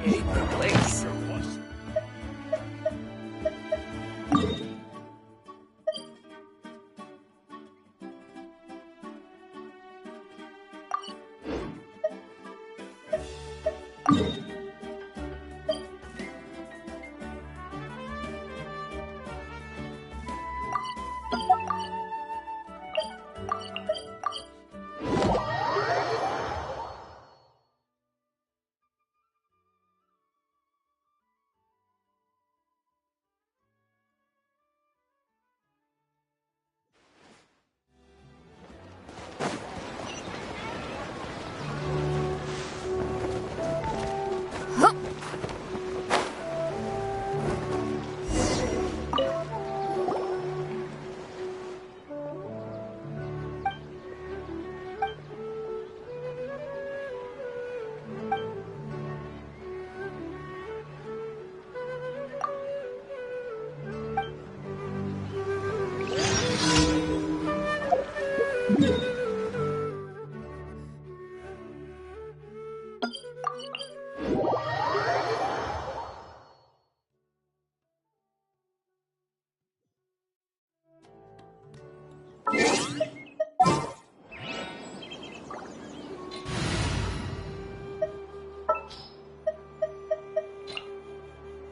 Hate the place.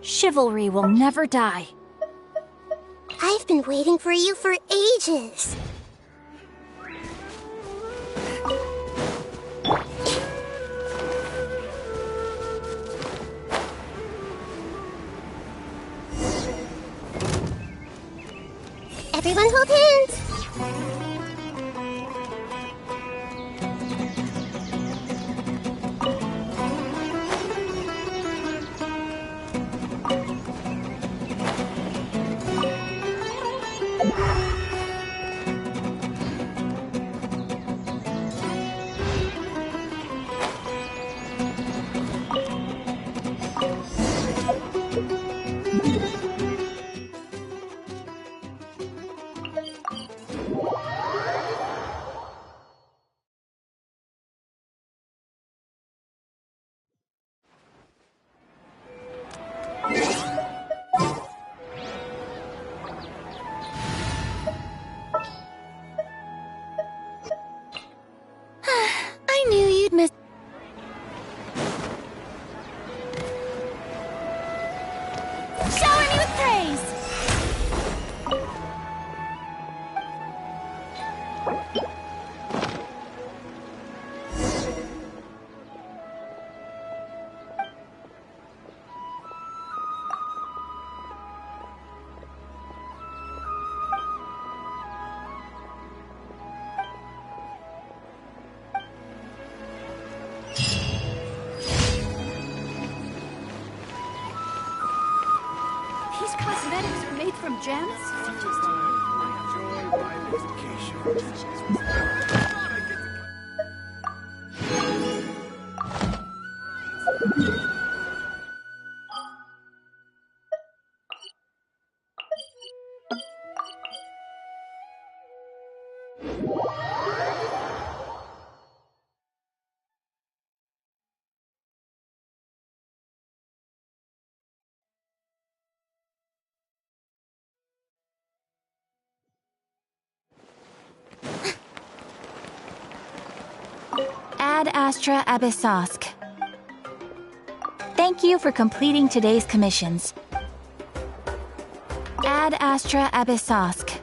Chivalry will never die. I've been waiting for you for ages. Everyone hold hands. I knew you'd miss. Shower me with praise! These cosmetics are made from gems? Enjoy my vacation. Ad Astra Abyssosk. Thank you for completing today's commissions. Ad Astra Abyssosk.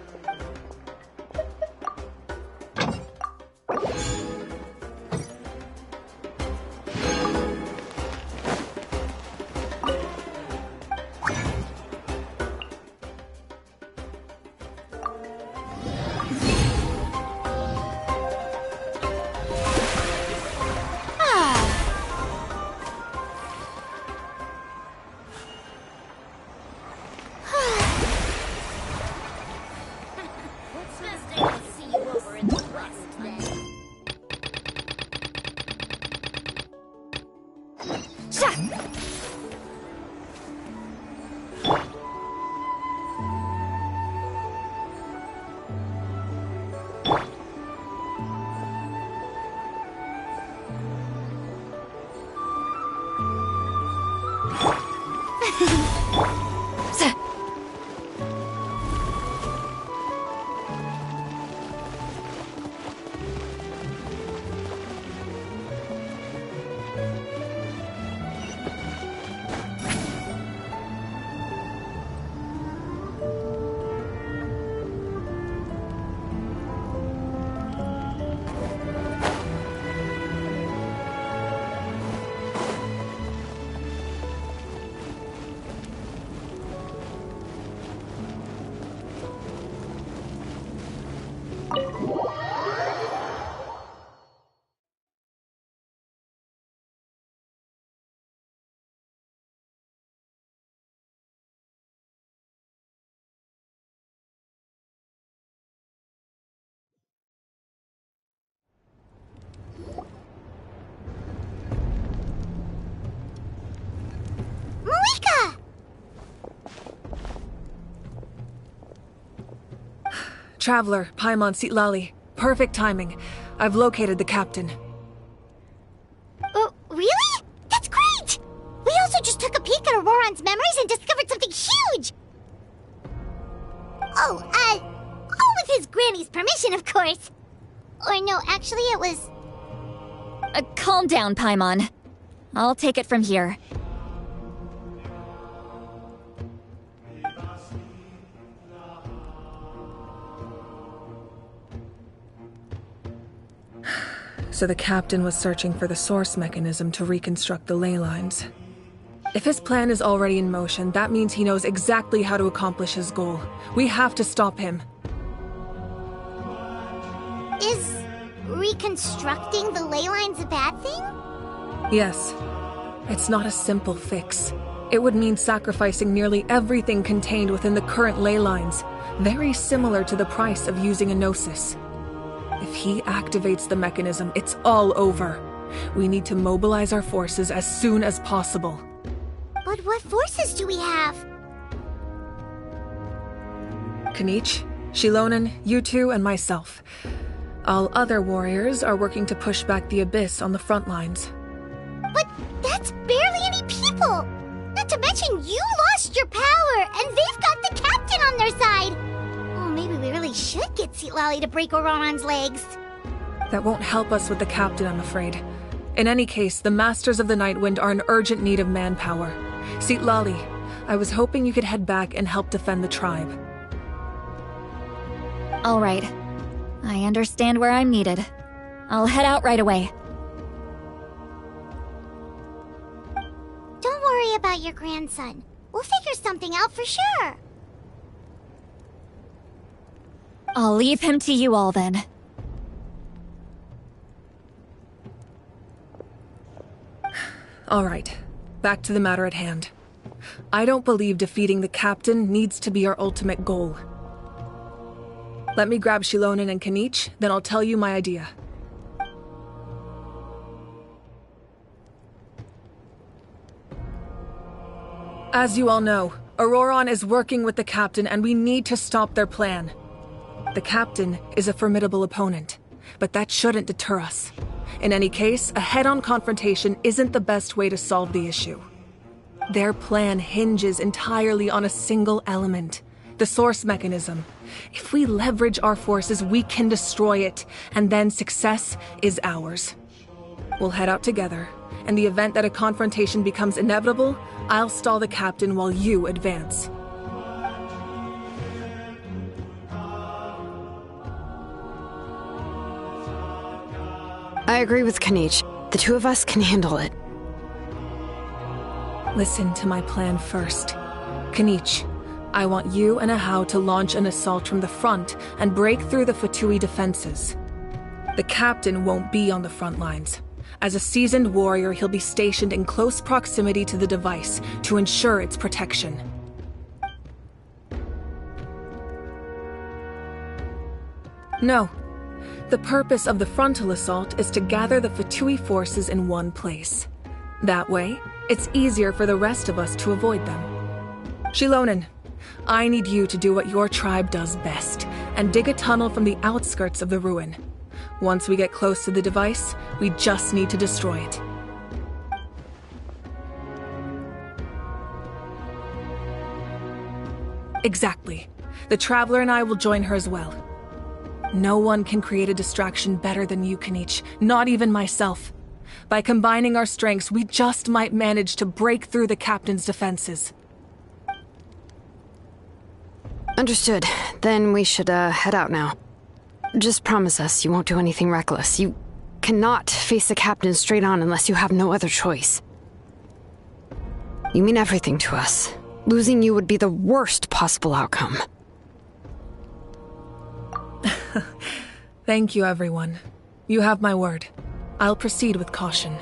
Traveler, Paimon Sitlali. Perfect timing. I've located the captain. Oh, really? That's great! We also just took a peek at Auroron's memories and discovered something huge! All with his granny's permission, of course. Or no, actually it was... Calm down, Paimon. I'll take it from here. So the captain was searching for the source mechanism to reconstruct the ley lines. If his plan is already in motion, that means he knows exactly how to accomplish his goal. We have to stop him. Is reconstructing the ley lines a bad thing? Yes. It's not a simple fix. It would mean sacrificing nearly everything contained within the current ley lines, very similar to the price of using a gnosis. If he activates the mechanism, it's all over. We need to mobilize our forces as soon as possible. But what forces do we have? Kanich, Shilonen, you two, and myself. All other warriors are working to push back the Abyss on the front lines. But that's barely any people! Not to mention you lost your power, and they've got the captain on their side! Oh, maybe we really should get Sitlali to break Auroron's legs. That won't help us with the captain, I'm afraid. In any case, the Masters of the Nightwind are in urgent need of manpower. Sitlali, I was hoping you could head back and help defend the tribe. All right. I understand where I'm needed. I'll head out right away. Don't worry about your grandson. We'll figure something out for sure. I'll leave him to you all then. All right, back to the matter at hand. I don't believe defeating the captain needs to be our ultimate goal. Let me grab Shilonen and Kanich, then I'll tell you my idea. As you all know, Auroron is working with the captain and we need to stop their plan. The captain is a formidable opponent, but that shouldn't deter us. In any case, a head-on confrontation isn't the best way to solve the issue. Their plan hinges entirely on a single element, the source mechanism. If we leverage our forces, we can destroy it, and then success is ours. We'll head out together. In the event that a confrontation becomes inevitable, I'll stall the captain while you advance. I agree with Kanich. The two of us can handle it. Listen to my plan first. Kanich, I want you and Ahau to launch an assault from the front and break through the Fatui defenses. The captain won't be on the front lines. As a seasoned warrior, he'll be stationed in close proximity to the device to ensure its protection. No. The purpose of the frontal assault is to gather the Fatui forces in one place. That way, it's easier for the rest of us to avoid them. Shilonen, I need you to do what your tribe does best, and dig a tunnel from the outskirts of the ruin. Once we get close to the device, we just need to destroy it. Exactly. The Traveler and I will join her as well. No one can create a distraction better than you, Kanich, not even myself. By combining our strengths, we just might manage to break through the captain's defenses. Understood. Then we should, head out now. Just promise us you won't do anything reckless. You cannot face the captain straight on unless you have no other choice. You mean everything to us. Losing you would be the worst possible outcome. Thank you, everyone. You have my word. I'll proceed with caution.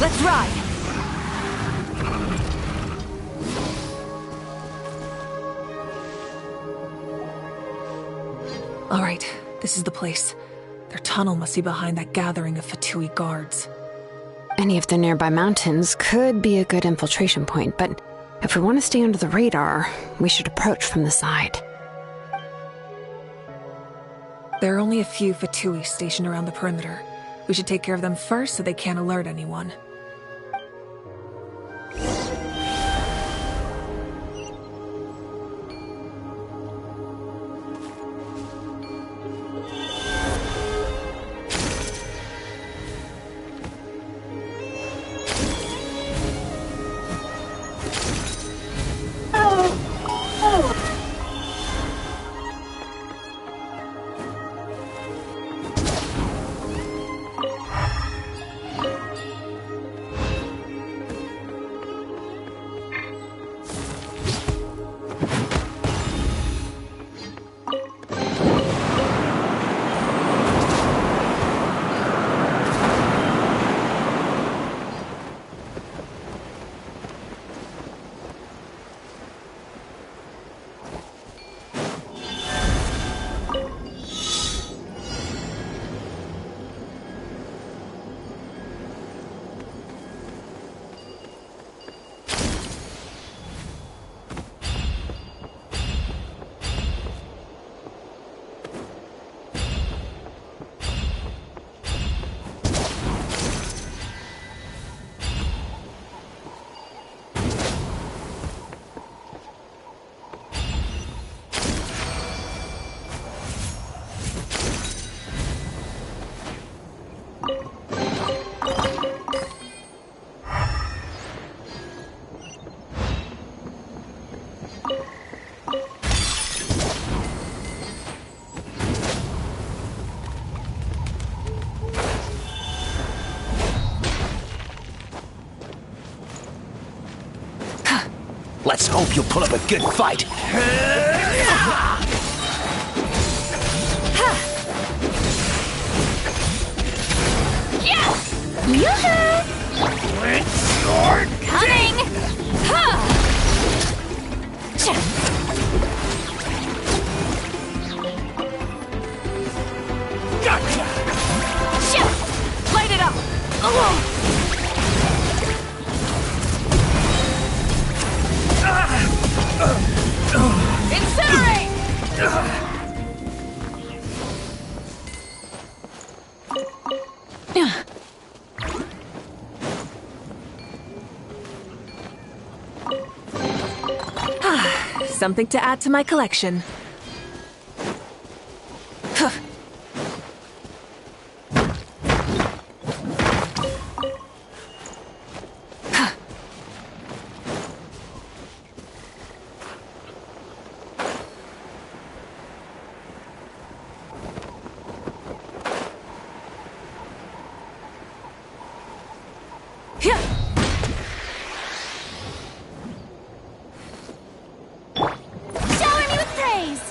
Let's ride! Alright, this is the place. Their tunnel must be behind that gathering of Fatui guards. Any of the nearby mountains could be a good infiltration point, but if we want to stay under the radar, we should approach from the side. There are only a few Fatui stationed around the perimeter. We should take care of them first so they can't alert anyone. Let's hope you'll put up a good fight. Coming! Gotcha! Light it up! Incinerate! Something to add to my collection. Shower me with praise!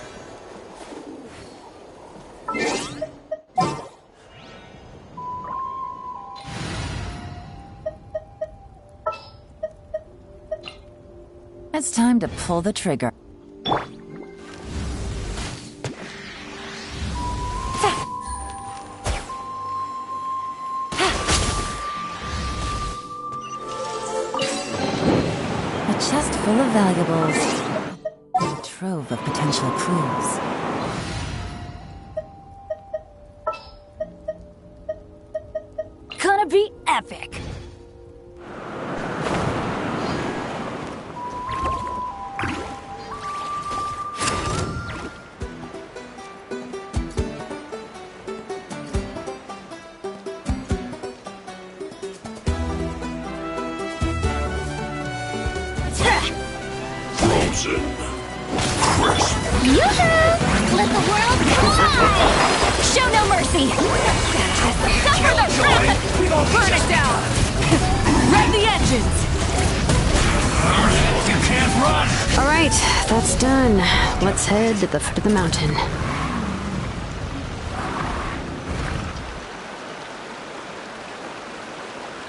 It's time to pull the trigger. A chest full of valuables. A trove of potential clues. Gonna be epic! Frozen. Crisp. Let the world collide! Show no mercy! Suffer the wrath! Burn it down! Rev the engines! You can't run! All right, that's done. Let's head to the foot of the mountain.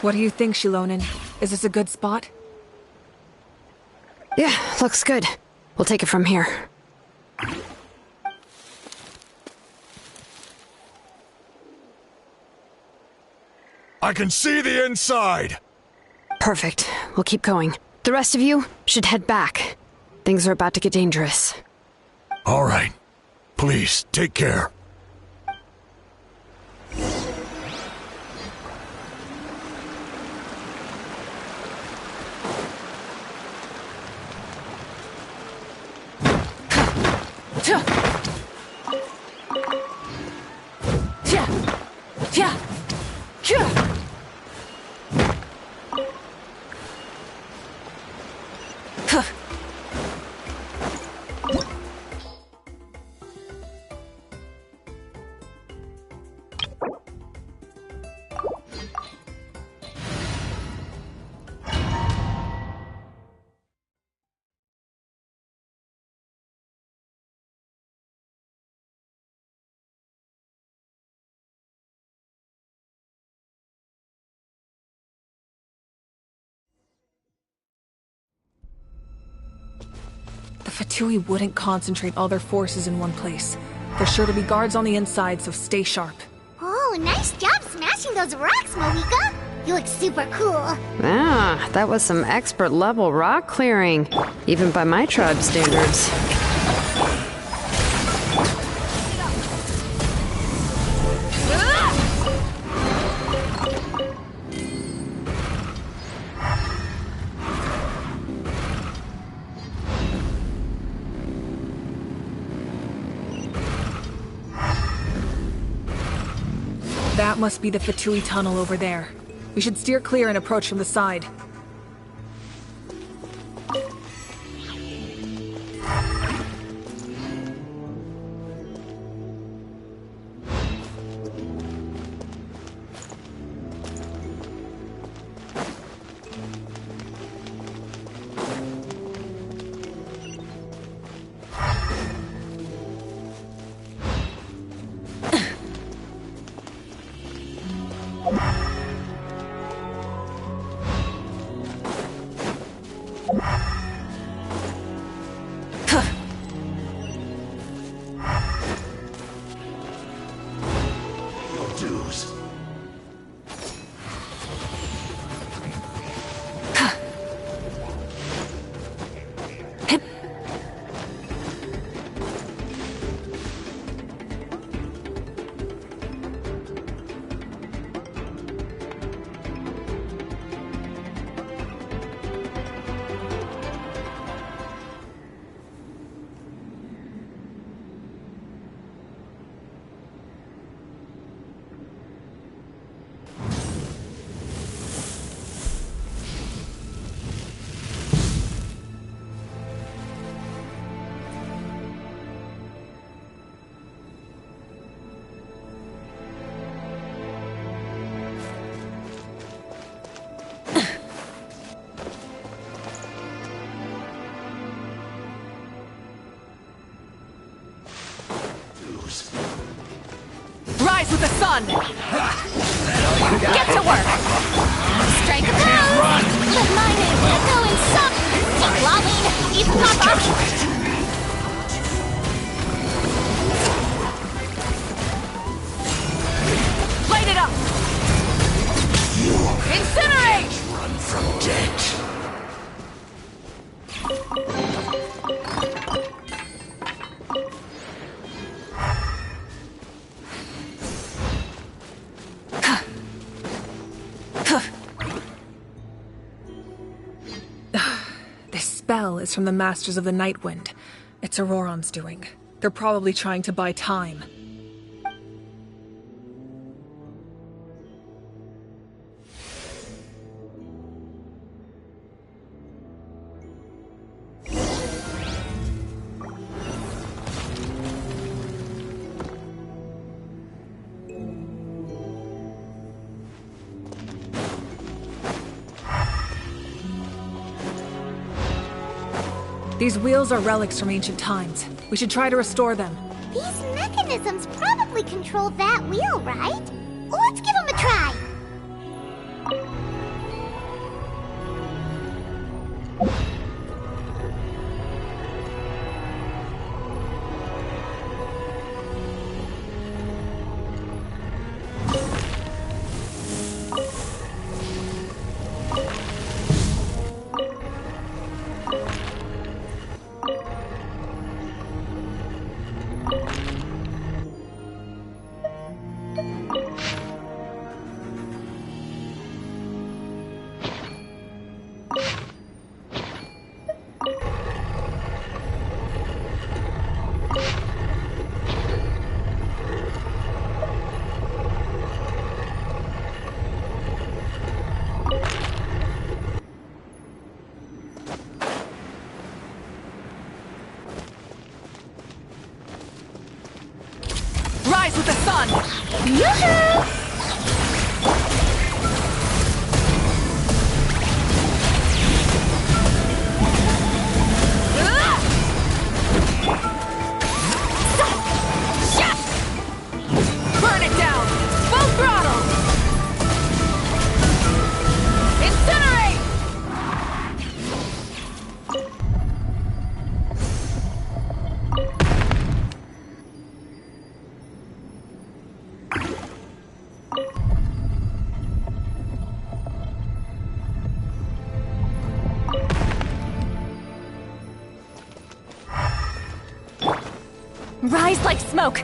What do you think, Shilonen? Is this a good spot? Yeah, looks good. We'll take it from here. I can see the inside! Perfect. We'll keep going. The rest of you should head back. Things are about to get dangerous. All right. Please, take care. The Fatui wouldn't concentrate all their forces in one place. There's sure to be guards on the inside, so stay sharp. Oh, nice job smashing those rocks, Moika! You look super cool. Ah, that was some expert level rock clearing, even by my tribe standards. That must be the Fatui tunnel over there. We should steer clear and approach from the side. Rise with the sun! Get to work! Strike a pose! But mine is going suck! Keep lolling! Keep papa! Light it up! Incinerate! Run from death. This spell is from the Masters of the Night Wind. It's Auroron's doing. They're probably trying to buy time. These wheels are relics from ancient times. We should try to restore them. These mechanisms probably control that wheel, right? Let's give them a try. rise like smoke!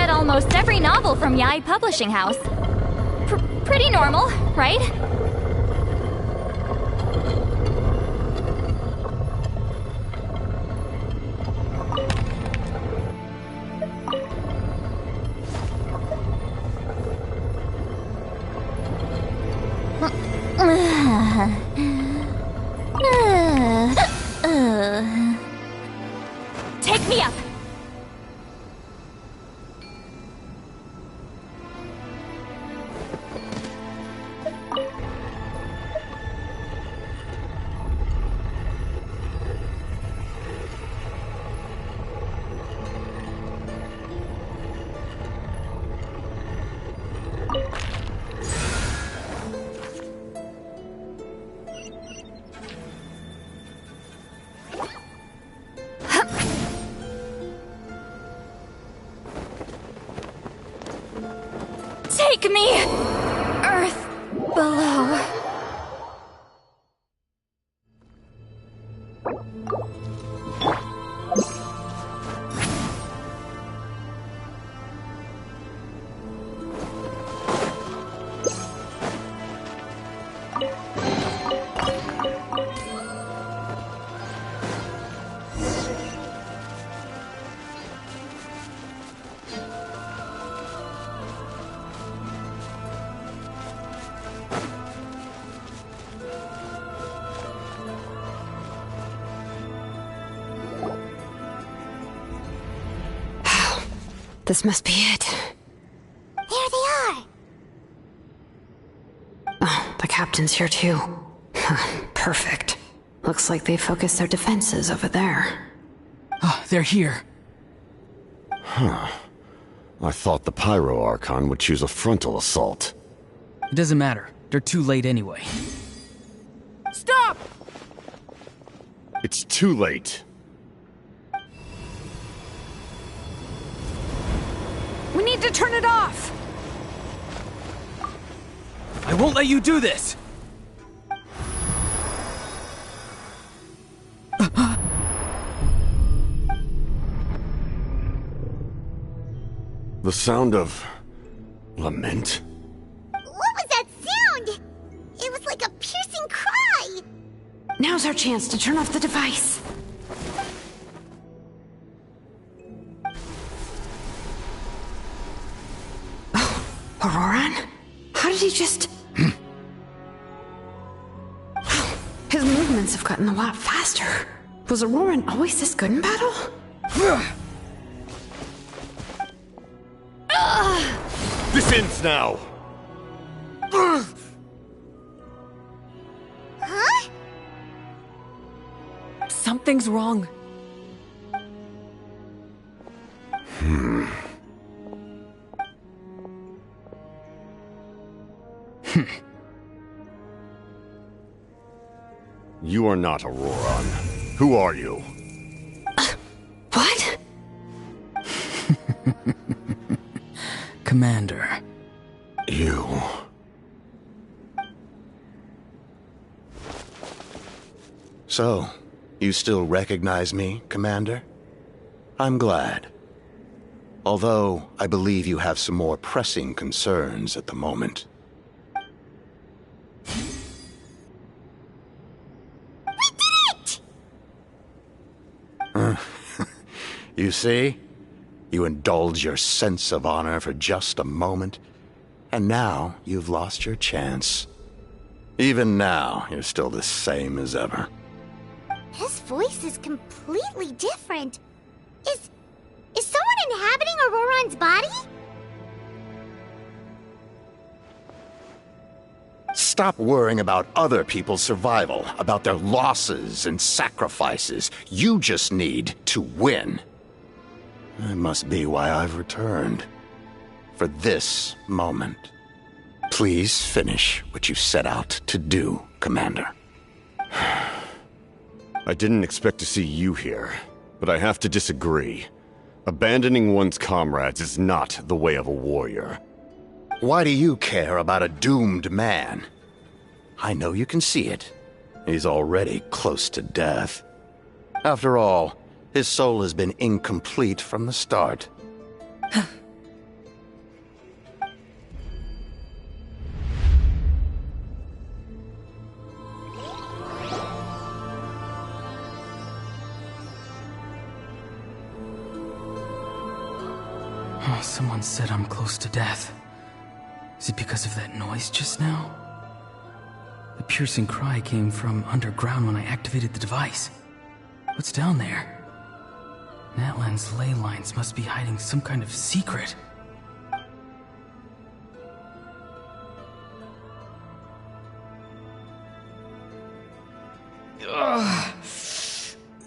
Almost every novel from Yai Publishing House. Pretty normal, right? Take me up! Take me! Earth below. This must be it. There they are! Oh, the captain's here too. Perfect. Looks like they focused their defenses over there. Oh, they're here. I thought the Pyro Archon would choose a frontal assault. It doesn't matter. They're too late anyway. Stop! It's too late. We need to turn it off! I won't let you do this! The sound of lament? What was that sound? It was like a piercing cry! Now's our chance to turn off the device. Oh, Auroran? How did he just... His movements have gotten a lot faster. Was Auroran always this good in battle? This ends now! Huh? Something's wrong. You are not Auroran. Who are you? What? Commander. You. So, you still recognize me, Commander? I'm glad. Although, I believe you have some more pressing concerns at the moment. We did it! You see? You indulge your sense of honor for just a moment, and now you've lost your chance. Even now, you're still the same as ever. His voice is completely different. Is someone inhabiting Auroran's body? Stop worrying about other people's survival, about their losses and sacrifices. You just need to win. That must be why I've returned. For this moment. Please finish what you set out to do, Commander. I didn't expect to see you here, but I have to disagree. Abandoning one's comrades is not the way of a warrior. Why do you care about a doomed man? I know you can see it. He's already close to death. After all, his soul has been incomplete from the start. Oh, someone said I'm close to death. Is it because of that noise just now? The piercing cry came from underground when I activated the device. What's down there? Natlan's ley lines must be hiding some kind of secret.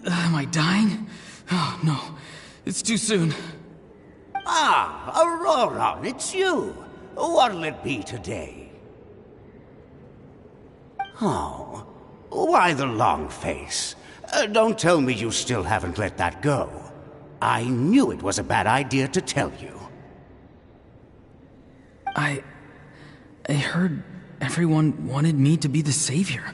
Am I dying? Oh, no. It's too soon. Ah, Aurora, it's you. What'll it be today? Oh, why the long face? Don't tell me you still haven't let that go. I knew it was a bad idea to tell you. I heard everyone wanted me to be the savior.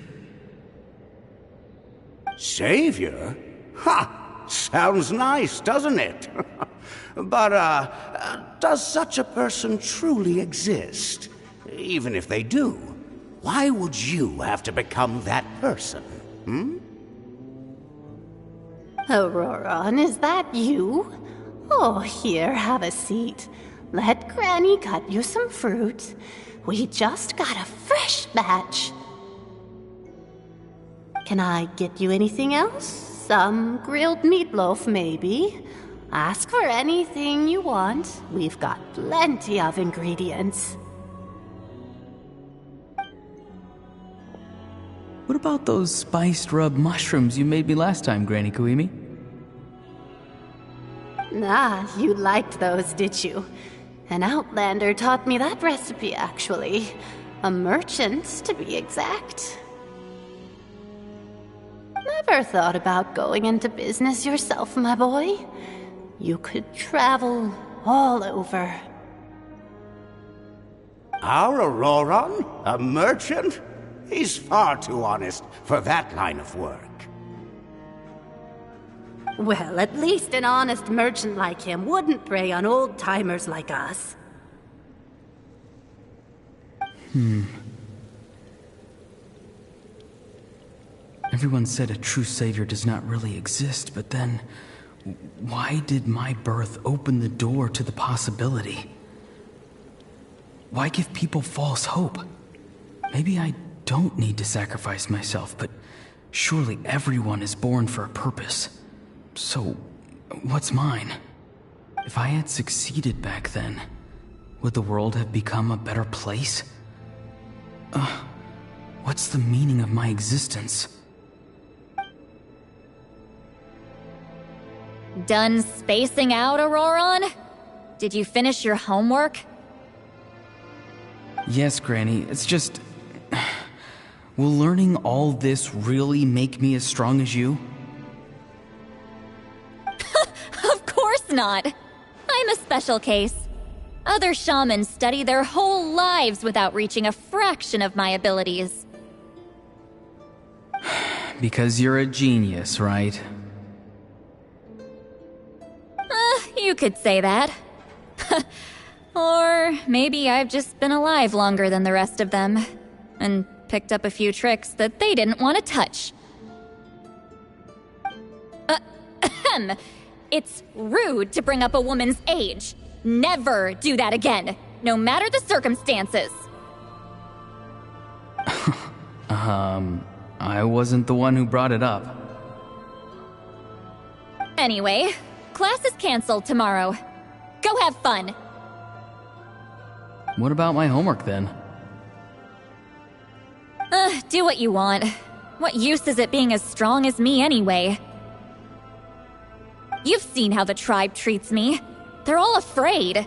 Savior? Ha! Sounds nice, doesn't it? But, does such a person truly exist? Even if they do, why would you have to become that person? Auroran, is that you? Oh, here, have a seat. Let Granny cut you some fruit. We just got a fresh batch. Can I get you anything else? Some grilled meatloaf, maybe? Ask for anything you want. We've got plenty of ingredients. What about those spiced rub mushrooms you made me last time, Granny Kuimi? Ah, you liked those, did you? An outlander taught me that recipe, actually. A merchant, to be exact. Never thought about going into business yourself, my boy? You could travel all over. Our Auroron? A merchant? He's far too honest for that line of work. Well, at least an honest merchant like him wouldn't prey on old-timers like us. Everyone said a true savior does not really exist, but then why did my birth open the door to the possibility? Why give people false hope? Maybe I don't need to sacrifice myself, but surely everyone is born for a purpose. So, what's mine? If I had succeeded back then, would the world have become a better place? What's the meaning of my existence? Done spacing out, Auroron? Did you finish your homework? Yes, Granny, it's just... Will learning all this really make me as strong as you? Of course not! I'm a special case. Other shamans study their whole lives without reaching a fraction of my abilities. Because you're a genius, right? You could say that. Or maybe I've just been alive longer than the rest of them, and picked up a few tricks that they didn't want to touch. It's rude to bring up a woman's age. Never do that again, no matter the circumstances. I wasn't the one who brought it up. Anyway, class is canceled tomorrow. Go have fun. What about my homework then? Do what you want. What use is it being as strong as me anyway? You've seen how the tribe treats me. They're all afraid.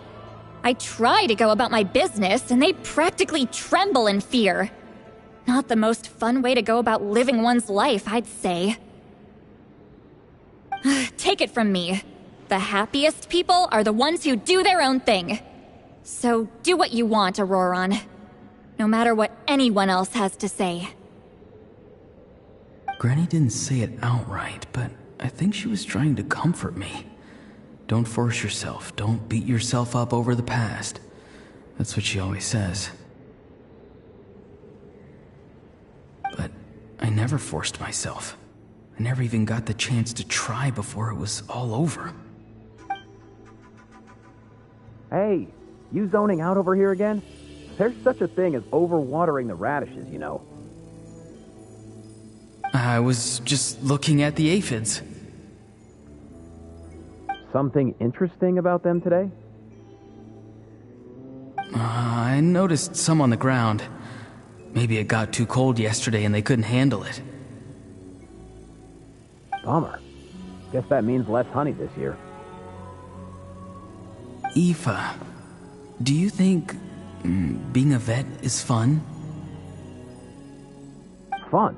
I try to go about my business, and they practically tremble in fear. Not the most fun way to go about living one's life, I'd say. Take it from me. The happiest people are the ones who do their own thing. So do what you want, Auroron. No matter what anyone else has to say. Granny didn't say it outright, but I think she was trying to comfort me. Don't force yourself. Don't beat yourself up over the past. That's what she always says. But I never forced myself. I never even got the chance to try before it was all over. Hey, you zoning out over here again? There's such a thing as overwatering the radishes, you know. I was just looking at the aphids. Something interesting about them today? I noticed some on the ground. Maybe it got too cold yesterday and they couldn't handle it. Bummer. Guess that means less honey this year. Aoife, do you think being a vet is fun? Fun?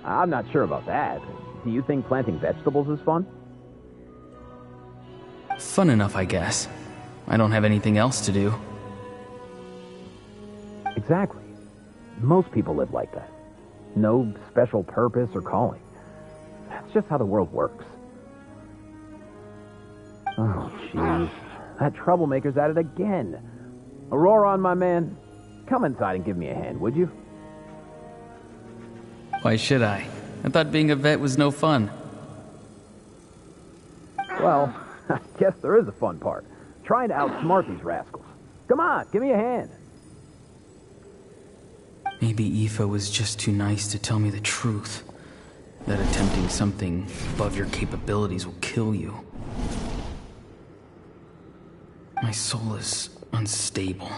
I'm not sure about that. Do you think planting vegetables is fun? Fun enough, I guess. I don't have anything else to do. Exactly. Most people live like that. No special purpose or calling. That's just how the world works. Oh, jeez. That troublemaker's at it again. Auroron, my man, come inside and give me a hand, would you? Why should I? I thought being a vet was no fun. Well, I guess there is a fun part. Trying to outsmart these rascals. Come on, give me a hand. Maybe Aoife was just too nice to tell me the truth. That attempting something above your capabilities will kill you. My soul is unstable.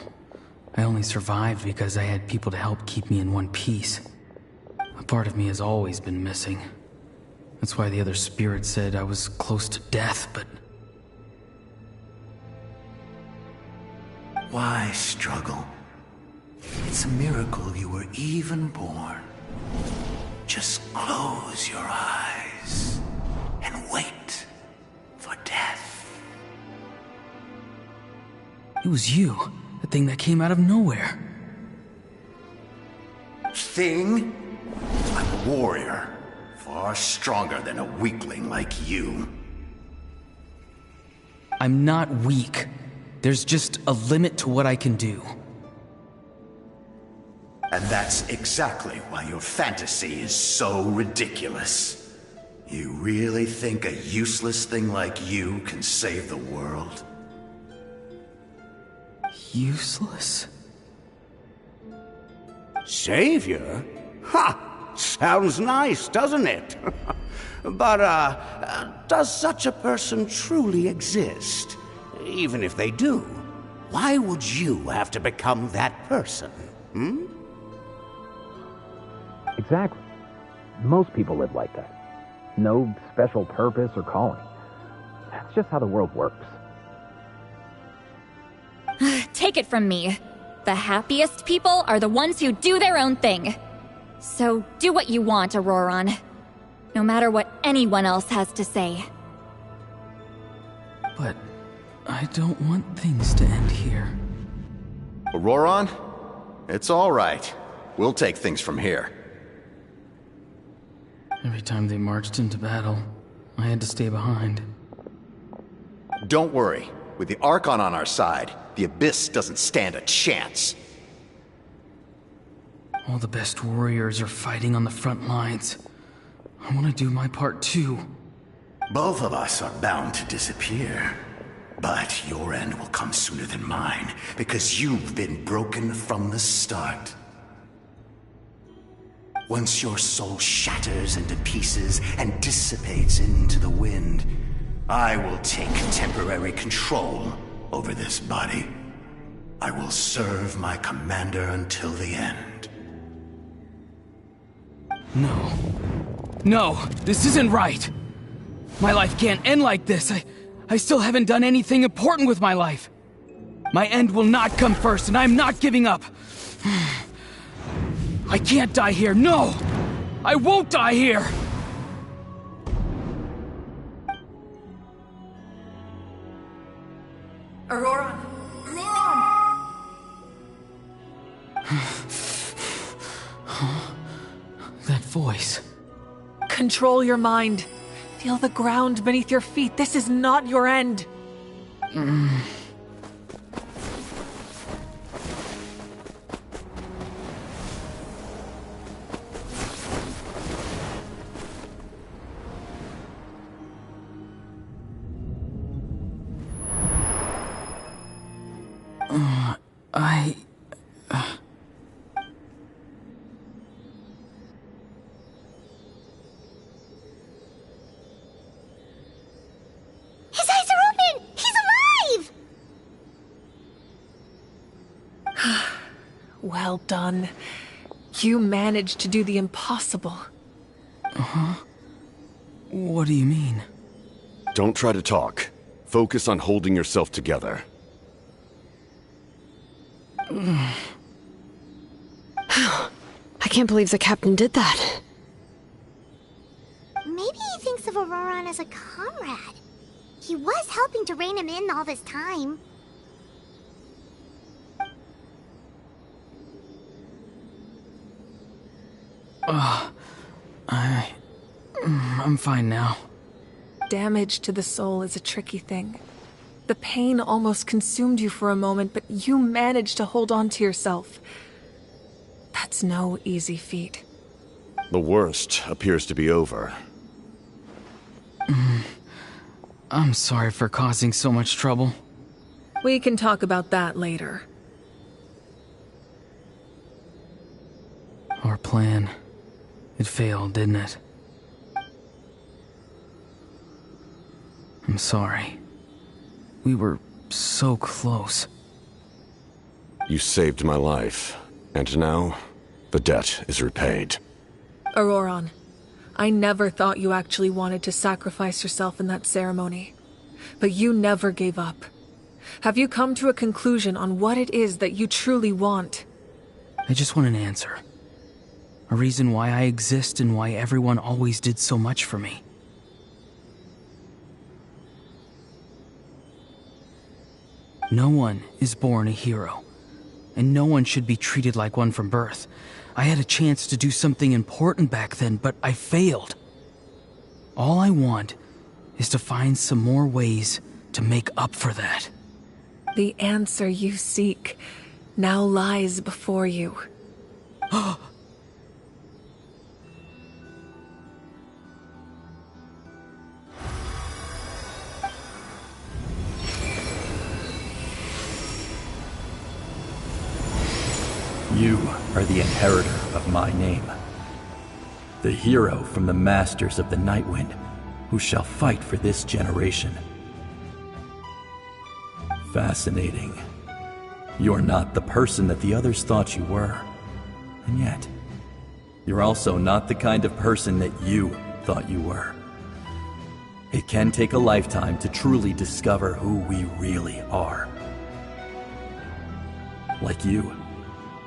I only survived because I had people to help keep me in one piece. A part of me has always been missing. That's why the other spirits said I was close to death, but... Why struggle? It's a miracle you were even born. Just close your eyes and wait for death. It was you, the thing that came out of nowhere. Thing? I'm a warrior. Far stronger than a weakling like you. I'm not weak. There's just a limit to what I can do. And that's exactly why your fantasy is so ridiculous. You really think a useless thing like you can save the world? Useless? Savior? Ha! Sounds nice, doesn't it? But, does such a person truly exist? Even if they do, why would you have to become that person? Hmm? Exactly. Most people live like that. No special purpose or calling. That's just how the world works. Take it from me. The happiest people are the ones who do their own thing. So do what you want, Auroron. No matter what anyone else has to say. But I don't want things to end here. Auroron? It's all right. We'll take things from here. Every time they marched into battle, I had to stay behind. Don't worry. With the Archon on our side, the Abyss doesn't stand a chance. All the best warriors are fighting on the front lines. I want to do my part too. Both of us are bound to disappear. But your end will come sooner than mine, because you've been broken from the start. Once your soul shatters into pieces and dissipates into the wind, I will take temporary control over this body. I will serve my commander until the end. No. No, this isn't right. My life can't end like this. I still haven't done anything important with my life. My end will not come first, and I'm not giving up. I can't die here, no! I won't die here! Auroron! Auroron! That voice. Control your mind. Feel the ground beneath your feet. This is not your end. His eyes are open! He's alive! Well done. You managed to do the impossible. Uh-huh. What do you mean? Don't try to talk. Focus on holding yourself together. I can't believe the captain did that. Maybe he thinks of Auroron as a comrade. He was helping to rein him in all this time. I'm fine now. Damage to the soul is a tricky thing. The pain almost consumed you for a moment, but you managed to hold on to yourself. That's no easy feat. The worst appears to be over. I'm sorry for causing so much trouble. We can talk about that later. Our plan. It failed, didn't it? I'm sorry. We were so close. You saved my life, and now the debt is repaid. Auroron, I never thought you actually wanted to sacrifice yourself in that ceremony. But you never gave up. Have you come to a conclusion on what it is that you truly want? I just want an answer. A reason why I exist and why everyone always did so much for me. No one is born a hero, and no one should be treated like one from birth. I had a chance to do something important back then, but I failed. All I want is to find some more ways to make up for that. The answer you seek now lies before you. You are the inheritor of my name. The hero from the Masters of the Nightwind, who shall fight for this generation. Fascinating. You're not the person that the others thought you were. And yet, you're also not the kind of person that you thought you were. It can take a lifetime to truly discover who we really are. Like you,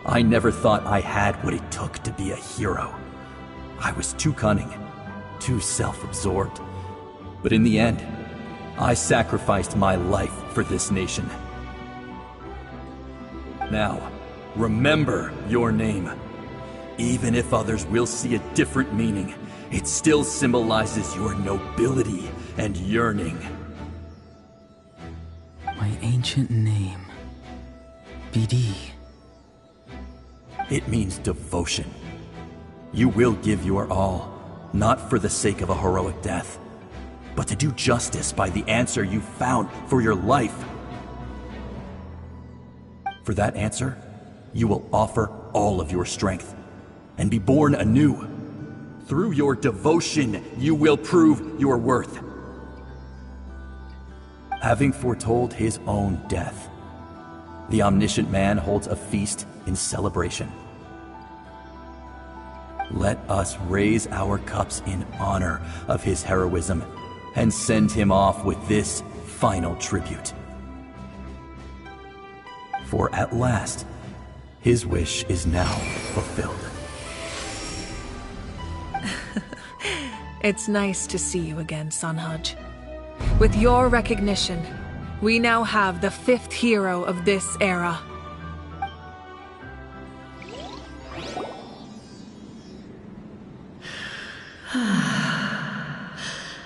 I never thought I had what it took to be a hero. I was too cunning, too self-absorbed. But in the end, I sacrificed my life for this nation. Now, remember your name. Even if others will see a different meaning, it still symbolizes your nobility and yearning. My ancient name. BD. It means devotion. You will give your all, not for the sake of a heroic death, but to do justice by the answer you found for your life. For that answer, you will offer all of your strength and be born anew. Through your devotion, you will prove your worth. Having foretold his own death, the omniscient man holds a feast in celebration. Let us raise our cups in honor of his heroism and send him off with this final tribute. For at last, his wish is now fulfilled. It's nice to see you again, Sunhudge. With your recognition, we now have the 5th hero of this era.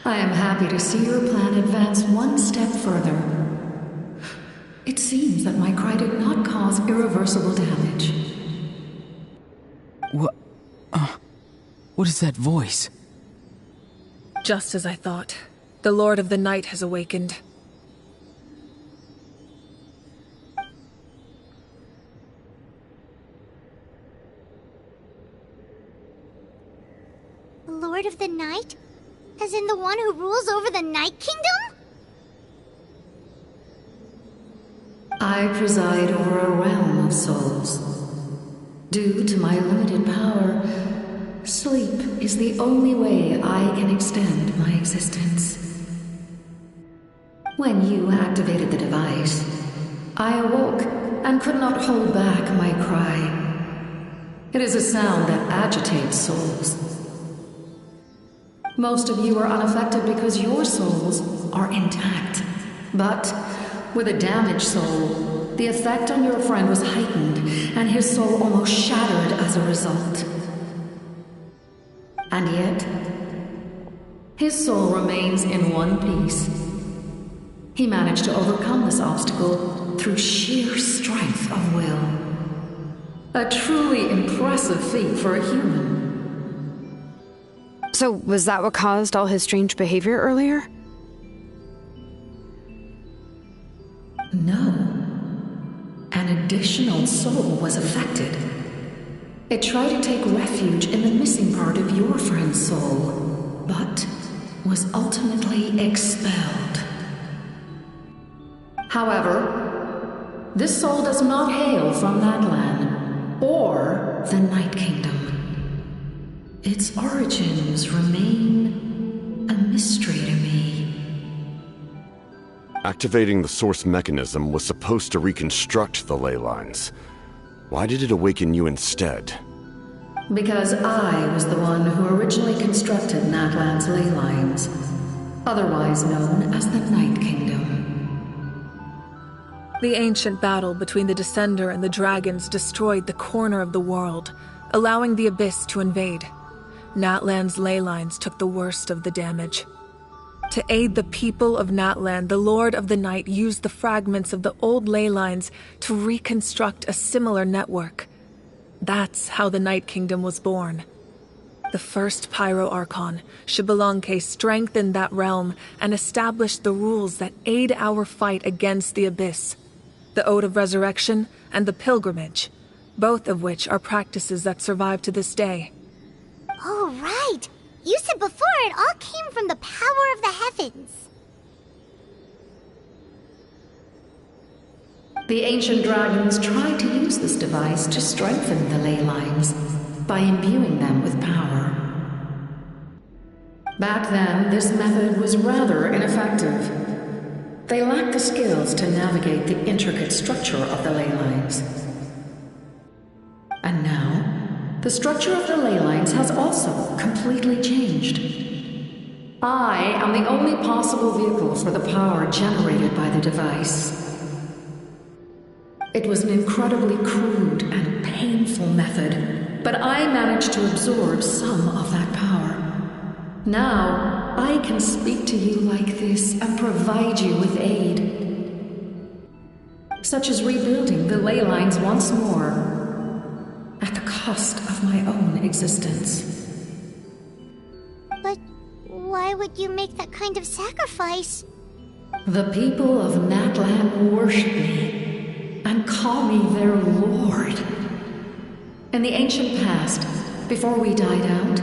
I am happy to see your plan advance one step further. It seems that my cry did not cause irreversible damage. What is that voice? Just as I thought. The Lord of the Night has awakened. The Lord of the Night? As in the one who rules over the Night Kingdom? I preside over a realm of souls. Due to my limited power, sleep is the only way I can extend my existence. When you activated the device, I awoke and could not hold back my cry. It is a sound that agitates souls. Most of you are unaffected because your souls are intact. But with a damaged soul, the effect on your friend was heightened, and his soul almost shattered as a result. And yet, his soul remains in one piece. He managed to overcome this obstacle through sheer strength of will. A truly impressive feat for a human. So, was that what caused all his strange behavior earlier? No. An additional soul was affected. It tried to take refuge in the missing part of your friend's soul, but was ultimately expelled. However, this soul does not hail from that land or the Night Kingdom. Its origins remain a mystery to me. Activating the source mechanism was supposed to reconstruct the ley lines. Why did it awaken you instead? Because I was the one who originally constructed Natlan's ley lines, otherwise known as the Night Kingdom. The ancient battle between the Descender and the dragons destroyed the corner of the world, allowing the Abyss to invade. Natlan's ley lines took the worst of the damage. To aid the people of Natlan, the Lord of the Night used the fragments of the old ley lines to reconstruct a similar network. That's how the Night Kingdom was born. The first Pyro Archon, Xbalanque, strengthened that realm and established the rules that aid our fight against the Abyss. The Ode of Resurrection and the Pilgrimage, both of which are practices that survive to this day. Oh, right! You said before it all came from the power of the heavens. The ancient dragons tried to use this device to strengthen the ley lines by imbuing them with power. Back then, this method was rather ineffective. They lacked the skills to navigate the intricate structure of the ley lines. And now, the structure of the ley lines has also completely changed. I am the only possible vehicle for the power generated by the device. It was an incredibly crude and painful method, but I managed to absorb some of that power. Now, I can speak to you like this and provide you with aid, such as rebuilding the ley lines once more, at the cost of my own existence. But why would you make that kind of sacrifice? The people of Natlan worship me and call me their lord. In the ancient past, before we died out,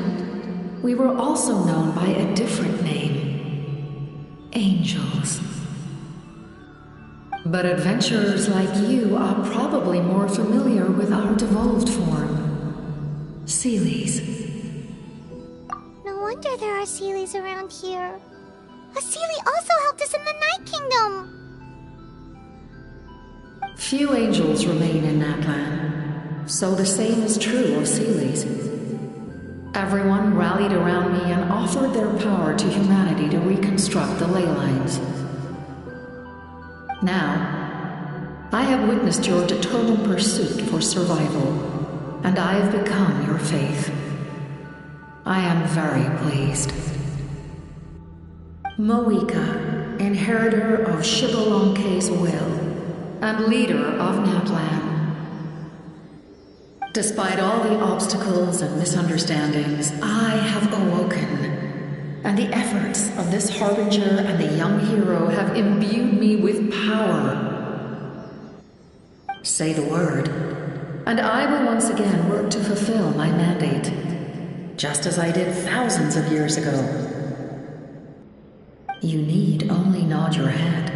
we were also known by a different name: angels. But adventurers like you are probably more familiar with our devolved form, Seelies. No wonder there are Seelies around here. A Seelie also helped us in the Night Kingdom. Few angels remain in Natlan, so the same is true of Seelies. Everyone rallied around me and offered their power to humanity to reconstruct the ley lines. Now, I have witnessed your determined pursuit for survival, and I have become your faith. I am very pleased. Moika, inheritor of Xbalanque's will, and leader of Natlan. Despite all the obstacles and misunderstandings, I have awoken, and the efforts of this Harbinger and the young hero have imbued me with power. Say the word, and I will once again work to fulfill my mandate, just as I did thousands of years ago. You need only nod your head.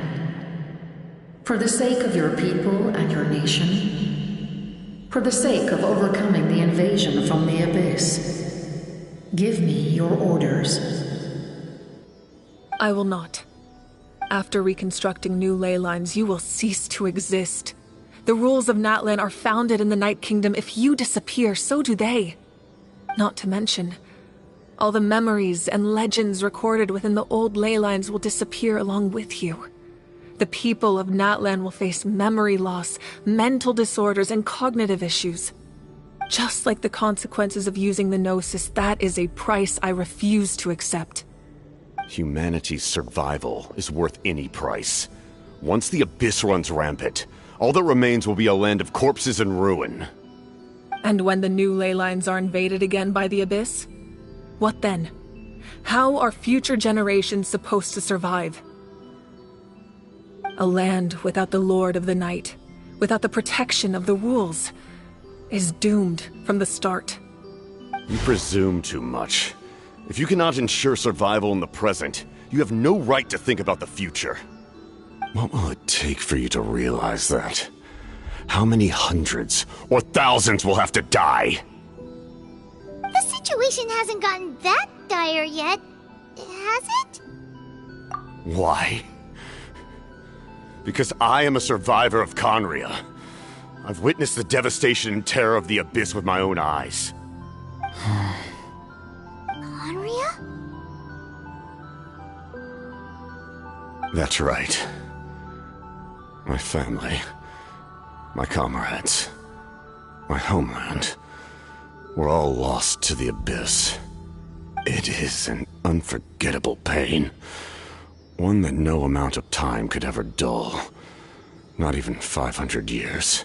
For the sake of your people and your nation, for the sake of overcoming the invasion from the Abyss, give me your orders. I will not. After reconstructing new ley lines, you will cease to exist. The rules of Natlan are founded in the Night Kingdom. If you disappear, so do they. Not to mention, all the memories and legends recorded within the old ley lines will disappear along with you. The people of Natlan will face memory loss, mental disorders, and cognitive issues. Just like the consequences of using the Gnosis, that is a price I refuse to accept. Humanity's survival is worth any price. Once the Abyss runs rampant, all that remains will be a land of corpses and ruin. And when the new ley lines are invaded again by the Abyss? What then? How are future generations supposed to survive? A land without the Lord of the Night, without the protection of the rules, is doomed from the start. You presume too much. If you cannot ensure survival in the present, you have no right to think about the future. What will it take for you to realize that? How many hundreds or thousands will have to die? The situation hasn't gotten that dire yet, has it? Why? Because I am a survivor of Conria. I've witnessed the devastation and terror of the Abyss with my own eyes. Conria? That's right. My family, my comrades, my homeland, were all lost to the Abyss. It is an unforgettable pain. One that no amount of time could ever dull. Not even 500 years.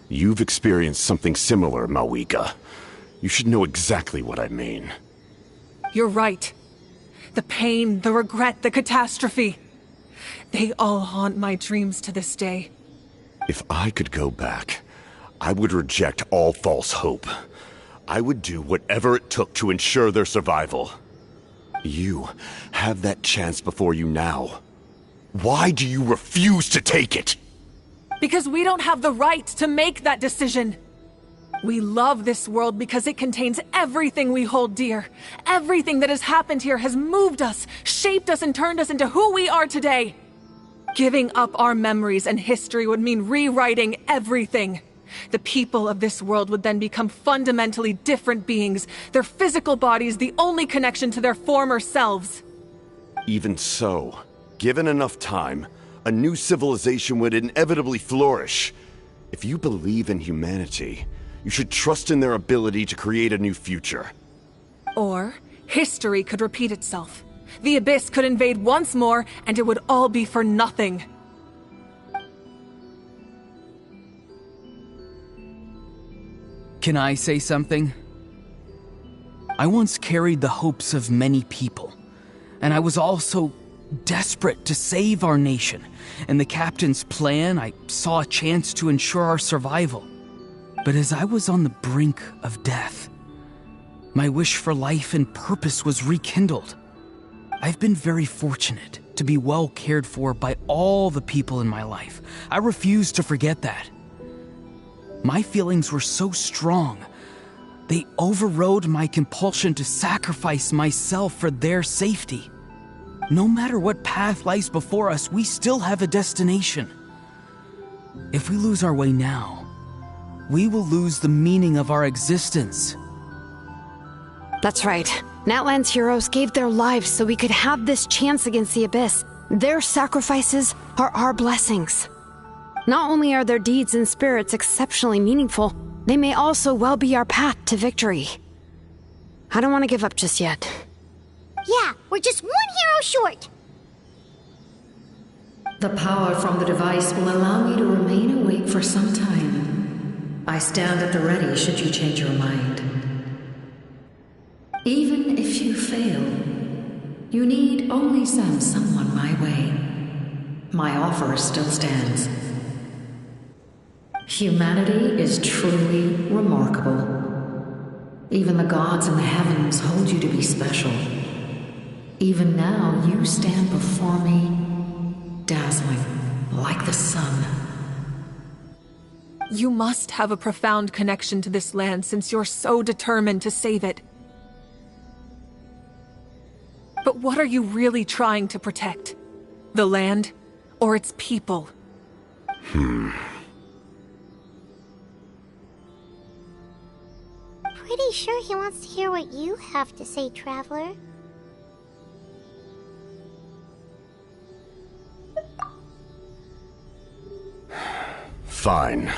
You've experienced something similar, Mawika. You should know exactly what I mean. You're right. The pain, the regret, the catastrophe. They all haunt my dreams to this day. If I could go back, I would reject all false hope. I would do whatever it took to ensure their survival. You have that chance before you now. Why do you refuse to take it? Because we don't have the right to make that decision. We love this world because it contains everything we hold dear. Everything that has happened here has moved us, shaped us, and turned us into who we are today. Giving up our memories and history would mean rewriting everything. The people of this world would then become fundamentally different beings, their physical bodies the only connection to their former selves. Even so, given enough time, a new civilization would inevitably flourish. If you believe in humanity, you should trust in their ability to create a new future. Or, history could repeat itself. The Abyss could invade once more, and it would all be for nothing. Can I say something? I once carried the hopes of many people, and I was also desperate to save our nation. In the captain's plan, I saw a chance to ensure our survival. But as I was on the brink of death, my wish for life and purpose was rekindled. I've been very fortunate to be well cared for by all the people in my life. I refuse to forget that. My feelings were so strong, they overrode my compulsion to sacrifice myself for their safety. No matter what path lies before us, we still have a destination. If we lose our way now, we will lose the meaning of our existence. That's right. Natlan's heroes gave their lives so we could have this chance against the Abyss. Their sacrifices are our blessings. Not only are their deeds and spirits exceptionally meaningful, they may also well be our path to victory. I don't want to give up just yet. Yeah, we're just one hero short. The power from the device will allow me to remain awake for some time. I stand at the ready should you change your mind. Even if you fail, you need only send someone my way. My offer still stands. Humanity is truly remarkable. Even the gods in the heavens hold you to be special. Even now, you stand before me, dazzling like the sun. You must have a profound connection to this land since you're so determined to save it. But what are you really trying to protect? The land or its people? Pretty sure he wants to hear what you have to say, Traveler. Fine.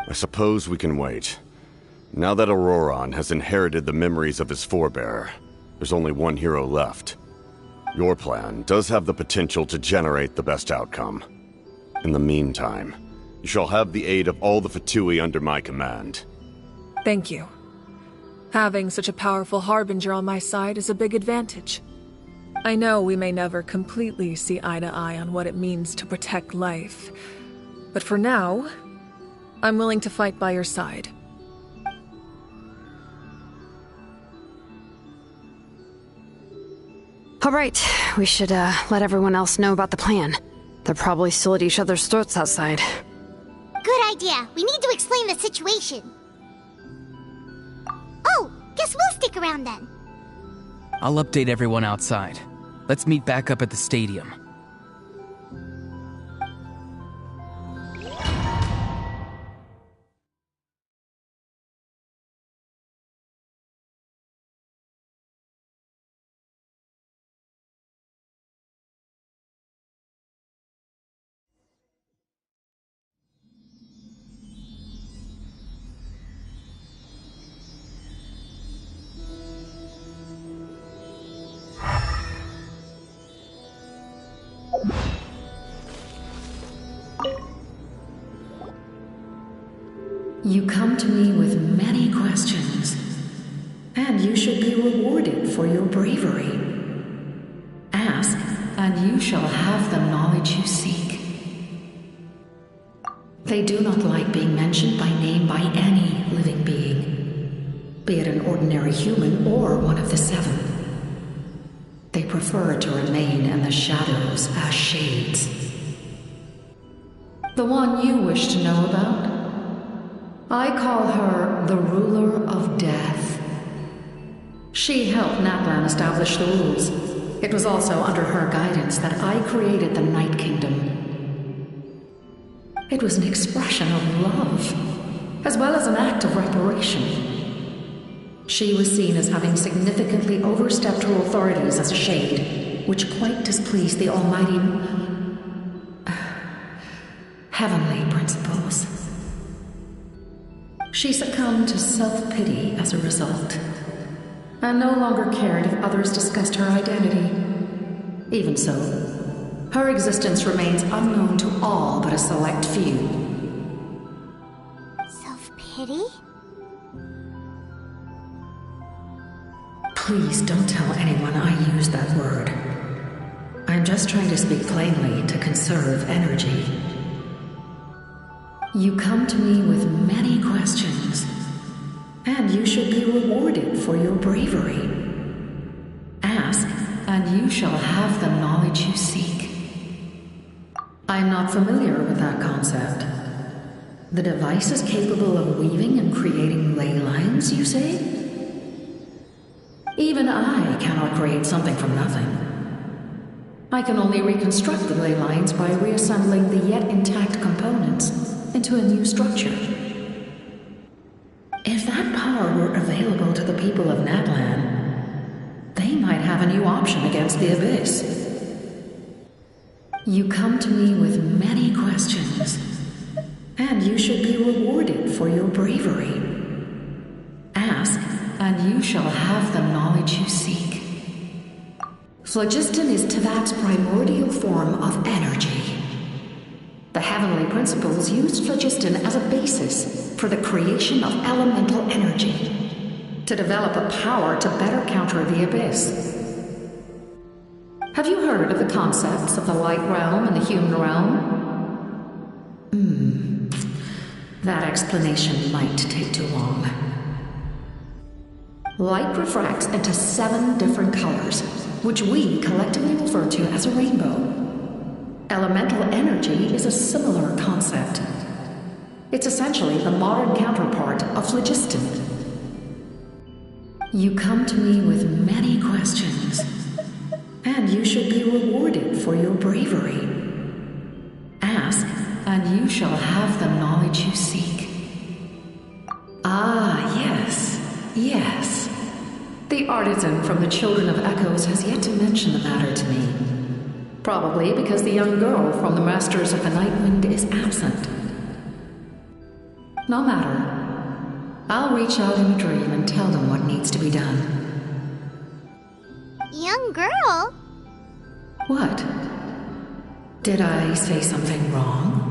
I suppose we can wait. Now that Auroron has inherited the memories of his forebearer, there's only one hero left. Your plan does have the potential to generate the best outcome. In the meantime, you shall have the aid of all the Fatui under my command. Thank you. Having such a powerful harbinger on my side is a big advantage. I know we may never completely see eye to eye on what it means to protect life, but for now, I'm willing to fight by your side. All right, we should, let everyone else know about the plan. They're probably still at each other's throats outside. Good idea. We need to explain the situation. Oh, guess we'll stick around then. I'll update everyone outside. Let's meet back up at the stadium. You come to me with many questions, and you should be rewarded for your bravery. Ask, and you shall have the knowledge you seek. They do not like being mentioned by name by any living being, be it an ordinary human or one of the seven. They prefer to remain in the shadows as shades. The one you wish to know about? I call her the Ruler of Death. She helped Natlan establish the rules. It was also under her guidance that I created the Night Kingdom. It was an expression of love, as well as an act of reparation. She was seen as having significantly overstepped her authorities as a shade, which quite displeased the almighty heavenly principles. She succumbed to self-pity as a result, and no longer cared if others discussed her identity. Even so, her existence remains unknown to all but a select few. Self-pity? Please don't tell anyone I used that word. I'm just trying to speak plainly to conserve energy. You come to me with many questions, and you should be rewarded for your bravery. Ask, and you shall have the knowledge you seek. I'm not familiar with that concept. The device is capable of weaving and creating ley lines, you say? Even I cannot create something from nothing. I can only reconstruct the ley lines by reassembling the yet intact components into a new structure. If that power were available to the people of Natlan, they might have a new option against the Abyss. You come to me with many questions, and you should be rewarded for your bravery. Ask, and you shall have the knowledge you seek. Phlogiston is Teyvat's primordial form of energy. The heavenly principles used phlogiston as a basis for the creation of elemental energy, to develop a power to better counter the Abyss. Have you heard of the concepts of the light realm and the human realm? That explanation might take too long. Light refracts into 7 different colors, which we collectively refer to as a rainbow. Elemental energy is a similar concept. It's essentially the modern counterpart of phlogiston. You come to me with many questions, and you should be rewarded for your bravery. Ask, and you shall have the knowledge you seek. Ah, yes, yes. The artisan from the Children of Echoes has yet to mention the matter to me. Probably because the young girl from the Masters of the Night Wind is absent. No matter. I'll reach out in a dream and tell them what needs to be done. Young girl? What? Did I say something wrong?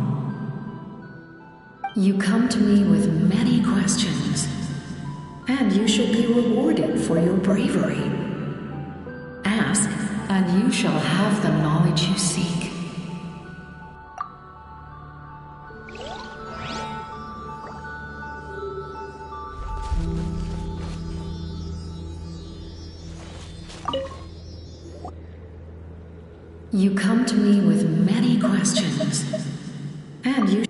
You come to me with many questions, and you should be rewarded for your bravery. Ask, and you shall have the knowledge you seek. You come to me with many questions, and you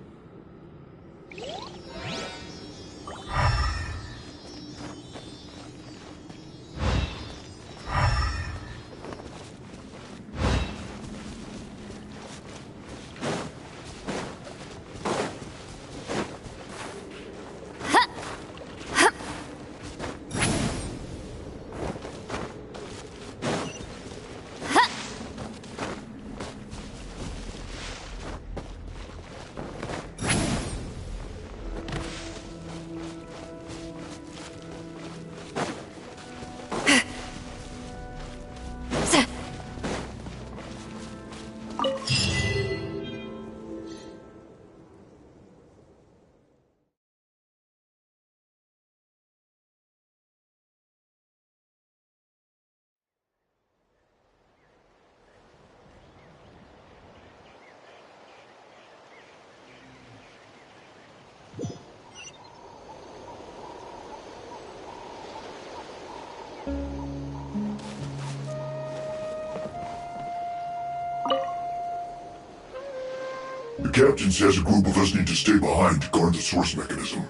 The Captain says a group of us need to stay behind to guard the source mechanism.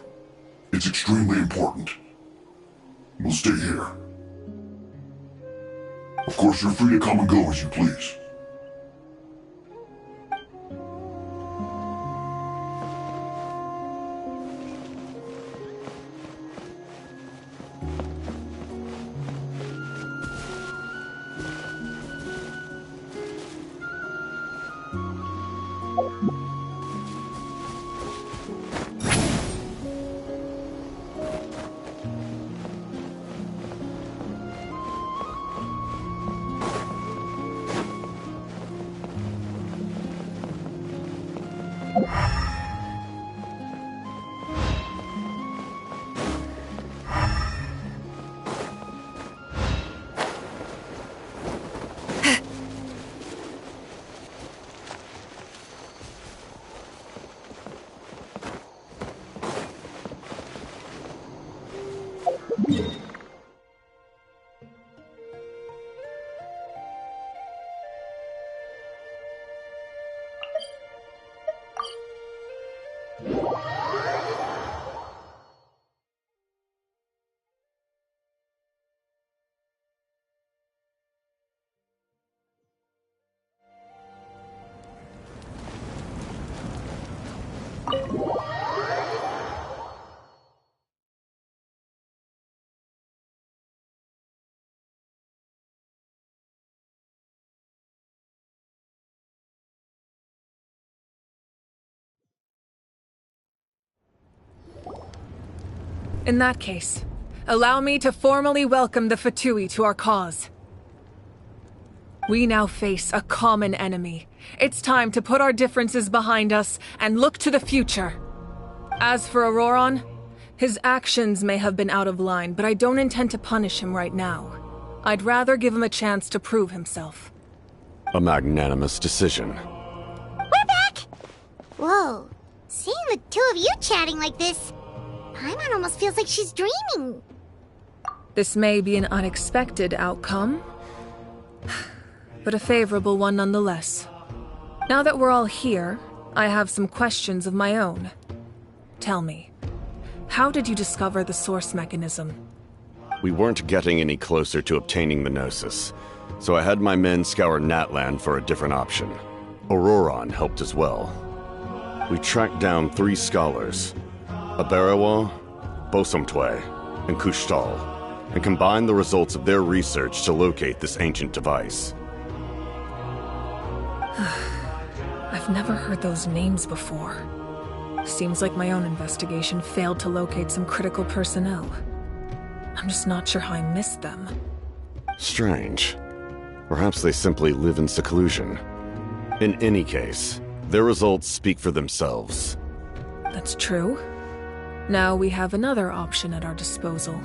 It's extremely important. We'll stay here. Of course, you're free to come and go as you please. In that case, allow me to formally welcome the Fatui to our cause. We now face a common enemy. It's time to put our differences behind us and look to the future. As for Auroron, his actions may have been out of line, but I don't intend to punish him right now. I'd rather give him a chance to prove himself. A magnanimous decision. We're back! Whoa. Seeing the two of you chatting like this, Paimon almost feels like she's dreaming. This may be an unexpected outcome, but a favorable one nonetheless. Now that we're all here, I have some questions of my own. Tell me, how did you discover the source mechanism? We weren't getting any closer to obtaining the Gnosis, so I had my men scour Natlan for a different option. Auroron helped as well. We tracked down 3 scholars, Aberawa, Bosomtwe, and Kushtal, and combined the results of their research to locate this ancient device. I've never heard those names before. Seems like my own investigation failed to locate some critical personnel. I'm just not sure how I missed them. Strange. Perhaps they simply live in seclusion. In any case, their results speak for themselves. That's true. Now we have another option at our disposal.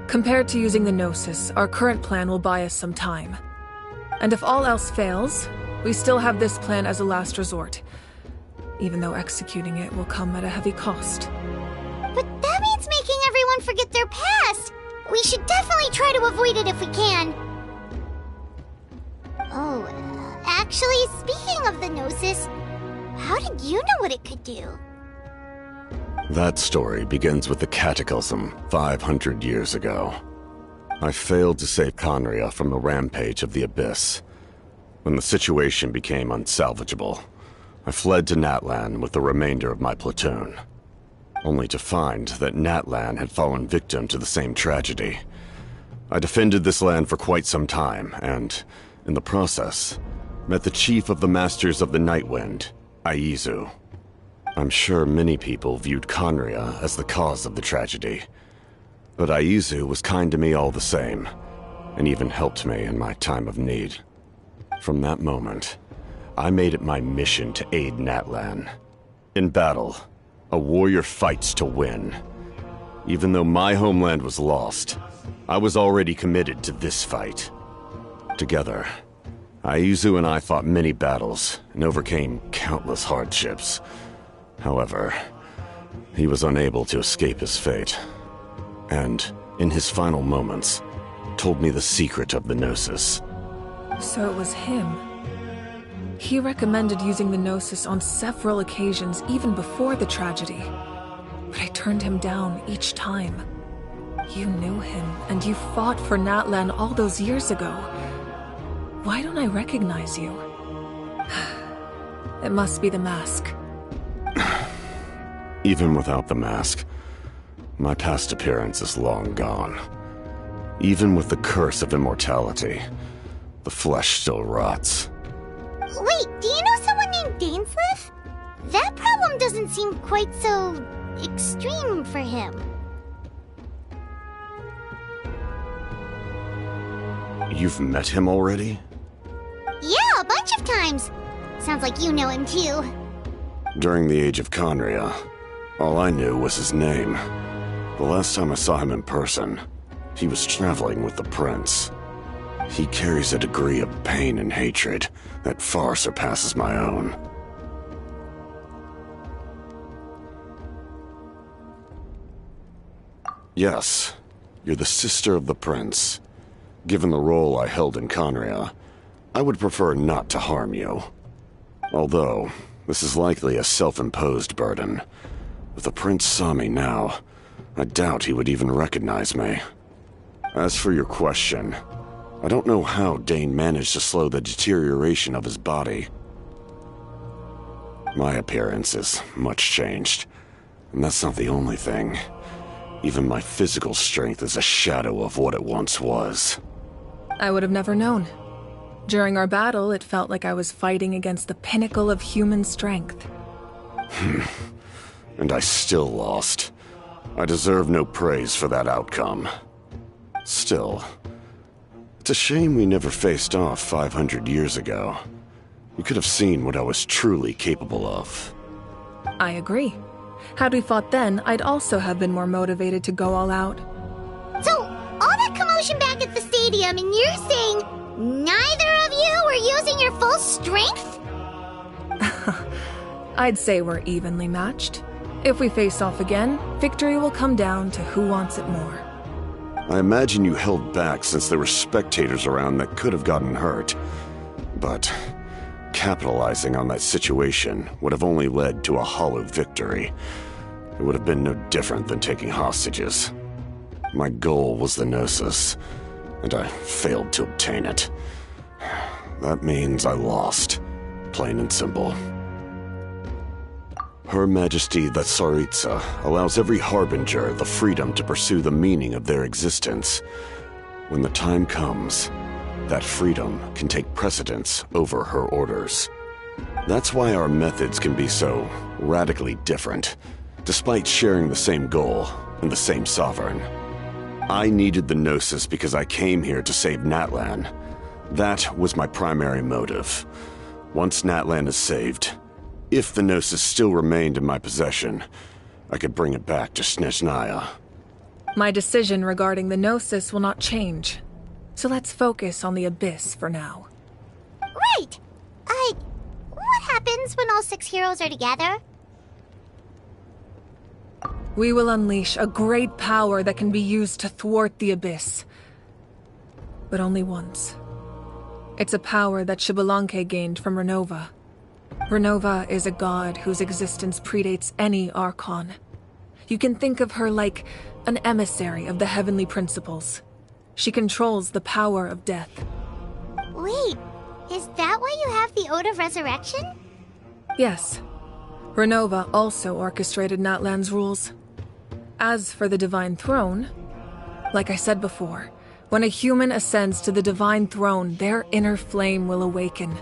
Compared to using the Gnosis, our current plan will buy us some time. And if all else fails, we still have this plan as a last resort, even though executing it will come at a heavy cost. But that means making everyone forget their past! We should definitely try to avoid it if we can. Oh, Actually, speaking of the Gnosis, how did you know what it could do? That story begins with the Cataclysm 500 years ago. I failed to save Conria from the rampage of the Abyss. When the situation became unsalvageable, I fled to Natlan with the remainder of my platoon, only to find that Natlan had fallen victim to the same tragedy. I defended this land for quite some time, and, in the process, met the chief of the Masters of the Nightwind, Aizu. I'm sure many people viewed Conria as the cause of the tragedy, but Aizu was kind to me all the same, and even helped me in my time of need. From that moment, I made it my mission to aid Natlan. In battle, a warrior fights to win. Even though my homeland was lost, I was already committed to this fight. Together, Aizu and I fought many battles and overcame countless hardships. However, he was unable to escape his fate, and, in his final moments, told me the secret of the Gnosis. So it was him. He recommended using the Gnosis on several occasions, even before the tragedy. But I turned him down each time. You knew him, and you fought for Natlan all those years ago. Why don't I recognize you? It must be the mask. Even without the mask, my past appearance is long gone. Even with the curse of immortality, the flesh still rots. Wait, do you know someone named Dainsleif? That problem doesn't seem quite so extreme for him. You've met him already? Yeah, a bunch of times. Sounds like you know him too. During the age of Conria, all I knew was his name. The last time I saw him in person, he was traveling with the prince. He carries a degree of pain and hatred that far surpasses my own. Yes, you're the sister of the prince. Given the role I held in Conria, I would prefer not to harm you. Although, this is likely a self-imposed burden. If the prince saw me now, I doubt he would even recognize me. As for your question, I don't know how Dane managed to slow the deterioration of his body. My appearance is much changed, and that's not the only thing. Even my physical strength is a shadow of what it once was. I would have never known. During our battle, it felt like I was fighting against the pinnacle of human strength. And I still lost. I deserve no praise for that outcome. Still, it's a shame we never faced off 500 years ago. You could have seen what I was truly capable of. I agree. Had we fought then, I'd also have been more motivated to go all out. So, all that commotion back at the stadium, and you're saying neither of you were using your full strength? I'd say we're evenly matched. If we face off again, victory will come down to who wants it more. I imagine you held back since there were spectators around that could have gotten hurt. But capitalizing on that situation would have only led to a hollow victory. It would have been no different than taking hostages. My goal was the Gnosis, and I failed to obtain it. That means I lost, plain and simple. Her Majesty the Tsaritsa allows every Harbinger the freedom to pursue the meaning of their existence. When the time comes, that freedom can take precedence over her orders. That's why our methods can be so radically different, despite sharing the same goal and the same sovereign. I needed the Gnosis because I came here to save Natlan. That was my primary motive. Once Natlan is saved, if the Gnosis still remained in my possession, I could bring it back to Snezhnaya. My decision regarding the Gnosis will not change. So let's focus on the Abyss for now. Right! What happens when all 6 heroes are together? We will unleash a great power that can be used to thwart the Abyss. But only once. It's a power that Xbalanque gained from Renova. Renova is a god whose existence predates any Archon. You can think of her like an emissary of the heavenly principles. She controls the power of death. Wait, is that why you have the Ode of Resurrection? Yes. Renova also orchestrated Natlan's rules. As for the Divine Throne, like I said before, when a human ascends to the Divine Throne, their inner flame will awaken.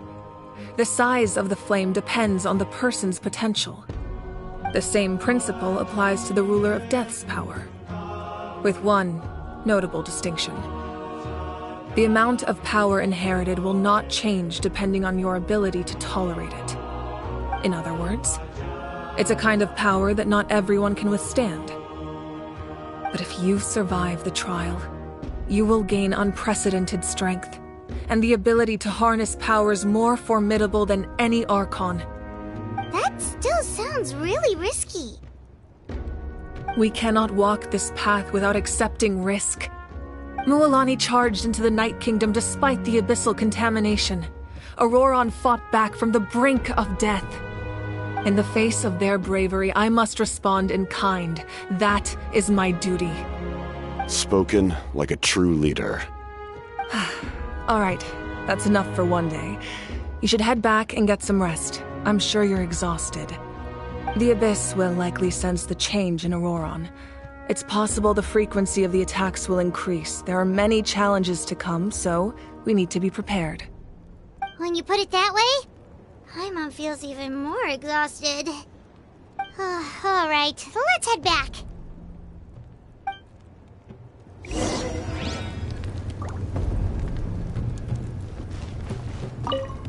The size of the flame depends on the person's potential. The same principle applies to the ruler of Death's power, with one notable distinction. The amount of power inherited will not change depending on your ability to tolerate it. In other words, it's a kind of power that not everyone can withstand. But if you survive the trial, you will gain unprecedented strength, and the ability to harness powers more formidable than any Archon. That still sounds really risky. We cannot walk this path without accepting risk. Mualani charged into the Night Kingdom despite the abyssal contamination. Auroron fought back from the brink of death. In the face of their bravery, I must respond in kind. That is my duty. Spoken like a true leader. All right, that's enough for one day. You should head back and get some rest. I'm sure you're exhausted. The Abyss will likely sense the change in Auroron. It's possible the frequency of the attacks will increase. There are many challenges to come, so we need to be prepared. When you put it that way, Paimon feels even more exhausted. All right, let's head back.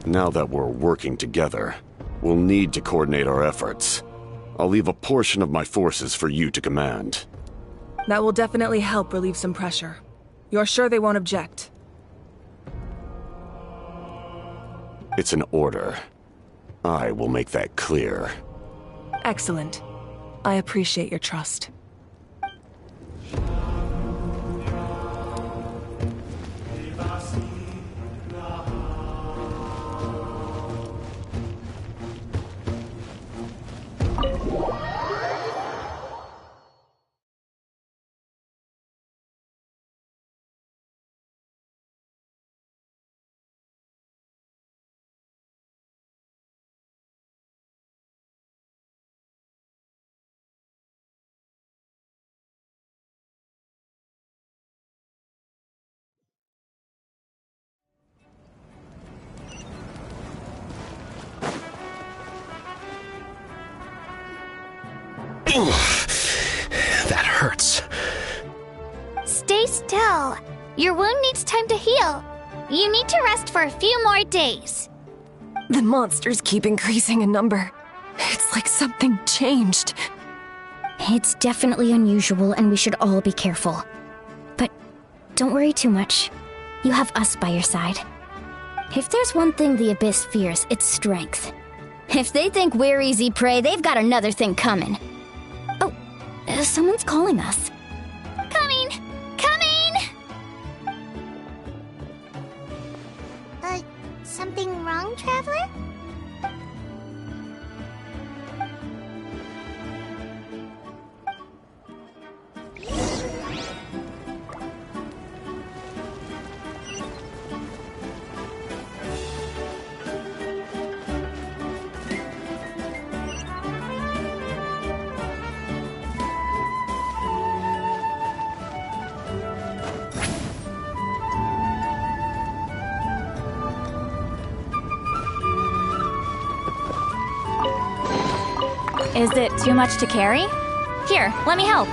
Now that we're working together, we'll need to coordinate our efforts. I'll leave a portion of my forces for you to command. That will definitely help relieve some pressure. You're sure they won't object? It's an order. I will make that clear. Excellent. I appreciate your trust. That hurts. Stay still. Your wound needs time to heal. You need to rest for a few more days. The monsters keep increasing in number. It's like something changed. It's definitely unusual, and we should all be careful. But don't worry too much. You have us by your side. If there's one thing the Abyss fears, it's strength. If they think we're easy prey, they've got another thing coming. Oh, someone's calling us. Coming! Coming! Something wrong, Traveler? Is it too much to carry? Here, let me help.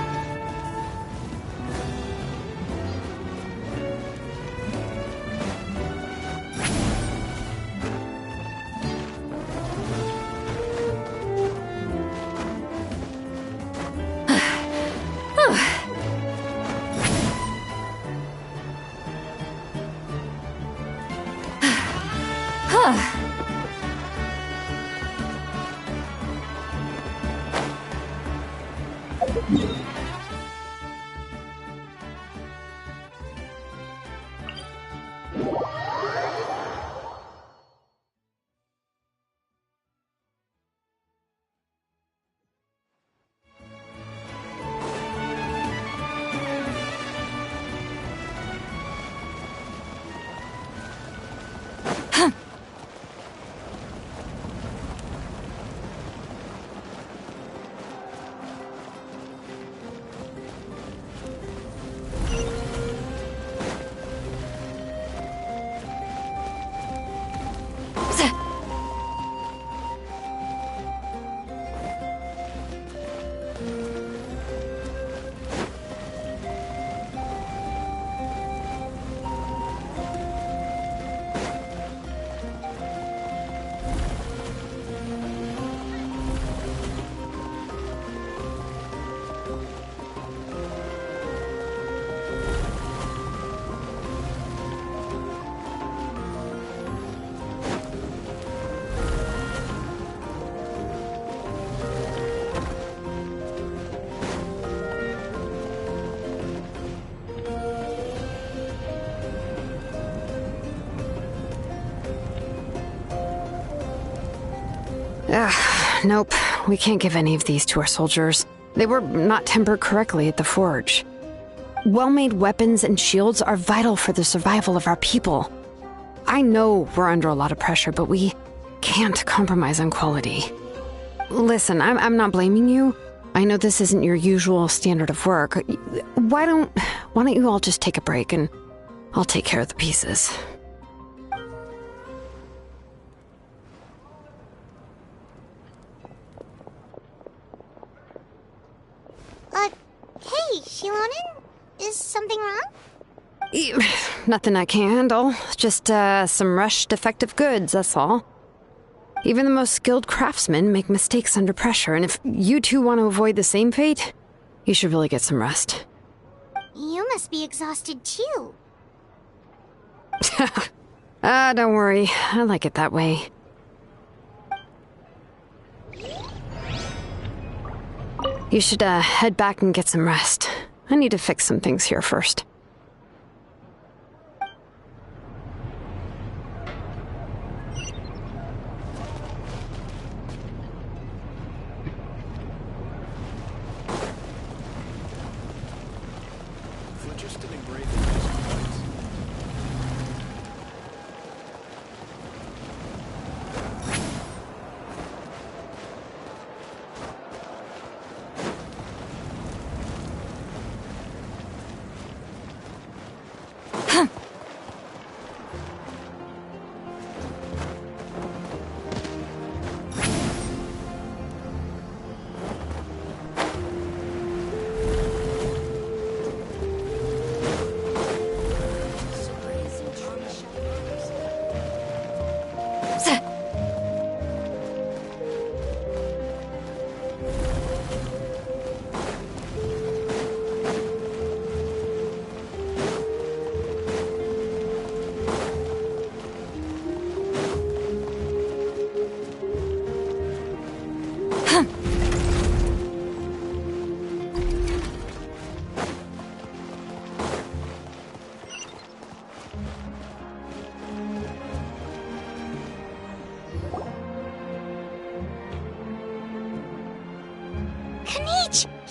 Nope. We can't give any of these to our soldiers. They were not tempered correctly at the forge. Well-made weapons and shields are vital for the survival of our people. I know we're under a lot of pressure, but we can't compromise on quality. Listen, I'm not blaming you. I know this isn't your usual standard of work. Why don't you all just take a break and I'll take care of the pieces. Hey, Shilonen? Is something wrong? Nothing I can handle. Just, some rushed defective goods, that's all. Even the most skilled craftsmen make mistakes under pressure, and if you two want to avoid the same fate, you should really get some rest. You must be exhausted too. Don't worry. I like it that way. You should, head back and get some rest. I need to fix some things here first.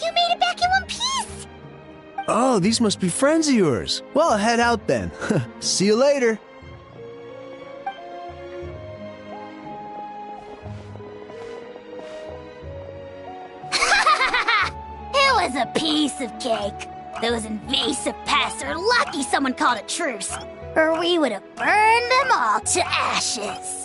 You made it back in one piece! Oh, these must be friends of yours. Well, head out then. See you later. It was a piece of cake. Those invasive pests are lucky someone called a truce, or we would have burned them all to ashes.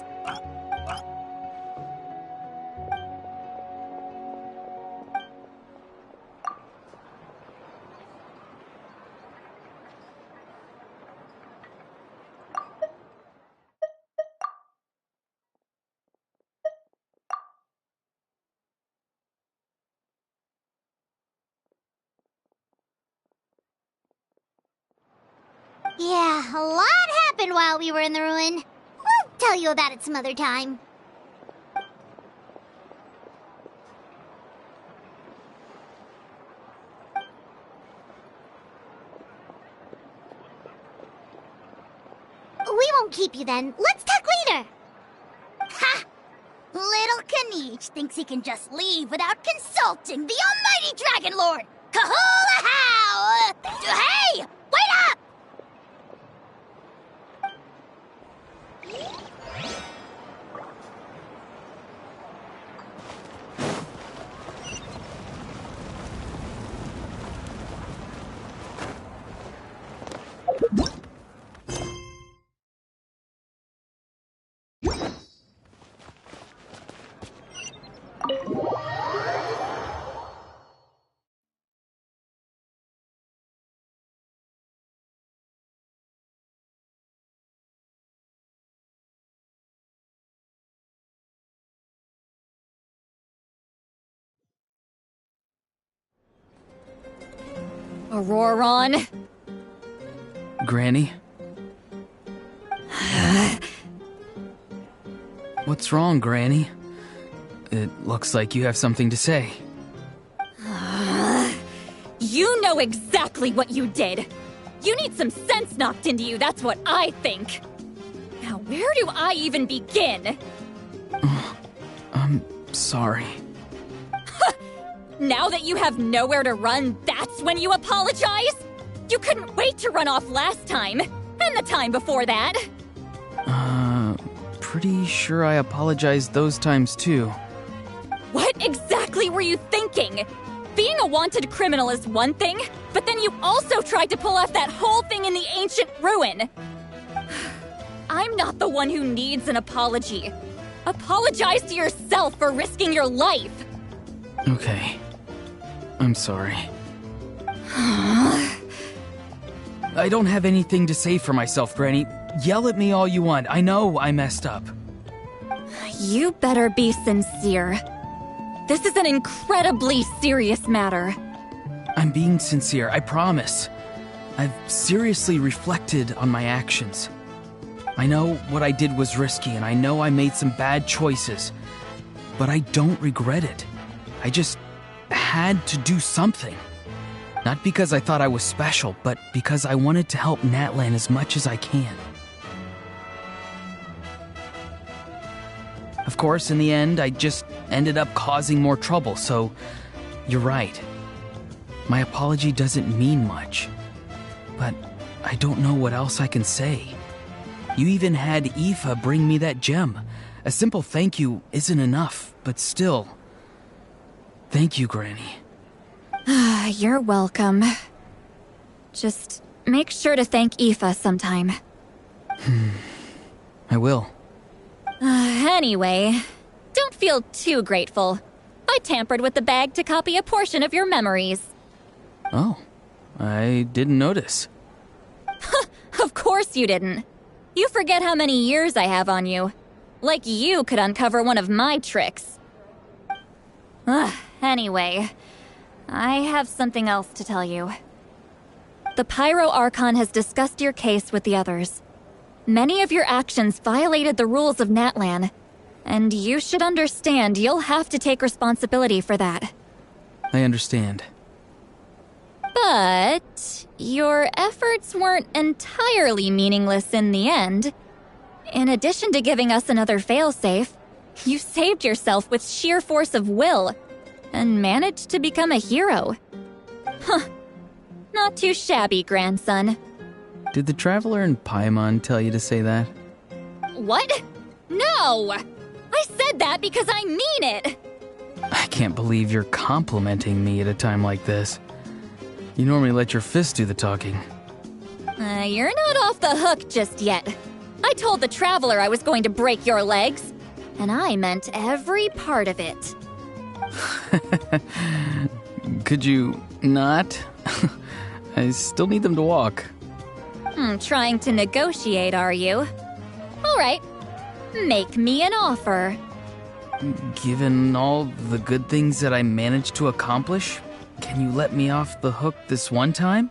Yeah, a lot happened while we were in the ruin. We'll tell you about it some other time. We won't keep you then. Let's talk later. Ha! Little Kanich thinks he can just leave without consulting the almighty Dragon Lord. Kahula how! Hey! Wait up! Auroron? Granny? What's wrong, Granny? It looks like you have something to say. You know exactly what you did! You need some sense knocked into you, that's what I think! Now, where do I even begin? I'm sorry. Now that you have nowhere to run, that's when you apologize? You couldn't wait to run off last time, and the time before that. Pretty sure I apologized those times too. What exactly were you thinking? Being a wanted criminal is one thing, but then you also tried to pull off that whole thing in the ancient ruin. I'm not the one who needs an apology. Apologize to yourself for risking your life. Okay. I'm sorry. I don't have anything to say for myself, Granny. Yell at me all you want. I know I messed up. You better be sincere. This is an incredibly serious matter. I'm being sincere, I promise. I've seriously reflected on my actions. I know what I did was risky, and I know I made some bad choices. But I don't regret it. I just had to do something. Not because I thought I was special, but because I wanted to help Natlan as much as I can. Of course, in the end, I just ended up causing more trouble, so you're right. My apology doesn't mean much, but I don't know what else I can say. You even had Aoife bring me that gem. A simple thank you isn't enough, but still. Thank you, Granny. You're welcome. Just make sure to thank Aoife sometime. I will. Anyway, don't feel too grateful. I tampered with the bag to copy a portion of your memories. Oh, I didn't notice. Of course you didn't. You forget how many years I have on you. Like you could uncover one of my tricks. Anyway, I have something else to tell you. The Pyro Archon has discussed your case with the others. Many of your actions violated the rules of Natlan, and you should understand you'll have to take responsibility for that. I understand. But your efforts weren't entirely meaningless in the end. In addition to giving us another failsafe, you saved yourself with sheer force of will and managed to become a hero. Not too shabby, grandson. Did the Traveler and Paimon tell you to say that? What? No! I said that because I mean it! I can't believe you're complimenting me at a time like this. You normally let your fist do the talking. You're not off the hook just yet. I told the Traveler I was going to break your legs, and I meant every part of it. Could you not? I still need them to walk. Trying to negotiate, are you? All right. Make me an offer. Given all the good things that I managed to accomplish, can you let me off the hook this one time?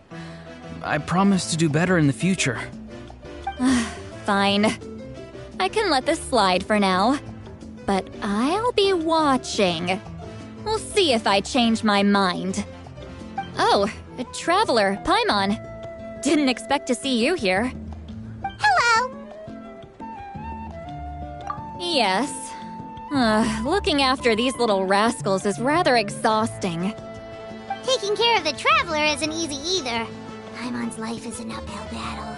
I promise to do better in the future. Fine. I can let this slide for now. But I'll be watching. We'll see if I change my mind. Oh, a Traveler, Paimon. Didn't expect to see you here. Hello! Yes. Looking after these little rascals is rather exhausting. Taking care of the Traveler isn't easy either. Paimon's life is an uphill battle.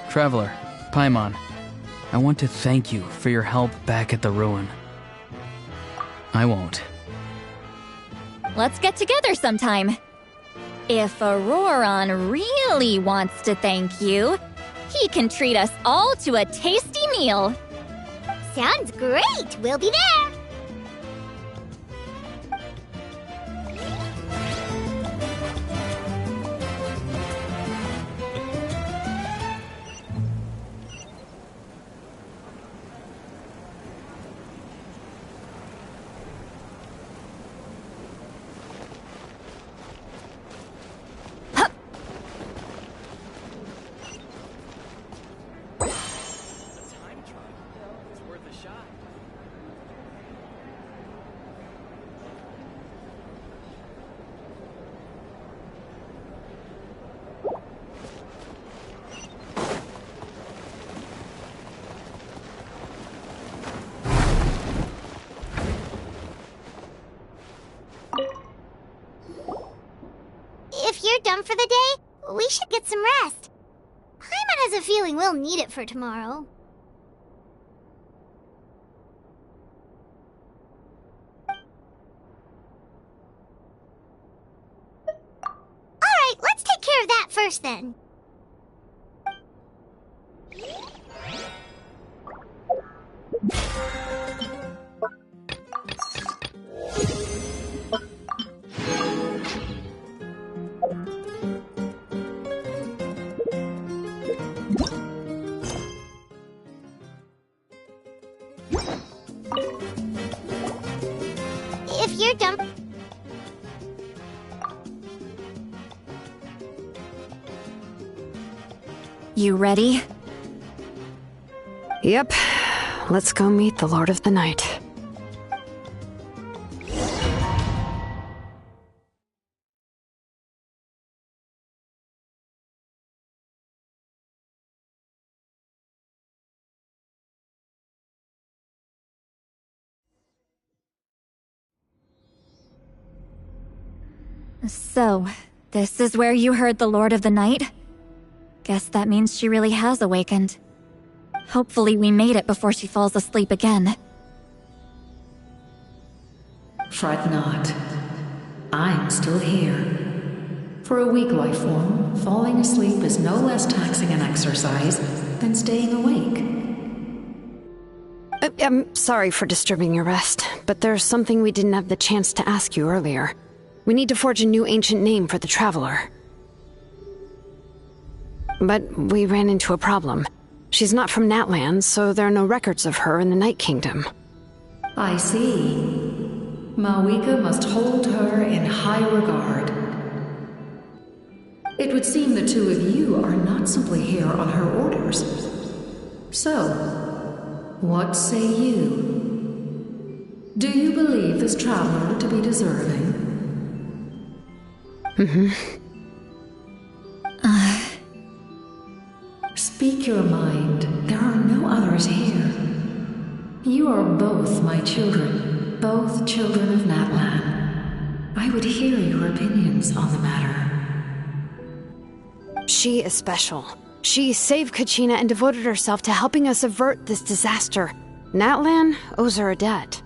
Traveler, Paimon, I want to thank you for your help back at the ruin. I won't. Let's get together sometime. If Auroron really wants to thank you, he can treat us all to a tasty meal. Sounds great! We'll be there! done for the day, we should get some rest. Paimon has a feeling we'll need it for tomorrow. Alright, let's take care of that first then. If you're done... You ready? Yep. Let's go meet the Lord of the Night. So, this is where you heard the Lord of the Night? Guess that means she really has awakened. Hopefully we made it before she falls asleep again. Fret not. I'm still here. For a weak life form, falling asleep is no less taxing an exercise than staying awake. I'm sorry for disturbing your rest, but there's something we didn't have the chance to ask you earlier. We need to forge a new ancient name for the Traveler. But we ran into a problem. She's not from Natlan, so there are no records of her in the Night Kingdom. I see. Mawika must hold her in high regard. It would seem the two of you are not simply here on her orders. So, what say you? Do you believe this traveler to be deserving? Speak your mind. There are no others here. You are both my children, both children of Natlan. I would hear your opinions on the matter. She is special. She saved Kachina and devoted herself to helping us avert this disaster. Natlan owes her a debt.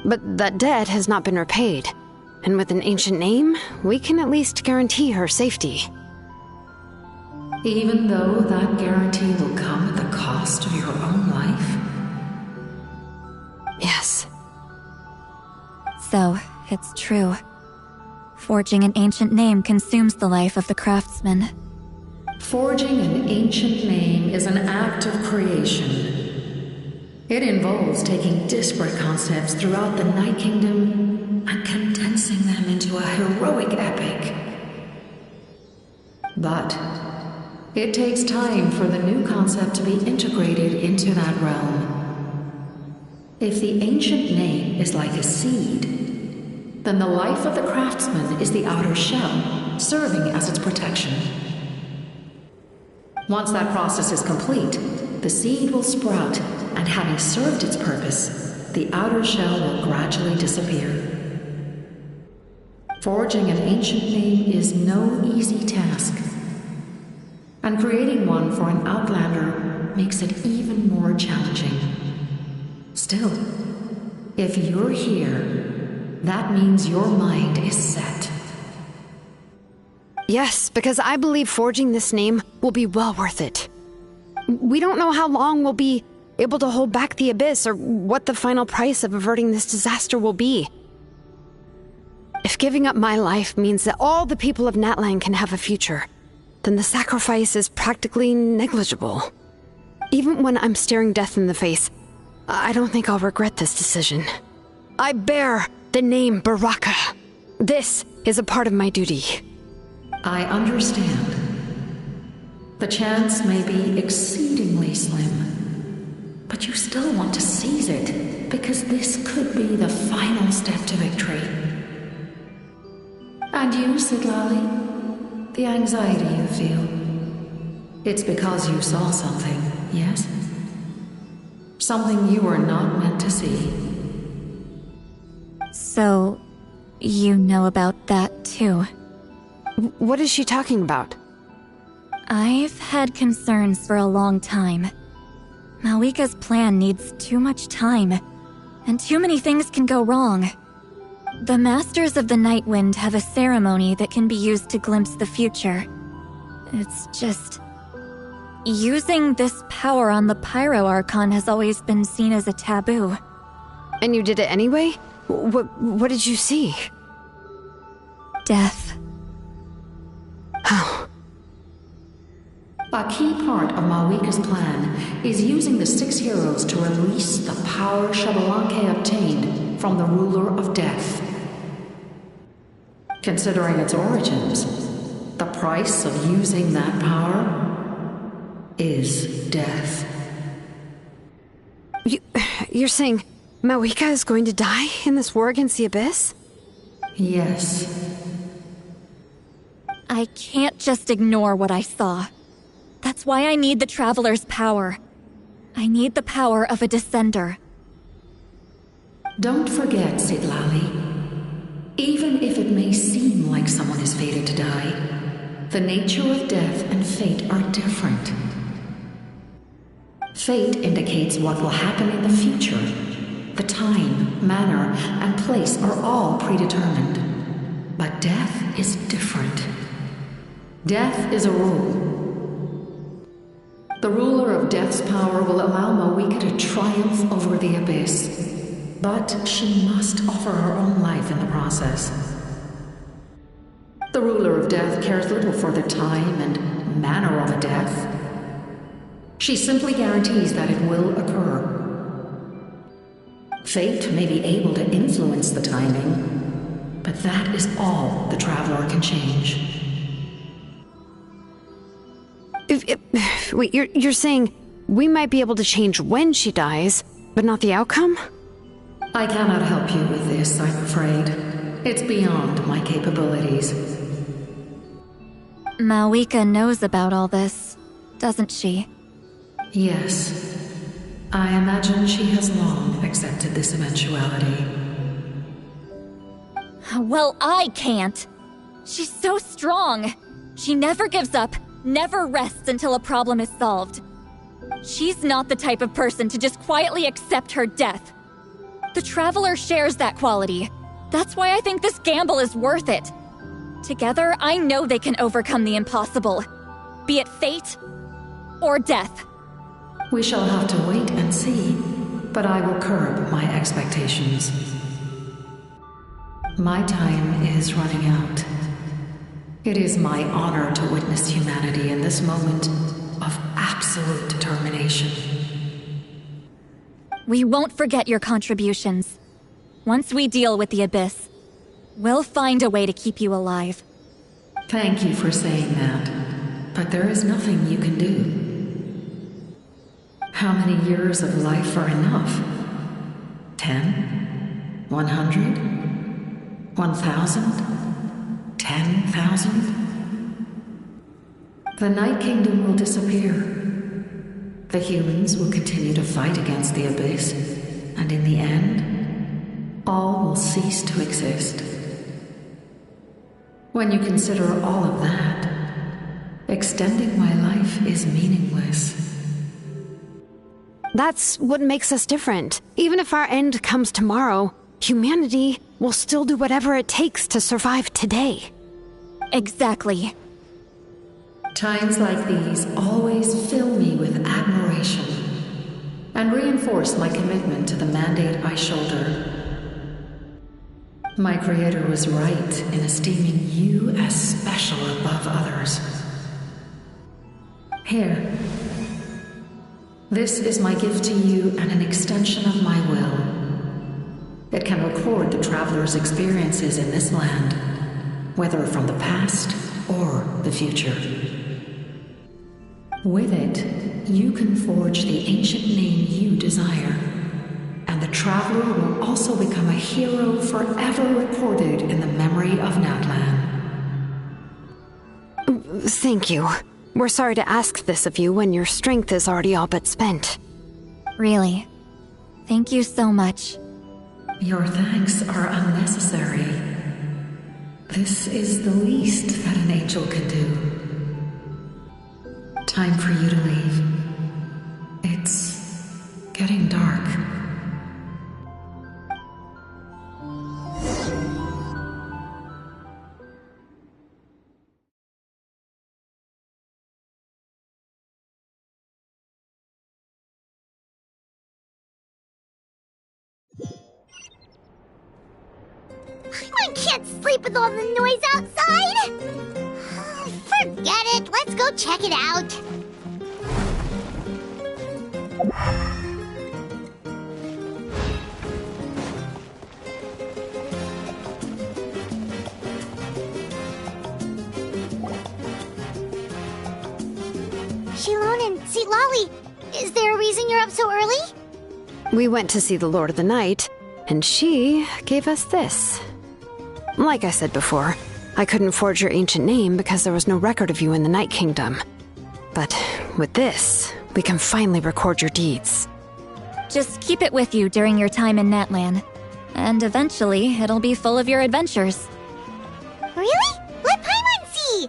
But that debt has not been repaid. And with an ancient name, we can at least guarantee her safety. Even though that guarantee will come at the cost of your own life? Yes. So, it's true. Forging an ancient name consumes the life of the craftsman. Forging an ancient name is an act of creation. It involves taking disparate concepts throughout the Night Kingdom and condensing them into a heroic epic. But it takes time for the new concept to be integrated into that realm. If the ancient name is like a seed, then the life of the craftsman is the outer shell, serving as its protection. Once that process is complete, the seed will sprout, and having served its purpose, the outer shell will gradually disappear. Forging an ancient name is no easy task, and creating one for an outlander makes it even more challenging. Still, if you're here, that means your mind is set. Yes, because I believe forging this name will be well worth it. We don't know how long we'll be able to hold back the Abyss or what the final price of averting this disaster will be. If giving up my life means that all the people of Natlan can have a future, then the sacrifice is practically negligible. Even when I'm staring death in the face, I don't think I'll regret this decision. I bear the name Baraka. This is a part of my duty. I understand. The chance may be exceedingly slim, but you still want to seize it because this could be the final step to victory. And you, Sidlali, the anxiety you feel, it's because you saw something, yes? Something you were not meant to see. So, you know about that too? What is she talking about? I've had concerns for a long time. Malika's plan needs too much time, and too many things can go wrong. The Masters of the Night Wind have a ceremony that can be used to glimpse the future. It's just... using this power on the Pyro Archon has always been seen as a taboo. And you did it anyway? What did you see? Death. How? A key part of Malika's plan is using the 6 heroes to release the power Xbalanque obtained from the Ruler of Death. Considering its origins, the price of using that power is death. You're saying Malika is going to die in this war against the Abyss? Yes. I can't just ignore what I saw. That's why I need the Traveler's power. I need the power of a Descender. Don't forget, Citlali. Even if it may seem like someone is fated to die, the nature of death and fate are different. Fate indicates what will happen in the future. The time, manner, and place are all predetermined. But death is different. Death is a rule. The ruler of Death's power will allow Malika to triumph over the Abyss. But she must offer her own life in the process. The ruler of Death cares little for the time and manner of a death. She simply guarantees that it will occur. Fate may be able to influence the timing, but that is all the Traveler can change. Wait, you're saying we might be able to change when she dies, but not the outcome? I cannot help you with this, I'm afraid. It's beyond my capabilities. Malika knows about all this, doesn't she? Yes. I imagine she has long accepted this eventuality. Well, I can't. She's so strong. She never gives up, never rests until a problem is solved. She's not the type of person to just quietly accept her death. The Traveler shares that quality. That's why I think this gamble is worth it. Together, I know they can overcome the impossible. Be it fate or death. We shall have to wait and see, but I will curb my expectations. My time is running out. It is my honor to witness humanity in this moment of absolute determination. We won't forget your contributions. Once we deal with the Abyss, we'll find a way to keep you alive. Thank you for saying that, but there is nothing you can do. How many years of life are enough? 10? 100? 1,000? 10,000? The Night Kingdom will disappear. The humans will continue to fight against the Abyss, and in the end, all will cease to exist. When you consider all of that, extending my life is meaningless. That's what makes us different. Even if our end comes tomorrow, humanity will still do whatever it takes to survive today. Exactly. Times like these always fill me with admiration and reinforce my commitment to the mandate I shoulder. My Creator was right in esteeming you as special above others. Here. This is my gift to you and an extension of my will. It can record the Traveler's experiences in this land, whether from the past or the future. With it, you can forge the ancient name you desire, and the Traveler will also become a hero forever recorded in the memory of Natlan. Thank you. We're sorry to ask this of you when your strength is already all but spent. Really. Thank you so much. Your thanks are unnecessary. This is the least that an angel can do. Time for you to leave. It's getting dark. I can't sleep with all the noise outside! Forget it, let's go check it out. Shilon and Lolly, is there a reason you're up so early? We went to see the Lord of the Night, and she gave us this. Like I said before, I couldn't forge your ancient name because there was no record of you in the Night Kingdom. But with this, we can finally record your deeds. Just keep it with you during your time in Natlan. And eventually, it'll be full of your adventures. Really? Let Paimon see!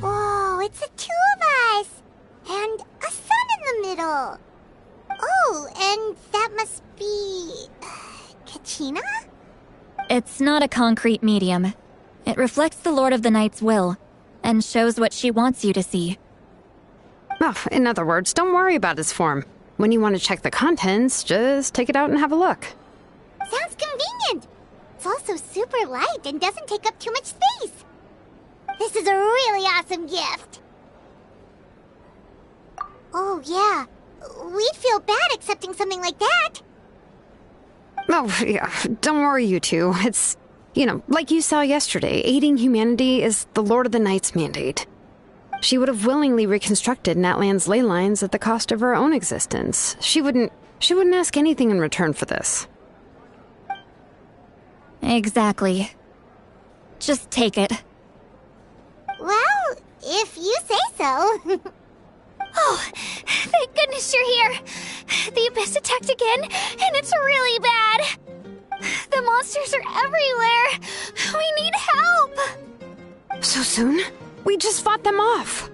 Whoa, it's the two of us! And a sun in the middle! Oh, and that must be... Kachina? It's not a concrete medium. It reflects the Lord of the Night's will, and shows what she wants you to see. Oh, in other words, don't worry about its form. When you want to check the contents, just take it out and have a look. Sounds convenient! It's also super light and doesn't take up too much space. This is a really awesome gift. Oh, yeah. We'd feel bad accepting something like that. Oh, yeah, don't worry, you two. It's, like you saw yesterday, aiding humanity is the Lord of the Night's mandate. She would have willingly reconstructed Natlan's ley lines at the cost of her own existence. She wouldn't ask anything in return for this. Exactly. Just take it. Well, if you say so. Oh, thank goodness you're here. The Abyss attacked again, and it's really bad. The monsters are everywhere. We need help. So soon? We just fought them off.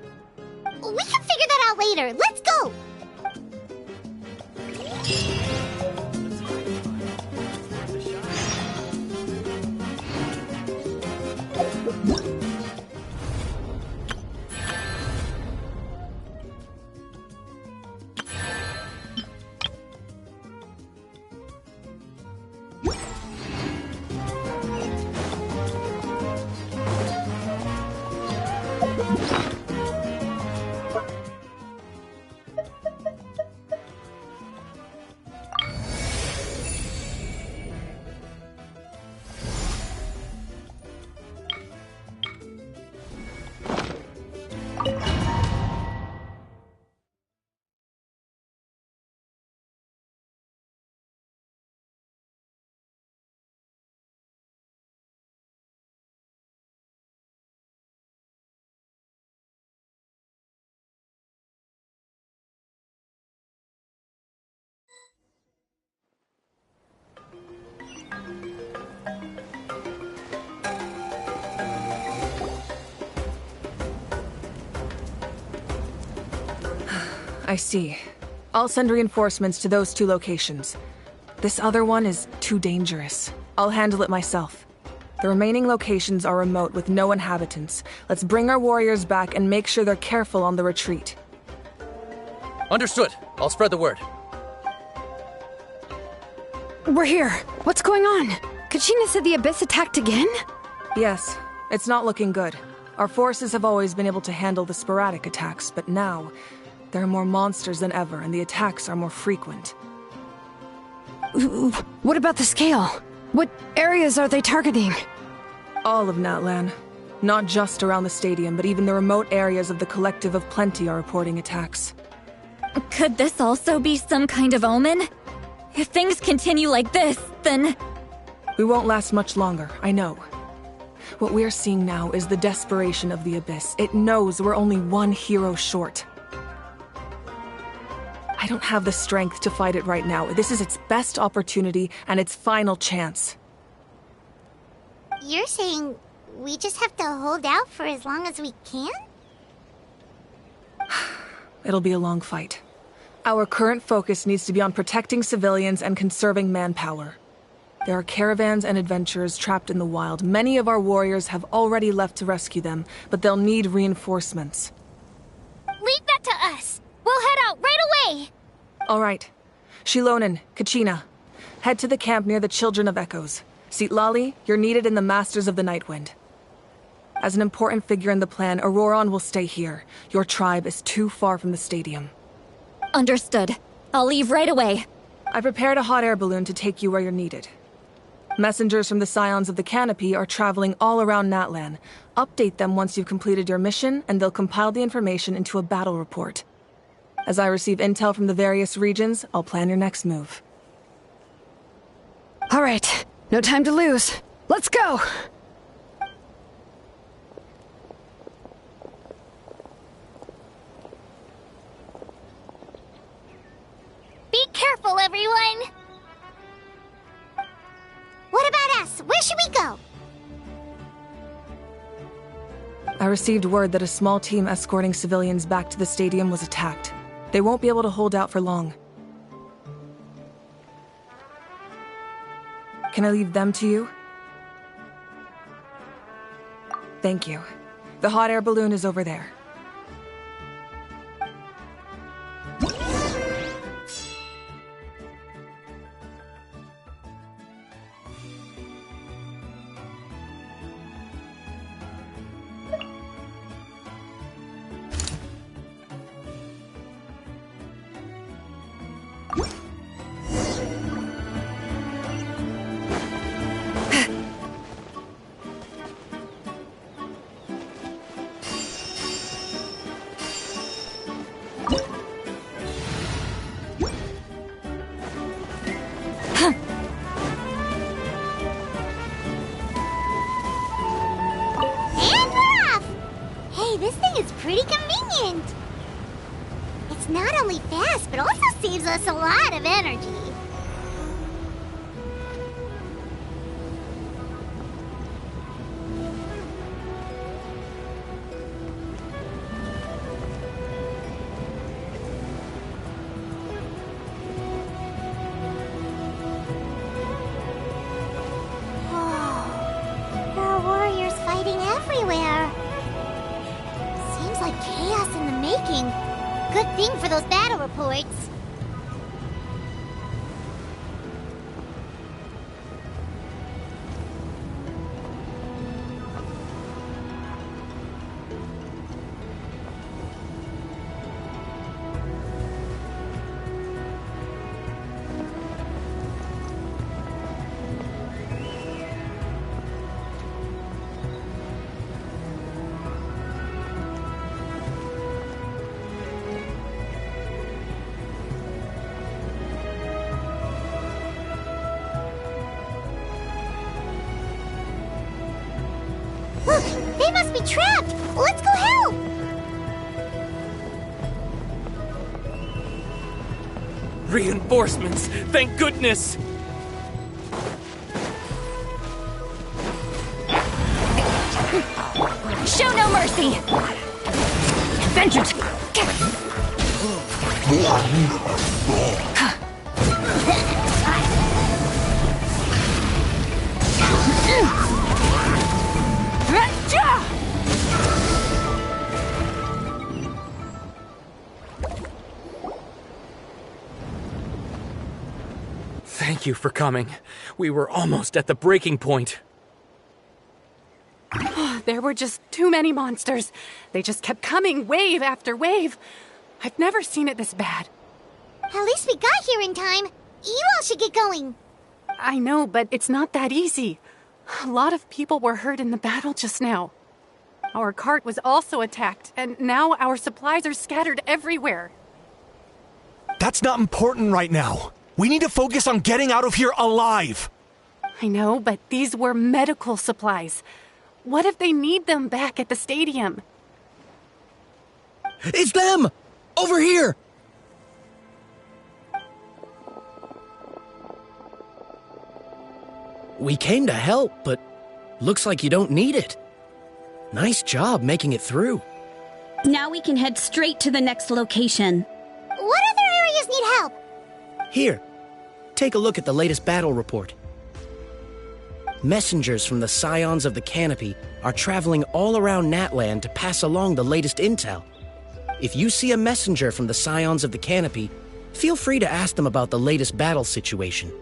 We can figure that out later. Let's go. I see. I'll send reinforcements to those two locations. This other one is too dangerous. I'll handle it myself. The remaining locations are remote with no inhabitants. Let's bring our warriors back and make sure they're careful on the retreat. Understood. I'll spread the word. We're here. What's going on? Kachina said the Abyss attacked again? Yes, it's not looking good. Our forces have always been able to handle the sporadic attacks, but now there are more monsters than ever, and the attacks are more frequent. What about the scale? What areas are they targeting? All of Natlan. Not just around the stadium, but even the remote areas of the Collective of Plenty are reporting attacks. Could this also be some kind of omen? If things continue like this, then... We won't last much longer, I know. What we're seeing now is the desperation of the Abyss. It knows we're only one hero short. I don't have the strength to fight it right now. This is its best opportunity and its final chance. You're saying we just have to hold out for as long as we can? It'll be a long fight. Our current focus needs to be on protecting civilians and conserving manpower. There are caravans and adventurers trapped in the wild. Many of our warriors have already left to rescue them, but they'll need reinforcements. Leave that to us! We'll head out right away! All right. Shilonen, Kachina, head to the camp near the Children of Echoes. Citlali, you're needed in the Masters of the Nightwind. As an important figure in the plan, Auroron will stay here. Your tribe is too far from the stadium. Understood. I'll leave right away. I prepared a hot air balloon to take you where you're needed. Messengers from the Scions of the Canopy are traveling all around Natlan. Update them once you've completed your mission, and they'll compile the information into a battle report. As I receive intel from the various regions, I'll plan your next move. All right. No time to lose. Let's go! Be careful, everyone! What about us? Where should we go? I received word that a small team escorting civilians back to the stadium was attacked. They won't be able to hold out for long. Can I leave them to you? Thank you. The hot air balloon is over there. Pretty convenient. It's not only fast, but also saves us a lot of energy. Oh, there are warriors fighting everywhere. Like chaos in the making. Good thing for those battle reports. Look, they must be trapped! Let's go help! Reinforcements! Thank goodness! Show no mercy! Vengeance! Thank you for coming. We were almost at the breaking point. There were just too many monsters. They just kept coming, wave after wave. I've never seen it this bad. At least we got here in time. You all should get going. I know, but it's not that easy. A lot of people were hurt in the battle just now. Our cart was also attacked, and now our supplies are scattered everywhere. That's not important right now. We need to focus on getting out of here alive. I know, but these were medical supplies. What if they need them back at the stadium? It's them! Over here! We came to help, but looks like you don't need it. Nice job making it through. Now we can head straight to the next location. What other areas need help? Here, take a look at the latest battle report. Messengers from the Scions of the Canopy are traveling all around Natland to pass along the latest intel. If you see a messenger from the Scions of the Canopy, feel free to ask them about the latest battle situation.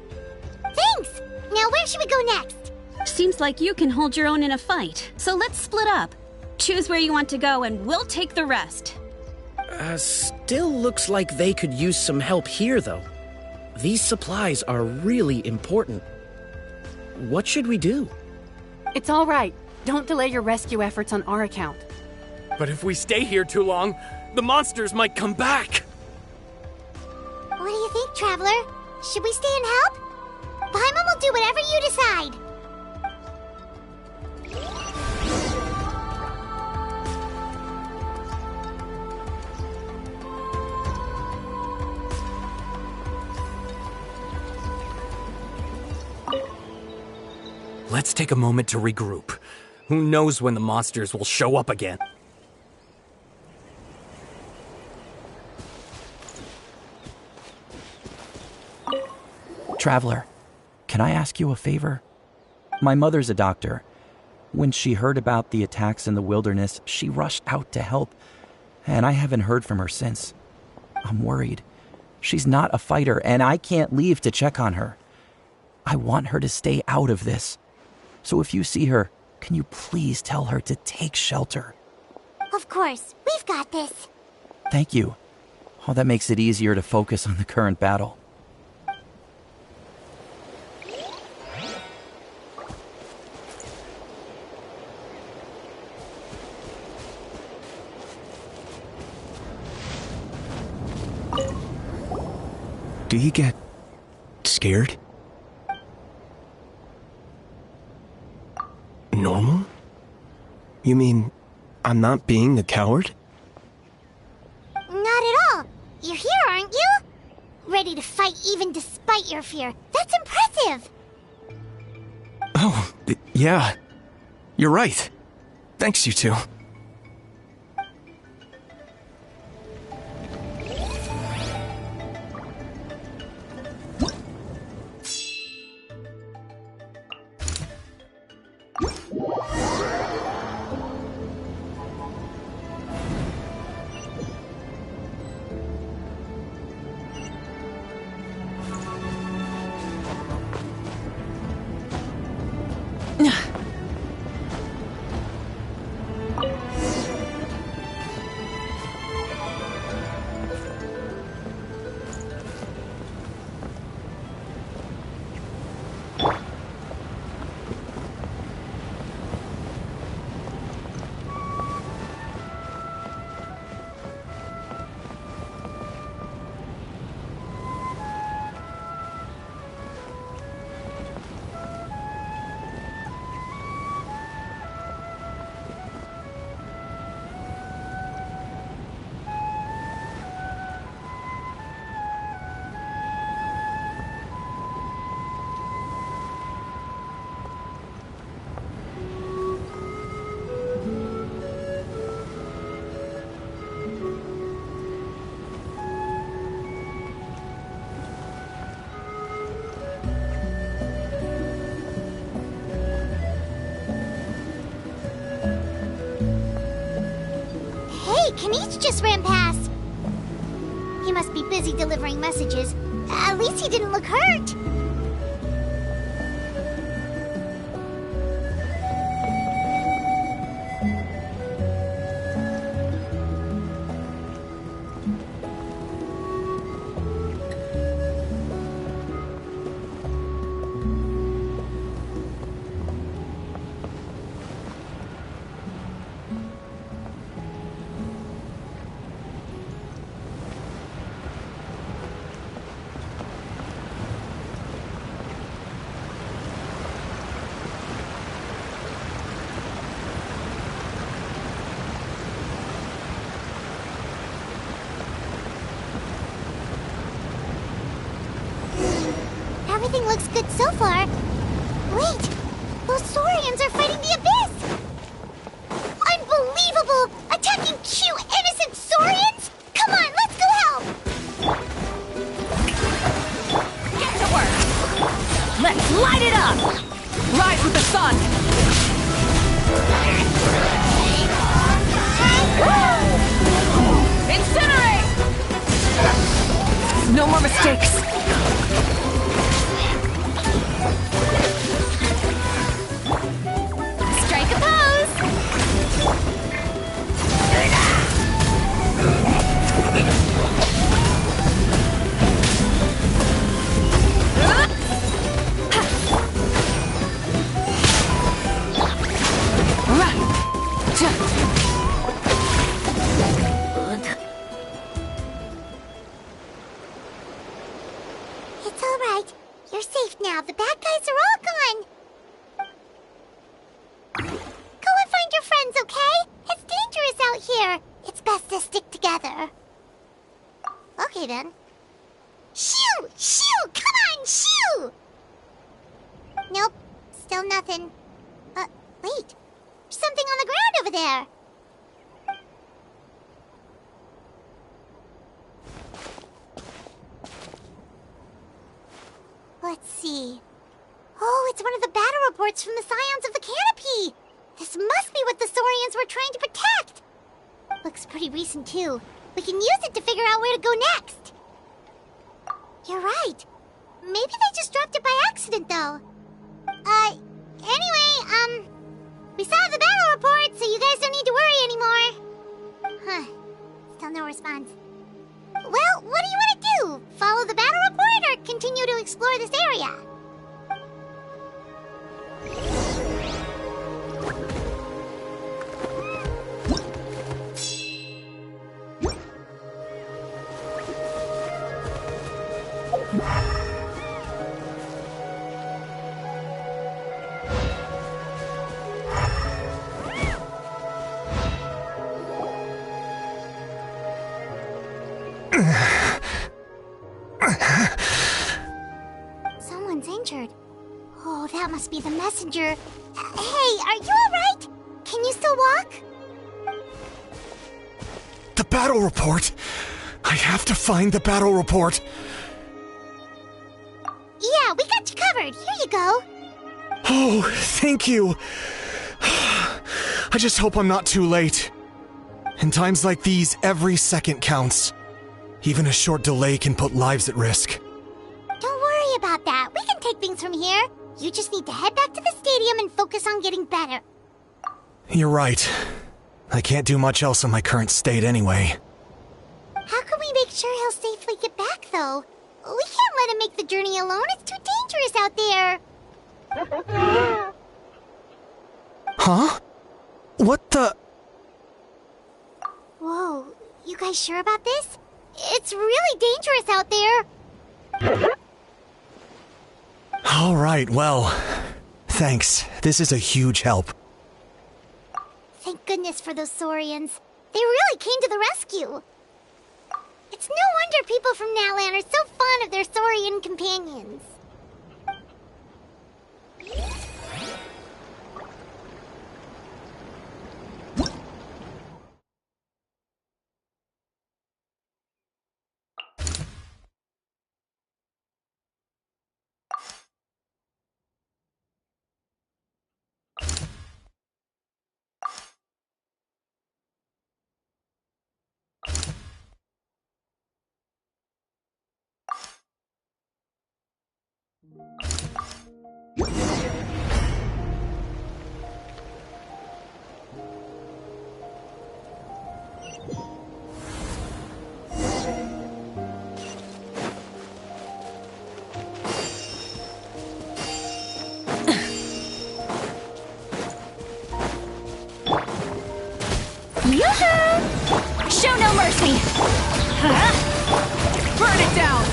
Thanks! Now where should we go next? Seems like you can hold your own in a fight, so let's split up. Choose where you want to go and we'll take the rest. Still looks like they could use some help here, though. These supplies are really important. What should we do? It's all right. Don't delay your rescue efforts on our account. But if we stay here too long, the monsters might come back. What do you think, Traveler? Should we stay and help? Paimon will do whatever you decide. Let's take a moment to regroup. Who knows when the monsters will show up again? Traveler, can I ask you a favor? My mother's a doctor. When she heard about the attacks in the wilderness, she rushed out to help, and I haven't heard from her since. I'm worried. She's not a fighter, and I can't leave to check on her. I want her to stay out of this. So if you see her, can you please tell her to take shelter? Of course. We've got this. Thank you. Oh, that makes it easier to focus on the current battle. Do you get scared? Normal? You mean I'm not being a coward? Not at all. You're here, aren't you? Ready to fight even despite your fear. That's impressive. Oh, yeah. You're right. Thanks, you two. Kanish just ran past. He must be busy delivering messages. At least he didn't look hurt. Everything looks good so far. Wait, those Saurians are fighting the Abyss! Unbelievable! Attacking cute, innocent Saurians? Come on, let's go help! Get to work! Let's light it up! Rise with the sun! Incinerate! No more mistakes! Strike a pose! It's all right. You're safe now. The bad guys are all gone. Go and find your friends, okay? It's dangerous out here. It's best to stick together. Okay, then. Shoo! Shoo! Come on, shoo! Nope. Still nothing. Wait. There's something on the ground over there. Let's see. Oh, it's one of the battle reports from the Scions of the Canopy! This must be what the Saurians were trying to protect! Looks pretty recent, too. We can use it to figure out where to go next. You're right. Maybe they just dropped it by accident, though. Anyway, we saw the battle report, so you guys don't need to worry anymore. Huh. Still no response. Well, what do you want to do? Follow the battle report or continue to explore this area? Someone's injured. Oh, that must be the messenger. Hey, are you alright? Can you still walk? The battle report! I have to find the battle report! Yeah, we got you covered. Here you go. Oh, thank you! I just hope I'm not too late. In times like these, every second counts. Even a short delay can put lives at risk. Don't worry about that. We can take things from here. You just need to head back to the stadium and focus on getting better. You're right. I can't do much else in my current state anyway. How can we make sure he'll safely get back, though? We can't let him make the journey alone. It's too dangerous out there. Huh? What the... Whoa, you guys sure about this? It's really dangerous out there. All right, well, thanks. This is a huge help. Thank goodness for those Saurians. They really came to the rescue. It's no wonder people from Natlan are so fond of their Saurian companions. Yoo-hoo! Show no mercy! Burn it down!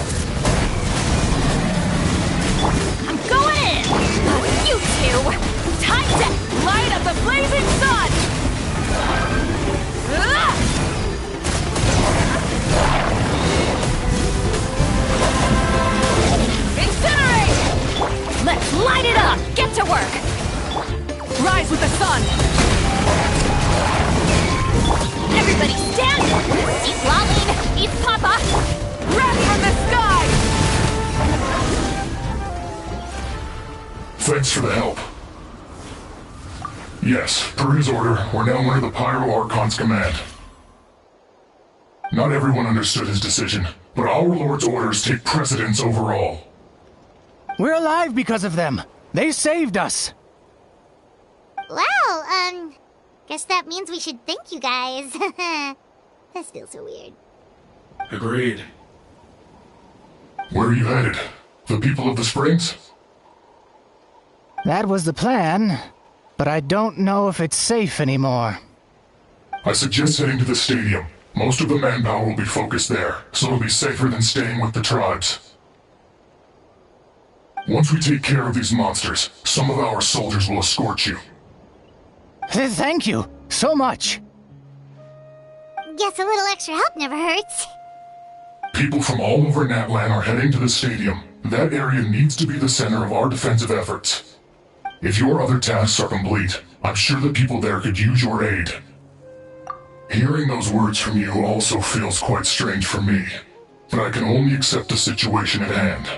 work! Rise with the sun! Everybody stand! Eat Laline! Eat Papa! Wrath from the sky! Thanks for the help. Yes, per his order, we're now under the Pyro Archon's command. Not everyone understood his decision, but our Lord's orders take precedence over all. We're alive because of them. They saved us. Well, guess that means we should thank you guys. This feels so weird. Agreed. Where are you headed? The people of the Springs? That was the plan, but I don't know if it's safe anymore. I suggest heading to the stadium. Most of the manpower will be focused there, so it'll be safer than staying with the tribes. Once we take care of these monsters, some of our soldiers will escort you. Thank you so much. Guess a little extra help never hurts. People from all over Natlan are heading to the stadium. That area needs to be the center of our defensive efforts. If your other tasks are complete, I'm sure the people there could use your aid. Hearing those words from you also feels quite strange for me, but I can only accept the situation at hand.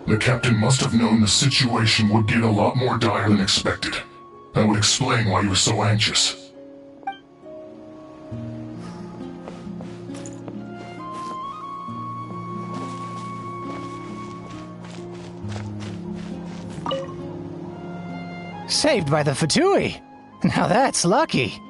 The captain must have known the situation would get a lot more dire than expected. That would explain why you were so anxious. Saved by the Fatui. Now that's lucky.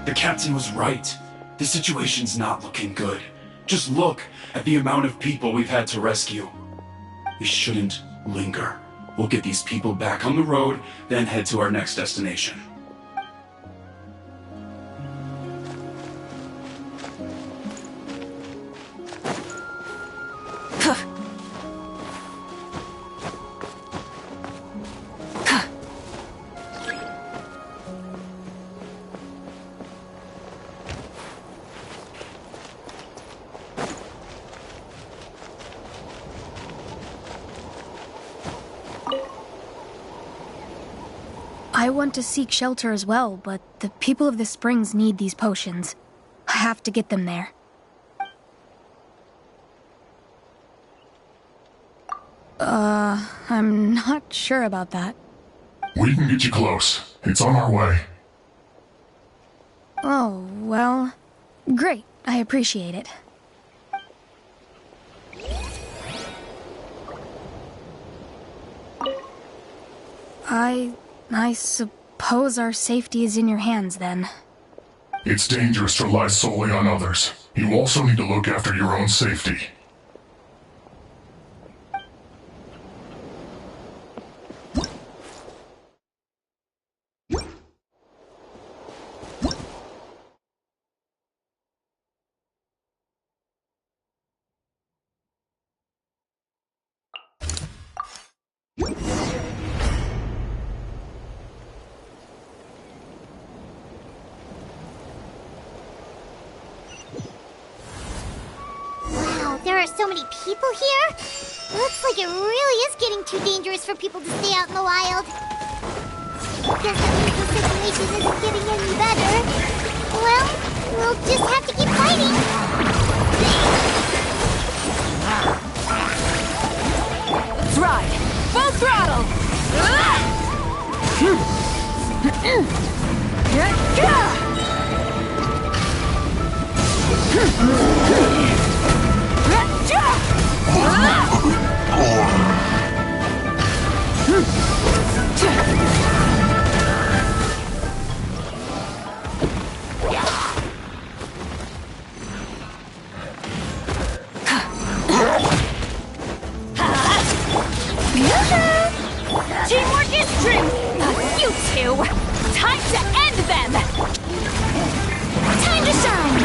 The captain was right. The situation's not looking good. Just look at the amount of people we've had to rescue. We shouldn't linger. We'll get these people back on the road, then head to our next destination. I want to seek shelter as well, but the people of the Springs need these potions. I have to get them there. I'm not sure about that. We can get you close. It's on our way. Oh, well, great. I appreciate it. I suppose our safety is in your hands, then. It's dangerous to rely solely on others. You also need to look after your own safety. There are so many people here. Looks like it really is getting too dangerous for people to stay out in the wild. Guess that means the situation isn't getting any better. Well, we'll just have to keep fighting. Let's ride! Full throttle! Teamwork is strength! You two! Time to end them! Time to shine!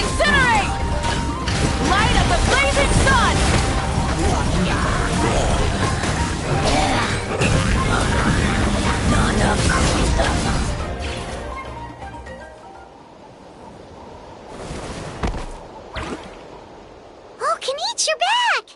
Incinerate! Light of the blazing sun! Oh, Kanich, you're back!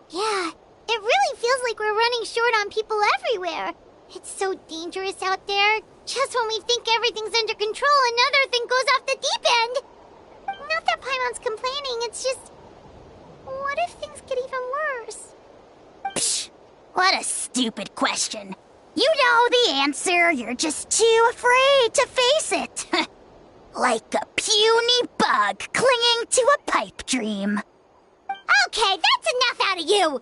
Yeah, it really feels like we're running short on people everywhere. It's so dangerous out there. Just when we think everything's under control, another thing goes off the deep end. Not that Paimon's complaining, it's just... What if things get even worse? Psh, what a stupid question. You know the answer, you're just too afraid to face it. Like a puny bug clinging to a pipe dream. Okay, that's enough out of you!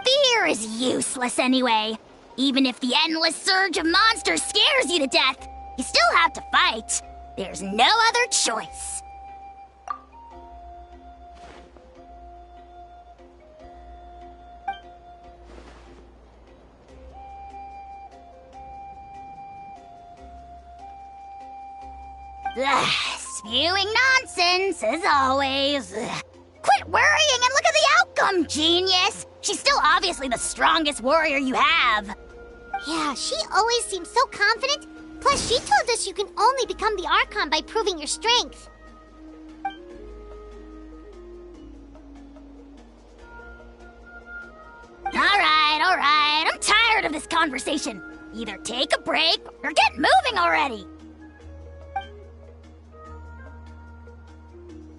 Fear is useless anyway. Even if the endless surge of monsters scares you to death, you still have to fight. There's no other choice. Ugh, spewing nonsense, as always. Ugh. Quit worrying and look at the outcome, genius! She's still obviously the strongest warrior you have. Yeah, she always seems so confident. Plus, she told us you can only become the Archon by proving your strength. Alright, I'm tired of this conversation. Either take a break or get moving already.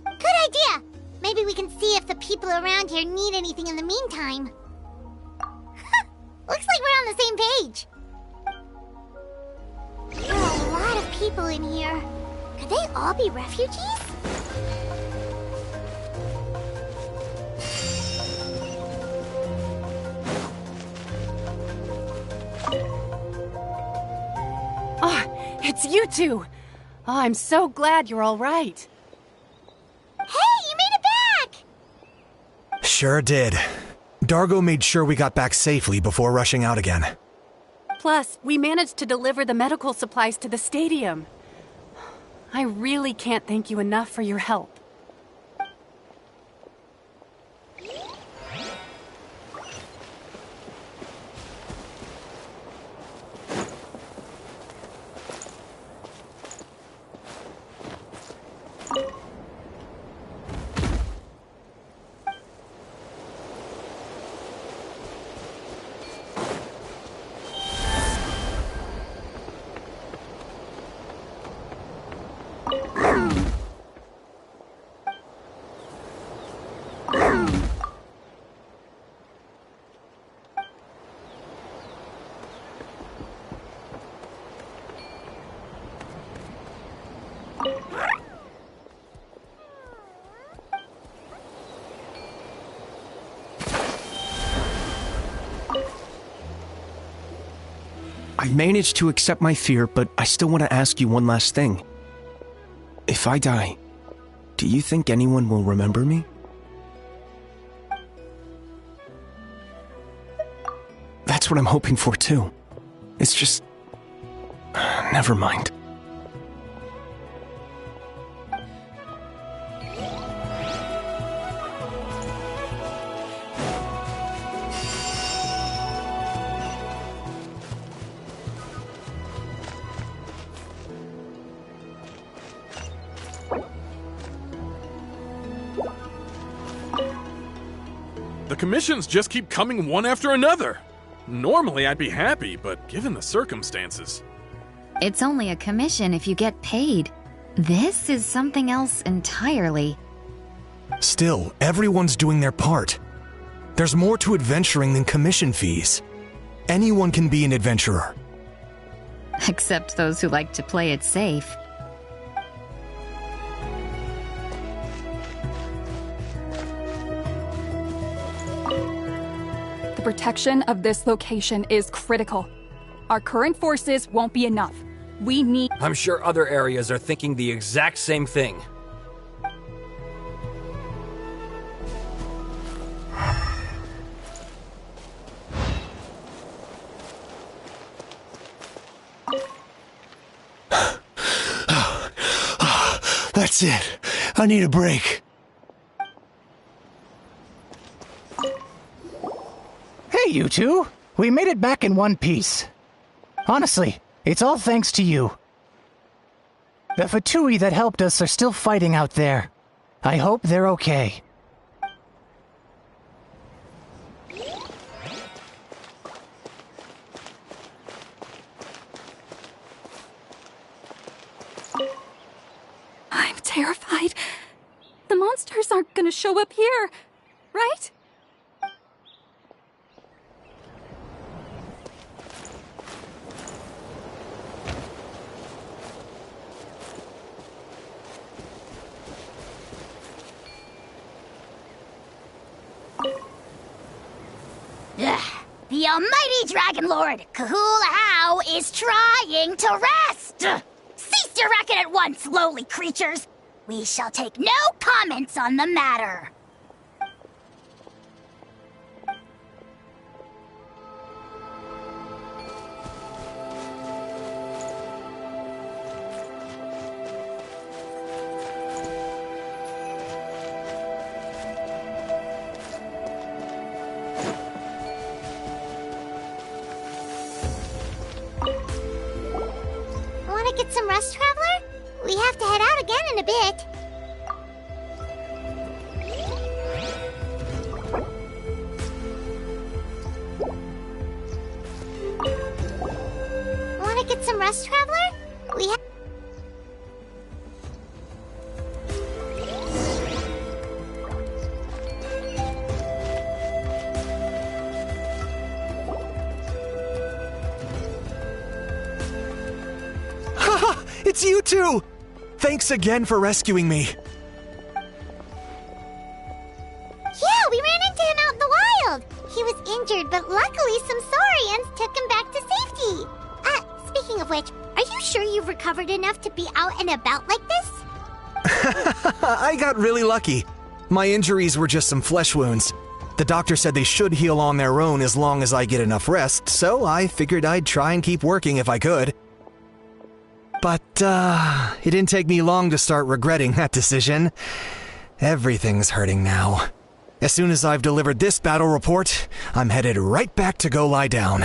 Good idea! Maybe we can see if the people around here need anything in the meantime. Looks like we're on the same page. There are a lot of people in here. Could they all be refugees? Oh, it's you two! Oh, I'm so glad you're all right. Hey, you made it back! Sure did. Dargo made sure we got back safely before rushing out again. Plus, we managed to deliver the medical supplies to the stadium. I really can't thank you enough for your help. I managed to accept my fear, but I still want to ask you one last thing. If I die, do you think anyone will remember me? That's what I'm hoping for too. It's just... never mind. The commissions just keep coming one after another. Normally I'd be happy, but given the circumstances... It's only a commission if you get paid. This is something else entirely. Still, everyone's doing their part. There's more to adventuring than commission fees. Anyone can be an adventurer. Except those who like to play it safe. The protection of this location is critical. Our current forces won't be enough. We need— I'm sure other areas are thinking the exact same thing. That's it. I need a break. Hey, you two! We made it back in one piece. Honestly, it's all thanks to you. The Fatui that helped us are still fighting out there. I hope they're okay. I'm terrified. The monsters aren't gonna show up here, right? The almighty Dragon Lord, Kahula is trying to rest! Cease your racket at once, lowly creatures! We shall take no comments on the matter. Want to get some rest, Traveler? We have to head out again in a bit. Want to get some rest, Traveler? We have... Haha! It's you two! Thanks again for rescuing me. Yeah, we ran into him out in the wild. He was injured, but luckily some saurians took him back to safety. Speaking of which, are you sure you've recovered enough to be out and about like this? I got really lucky. My injuries were just some flesh wounds. The doctor said they should heal on their own as long as I get enough rest, so I figured I'd try and keep working if I could. But, it didn't take me long to start regretting that decision. Everything's hurting now. As soon as I've delivered this battle report, I'm headed right back to go lie down.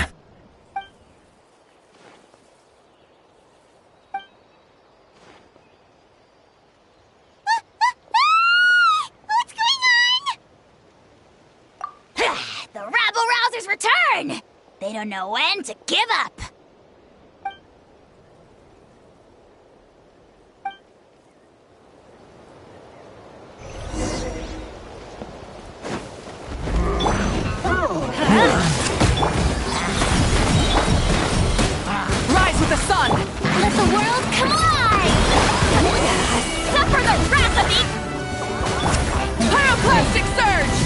What's going on? The rabble-rousers return! They don't know when to give up. Rise with the sun! Let the world collide! Suffer the wrath of the... Pyroclastic surge!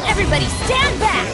Everybody stand back!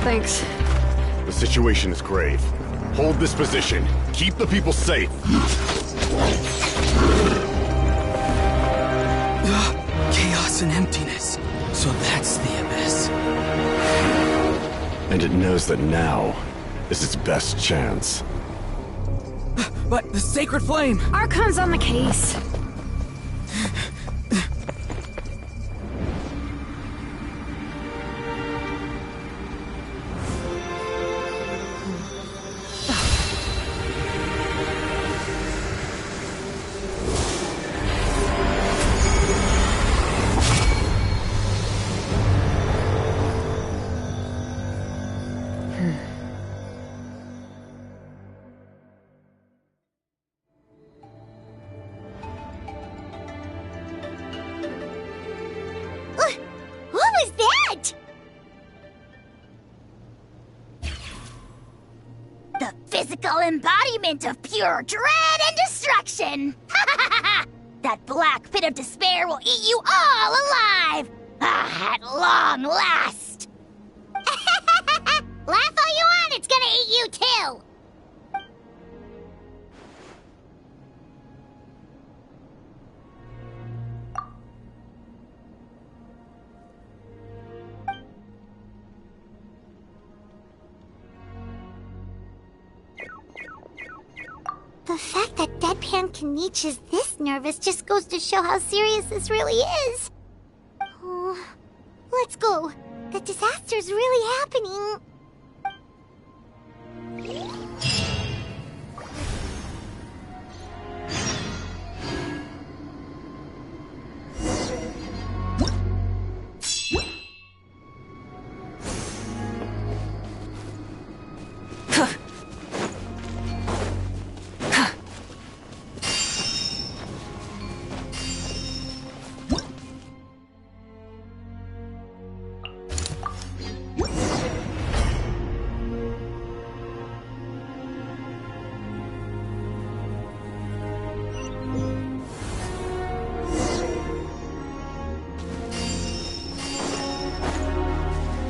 Thanks. The situation is grave. Hold this position. Keep the people safe. Chaos and emptiness. So that's the abyss. And it knows that now is its best chance. But the sacred flame! Archon's on the case. What was that? The physical embodiment of pure dread and destruction! That black pit of despair will eat you all alive! At long last! Laugh all you want, it's gonna eat you too! The fact that Deadpan Kanich is this nervous just goes to show how serious this really is. Oh, let's go. The disaster's really happening.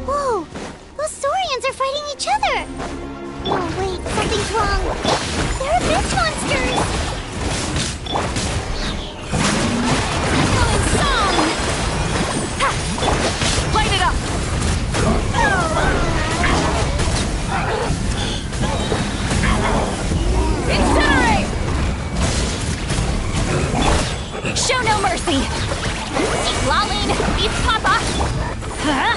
Whoa! Those Saurians are fighting each other! Oh wait, something's wrong. They're abyss monsters! Echoing song! Ha! Light it up! Incinerate! Show no mercy! Lolling, beef papa! Huh?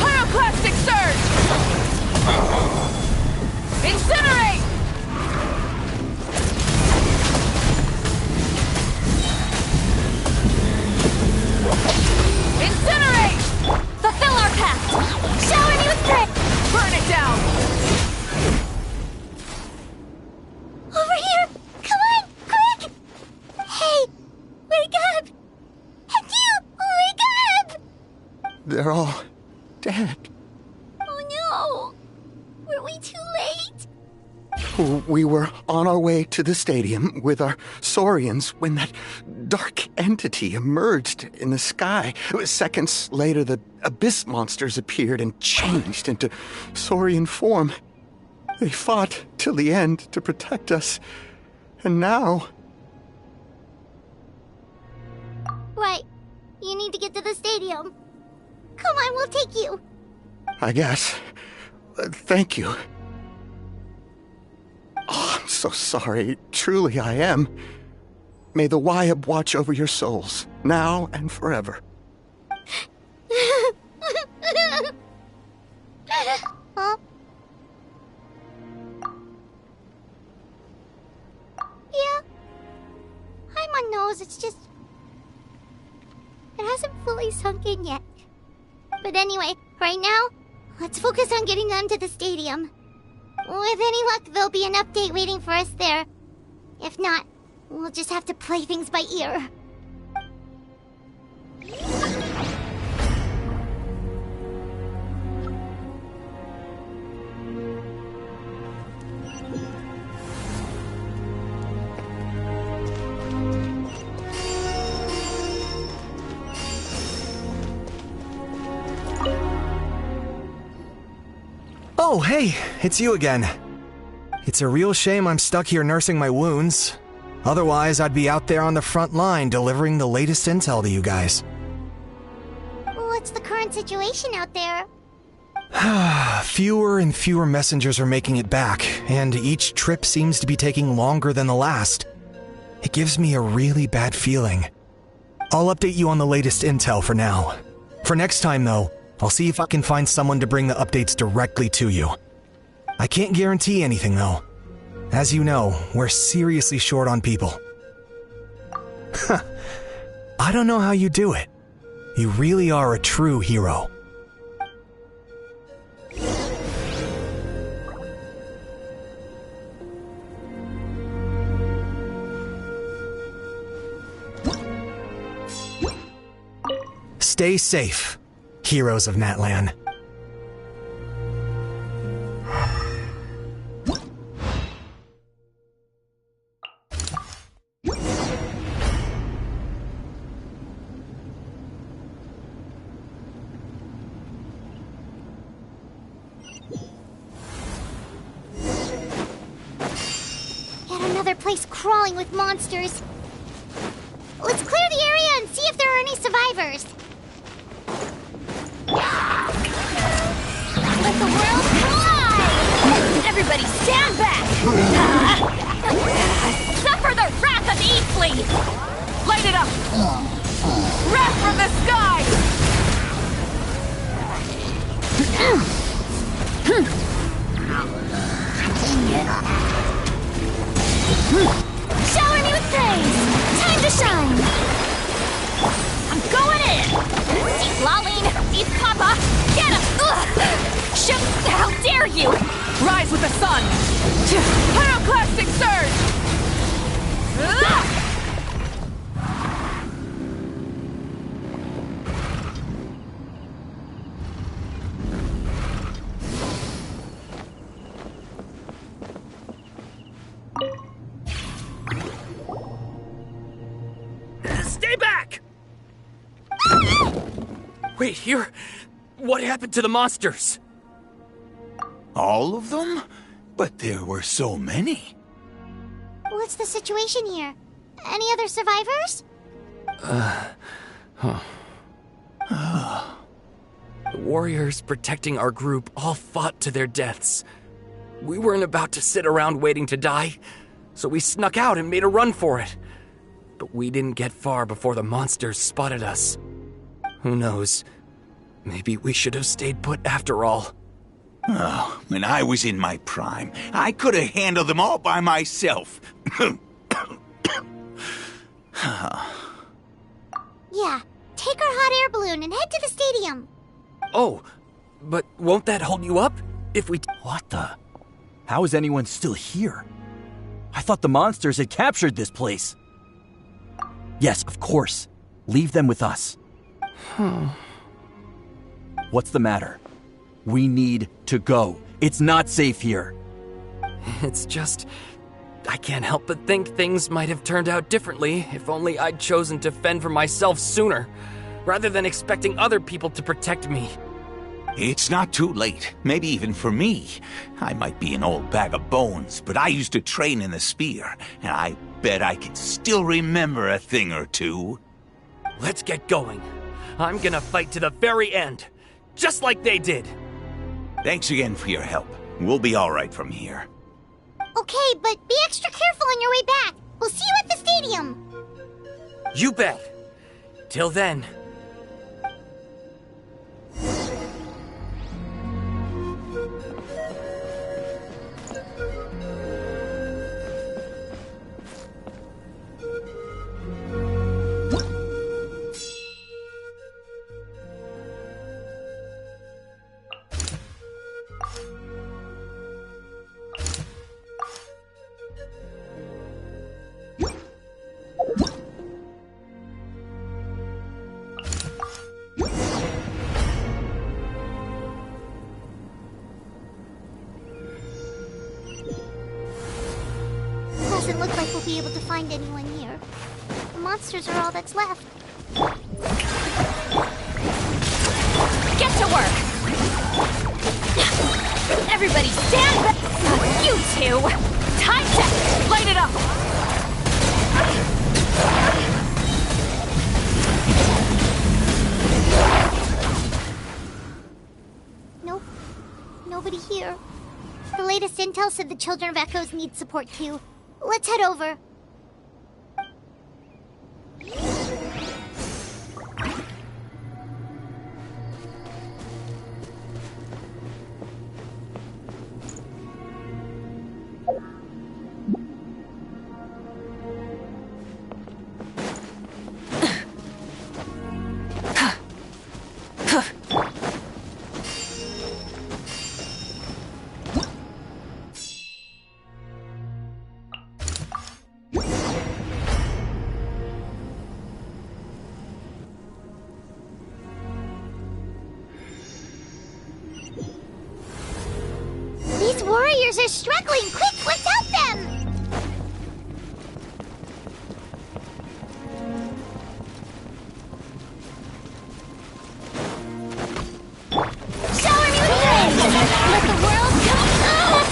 Pyroclastic surge! Incinerate! Incinerate! Fulfill our pact! Shower me with grit! Burn it down! Over here! Come on, quick! Hey, wake up! And you, wake up! They're all dead. Oh no! Were we too late? We were on our way to the stadium with our Saurians when that dark entity emerged in the sky. Seconds later, the abyss monsters appeared and changed into Saurian form. They fought till the end to protect us. And now... Right. You need to get to the stadium. Come on, we'll take you. I guess. Thank you. Oh, I'm so sorry. Truly, I am. May the Wyab watch over your souls, now and forever. Huh? Yeah. Hi, my nose. It's just... It hasn't fully sunk in yet. But anyway, right now, let's focus on getting them to the stadium. With any luck, there'll be an update waiting for us there. If not, we'll just have to play things by ear. Oh, hey, it's you again. It's a real shame I'm stuck here nursing my wounds. Otherwise, I'd be out there on the front line delivering the latest intel to you guys. What's the current situation out there? Fewer and fewer messengers are making it back, and each trip seems to be taking longer than the last. It gives me a really bad feeling. I'll update you on the latest intel for now. For next time, though, I'll see if I can find someone to bring the updates directly to you. I can't guarantee anything, though. As you know, we're seriously short on people. I don't know how you do it. You really are a true hero. Stay safe, heroes of Natlan. Yet another place crawling with monsters. Let's clear the area and see if there are any survivors. Let the world collide! Everybody stand back! Suffer the wrath of Eastleigh! Light it up! Wrath from the sky! Shower me with praise! Time to shine! I'm going in! Eat Laline! Eat Papa! Get him! Shoot! How dare you! Rise with the sun! Pyroclastic surge! Stay back! Wait, here? What happened to the monsters? All of them? But there were so many. What's the situation here? Any other survivors? The warriors protecting our group all fought to their deaths. We weren't about to sit around waiting to die, so we snuck out and made a run for it. But we didn't get far before the monsters spotted us. Who knows? Maybe we should have stayed put after all. Oh, when I was in my prime, I could have handled them all by myself. Yeah, take our hot air balloon and head to the stadium. Oh, but won't that hold you up? If we... What the? How is anyone still here? I thought the monsters had captured this place. Yes, of course. Leave them with us. What's the matter? We need to go. It's not safe here. It's just... I can't help but think things might have turned out differently if only I'd chosen to fend for myself sooner, rather than expecting other people to protect me. It's not too late, maybe even for me. I might be an old bag of bones, but I used to train in the spear, and I bet I can still remember a thing or two. Let's get going. I'm gonna fight to the very end, just like they did. Thanks again for your help. We'll be all right from here. Okay, but be extra careful on your way back. We'll see you at the stadium. You bet. Till then. Doesn't look like we'll be able to find anyone here. The monsters are all that's left. Get to work! Everybody stand back! You two! Time check! Light it up! Nope. Nobody here. The latest intel said the Children of Echoes need support too. Let's head over. These warriors are struggling! Quick, let's help them! Shower me with praise! Let the world come up!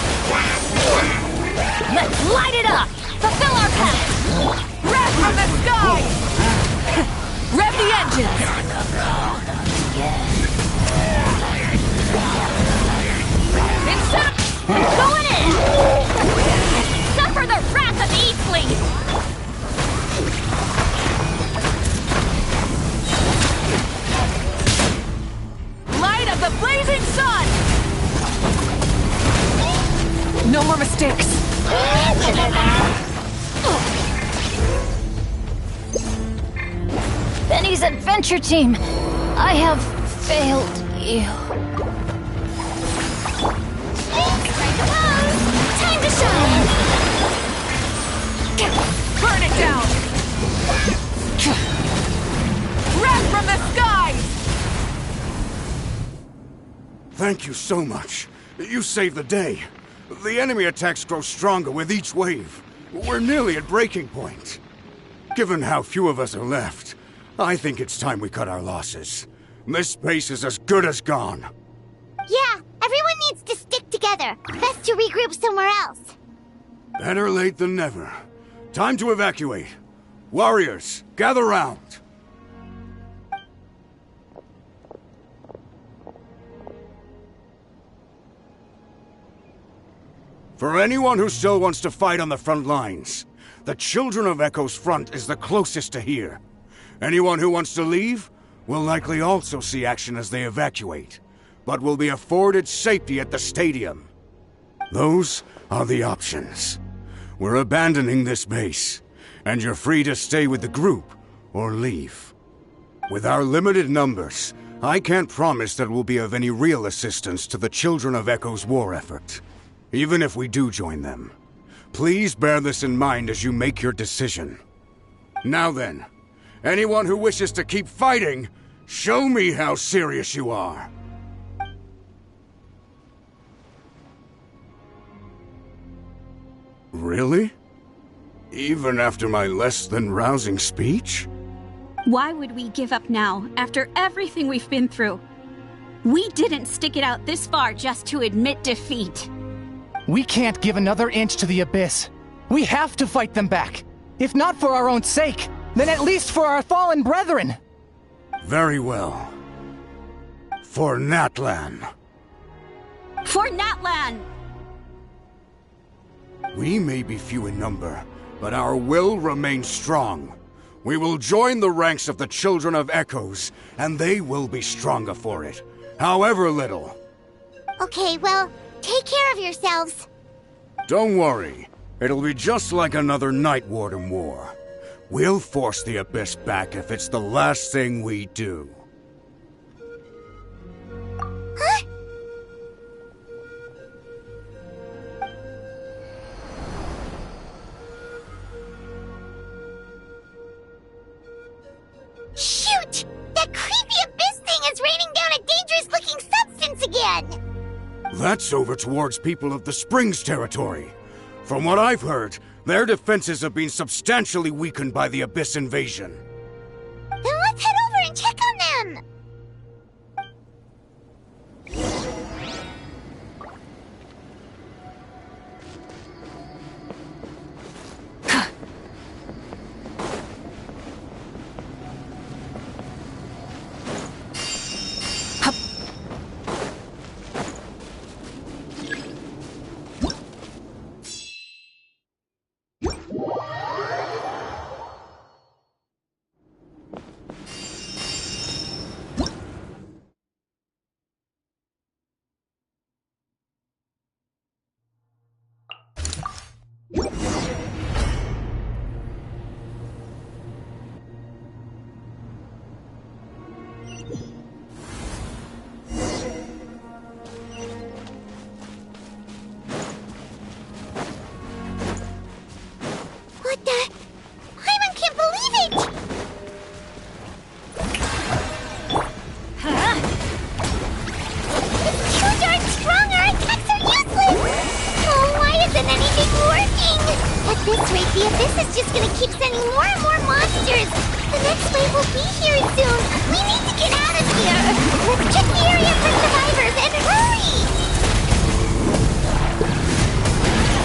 Let's light it up! Fulfill our path! Wrath from the sky! Rev the engines! Going in! Suffer the wrath of Eastling! Light of the blazing sun! No more mistakes. Benny's adventure team, I have failed you. Time to shine! Burn it down! Wrath from the skies! Thank you so much. You saved the day. The enemy attacks grow stronger with each wave. We're nearly at breaking point. Given how few of us are left, I think it's time we cut our losses. This base is as good as gone. Yeah, everyone needs to stick together. Best to regroup somewhere else. Better late than never. Time to evacuate. Warriors, gather round. For anyone who still wants to fight on the front lines, the Children of Echo's front is the closest to here. Anyone who wants to leave will likely also see action as they evacuate, but will be afforded safety at the stadium. Those are the options. We're abandoning this base, and you're free to stay with the group or leave. With our limited numbers, I can't promise that we'll be of any real assistance to the Children of Echo's war effort. Even if we do join them, please bear this in mind as you make your decision. Now then, anyone who wishes to keep fighting, show me how serious you are. Really? Even after my less than rousing speech? Why would we give up now, after everything we've been through? We didn't stick it out this far just to admit defeat. We can't give another inch to the Abyss. We have to fight them back. If not for our own sake, then at least for our fallen brethren. Very well. For Natlan. For Natlan! We may be few in number, but our will remains strong. We will join the ranks of the Children of Echoes, and they will be stronger for it, however little. Okay, well, take care of yourselves. Don't worry. It'll be just like another Night Warden war. We'll force the Abyss back if it's the last thing we do. Huh? Shoot! That creepy Abyss thing is raining down a dangerous-looking substance again! That's over towards people of the Springs territory. From what I've heard, their defenses have been substantially weakened by the Abyss invasion. Then let's head over and check on them! working! At this rate, the Abyss is just gonna keep sending more and more monsters! The next wave will be here soon! We need to get out of here! Let's check the area for survivors and hurry!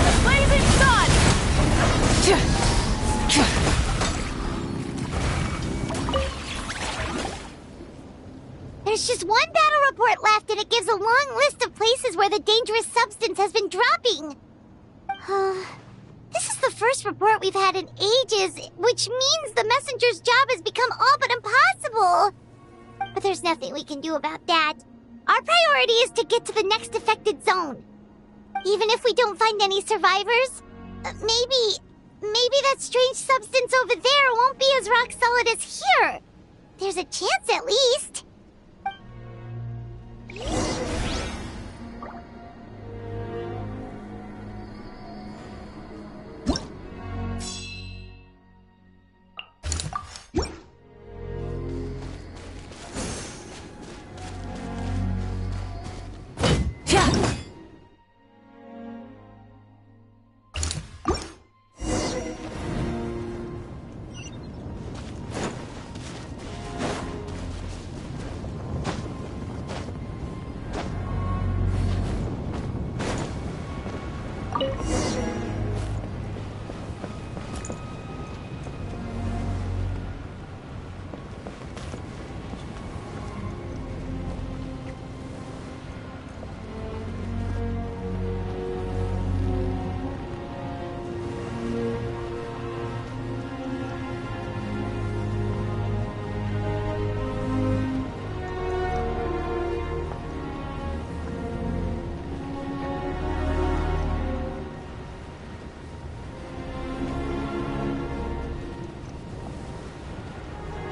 The blazing sun! There's just one battle report left, and it gives a long list of places where the dangerous substance has been dropping. This is the first report we've had in ages, which means the messenger's job has become all but impossible. But there's nothing we can do about that. Our priority is to get to the next affected zone. Even if we don't find any survivors, maybe that strange substance over there won't be as rock solid as here. There's a chance at least.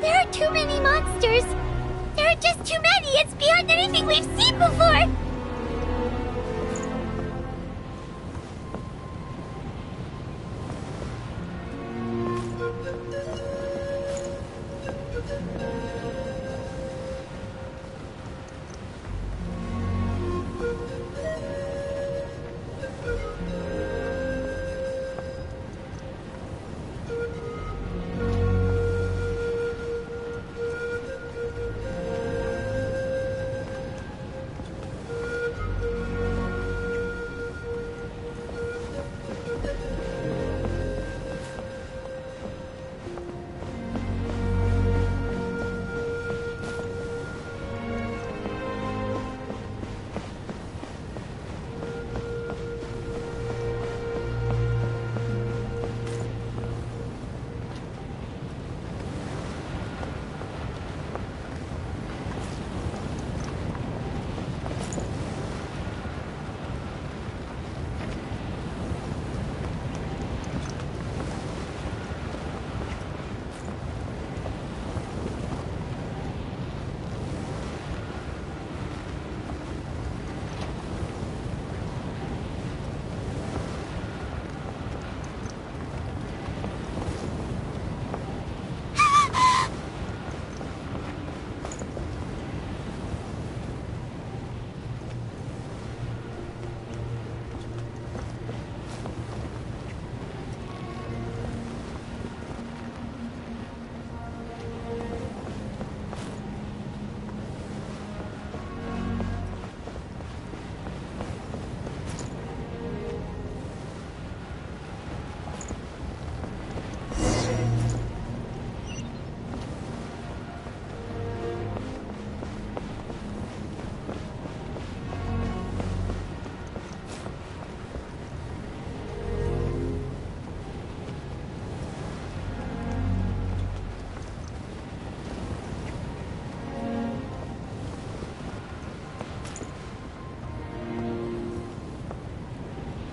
There are too many monsters! There are just too many! It's beyond anything we've seen before!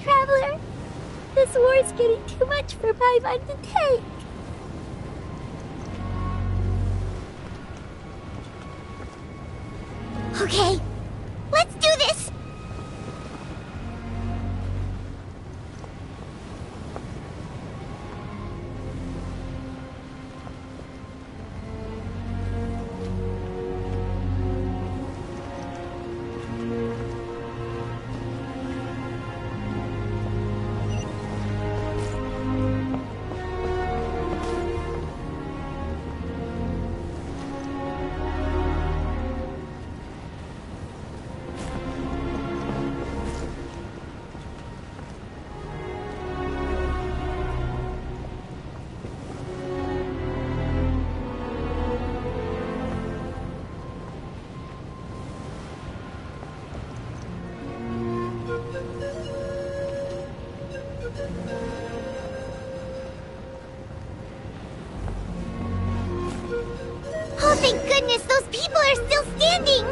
Traveler, this war's getting too much for my mind to take. Okay, let's do this! thank goodness those people are still standing!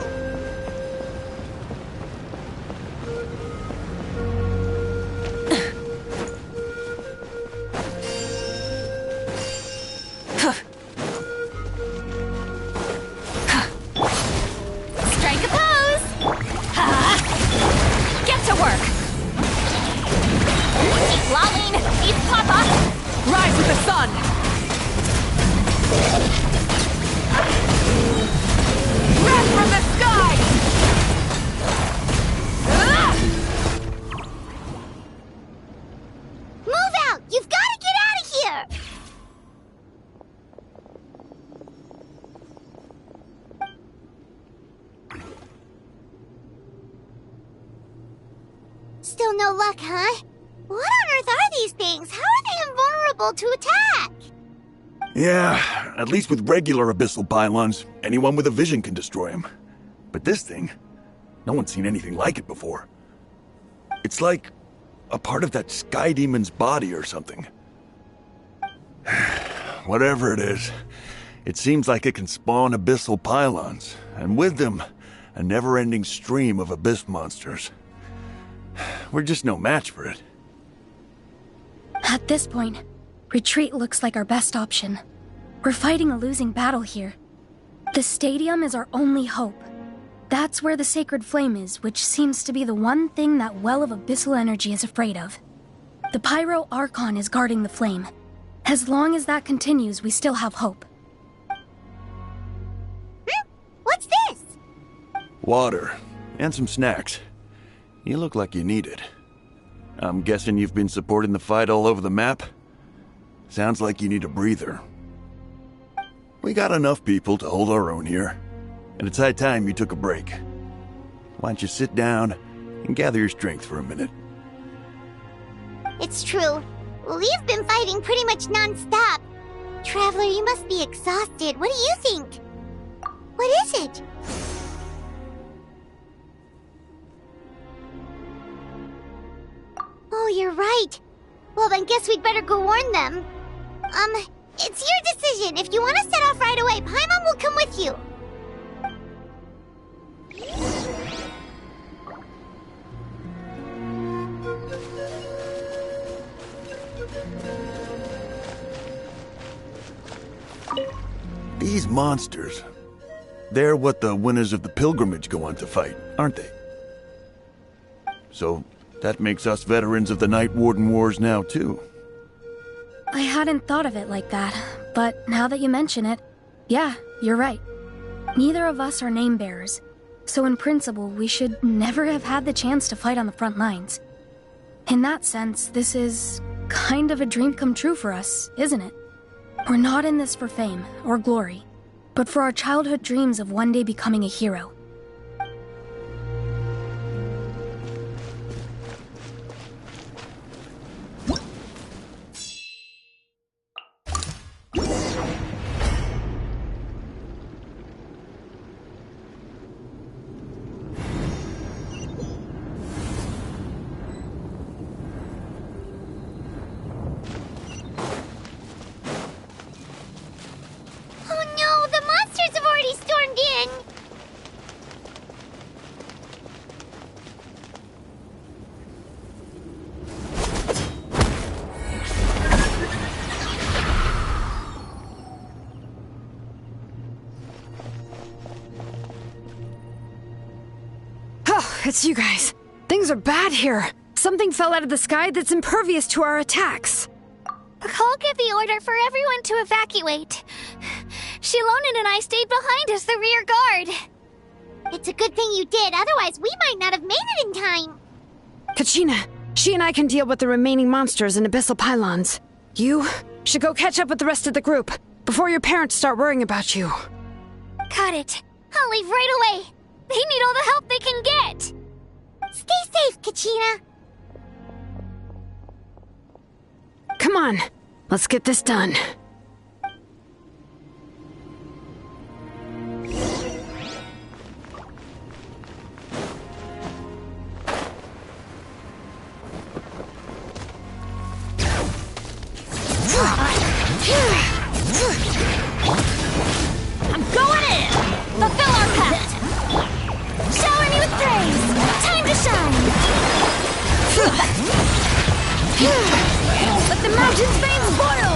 Strike a pose! Ha! Get to work! Keep lolling! Eat Papa! Rise with the sun! Wrath from the sky! Move out! You've got to get out of here! Still no luck, huh? What on earth are these things? How are they invulnerable to attack? Yeah, at least with regular abyssal pylons, anyone with a vision can destroy them. But this thing, no one's seen anything like it before. It's like a part of that sky demon's body or something. Whatever it is, it seems like it can spawn abyssal pylons, and with them, a never-ending stream of abyss monsters. We're just no match for it. At this point, retreat looks like our best option. We're fighting a losing battle here. The stadium is our only hope. That's where the sacred flame is, which seems to be the one thing that well of abyssal energy is afraid of. The Pyro Archon is guarding the flame. As long as that continues, we still have hope. What's this? Water, and some snacks. You look like you need it. I'm guessing you've been supporting the fight all over the map? Sounds like you need a breather. We got enough people to hold our own here, and it's high time you took a break. Why don't you sit down and gather your strength for a minute? It's true. We've been fighting pretty much non-stop. Traveler, you must be exhausted. What do you think? What is it? Oh, you're right. Well, then guess we'd better go warn them. It's your decision. If you want to set off right away, Paimon will come with you. These monsters, they're what the winners of the pilgrimage go on to fight, aren't they? So, that makes us veterans of the Night Warden Wars now, too. I hadn't thought of it like that, but now that you mention it, yeah, you're right. Neither of us are name bearers, so in principle, we should never have had the chance to fight on the front lines. In that sense, this is kind of a dream come true for us, isn't it? We're not in this for fame or glory, but for our childhood dreams of one day becoming a hero. It's you guys. Things are bad here. Something fell out of the sky that's impervious to our attacks. Cole gave the order for everyone to evacuate. Shilonen and I stayed behind as the rear guard. It's a good thing you did, otherwise we might not have made it in time. Kachina, she and I can deal with the remaining monsters and abyssal pylons. You should go catch up with the rest of the group before your parents start worrying about you. Got it. I'll leave right away. They need all the help they can get. Stay safe, Kachina. Come on, let's get this done. I'm going Let the mountain's veins boil!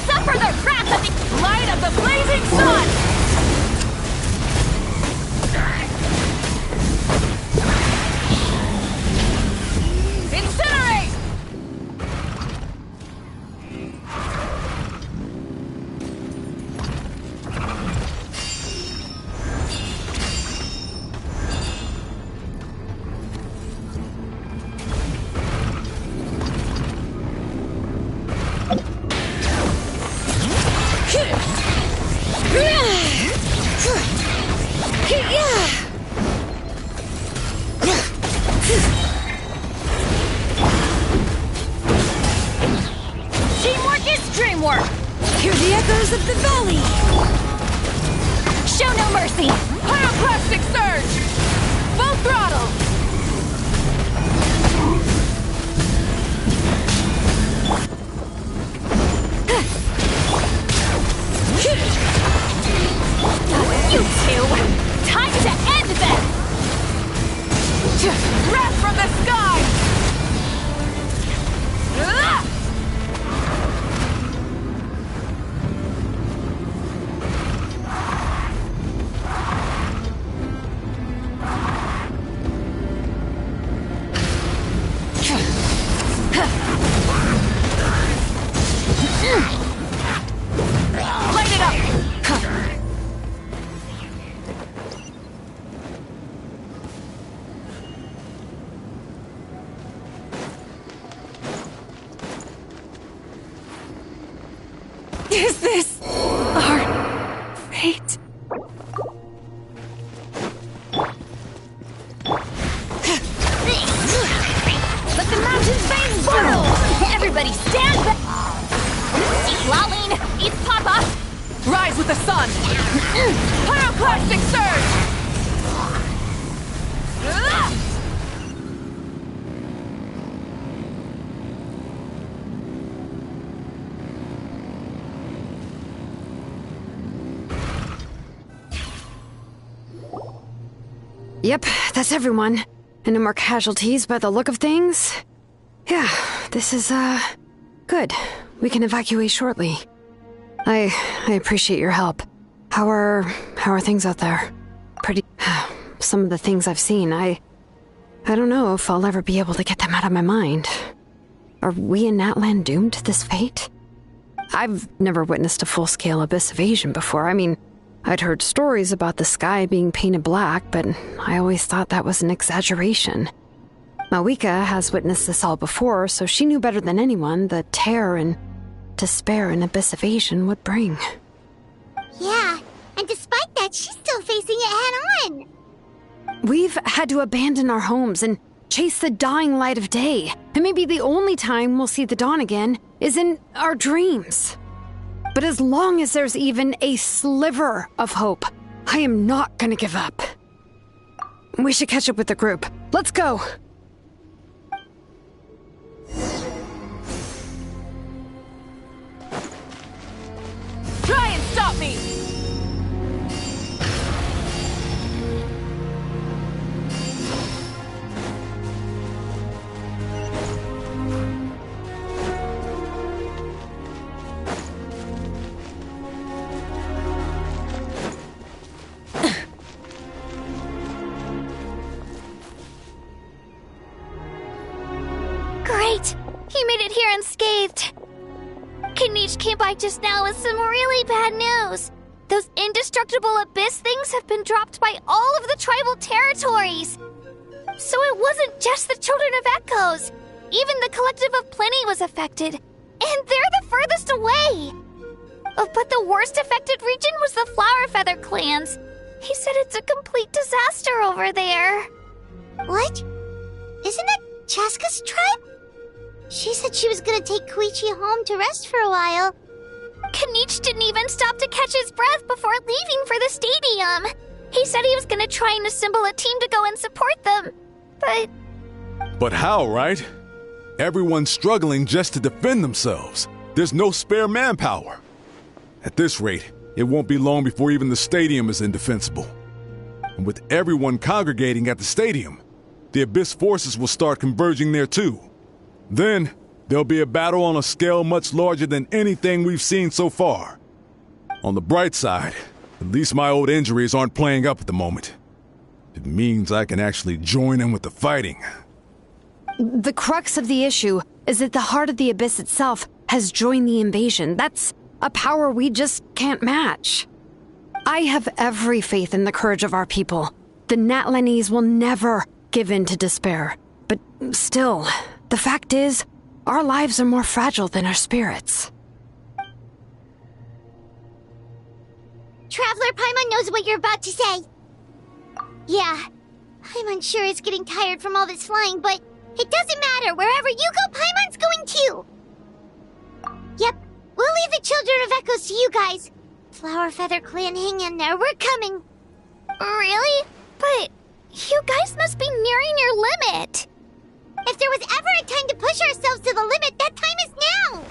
Suffer the wrath of the light of the blazing sun! Incinerate! Teamwork is dreamwork! Hear the echoes of the valley! Show no mercy! Pyroclastic surge! Full throttle! You two! Time to end them! Wrath from the sky! Ah! Light it up! Is this our fate? Let the mountain's veins boil! Everybody stand back! Lolling! Eat Papa! Rise with the sun! Pyroclastic surge! Yep, that's everyone. And no more casualties by the look of things. Yeah, this is, good. We can evacuate shortly. I appreciate your help. How are things out there? Pretty... Some of the things I've seen, I don't know if I'll ever be able to get them out of my mind. Are we in Natlan doomed to this fate? I've never witnessed a full-scale abyss invasion before. I mean, I'd heard stories about the sky being painted black, but I always thought that was an exaggeration. Mawika has witnessed this all before, so she knew better than anyone the terror and despair an abyss invasion would bring. Yeah, and despite that, she's still facing it head-on. We've had to abandon our homes and chase the dying light of day, and maybe the only time we'll see the dawn again is in our dreams. But as long as there's even a sliver of hope, I am not gonna give up. We should catch up with the group. Let's go! Try and stop me! Great! He made it here unscathed. Kanich came by just now with some really bad news. Those indestructible abyss things have been dropped by all of the tribal territories. So it wasn't just the Children of Echoes. Even the Collective of Plenty was affected. And they're the furthest away. But the worst affected region was the Flower Feather clans. He said it's a complete disaster over there. What? Isn't that Chaska's tribe? She said she was gonna take Koichi home to rest for a while. Kanich didn't even stop to catch his breath before leaving for the stadium. He said he was gonna try and assemble a team to go and support them. But how, right? Everyone's struggling just to defend themselves. There's no spare manpower. At this rate, it won't be long before even the stadium is indefensible. And with everyone congregating at the stadium, the Abyss forces will start converging there too. Then, there'll be a battle on a scale much larger than anything we've seen so far. On the bright side, at least my old injuries aren't playing up at the moment. It means I can actually join in with the fighting. The crux of the issue is that the heart of the Abyss itself has joined the invasion. That's a power we just can't match. I have every faith in the courage of our people. The Natlanese will never give in to despair. But still, the fact is, our lives are more fragile than our spirits. Traveler Paimon knows what you're about to say. Yeah, Paimon's sure is getting tired from all this flying, but it doesn't matter. Wherever you go, Paimon's going too. Yep, we'll leave the Children of Echoes to you guys. Flower Feather Clan, hang in there. We're coming. Really? But you guys must be nearing your limit. If there was ever a time to push ourselves to the limit, that time is now.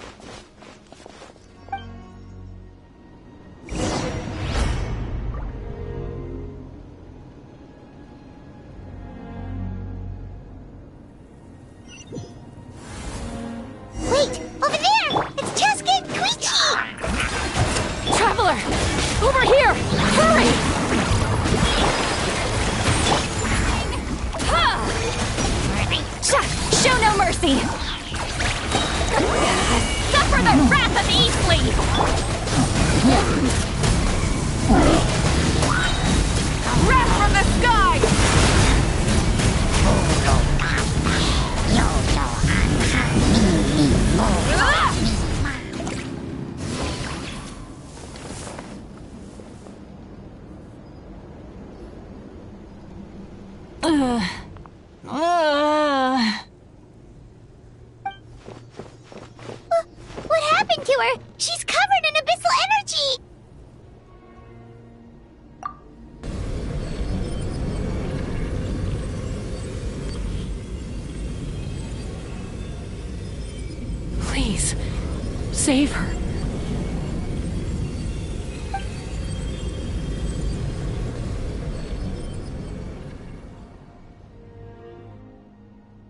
Wait! Over there! It's Cheska and Koichi! Traveler! Over here! Hurry! Show no mercy! Suffer the wrath of Eastleaf! Wrath from the sky! What happened to her? She's covered in abyssal energy! Please, save her.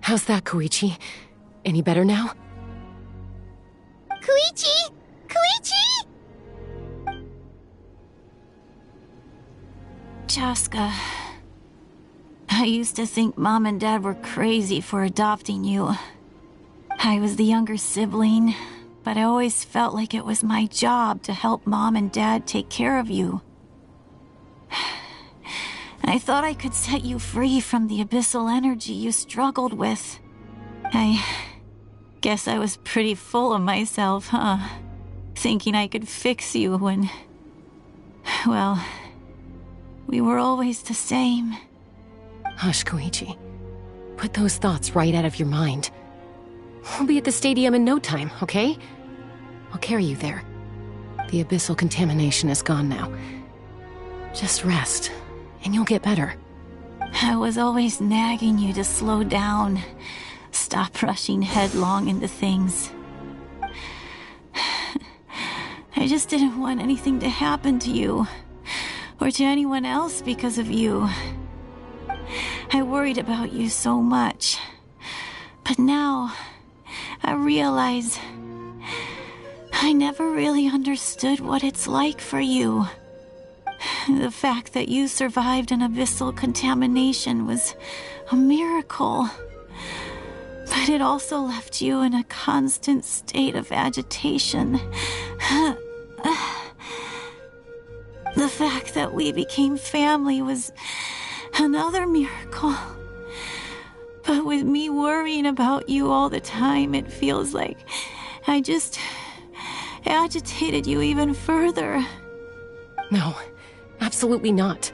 How's that, Koichi? Any better now? Koichi! Koichi! Cheska, I used to think Mom and Dad were crazy for adopting you. I was the younger sibling, but I always felt like it was my job to help Mom and Dad take care of you. I thought I could set you free from the abyssal energy you struggled with. I guess I was pretty full of myself, huh? Thinking I could fix you when... well, we were always the same. Hush, Koichi. Put those thoughts right out of your mind. We'll be at the stadium in no time, okay? I'll carry you there. The abyssal contamination is gone now. Just rest, and you'll get better. I was always nagging you to slow down. Stop rushing headlong into things. I just didn't want anything to happen to you, or to anyone else because of you. I worried about you so much. But now, I realize I never really understood what it's like for you. The fact that you survived an abyssal contamination was a miracle. But it also left you in a constant state of agitation. The fact that we became family was another miracle. But with me worrying about you all the time, it feels like I just agitated you even further. No, absolutely not.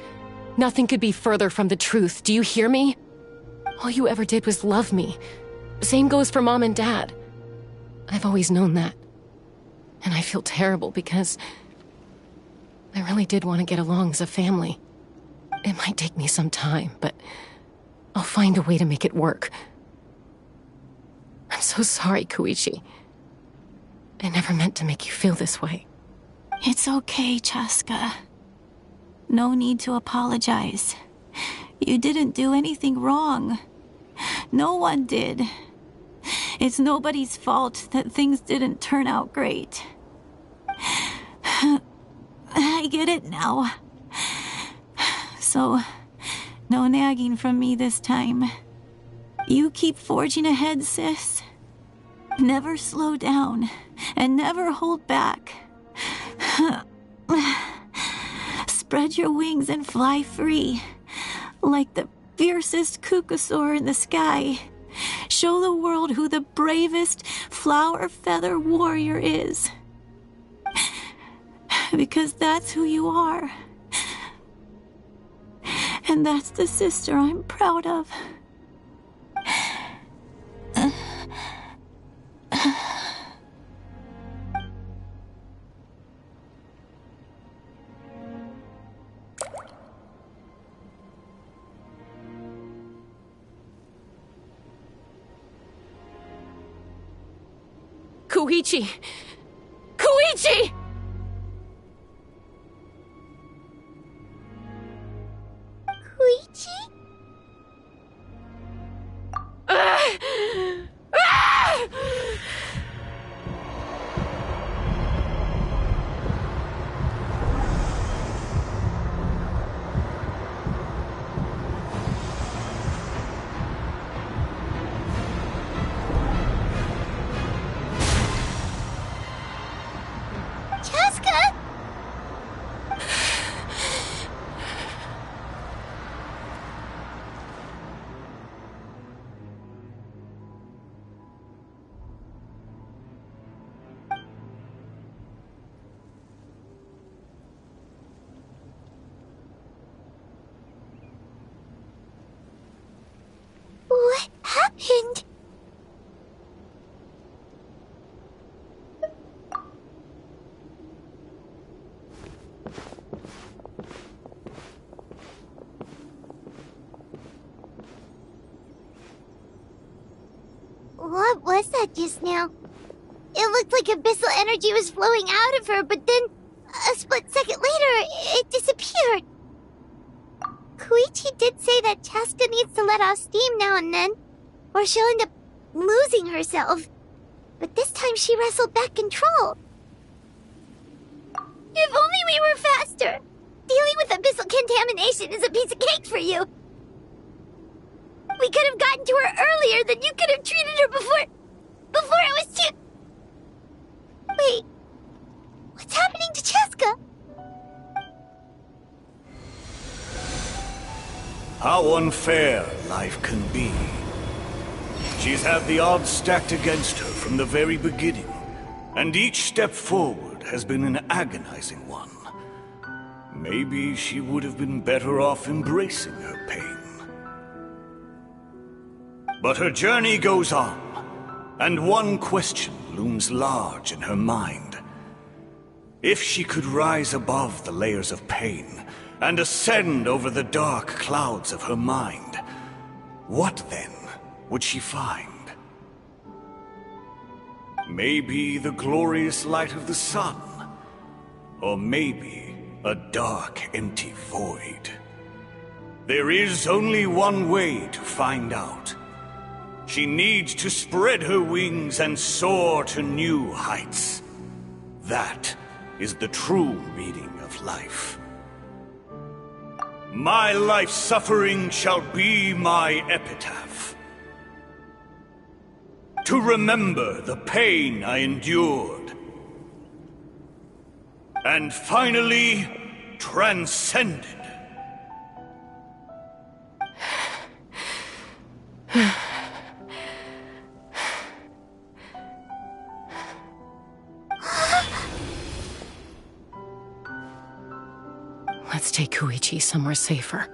Nothing could be further from the truth. Do you hear me? All you ever did was love me. Same goes for Mom and Dad. I've always known that. And I feel terrible because I really did want to get along as a family. It might take me some time, but I'll find a way to make it work. I'm so sorry, Koichi. I never meant to make you feel this way. It's okay, Cheska. No need to apologize. You didn't do anything wrong. No one did. It's nobody's fault that things didn't turn out great. I get it now. So, no nagging from me this time. You keep forging ahead, sis. Never slow down, and never hold back. Spread your wings and fly free, like the fiercest kukasaur in the sky. Show the world who the bravest flower feather warrior is. Because that's who you are. And that's the sister I'm proud of. Koichi! Koichi! Koichi? Chaska? What happened? What was that just now? It looked like abyssal energy was flowing out of her, but then, a split second later, it disappeared. Koichi did say that Chaska needs to let off steam now and then, or she'll end up losing herself. But this time she wrestled back control. If only we were faster! Dealing with abyssal contamination is a piece of cake for you. We could have gotten to her earlier, then you could have treated her before it was too... Wait, what's happening to Chaska? How unfair life can be. She's had the odds stacked against her from the very beginning, and each step forward has been an agonizing one. Maybe she would have been better off embracing her pain. But her journey goes on, and one question looms large in her mind. If she could rise above the layers of pain and ascend over the dark clouds of her mind, what then would she find? Maybe the glorious light of the sun, or maybe a dark, empty void. There is only one way to find out. She needs to spread her wings and soar to new heights. That is the true meaning of life. My life's suffering shall be my epitaph. To remember the pain I endured. And finally, transcended. Let's take Koichi somewhere safer.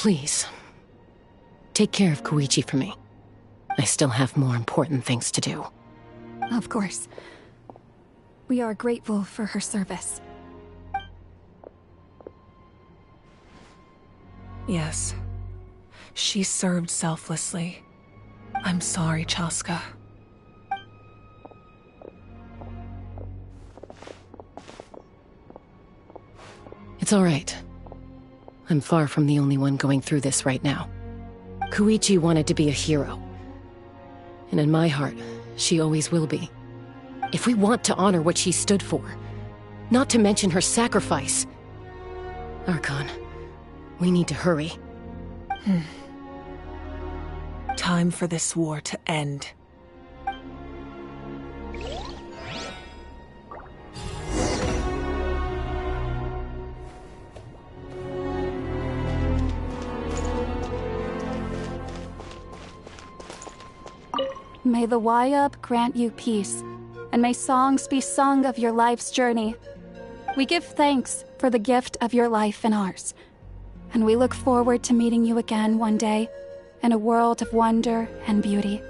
Please, take care of Koichi for me. I still have more important things to do. Of course. We are grateful for her service. Yes. She served selflessly. I'm sorry, Chaska. It's all right. I'm far from the only one going through this right now. Koichi wanted to be a hero. And in my heart, she always will be. If we want to honor what she stood for, not to mention her sacrifice, Archon, we need to hurry. Time for this war to end. May the Wayub grant you peace, and may songs be sung of your life's journey. We give thanks for the gift of your life and ours, and we look forward to meeting you again one day in a world of wonder and beauty.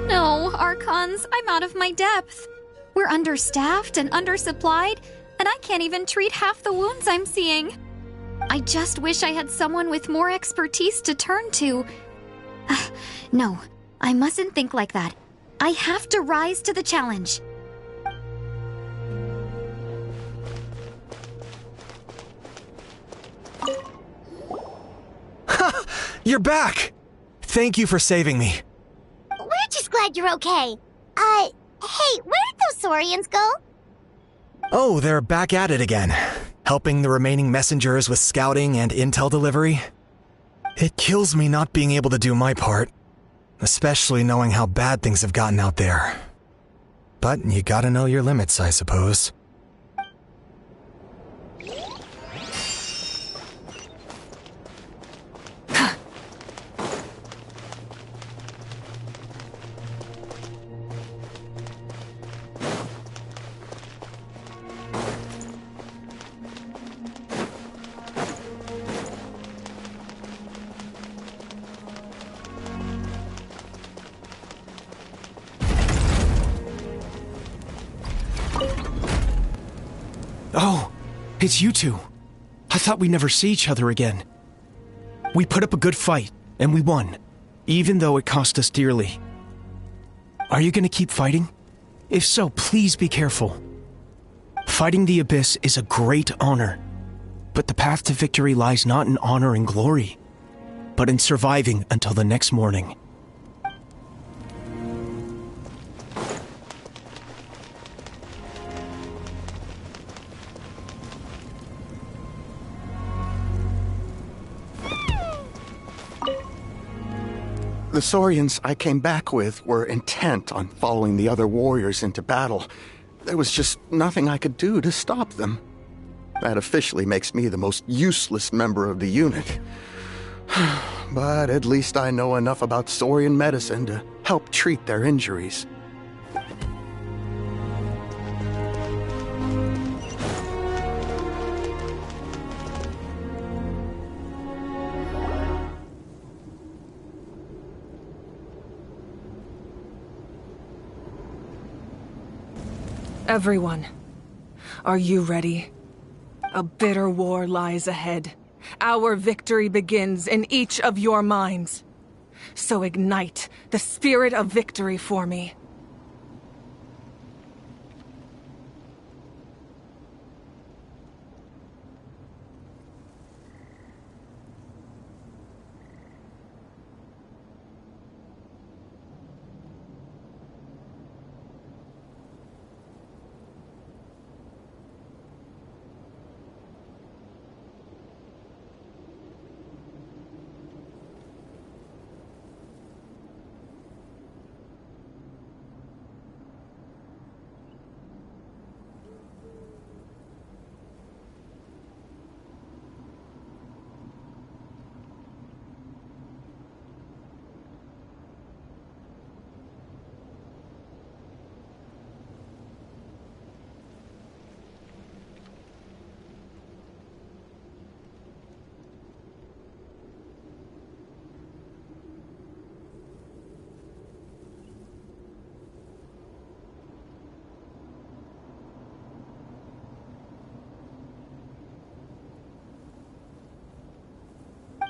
No, Archons, I'm out of my depth. We're understaffed and undersupplied, and I can't even treat half the wounds I'm seeing. I just wish I had someone with more expertise to turn to. No, I mustn't think like that. I have to rise to the challenge. Ha! You're back! Thank you for saving me. We're just glad you're okay. Hey, where did those Saurians go? Oh, they're back at it again, helping the remaining messengers with scouting and intel delivery. It kills me not being able to do my part, especially knowing how bad things have gotten out there. But you gotta know your limits, I suppose. Oh, it's you two. I thought we'd never see each other again. We put up a good fight, and we won, even though it cost us dearly. Are you gonna keep fighting? If so, please be careful. Fighting the Abyss is a great honor, but the path to victory lies not in honor and glory, but in surviving until the next morning. The Saurians I came back with were intent on following the other warriors into battle. There was just nothing I could do to stop them. That officially makes me the most useless member of the unit. But at least I know enough about Saurian medicine to help treat their injuries. Everyone, are you ready? A bitter war lies ahead. Our victory begins in each of your minds. So ignite the spirit of victory for me.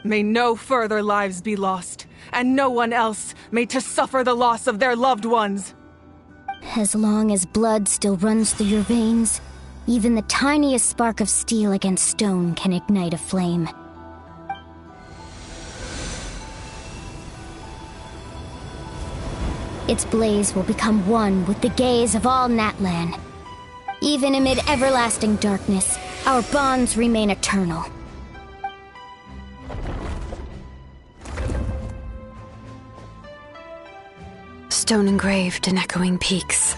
May no further lives be lost, and no one else made to suffer the loss of their loved ones. As long as blood still runs through your veins, even the tiniest spark of steel against stone can ignite a flame. Its blaze will become one with the gaze of all Natlan. Even amid everlasting darkness, our bonds remain eternal. Stone engraved in echoing peaks.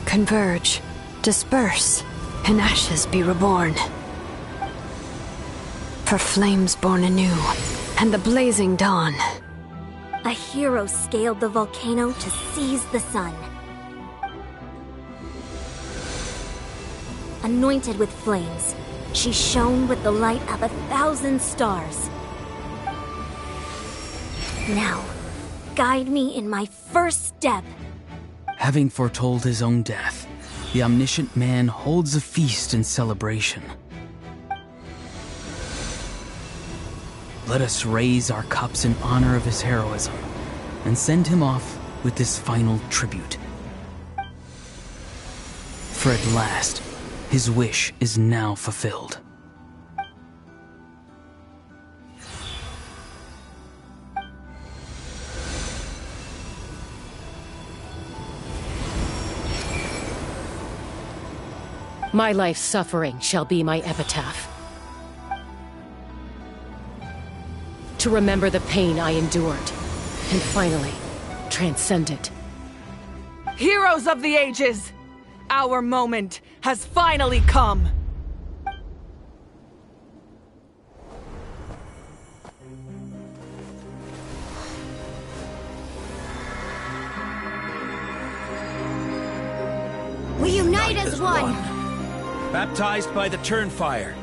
Converge, disperse, and ashes be reborn. For flames born anew, and the blazing dawn. A hero scaled the volcano to seize the sun. Anointed with flames, she shone with the light of 1,000 stars. Now, guide me in my first step. Having foretold his own death, the omniscient man holds a feast in celebration. Let us raise our cups in honor of his heroism and send him off with this final tribute. For at last, his wish is now fulfilled. My life's suffering shall be my epitaph. To remember the pain I endured, and finally, transcend it. Heroes of the ages! Our moment has finally come! We unite as one! Baptized by the Turnfire.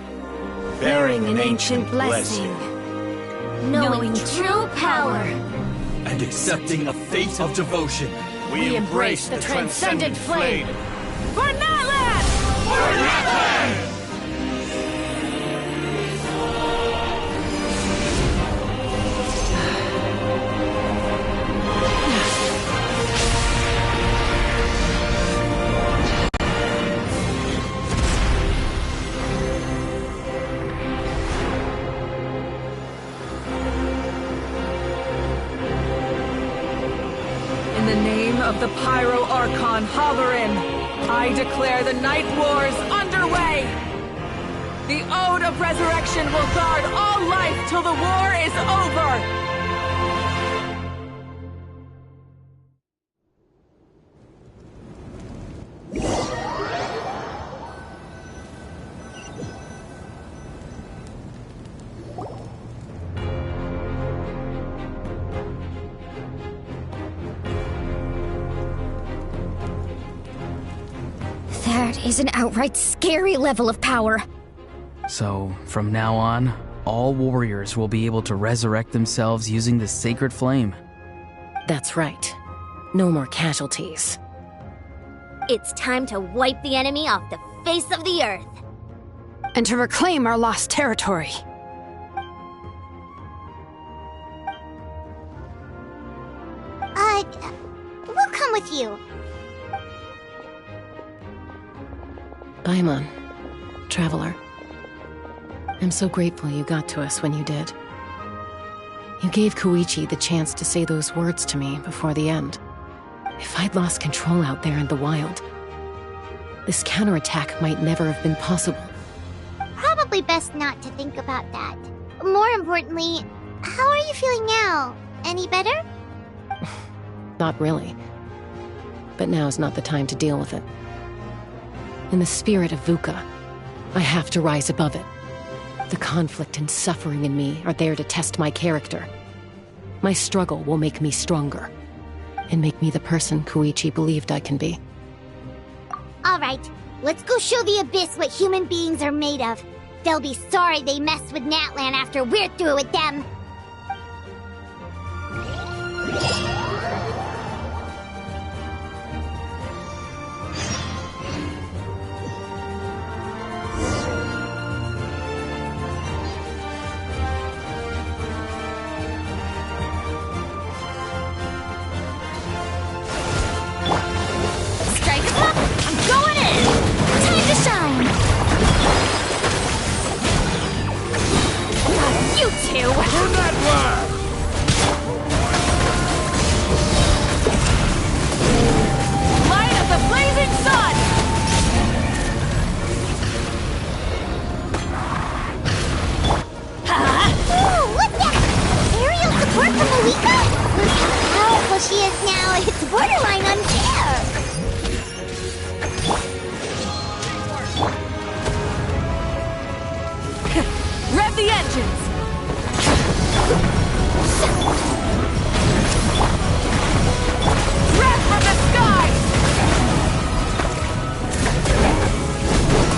Bearing an ancient blessing. Knowing true power. And accepting a fate of devotion. We embrace the transcendent flame. For Natlan! For Natlan! In the name of the Pyro Archon Halloran, I declare the Night Wars underway! The Ode of Resurrection will guard all life till the war is over! That is an outright scary level of power. So, from now on, all warriors will be able to resurrect themselves using the sacred flame. That's right. No more casualties. It's time to wipe the enemy off the face of the earth. And to reclaim our lost territory. We'll come with you. Paimon, Traveler. I'm so grateful you got to us when you did. You gave Koichi the chance to say those words to me before the end. If I'd lost control out there in the wild, this counterattack might never have been possible. Probably best not to think about that. More importantly, how are you feeling now? Any better? Not really. But now's not the time to deal with it. In the spirit of VUCA, I have to rise above it. The conflict and suffering in me are there to test my character. My struggle will make me stronger, and make me the person Koichi believed I can be. Alright, let's go show the Abyss what human beings are made of. They'll be sorry they messed with Natlan after we're through with them. the engines! Breath from the sky!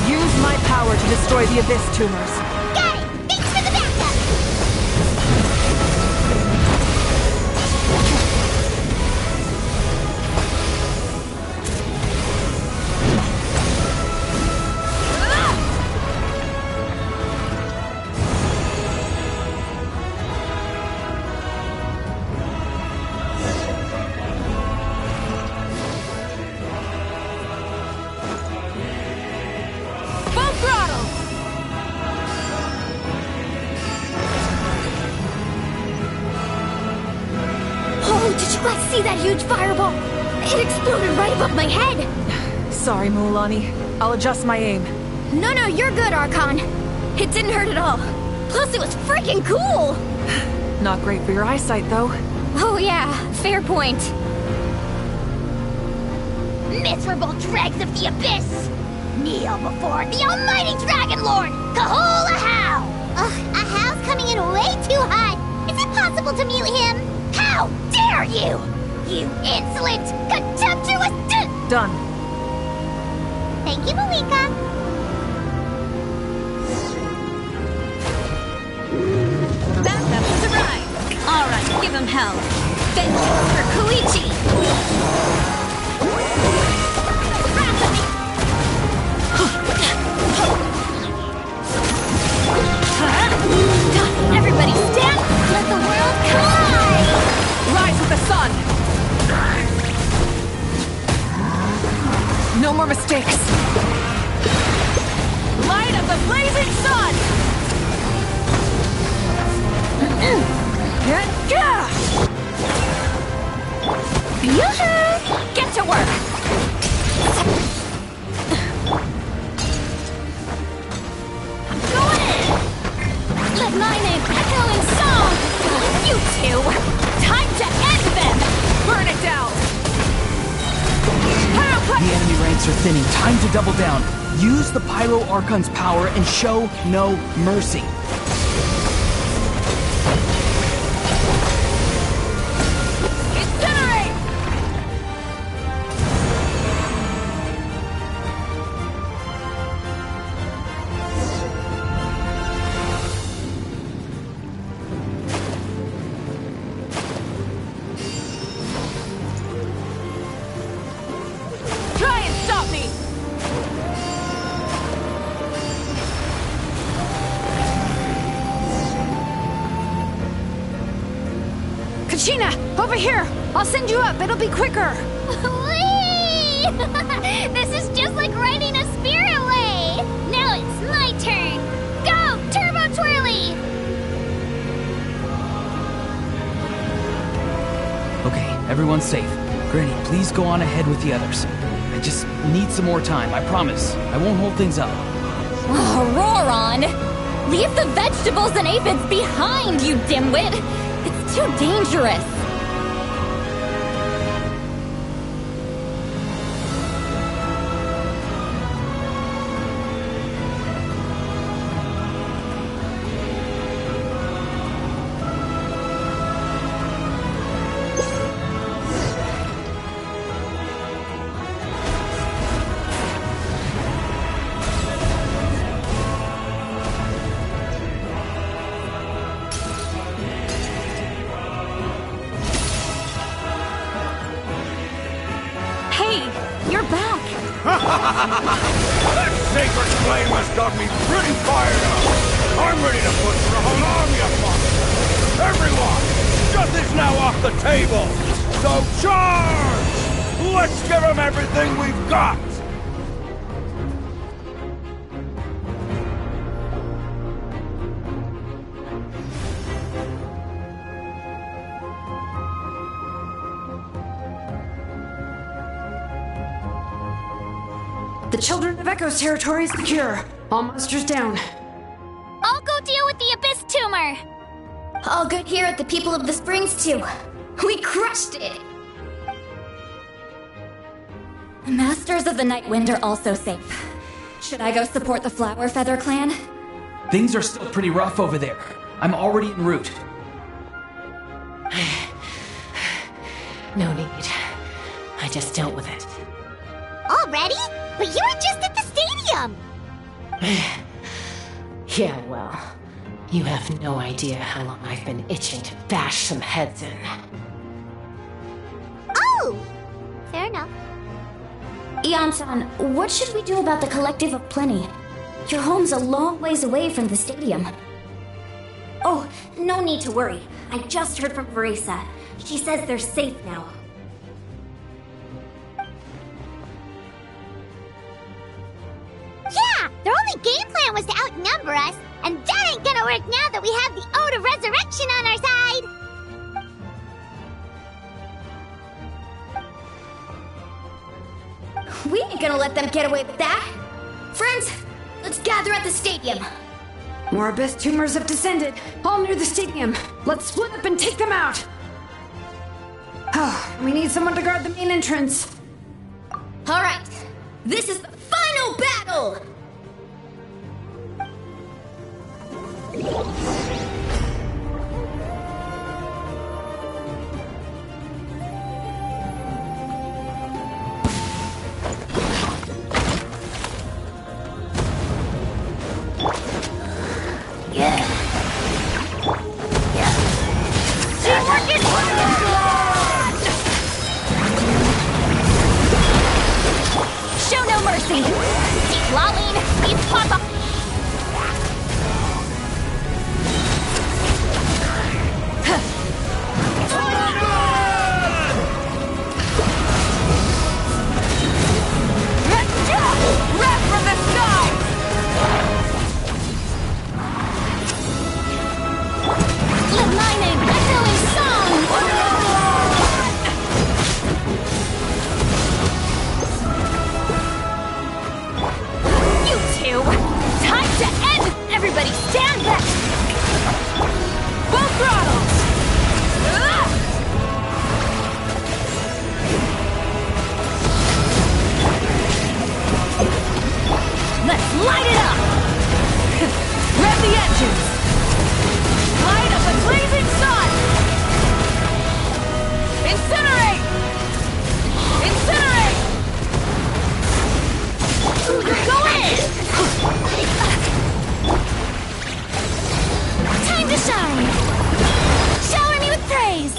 Use my power to destroy the Abyss tumors. Got it! Thanks for the backup! Full throttle! Oh, did you guys see that huge fireball? It exploded right above my head! Sorry, Mualani. I'll adjust my aim. No, you're good, Archon. It didn't hurt at all. Plus, it was freaking cool! Not great for your eyesight, though. Oh yeah, fair point. Miserable dregs of the Abyss! Kneel before the almighty Dragon Lord, Kahul Ahau! Ugh, Ahau's coming in way too hot. Is it possible to mute him? How dare you! You insolent, contemptuous Done. Thank you, Malika. Backup has arrived. All right, give him hell. Vengeance for Koichi. Everybody stand! Let the world collide! Rise with the sun! No more mistakes! Light of the blazing sun! Yoo-hoo! Get to work! Going in! Let my name echo in song! You two! Time to end them! Burn it down! The enemy ranks are thinning. Time to double down. Use the Pyro Archon's power and show no mercy. Incinerate! Try and stop me! Kachina, over here! I'll send you up, it'll be quicker! Whee! This is just like riding a spirit away! Now it's my turn! Go, Turbo Twirly! Okay, everyone's safe. Granny, please go on ahead with the others. I just need some more time, I promise. I won't hold things up. Oh, Roron! Leave the vegetables and aphids behind, you dimwit! It's too dangerous! Hey, you're back. That sacred flame has got me pretty fired up. I'm ready to put for a whole army of monsters. Everyone, death is now off the table. So charge! Let's give them everything we've got. The children of Echo's territory is secure. All monsters down. I'll go deal with the Abyss tumor! All good here at the People of the Springs, too. We crushed it! The Masters of the Night Wind are also safe. Should I go support the Flower Feather clan? Things are still pretty rough over there. I'm already en route. No need. I just dealt with it. Already? But you were just at the stadium! Yeah, well, you have no idea how long I've been itching to bash some heads in. Oh! Fair enough. Ian-san, what should we do about the Collective of Plenty? Your home's a long ways away from the stadium. Oh, no need to worry. I just heard from Veresa. She says they're safe now. Yeah! Their only game plan was to outnumber us, and that ain't gonna work now that we have the Ode of Resurrection on our side! We ain't gonna let them get away with that. Friends, let's gather at the stadium. More abyss tumors have descended, all near the stadium. Let's split up and take them out. We need someone to guard the main entrance. All right, this is the final battle! Teamwork is Show no mercy! Deep Laline, please pop up! Wrath from the sky! Let my name echo in song! You two! Time to end! Everybody stand back! Full throttles! Let's light it up! Rev the engines! Light up a blazing sun! Incinerate! Incinerate! Go in! Time to shine! Shower me with praise!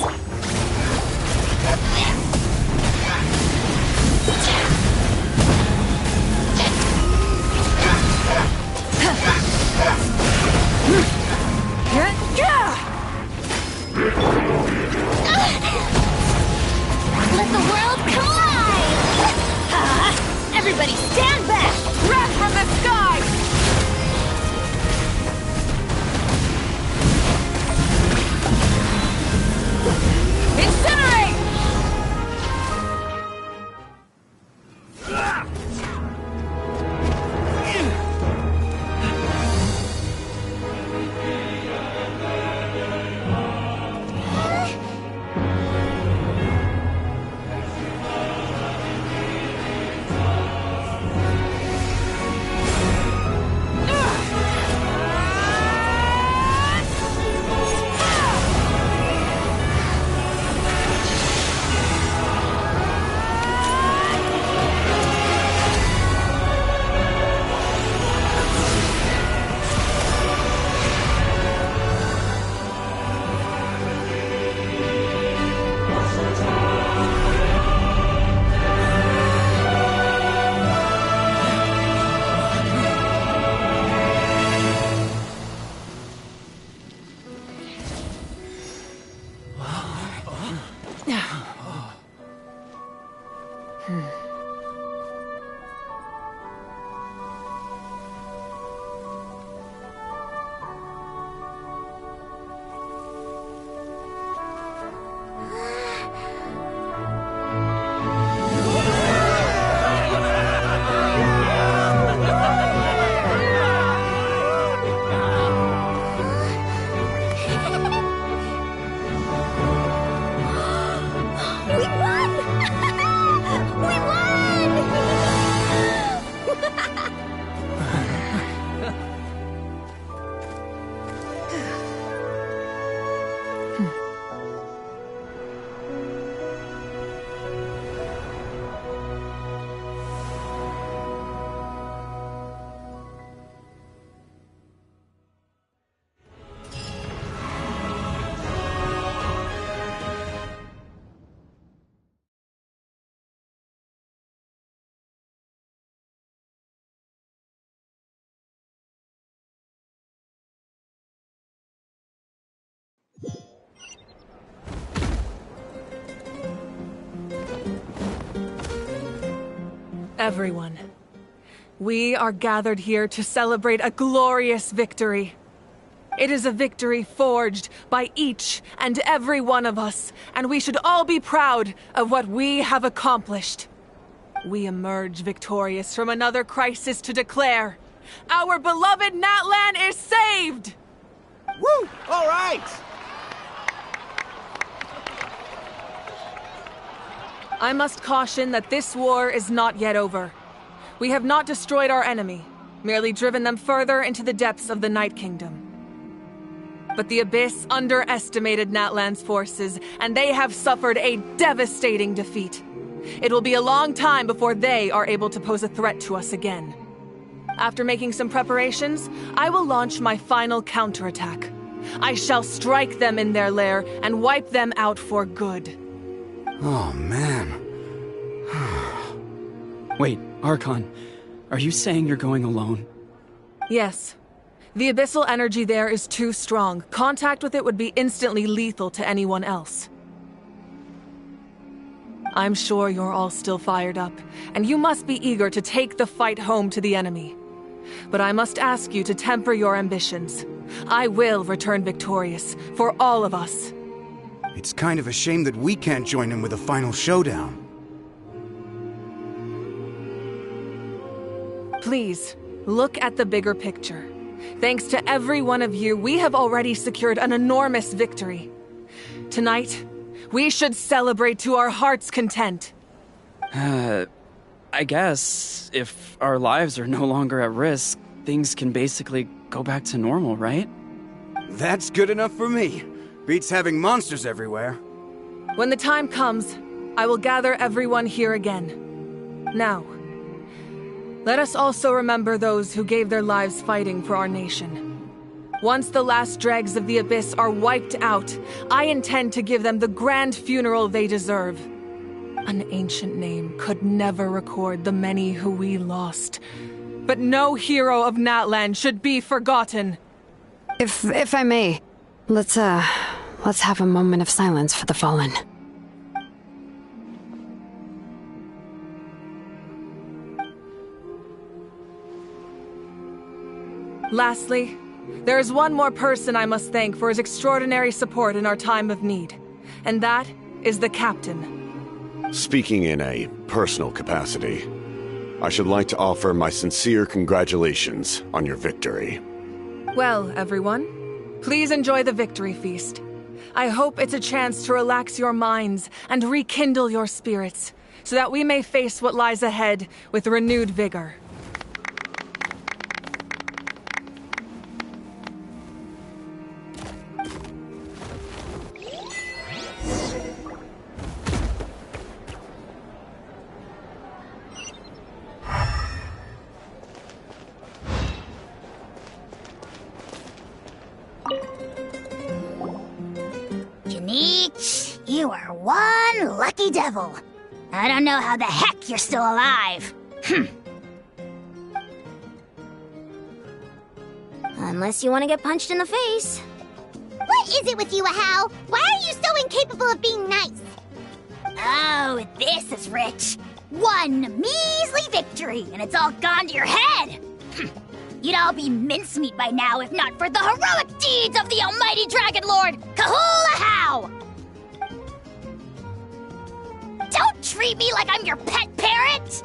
Everyone, we are gathered here to celebrate a glorious victory. It is a victory forged by each and every one of us, and we should all be proud of what we have accomplished. We emerge victorious from another crisis to declare, our beloved Natlan is saved! Woo! All right! I must caution that this war is not yet over. We have not destroyed our enemy, merely driven them further into the depths of the Night Kingdom. But the Abyss underestimated Natlan's forces, and they have suffered a devastating defeat. It will be a long time before they are able to pose a threat to us again. After making some preparations, I will launch my final counterattack. I shall strike them in their lair and wipe them out for good. Oh, man. Wait, Archon, are you saying you're going alone? Yes. The abyssal energy there is too strong. Contact with it would be instantly lethal to anyone else. I'm sure you're all still fired up, and you must be eager to take the fight home to the enemy. But I must ask you to temper your ambitions. I will return victorious, for all of us. It's kind of a shame that we can't join him with a final showdown. Please, look at the bigger picture. Thanks to every one of you, we have already secured an enormous victory. Tonight, we should celebrate to our heart's content. I guess if our lives are no longer at risk, things can basically go back to normal, right? That's good enough for me. Beats having monsters everywhere. When the time comes, I will gather everyone here again. Now, let us also remember those who gave their lives fighting for our nation. Once the last dregs of the Abyss are wiped out, I intend to give them the grand funeral they deserve. An ancient name could never record the many who we lost. But no hero of Natlan should be forgotten. If I may, let's have a moment of silence for the fallen. Lastly, there is one more person I must thank for his extraordinary support in our time of need, and that is the Captain. Speaking in a personal capacity, I should like to offer my sincere congratulations on your victory. Well, everyone, please enjoy the victory feast. I hope it's a chance to relax your minds and rekindle your spirits, so that we may face what lies ahead with renewed vigor. You are one lucky devil. I don't know how the heck you're still alive. Unless you want to get punched in the face. What is it with you, Ahau? Why are you so incapable of being nice? Oh, this is rich. One measly victory, and it's all gone to your head. You'd all be mincemeat by now if not for the heroic deeds of the almighty Dragon Lord, Kahul Ahau! Don't treat me like I'm your pet parrot!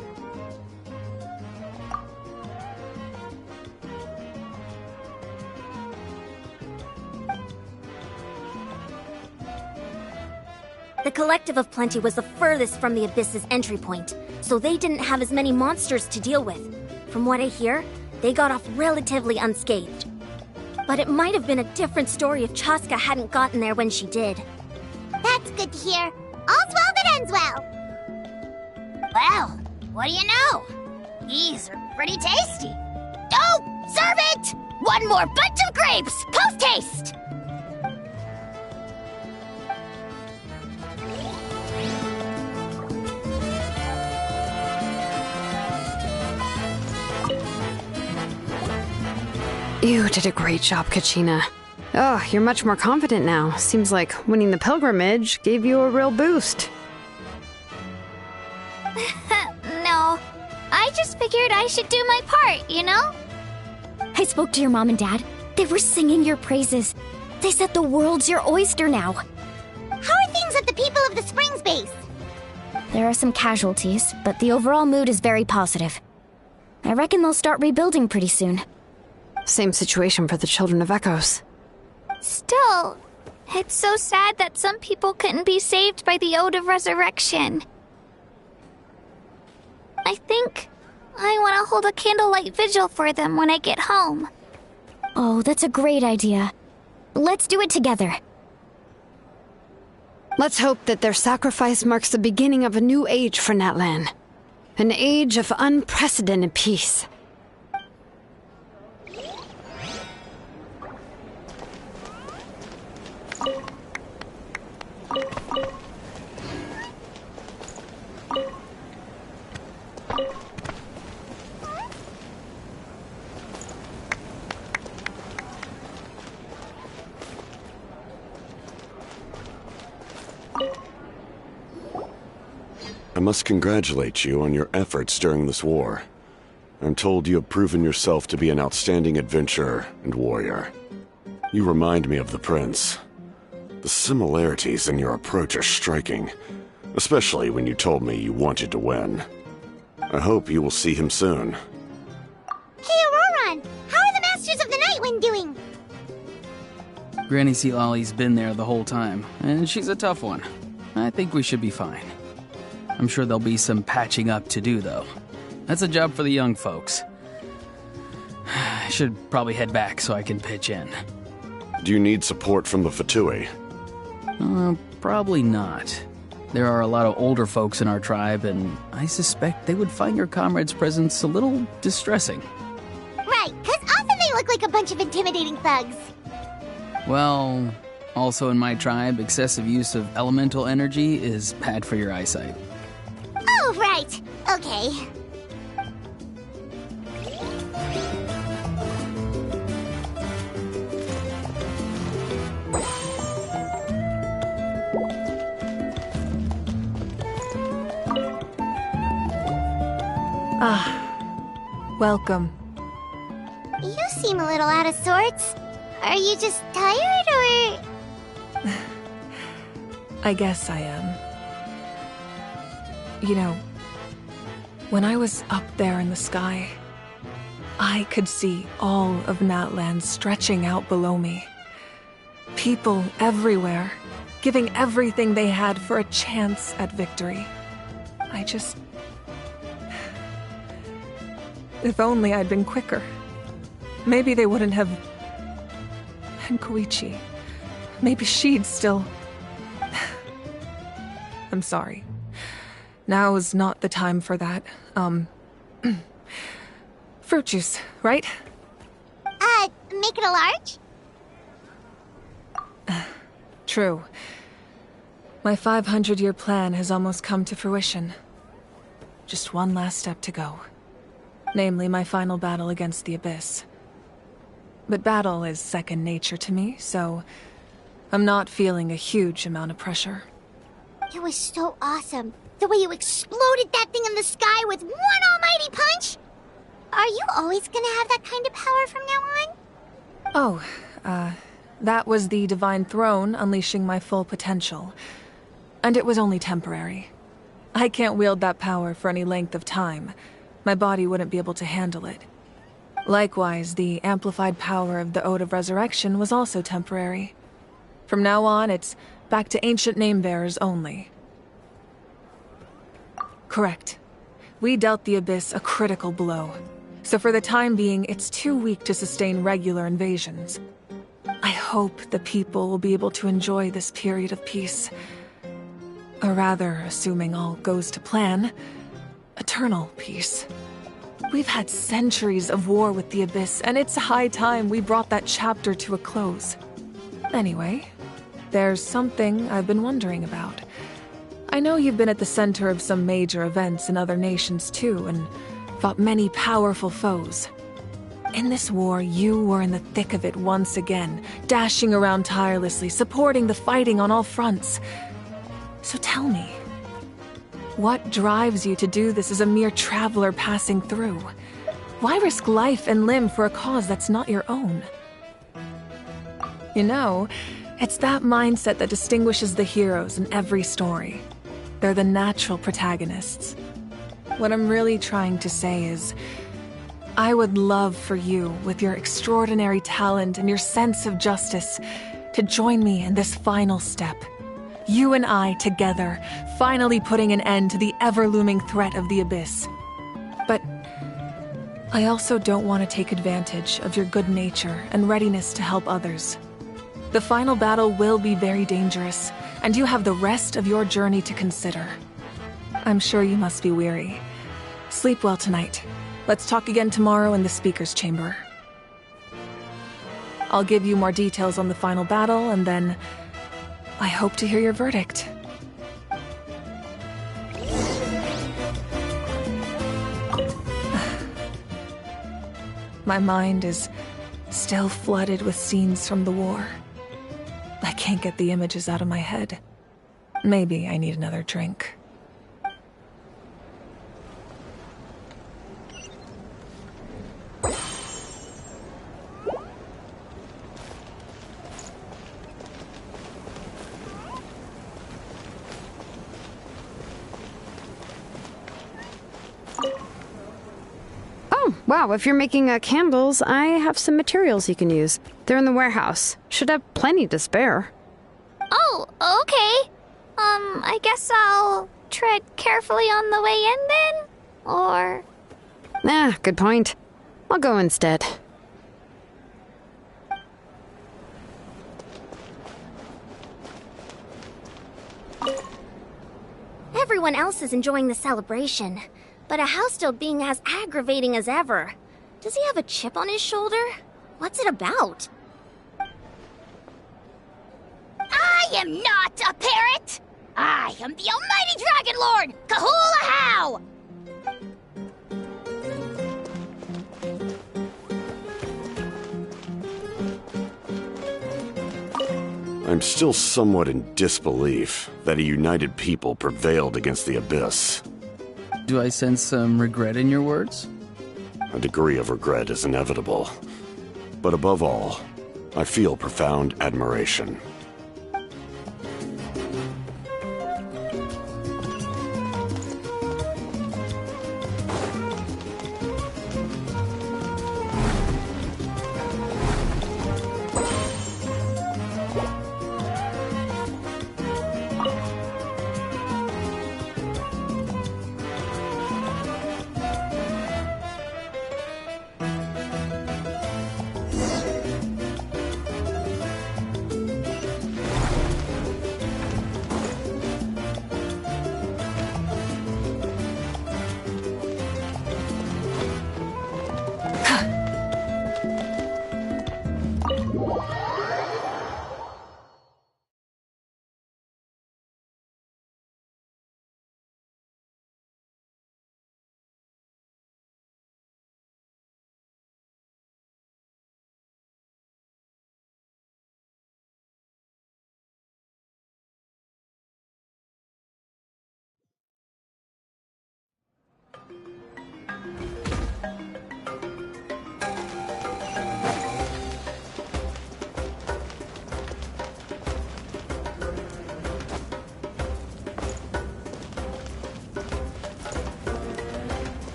The Collective of Plenty was the furthest from the Abyss's entry point, so they didn't have as many monsters to deal with. From what I hear, they got off relatively unscathed. But it might have been a different story if Chaska hadn't gotten there when she did. That's good to hear. All's well that ends well. Well, what do you know? These are pretty tasty. Oh, serve it! One more bunch of grapes, post-haste! You did a great job, Kachina. Oh, you're much more confident now. Seems like winning the pilgrimage gave you a real boost. No, just figured I should do my part, you know? I spoke to your mom and dad. They were singing your praises. They said the world's your oyster now. How are things at the People of the Springs base? There are some casualties, but the overall mood is very positive. I reckon they'll start rebuilding pretty soon. Same situation for the Children of Echoes. Still, it's so sad that some people couldn't be saved by the Ode of Resurrection. I think I want to hold a candlelight vigil for them when I get home. Oh, that's a great idea. Let's do it together. Let's hope that their sacrifice marks the beginning of a new age for Natlan. An age of unprecedented peace. I must congratulate you on your efforts during this war. I'm told you have proven yourself to be an outstanding adventurer and warrior. You remind me of the Prince. The similarities in your approach are striking, especially when you told me you wanted to win. I hope you will see him soon. Hey, Auroron! How are the Masters of the Nightwind doing? Granny Sealali's been there the whole time, and she's a tough one. I think we should be fine. I'm sure there'll be some patching up to do, though. That's a job for the young folks. I should probably head back so I can pitch in. Do you need support from the Fatui? Probably not. There are a lot of older folks in our tribe, and I suspect they would find your comrade's presence a little distressing. Right, because often they look like a bunch of intimidating thugs. Well, also in my tribe, excessive use of elemental energy is bad for your eyesight. Oh, right. Okay. Welcome. You seem a little out of sorts. Are you just tired, or...? I guess I am. You know, when I was up there in the sky, I could see all of Natlan stretching out below me. People everywhere, giving everything they had for a chance at victory. If only I'd been quicker. Maybe they wouldn't have... And Koichi. Maybe she'd still... I'm sorry. Now is not the time for that. Fruit juice, right? Make it a large? True. My 500-year plan has almost come to fruition. Just one last step to go. Namely, my final battle against the Abyss. But battle is second nature to me, so I'm not feeling a huge amount of pressure. It was so awesome. The way you exploded that thing in the sky with one almighty punch! Are you always gonna have that kind of power from now on? Oh, that was the Divine Throne unleashing my full potential. And it was only temporary. I can't wield that power for any length of time. My body wouldn't be able to handle it. Likewise, the amplified power of the Ode of Resurrection was also temporary. From now on, it's back to ancient name-bearers only. Correct. We dealt the Abyss a critical blow, so for the time being, it's too weak to sustain regular invasions. I hope the people will be able to enjoy this period of peace. Or rather, assuming all goes to plan, eternal peace. We've had centuries of war with the Abyss, and it's high time we brought that chapter to a close. Anyway, there's something I've been wondering about. I know you've been at the center of some major events in other nations too, and fought many powerful foes. In this war, you were in the thick of it once again, dashing around tirelessly, supporting the fighting on all fronts. So tell me, What drives you to do this as a mere traveler passing through? Why risk life and limb for a cause that's not your own? You know, it's that mindset that distinguishes the heroes in every story. They're the natural protagonists. What I'm really trying to say is, I would love for you, with your extraordinary talent and your sense of justice, to join me in this final step. You and I together, finally putting an end to the ever-looming threat of the Abyss. But I also don't want to take advantage of your good nature and readiness to help others. The final battle will be very dangerous, and you have the rest of your journey to consider. I'm sure you must be weary. Sleep well tonight. Let's talk again tomorrow in the speaker's chamber. I'll give you more details on the final battle, and then I hope to hear your verdict. My mind is still flooded with scenes from the war. I can't get the images out of my head. Maybe I need another drink. Oh, wow, if you're making candles, I have some materials you can use. They're in the warehouse. Should have plenty to spare. Oh, okay. I guess I'll tread carefully on the way in then? Or... Good point. I'll go instead. Everyone else is enjoying the celebration, but a house still being as aggravating as ever. Does he have a chip on his shoulder? What's it about? I am not a parrot! I am the almighty Dragon Lord, Kahula How! I'm still somewhat in disbelief that a united people prevailed against the Abyss. Do I sense some regret in your words? A degree of regret is inevitable. But above all, I feel profound admiration.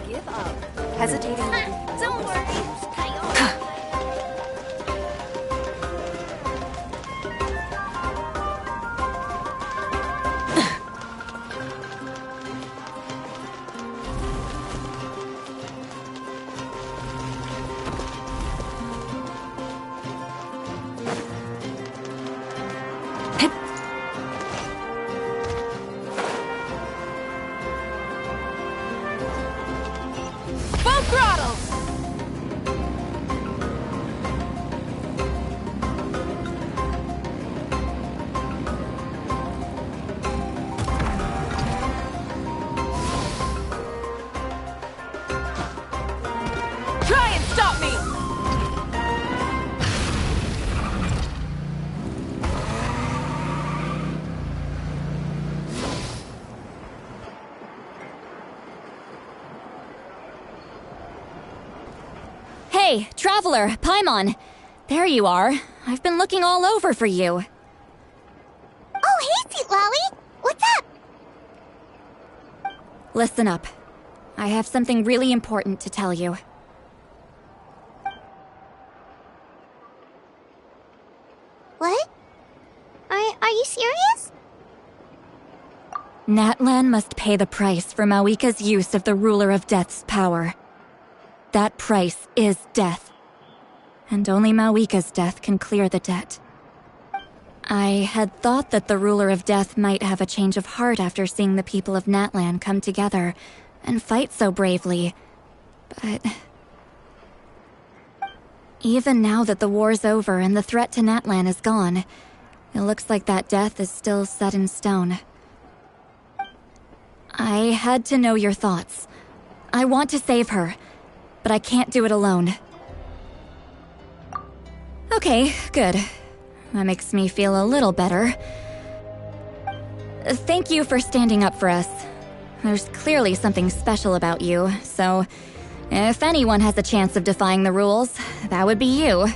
Give up. Hesitating. Don't worry. Full throttle! Hey, Traveler, Paimon. There you are. I've been looking all over for you. Oh, hey, Sweet Lolly! What's up? Listen up. I have something really important to tell you. What? Are you serious? Natlan must pay the price for Mawika's use of the Ruler of Death's power. That price is death. And only Mawika's death can clear the debt. I had thought that the Ruler of Death might have a change of heart after seeing the people of Natlan come together and fight so bravely, but... Even now that the war's over and the threat to Natlan is gone, it looks like that death is still set in stone. I had to know your thoughts. I want to save her, but I can't do it alone. Okay, good. That makes me feel a little better. Thank you for standing up for us. There's clearly something special about you, so if anyone has a chance of defying the rules, that would be you.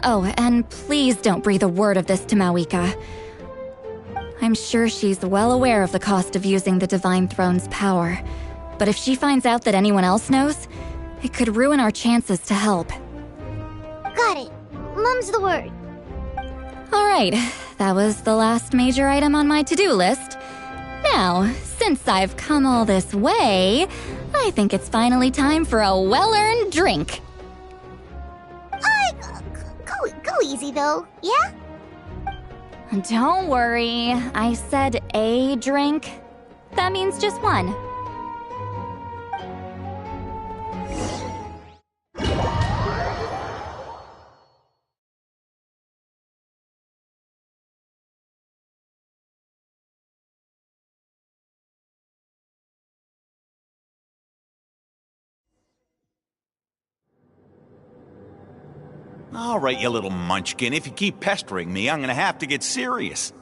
Oh, and please don't breathe a word of this to Mawika. I'm sure she's well aware of the cost of using the Divine Throne's power, but if she finds out that anyone else knows, it could ruin our chances to help. Got it. Mum's the word. Alright, that was the last major item on my to-do list. Now, since I've come all this way, I think it's finally time for a well-earned drink. Go easy though, yeah? Don't worry, I said a drink. That means just one. All right, you little munchkin. If you keep pestering me, I'm gonna have to get serious.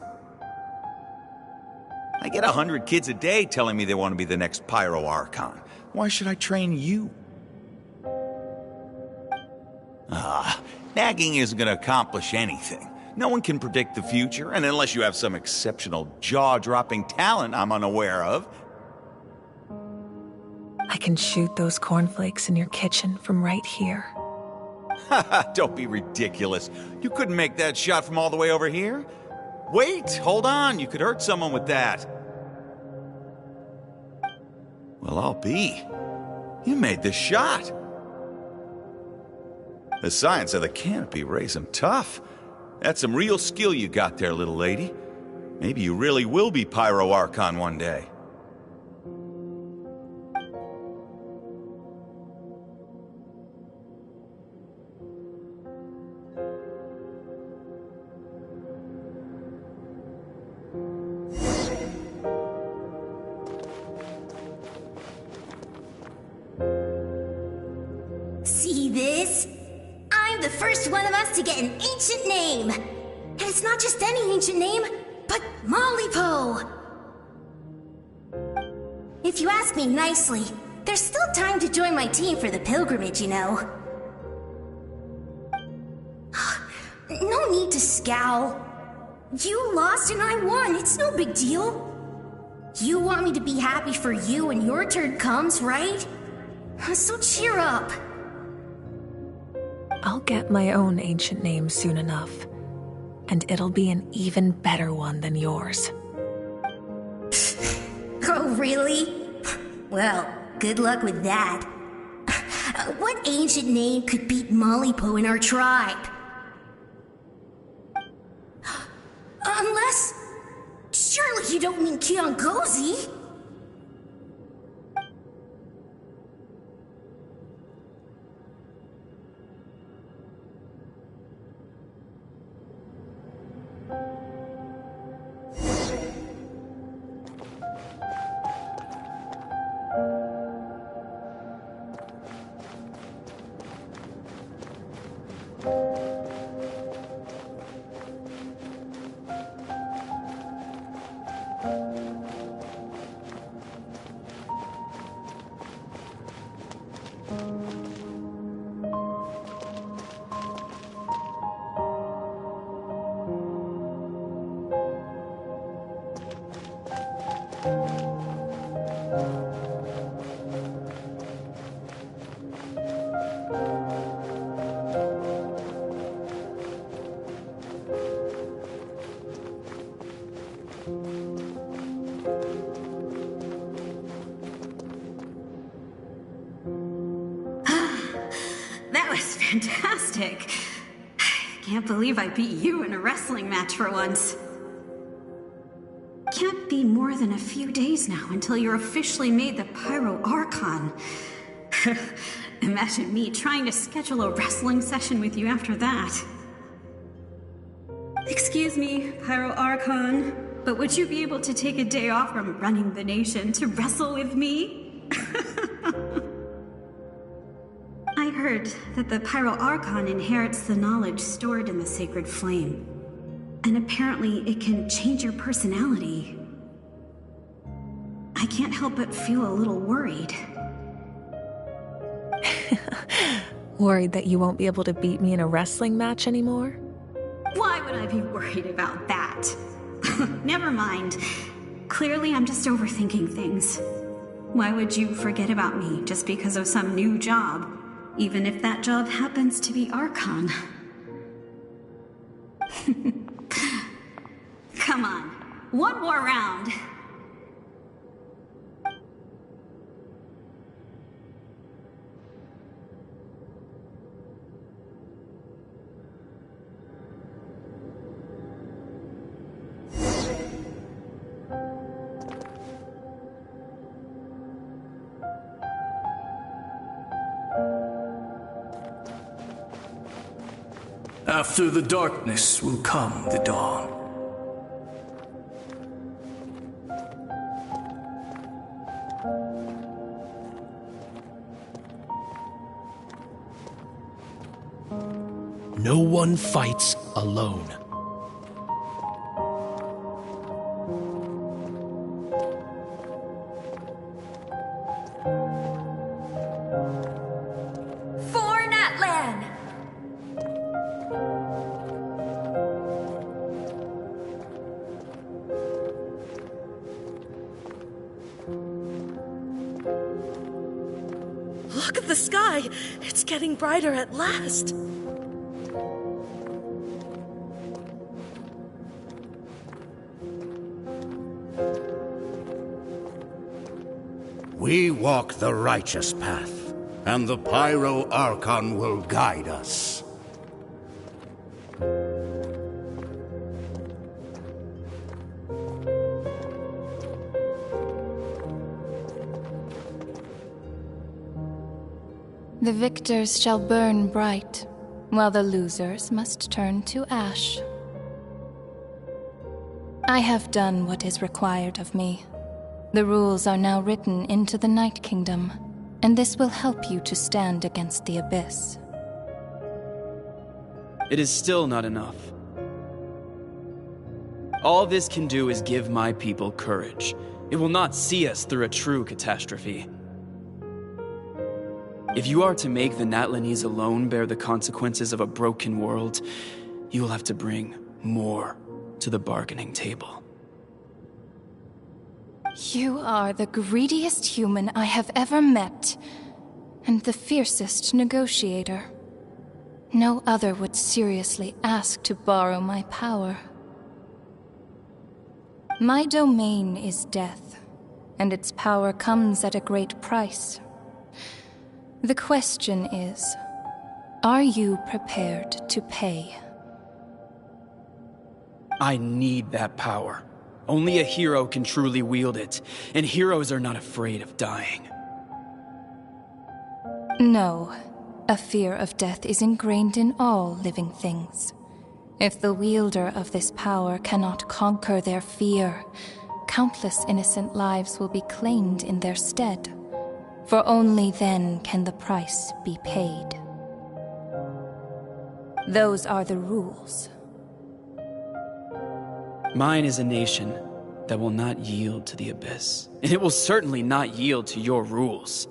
I get 100 kids a day telling me they want to be the next Pyro Archon. Why should I train you? Nagging isn't gonna accomplish anything. No one can predict the future, and unless you have some exceptional jaw-dropping talent I'm unaware of. I can shoot those cornflakes in your kitchen from right here. Don't be ridiculous. You couldn't make that shot from all the way over here? Wait, hold on. You could hurt someone with that. Well, I'll be. You made the shot. The science of the canopy rays him tough. That's some real skill you got there, little lady. Maybe you really will be Pyro Archon one day. See this? I'm the first one of us to get an ancient name. And it's not just any ancient name, but Mollypo. If you ask me nicely, there's still time to join my team for the pilgrimage, you know. No need to scowl. You lost and I won, it's no big deal. You want me to be happy for you when your turn comes, right? So cheer up. I'll get my own ancient name soon enough, and it'll be an even better one than yours. Oh, really? Well, good luck with that. What ancient name could beat Mollypo in our tribe? Unless... Surely you don't mean Kiangozi? Fantastic. Can't believe I beat you in a wrestling match for once. Can't be more than a few days now until you're officially made the Pyro Archon. Imagine me trying to schedule a wrestling session with you after that. Excuse me, Pyro Archon, but would you be able to take a day off from running the nation to wrestle with me? I heard that the Pyro Archon inherits the knowledge stored in the sacred flame. And apparently it can change your personality. I can't help but feel a little worried. Worried that you won't be able to beat me in a wrestling match anymore? Why would I be worried about that? Never mind. Clearly I'm just overthinking things. Why would you forget about me just because of some new job? Even if that job happens to be Archon. Come on, one more round. After the darkness will come the dawn. No one fights alone. For Natlan! Look at the sky! It's getting brighter at last! We walk the righteous path, and the Pyro Archon will guide us. The victors shall burn bright, while the losers must turn to ash. I have done what is required of me. The rules are now written into the Night Kingdom, and this will help you to stand against the Abyss. It is still not enough. All this can do is give my people courage. It will not see us through a true catastrophe. If you are to make the Natlanese alone bear the consequences of a broken world, you will have to bring more to the bargaining table. You are the greediest human I have ever met, and the fiercest negotiator. No other would seriously ask to borrow my power. My domain is death, and its power comes at a great price. The question is, are you prepared to pay? I need that power. Only a hero can truly wield it, and heroes are not afraid of dying. No, a fear of death is ingrained in all living things. If the wielder of this power cannot conquer their fear, countless innocent lives will be claimed in their stead. For only then can the price be paid. Those are the rules. Mine is a nation that will not yield to the Abyss, and it will certainly not yield to your rules.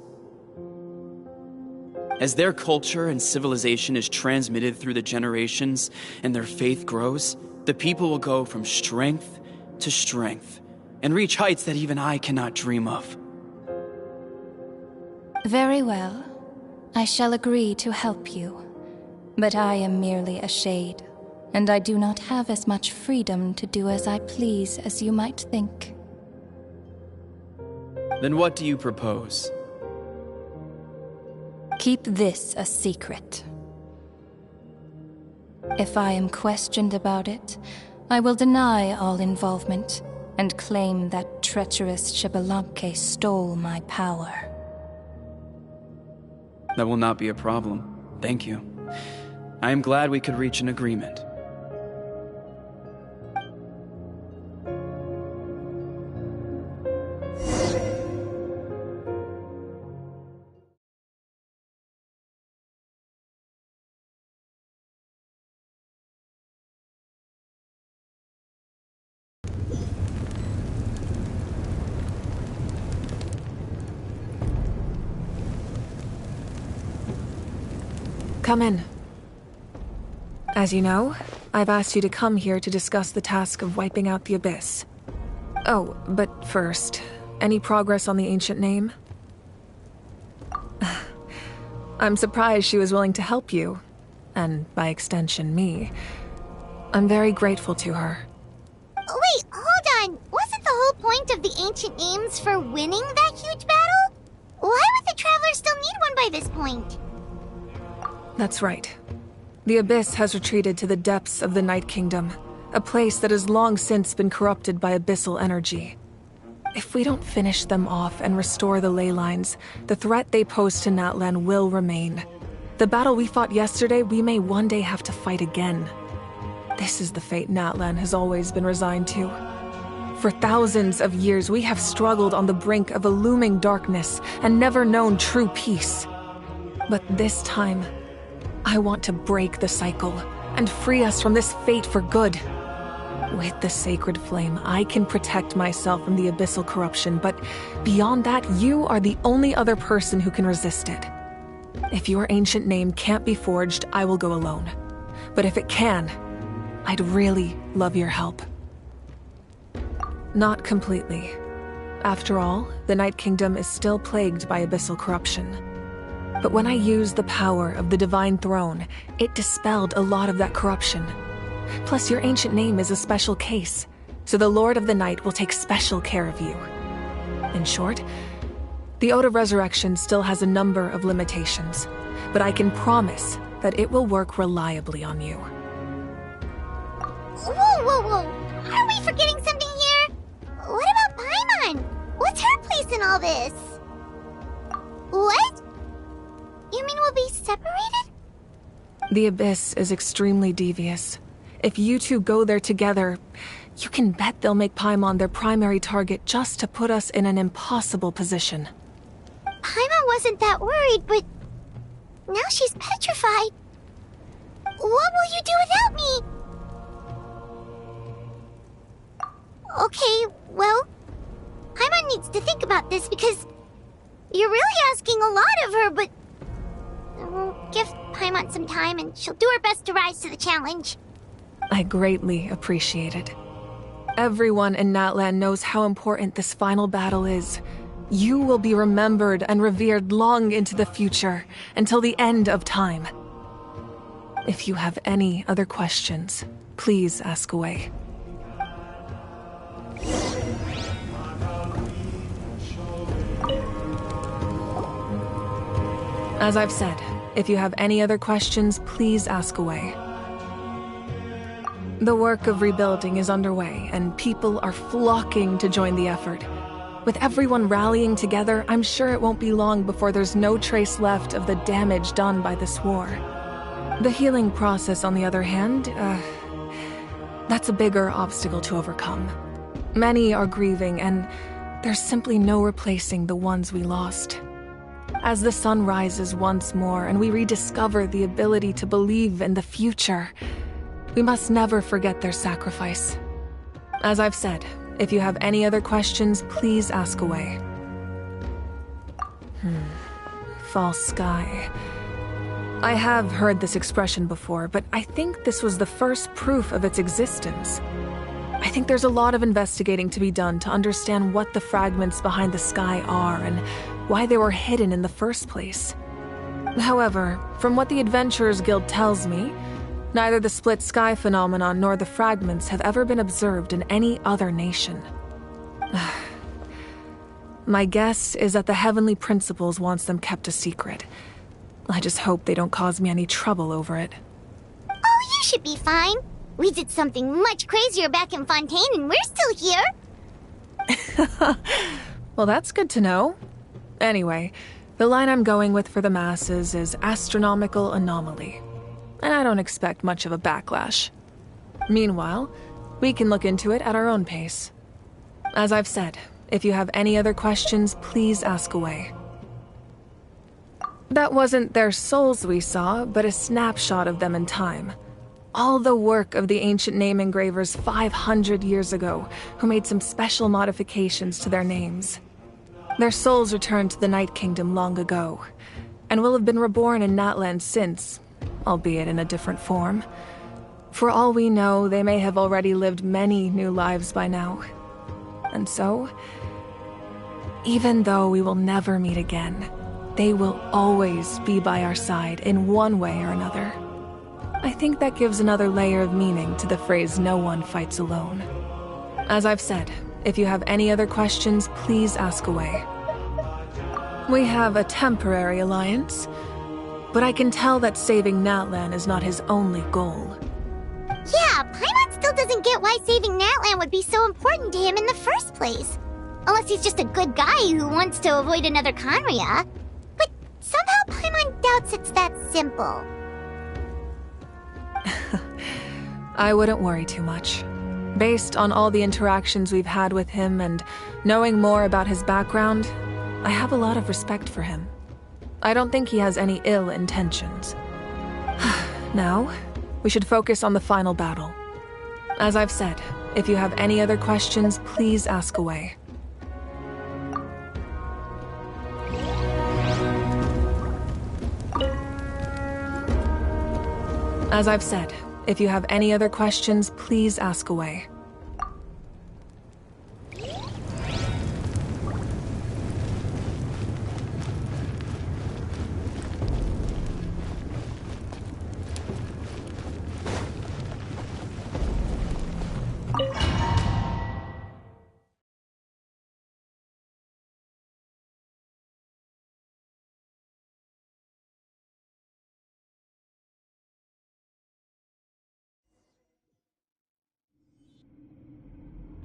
As their culture and civilization is transmitted through the generations and their faith grows, the people will go from strength to strength and reach heights that even I cannot dream of. Very well. I shall agree to help you. But I am merely a shade, and I do not have as much freedom to do as I please as you might think. Then what do you propose? Keep this a secret. If I am questioned about it, I will deny all involvement and claim that treacherous Shibalabke stole my power. That will not be a problem. Thank you. I am glad we could reach an agreement. Come in. As you know, I've asked you to come here to discuss the task of wiping out the Abyss. Oh, but first, any progress on the ancient name? I'm surprised she was willing to help you, and by extension me. I'm very grateful to her. Wait, hold on. Wasn't the whole point of the ancient names for winning that huge battle? Why would the Traveler still need one by this point? That's right. The Abyss has retreated to the depths of the Night Kingdom, a place that has long since been corrupted by abyssal energy. If we don't finish them off and restore the ley lines, the threat they pose to Natlan will remain. The battle we fought yesterday, we may one day have to fight again. This is the fate Natlan has always been resigned to. For thousands of years, we have struggled on the brink of a looming darkness and never known true peace. But this time, I want to break the cycle and free us from this fate for good. With the sacred flame, I can protect myself from the abyssal corruption, but beyond that, you are the only other person who can resist it. If your ancient name can't be forged, I will go alone. But if it can, I'd really love your help. Not completely. After all, the Night Kingdom is still plagued by abyssal corruption. But when I used the power of the Divine Throne, it dispelled a lot of that corruption. Plus, your ancient name is a special case, so the Lord of the Night will take special care of you. In short, the Ode of Resurrection still has a number of limitations, but I can promise that it will work reliably on you. Whoa. Are we forgetting something here? What about Paimon? What's her place in all this? What? You mean we'll be separated? The Abyss is extremely devious. If you two go there together, you can bet they'll make Paimon their primary target just to put us in an impossible position. Paimon wasn't that worried, but now she's petrified. What will you do without me? Okay, well, Paimon needs to think about this because you're really asking a lot of her, but we'll give Paimon some time and she'll do her best to rise to the challenge. I greatly appreciate it. Everyone in Natlan knows how important this final battle is. You will be remembered and revered long into the future, until the end of time. If you have any other questions, please ask away. As I've said, if you have any other questions, please ask away. The work of rebuilding is underway, and people are flocking to join the effort. With everyone rallying together, I'm sure it won't be long before there's no trace left of the damage done by this war. The healing process, on the other hand, that's a bigger obstacle to overcome. Many are grieving, and there's simply no replacing the ones we lost. As the sun rises once more and we rediscover the ability to believe in the future, we must never forget their sacrifice. As I've said, if you have any other questions, please ask away. False sky. I have heard this expression before, but I think this was the first proof of its existence. I think there's a lot of investigating to be done to understand what the fragments behind the sky are and why they were hidden in the first place. However, from what the Adventurers Guild tells me, neither the split sky phenomenon nor the fragments have ever been observed in any other nation. My guess is that the Heavenly Principles wants them kept a secret. I just hope they don't cause me any trouble over it. Oh, you should be fine. We did something much crazier back in Fontaine and we're still here. Well, that's good to know. Anyway, the line I'm going with for the masses is astronomical anomaly. And I don't expect much of a backlash. Meanwhile, we can look into it at our own pace. As I've said, if you have any other questions, please ask away. That wasn't their souls we saw, but a snapshot of them in time. All the work of the ancient name engravers 500 years ago, who made some special modifications to their names. Their souls returned to the Night Kingdom long ago, and will have been reborn in Natland since, albeit in a different form. For all we know, they may have already lived many new lives by now. And so, even though we will never meet again, they will always be by our side in one way or another. I think that gives another layer of meaning to the phrase "no one fights alone." As I've said, if you have any other questions, please ask away. We have a temporary alliance, but I can tell that saving Natlan is not his only goal. Yeah, Paimon still doesn't get why saving Natlan would be so important to him in the first place. Unless he's just a good guy who wants to avoid another Conria. But somehow Paimon doubts it's that simple. I wouldn't worry too much. Based on all the interactions we've had with him and knowing more about his background, I have a lot of respect for him. I don't think he has any ill intentions. Now, we should focus on the final battle. As I've said, if you have any other questions, please ask away. As I've said, if you have any other questions, please ask away.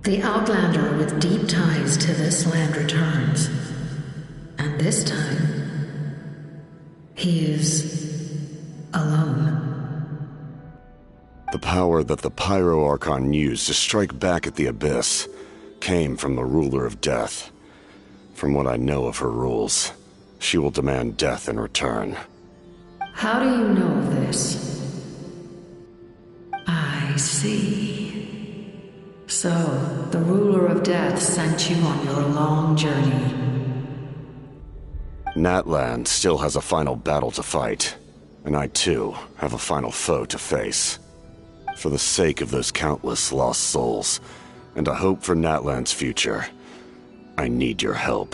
The Outlander with deep ties to this land returns. And this time, he is alone. The power that the Pyro Archon used to strike back at the Abyss came from the Ruler of Death. From what I know of her rules, she will demand death in return. How do you know of this? I see. So, the Ruler of Death sent you on your long journey. Natland still has a final battle to fight, and I too have a final foe to face. For the sake of those countless lost souls, and a hope for Natland's future, I need your help.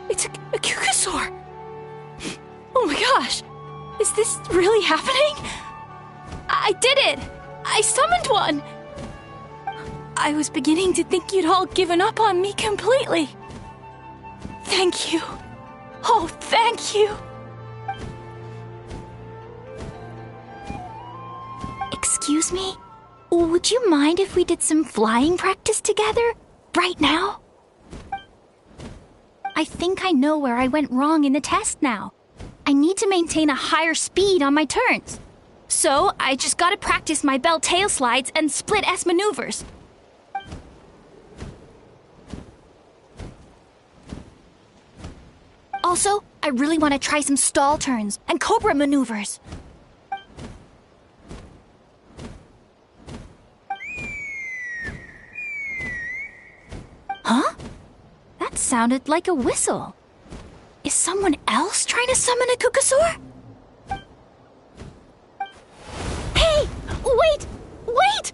It's a Kukasaur! Oh my gosh! Is this really happening? I did it! I summoned one! I was beginning to think you'd all given up on me completely. Thank you. Oh, thank you. Excuse me? Would you mind if we did some flying practice together? Right now? I think I know where I went wrong in the test now. I need to maintain a higher speed on my turns. So, I just gotta practice my bell tail slides and split S maneuvers. Also, I really want to try some stall turns and cobra maneuvers. Huh? That sounded like a whistle. Is someone else trying to summon a Kukasaur? Hey! Wait! Wait!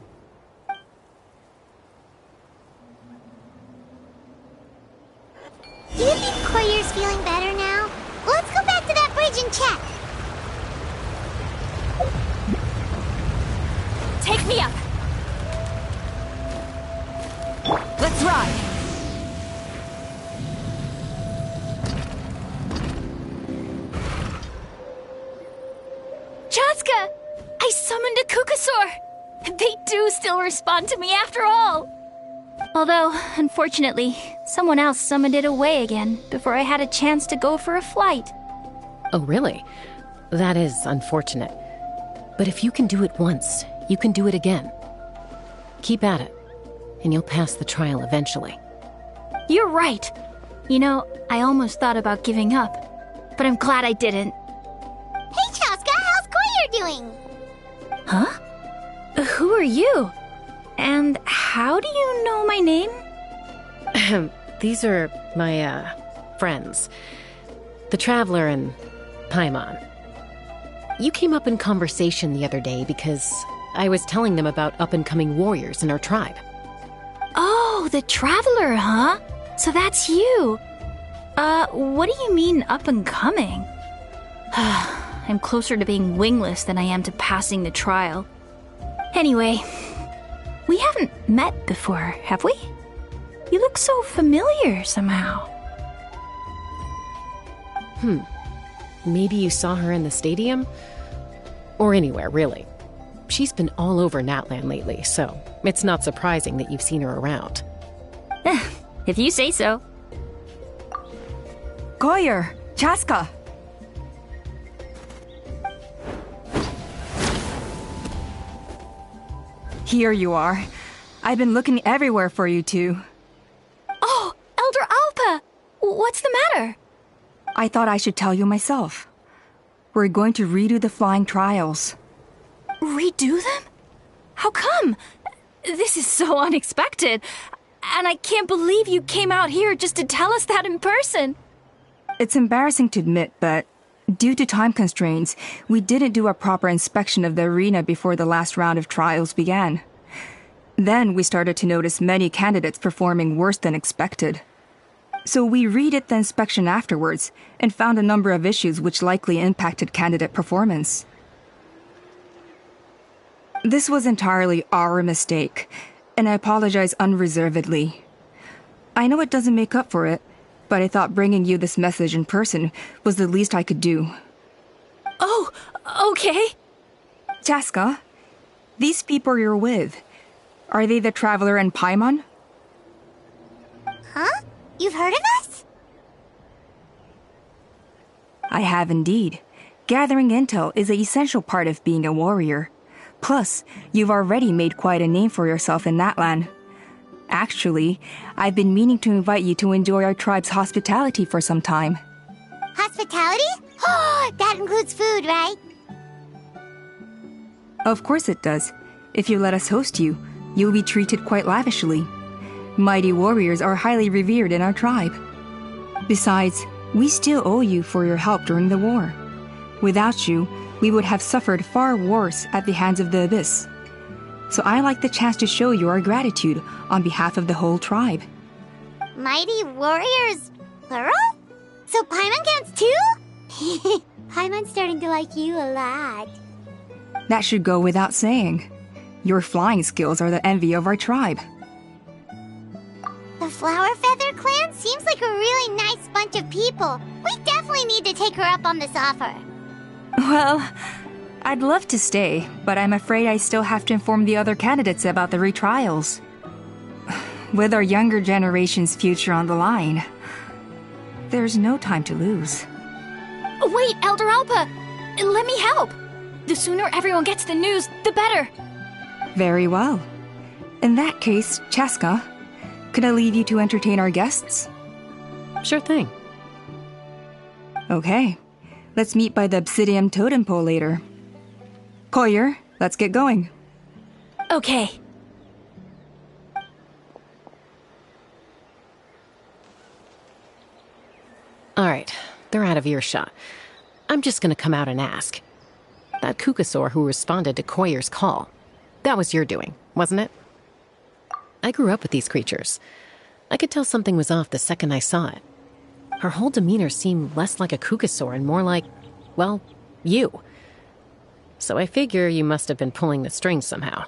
Do you think Koyer's feeling better now? Let's go back to that bridge and check. Take me up! Let's ride! Chaska! I summoned a Kukasaur! They do still respond to me after all! Although, unfortunately, someone else summoned it away again before I had a chance to go for a flight. Oh, really? That is unfortunate. But if you can do it once, you can do it again. Keep at it, and you'll pass the trial eventually. You're right. You know, I almost thought about giving up, but I'm glad I didn't. Hey, Chaska, how's Koyer doing? Huh? Who are you? And how do you know my name? These are my, friends. The Traveler and Paimon. You came up in conversation the other day because I was telling them about up-and-coming warriors in our tribe. Oh, the Traveler, huh? So that's you. What do you mean up-and-coming? I'm closer to being wingless than I am to passing the trial. Anyway, we haven't met before, have we? You look so familiar somehow. Maybe you saw her in the stadium? Or anywhere, really. She's been all over Natlan lately, so it's not surprising that you've seen her around. If you say so. Koyer! Chaska! Here you are. I've been looking everywhere for you two. Oh, Elder Alpa! What's the matter? I thought I should tell you myself. We're going to redo the flying trials. Redo them? How come? This is so unexpected. And I can't believe you came out here just to tell us that in person. It's embarrassing to admit, but due to time constraints, we didn't do a proper inspection of the arena before the last round of trials began. Then we started to notice many candidates performing worse than expected. So we redid the inspection afterwards and found a number of issues which likely impacted candidate performance. This was entirely our mistake, and I apologize unreservedly. I know it doesn't make up for it, but I thought bringing you this message in person was the least I could do. Oh, okay. Chaska, these people you're with, are they the Traveler and Paimon? You've heard of us? I have indeed. Gathering intel is an essential part of being a warrior. Plus, you've already made quite a name for yourself in that land. Actually, I've been meaning to invite you to enjoy our tribe's hospitality for some time. Hospitality? Oh, that includes food, right? Of course it does. If you let us host you, you'll be treated quite lavishly. Mighty warriors are highly revered in our tribe. Besides, we still owe you for your help during the war. Without you, we would have suffered far worse at the hands of the Abyss. So I like the chance to show you our gratitude on behalf of the whole tribe. Mighty warriors, plural? So Paimon counts too? Paimon's starting to like you a lot. That should go without saying. Your flying skills are the envy of our tribe. The Flower Feather clan seems like a really nice bunch of people. We definitely need to take her up on this offer. Well, I'd love to stay, but I'm afraid I still have to inform the other candidates about the retrials. With our younger generation's future on the line, there's no time to lose. Wait, Elder Alpa! Let me help! The sooner everyone gets the news, the better! Very well. In that case, Chaska, could I leave you to entertain our guests? Sure thing. Okay. Let's meet by the Obsidian Totem Pole later. Koyer, let's get going. Okay. Alright, they're out of earshot. I'm just gonna come out and ask. That Kukasaur who responded to Koyer's call, that was your doing, wasn't it? I grew up with these creatures. I could tell something was off the second I saw it. Her whole demeanor seemed less like a Kukasaur and more like, well, you. So I figure you must have been pulling the strings somehow.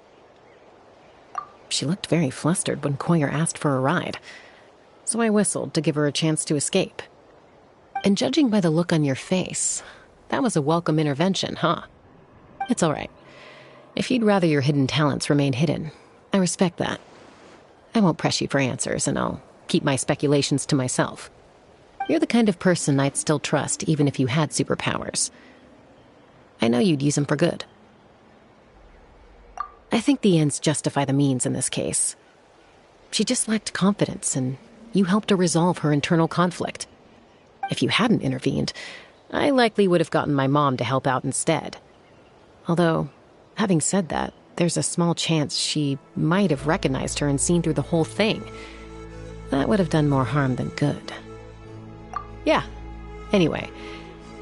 She looked very flustered when Koyer asked for a ride, so I whistled to give her a chance to escape. And judging by the look on your face, that was a welcome intervention, huh? It's all right. If you'd rather your hidden talents remain hidden, I respect that. I won't press you for answers, and I'll keep my speculations to myself. You're the kind of person I'd still trust even if you had superpowers. I know you'd use them for good. I think the ends justify the means in this case. She just lacked confidence, and you helped her resolve her internal conflict. If you hadn't intervened, I likely would have gotten my mom to help out instead. Although, having said that, there's a small chance she might have recognized her and seen through the whole thing. That would have done more harm than good. Yeah. Anyway,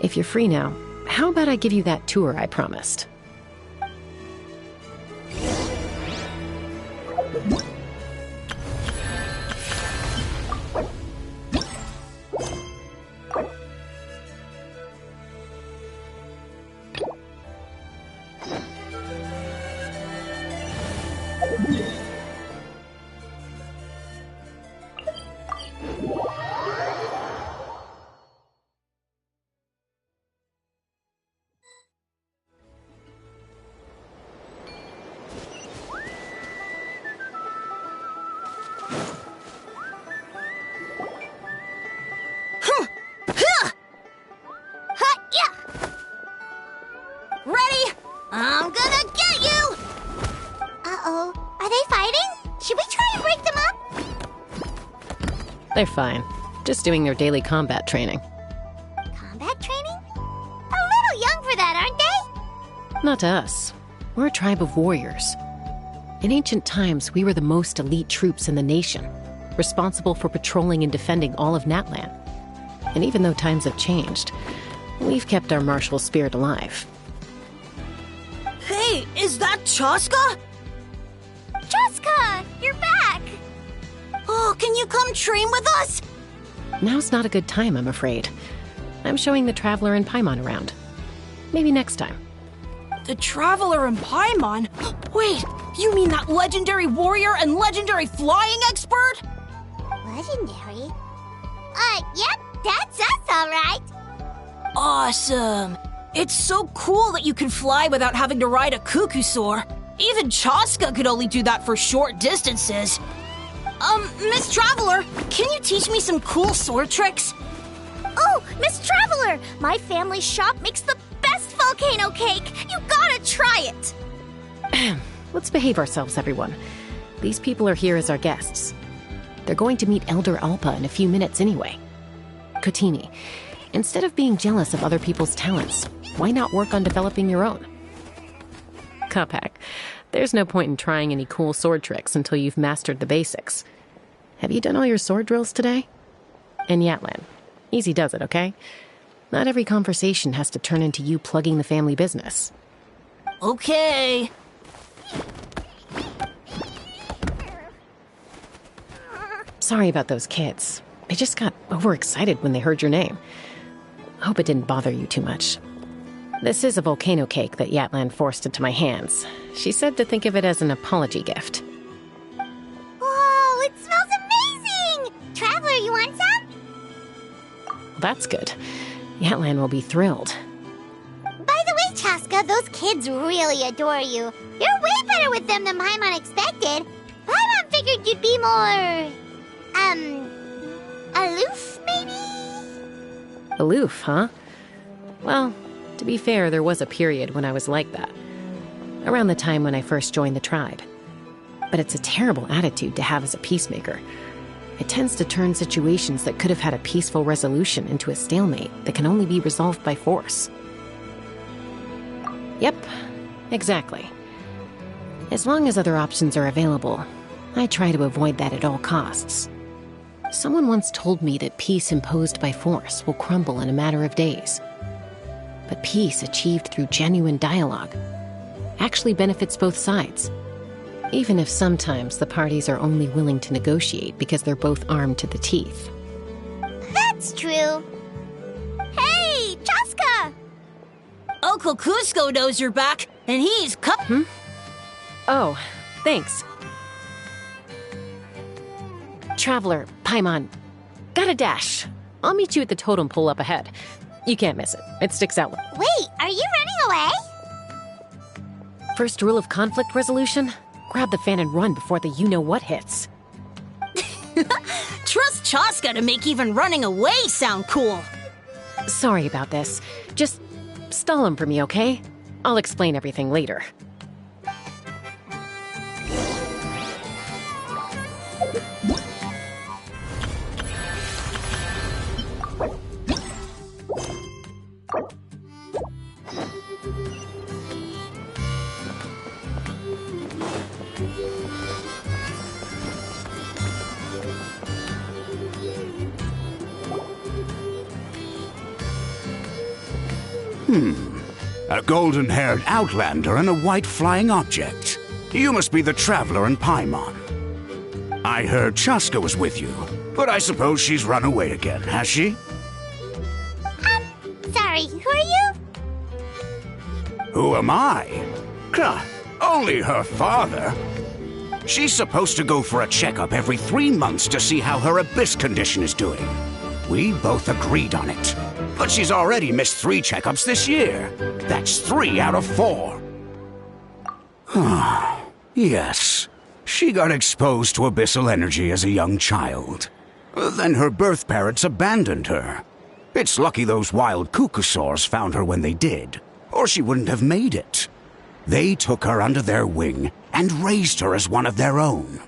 if you're free now, how about I give you that tour I promised? Ready? I'm gonna get you! Uh-oh. Are they fighting? Should we try and break them up? They're fine. Just doing their daily combat training. Combat training? A little young for that, aren't they? Not to us. We're a tribe of warriors. In ancient times, we were the most elite troops in the nation, responsible for patrolling and defending all of Natlan. And even though times have changed, we've kept our martial spirit alive. Hey, is that Chaska? Chaska, you're back! Oh, can you come train with us? Now's not a good time, I'm afraid. I'm showing the Traveler and Paimon around. Maybe next time. The Traveler and Paimon? Wait, you mean that legendary warrior and legendary flying expert? Legendary? Yep, that's us, all right. Awesome. It's so cool that you can fly without having to ride a Kukusaur. Even Chaska could only do that for short distances. Miss Traveler, can you teach me some cool sword tricks? Oh, Miss Traveler! My family's shop makes the best volcano cake! You gotta try it! Let's behave ourselves, everyone. These people are here as our guests. They're going to meet Elder Alpa in a few minutes anyway. Kotini, instead of being jealous of other people's talents, why not work on developing your own? Cuphack, there's no point in trying any cool sword tricks until you've mastered the basics. Have you done all your sword drills today? And Yatlan, easy does it, okay? Not every conversation has to turn into you plugging the family business. Okay. Sorry about those kids. They just got overexcited when they heard your name. Hope it didn't bother you too much. This is a volcano cake that Yatlan forced into my hands. She said to think of it as an apology gift. Whoa, it smells amazing! Traveler, you want some? That's good. Yatlan will be thrilled. By the way, Chaska, those kids really adore you. You're way better with them than Paimon expected. Paimon figured you'd be more... aloof, maybe? Aloof, huh? Well, to be fair, there was a period when I was like that. Around the time when I first joined the tribe. But it's a terrible attitude to have as a peacemaker. It tends to turn situations that could have had a peaceful resolution into a stalemate that can only be resolved by force. Yep, exactly. As long as other options are available, I try to avoid that at all costs. Someone once told me that peace imposed by force will crumble in a matter of days. But peace achieved through genuine dialogue actually benefits both sides, even if sometimes the parties are only willing to negotiate because they're both armed to the teeth. That's true. Hey, Chaska! Uncle Cusco knows you're back, and he's Oh, thanks. Traveler, Paimon, gotta dash. I'll meet you at the totem pole up ahead. You can't miss it. It sticks out. Wait, are you running away? First rule of conflict resolution? Grab the fan and run before the you-know-what hits. Trust Chaska to make even running away sound cool. Sorry about this. Just stall him for me, okay? I'll explain everything later. A golden-haired outlander and a white flying object. You must be the traveler in Paimon. I heard Chaska was with you, but I suppose she's run away again, has she? Sorry, who are you? Who am I? Only her father. She's supposed to go for a checkup every 3 months to see how her abyss condition is doing. We both agreed on it. But she's already missed 3 checkups this year. That's 3 out of 4. Yes. She got exposed to abyssal energy as a young child. Then her birth parents abandoned her. It's lucky those wild cuckoosaurs found her when they did, or she wouldn't have made it. They took her under their wing and raised her as one of their own.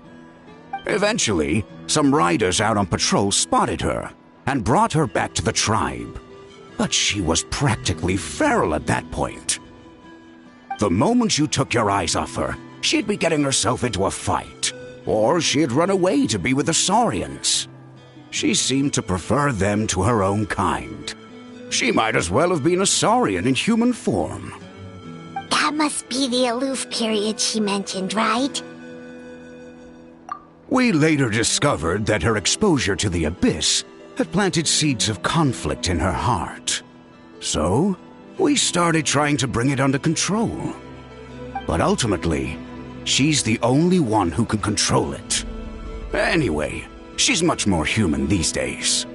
Eventually, some riders out on patrol spotted her and brought her back to the tribe. But she was practically feral at that point. The moment you took your eyes off her, she'd be getting herself into a fight, or she'd run away to be with the Saurians. She seemed to prefer them to her own kind. She might as well have been a Saurian in human form. That must be the aloof period she mentioned, right? We later discovered that her exposure to the abyss had planted seeds of conflict in her heart. So, we started trying to bring it under control. But ultimately, she's the only one who can control it. Anyway, she's much more human these days.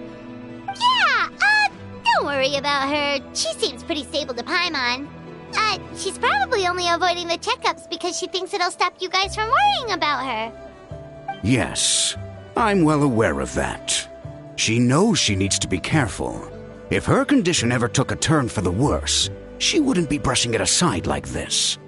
Yeah, don't worry about her. She seems pretty stable to Paimon. She's probably only avoiding the checkups because she thinks it'll stop you guys from worrying about her. Yes, I'm well aware of that. She knows she needs to be careful. If her condition ever took a turn for the worse, she wouldn't be brushing it aside like this.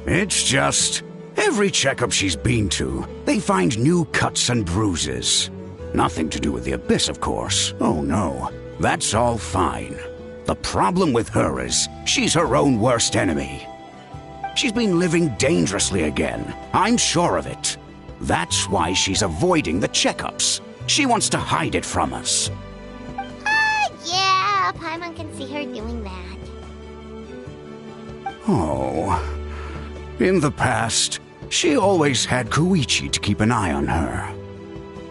It's just, every checkup she's been to, they find new cuts and bruises. Nothing to do with the Abyss, of course. Oh no, that's all fine. The problem with her is, she's her own worst enemy. She's been living dangerously again, I'm sure of it. That's why she's avoiding the checkups. She wants to hide it from us. Yeah, Paimon can see her doing that. Oh. In the past, she always had Koichi to keep an eye on her.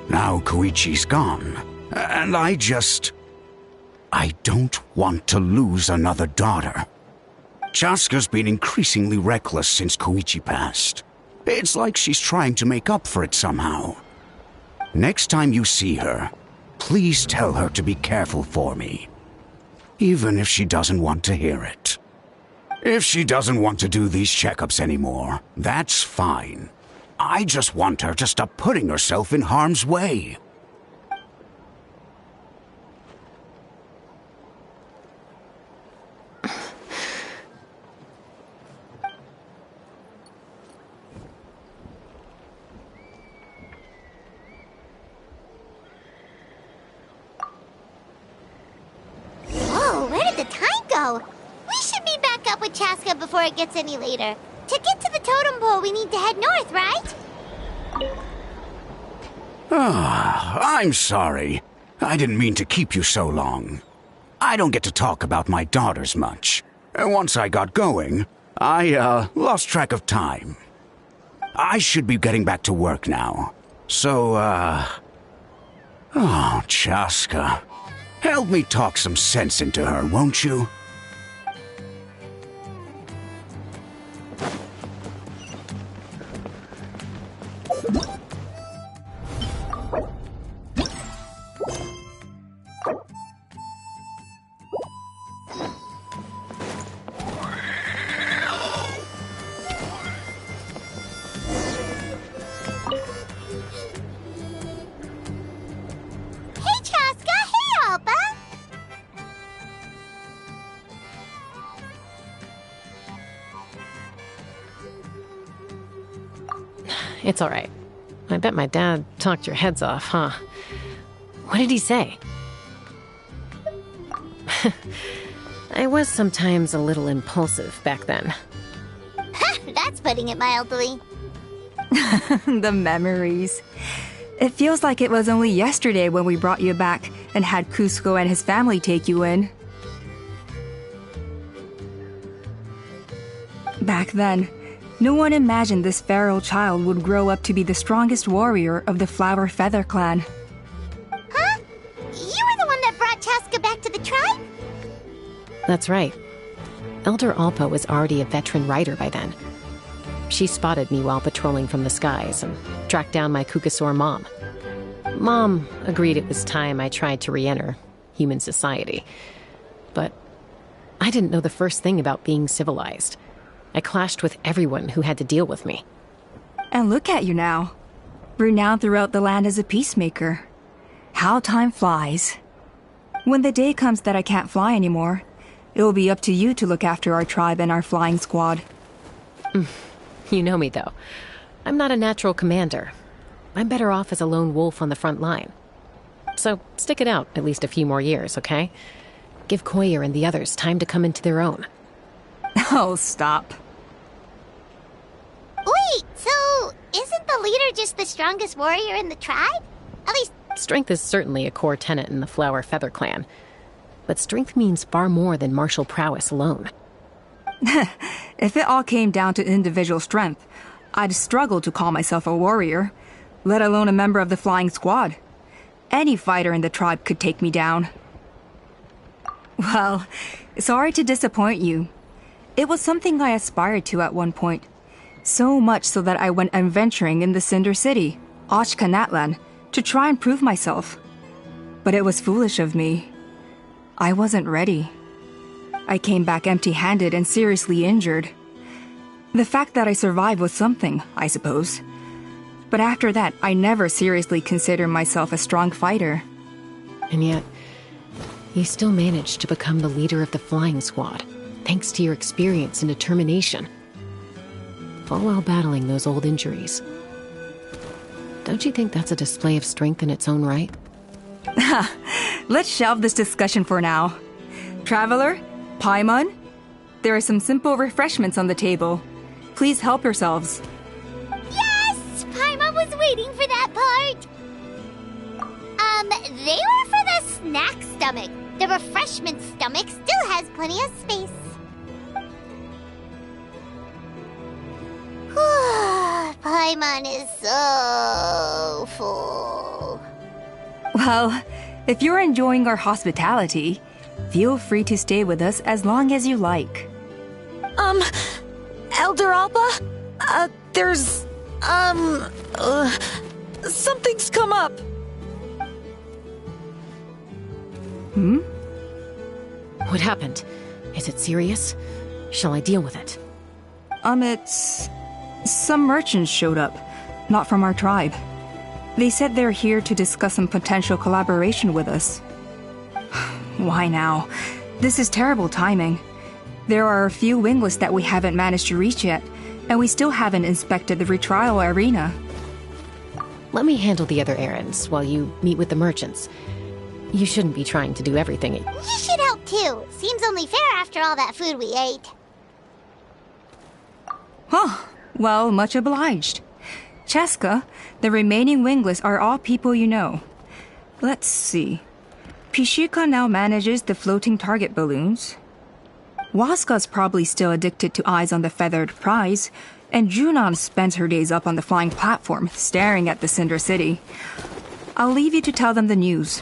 Now Koichi's gone, and I don't want to lose another daughter. Chaska's been increasingly reckless since Koichi passed. It's like she's trying to make up for it somehow. Next time you see her, please tell her to be careful for me. Even if she doesn't want to hear it. If she doesn't want to do these checkups anymore, that's fine. I just want her to stop putting herself in harm's way. Whoa, where did the time go? We should be back up with Chaska before it gets any later. To get to the totem pole, we need to head north, right? I'm sorry. I didn't mean to keep you so long. I don't get to talk about my daughters much. Once I got going, I lost track of time. I should be getting back to work now. So, oh, Chaska. Help me talk some sense into her, won't you? Hey, Chaska! Hey, Alba! It's all right. I bet my dad talked your heads off, huh? What did he say? I was sometimes a little impulsive back then. That's putting it mildly. The memories. It feels like it was only yesterday when we brought you back and had Cusco and his family take you in. Back then, no one imagined this feral child would grow up to be the strongest warrior of the Flower Feather clan. Huh? You were the one that brought Chaska back to the tribe? That's right. Elder Alpa was already a veteran rider by then. She spotted me while patrolling from the skies and tracked down my Kukasaur mom. Mom agreed it was time I tried to re-enter human society. But I didn't know the first thing about being civilized. I clashed with everyone who had to deal with me. And look at you now. Renowned throughout the land as a peacemaker. How time flies. When the day comes that I can't fly anymore, it will be up to you to look after our tribe and our flying squad. You know me, though. I'm not a natural commander. I'm better off as a lone wolf on the front line. So stick it out at least a few more years, okay? Give Koyer and the others time to come into their own. Oh, stop. Wait, so isn't the leader just the strongest warrior in the tribe? At least... Strength is certainly a core tenet in the Flower Feather clan. But strength means far more than martial prowess alone. If it all came down to individual strength, I'd struggle to call myself a warrior, let alone a member of the flying squad. Any fighter in the tribe could take me down. Well, sorry to disappoint you. It was something I aspired to at one point. So much so that I went adventuring in the Cinder City, Ashkanatlan, to try and prove myself. But it was foolish of me. I wasn't ready. I came back empty-handed and seriously injured. The fact that I survived was something, I suppose. But after that, I never seriously considered myself a strong fighter. And yet, you still managed to become the leader of the flying squad, thanks to your experience and determination. All while battling those old injuries. Don't you think that's a display of strength in its own right? Let's shelve this discussion for now. Traveler, Paimon, there are some simple refreshments on the table. Please help yourselves. Yes! Paimon was waiting for that part! They were for the snack stomach. The refreshment stomach still has plenty of space. Paimon is so full. Well, if you're enjoying our hospitality, feel free to stay with us as long as you like. Elder Alpa? There's, something's come up. Hmm? What happened? Is it serious? Shall I deal with it? It's... Some merchants showed up, not from our tribe. They said they're here to discuss some potential collaboration with us. Why now? This is terrible timing. There are a few wingless that we haven't managed to reach yet, and we still haven't inspected the retrial arena. Let me handle the other errands while you meet with the merchants. You shouldn't be trying to do everything. You should help too. Seems only fair after all that food we ate. Huh. Well, much obliged. Cheska, the remaining wingless are all people you know. Let's see. Pishika now manages the floating target balloons. Waska's probably still addicted to eyes on the feathered prize, and Junon spends her days up on the flying platform, staring at the Cinder City. I'll leave you to tell them the news.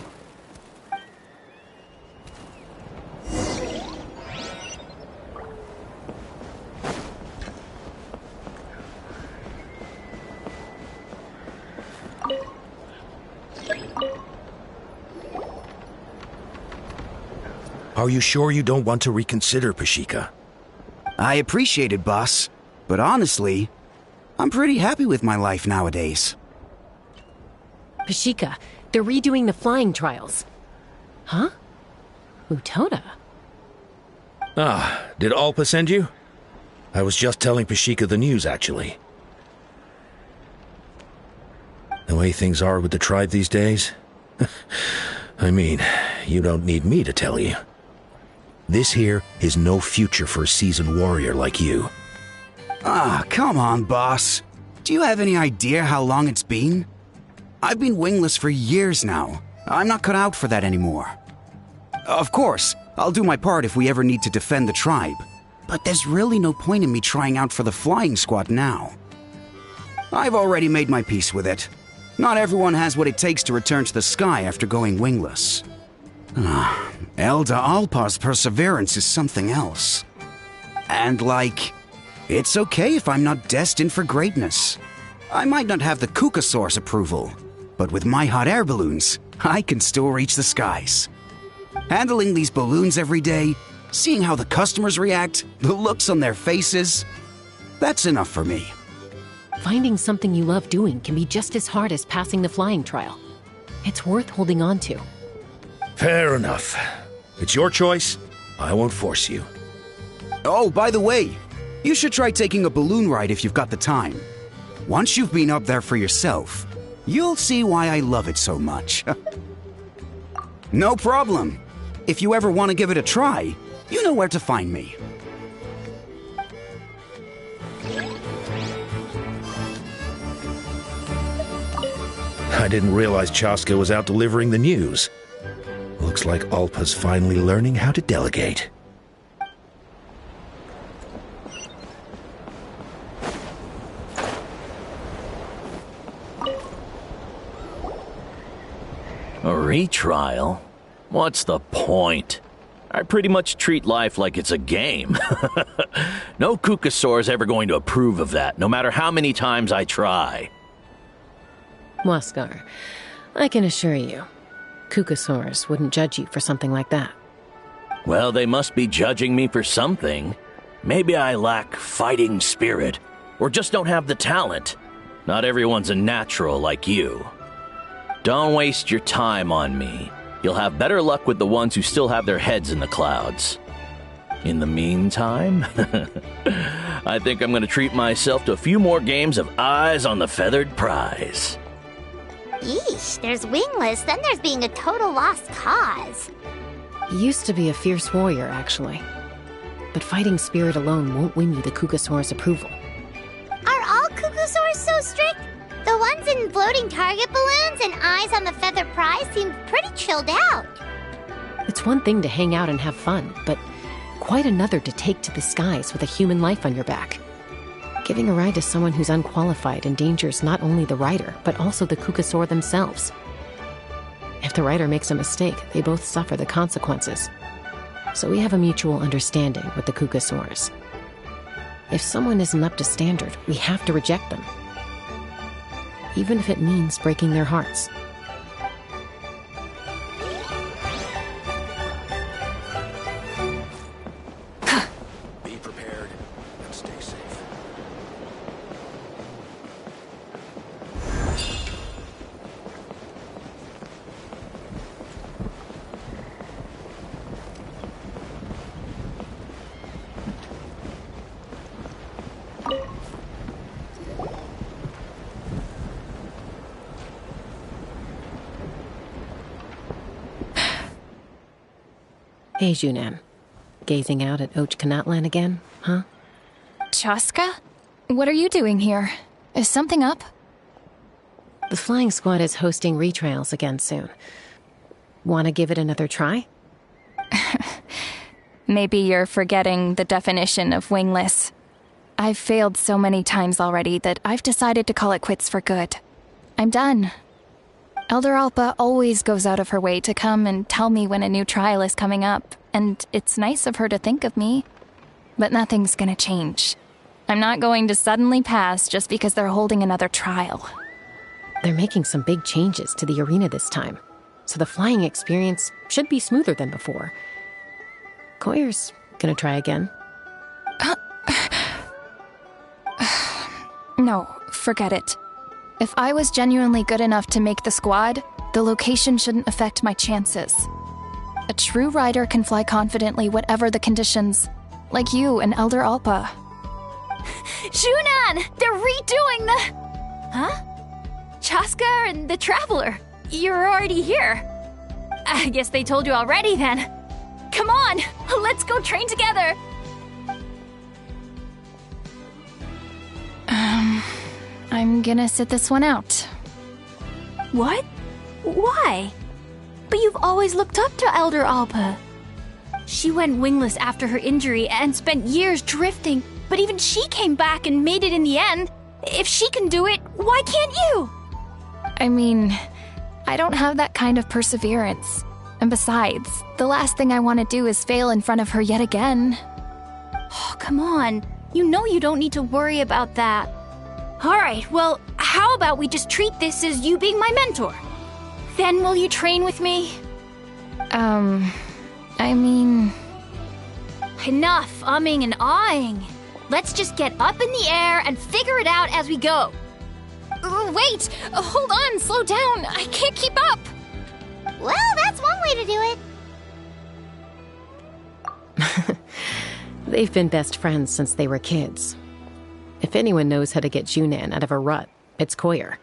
Are you sure you don't want to reconsider, Pashika? I appreciate it, boss. But honestly, I'm pretty happy with my life nowadays. Pashika, they're redoing the flying trials. Huh? Utona? Ah, did Alpa send you? I was just telling Pashika the news, actually. The way things are with the tribe these days? I mean, you don't need me to tell you. This here is no future for a seasoned warrior like you. Ah, come on, boss. Do you have any idea how long it's been? I've been wingless for years now. I'm not cut out for that anymore. Of course, I'll do my part if we ever need to defend the tribe. But there's really no point in me trying out for the flying squad now. I've already made my peace with it. Not everyone has what it takes to return to the sky after going wingless. Elder Alpa's perseverance is something else. And it's okay if I'm not destined for greatness. I might not have the Kukasaur's approval, but with my hot air balloons, I can still reach the skies. Handling these balloons every day, seeing how the customers react, the looks on their faces, that's enough for me. Finding something you love doing can be just as hard as passing the flying trial. It's worth holding on to. Fair enough. It's your choice. I won't force you. Oh, by the way, you should try taking a balloon ride if you've got the time. Once you've been up there for yourself, you'll see why I love it so much. No problem. If you ever want to give it a try, you know where to find me. I didn't realize Chaska was out delivering the news. Looks like Alpa's finally learning how to delegate. A retrial? What's the point? I pretty much treat life like it's a game. No Kukasaur's ever going to approve of that, no matter how many times I try. Waskar, I can assure you, Kukasaurs wouldn't judge you for something like that. Well, they must be judging me for something. Maybe I lack fighting spirit, or just don't have the talent. Not everyone's a natural like you. Don't waste your time on me. You'll have better luck with the ones who still have their heads in the clouds. In the meantime, I think I'm gonna treat myself to a few more games of Eyes on the Feathered Prize. Yeesh, there's Wingless, then there's being a total lost cause. You used to be a fierce warrior, actually. But fighting spirit alone won't win you the Kukasaur's approval. Are all Kukasaurs so strict? The ones in floating target balloons and Eyes on the Feathered Prize seem pretty chilled out. It's one thing to hang out and have fun, but quite another to take to the skies with a human life on your back. Giving a ride to someone who's unqualified endangers not only the rider, but also the Kukasaur themselves. If the rider makes a mistake, they both suffer the consequences. So we have a mutual understanding with the Kukasaurs. If someone isn't up to standard, we have to reject them. Even if it means breaking their hearts. Be prepared and stay safe. Hey, Junan. Gazing out at Ochkanatlan again, huh? Chaska? What are you doing here? Is something up? The flying squad is hosting retrials again soon. Want to give it another try? Maybe you're forgetting the definition of wingless. I've failed so many times already that I've decided to call it quits for good. I'm done. Elder Alpa always goes out of her way to come and tell me when a new trial is coming up, and it's nice of her to think of me. But nothing's gonna change. I'm not going to suddenly pass just because they're holding another trial. They're making some big changes to the arena this time, so the flying experience should be smoother than before. Koyer's gonna try again. No, forget it. If I was genuinely good enough to make the squad, the location shouldn't affect my chances. A true rider can fly confidently whatever the conditions, like you and Elder Alpa. Junan! They're redoing the... Huh? Chaska and the Traveler. You're already here. I guess they told you already then. Come on, let's go train together. I'm gonna sit this one out. What? Why? But you've always looked up to Elder Alpa. She went wingless after her injury and spent years drifting, but even she came back and made it in the end. If she can do it, why can't you? I mean, I don't have that kind of perseverance. And besides, the last thing I want to do is fail in front of her yet again. Oh, come on. You know you don't need to worry about that. Alright, well, how about we just treat this as you being my mentor? Then will you train with me? I mean... Enough umming and ahhing. Let's just get up in the air and figure it out as we go. Wait! Hold on, slow down! I can't keep up! Well, that's one way to do it. They've been best friends since they were kids. If anyone knows how to get Junan out of a rut, it's Koyer.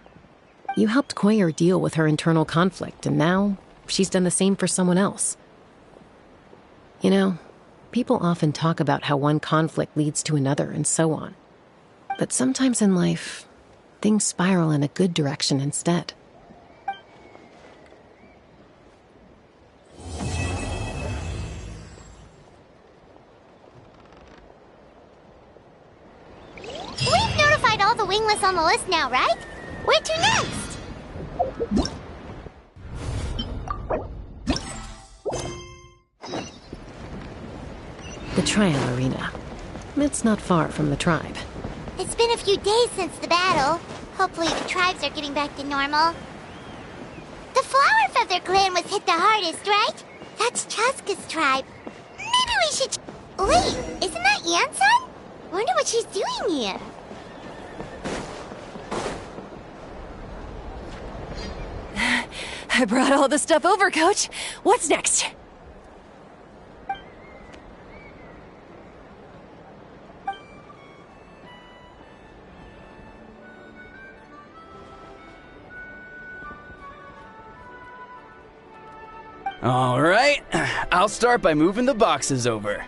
You helped Koyer deal with her internal conflict, and now she's done the same for someone else. You know, people often talk about how one conflict leads to another and so on. But sometimes in life, things spiral in a good direction instead. We've notified all the wingless on the list now, right? Where to next? The trial arena. It's not far from the tribe. It's been a few days since the battle. Hopefully the tribes are getting back to normal. The Flower Feather clan was hit the hardest, right? That's Chaska's tribe. Maybe we should... Wait, isn't that Yansan? Wonder what she's doing here. I brought all the stuff over, Coach. What's next? All right, I'll start by moving the boxes over.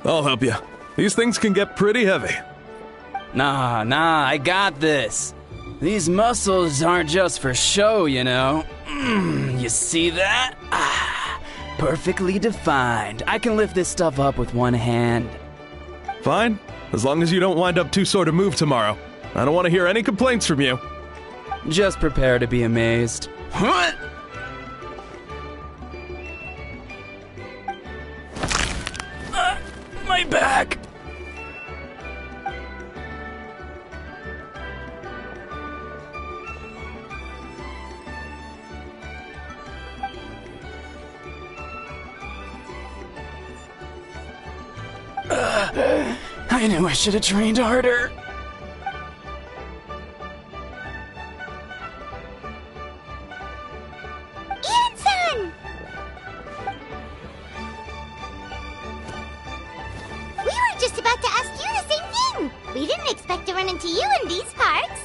I'll help you. These things can get pretty heavy. Nah, I got this. These muscles aren't just for show, you know. You see that? Perfectly defined. I can lift this stuff up with one hand. Fine, as long as you don't wind up too sore to move tomorrow. I don't want to hear any complaints from you. Just prepare to be amazed. My back! I knew I should have trained harder. Ian-san! We were just about to ask you the same thing. We didn't expect to run into you in these parts.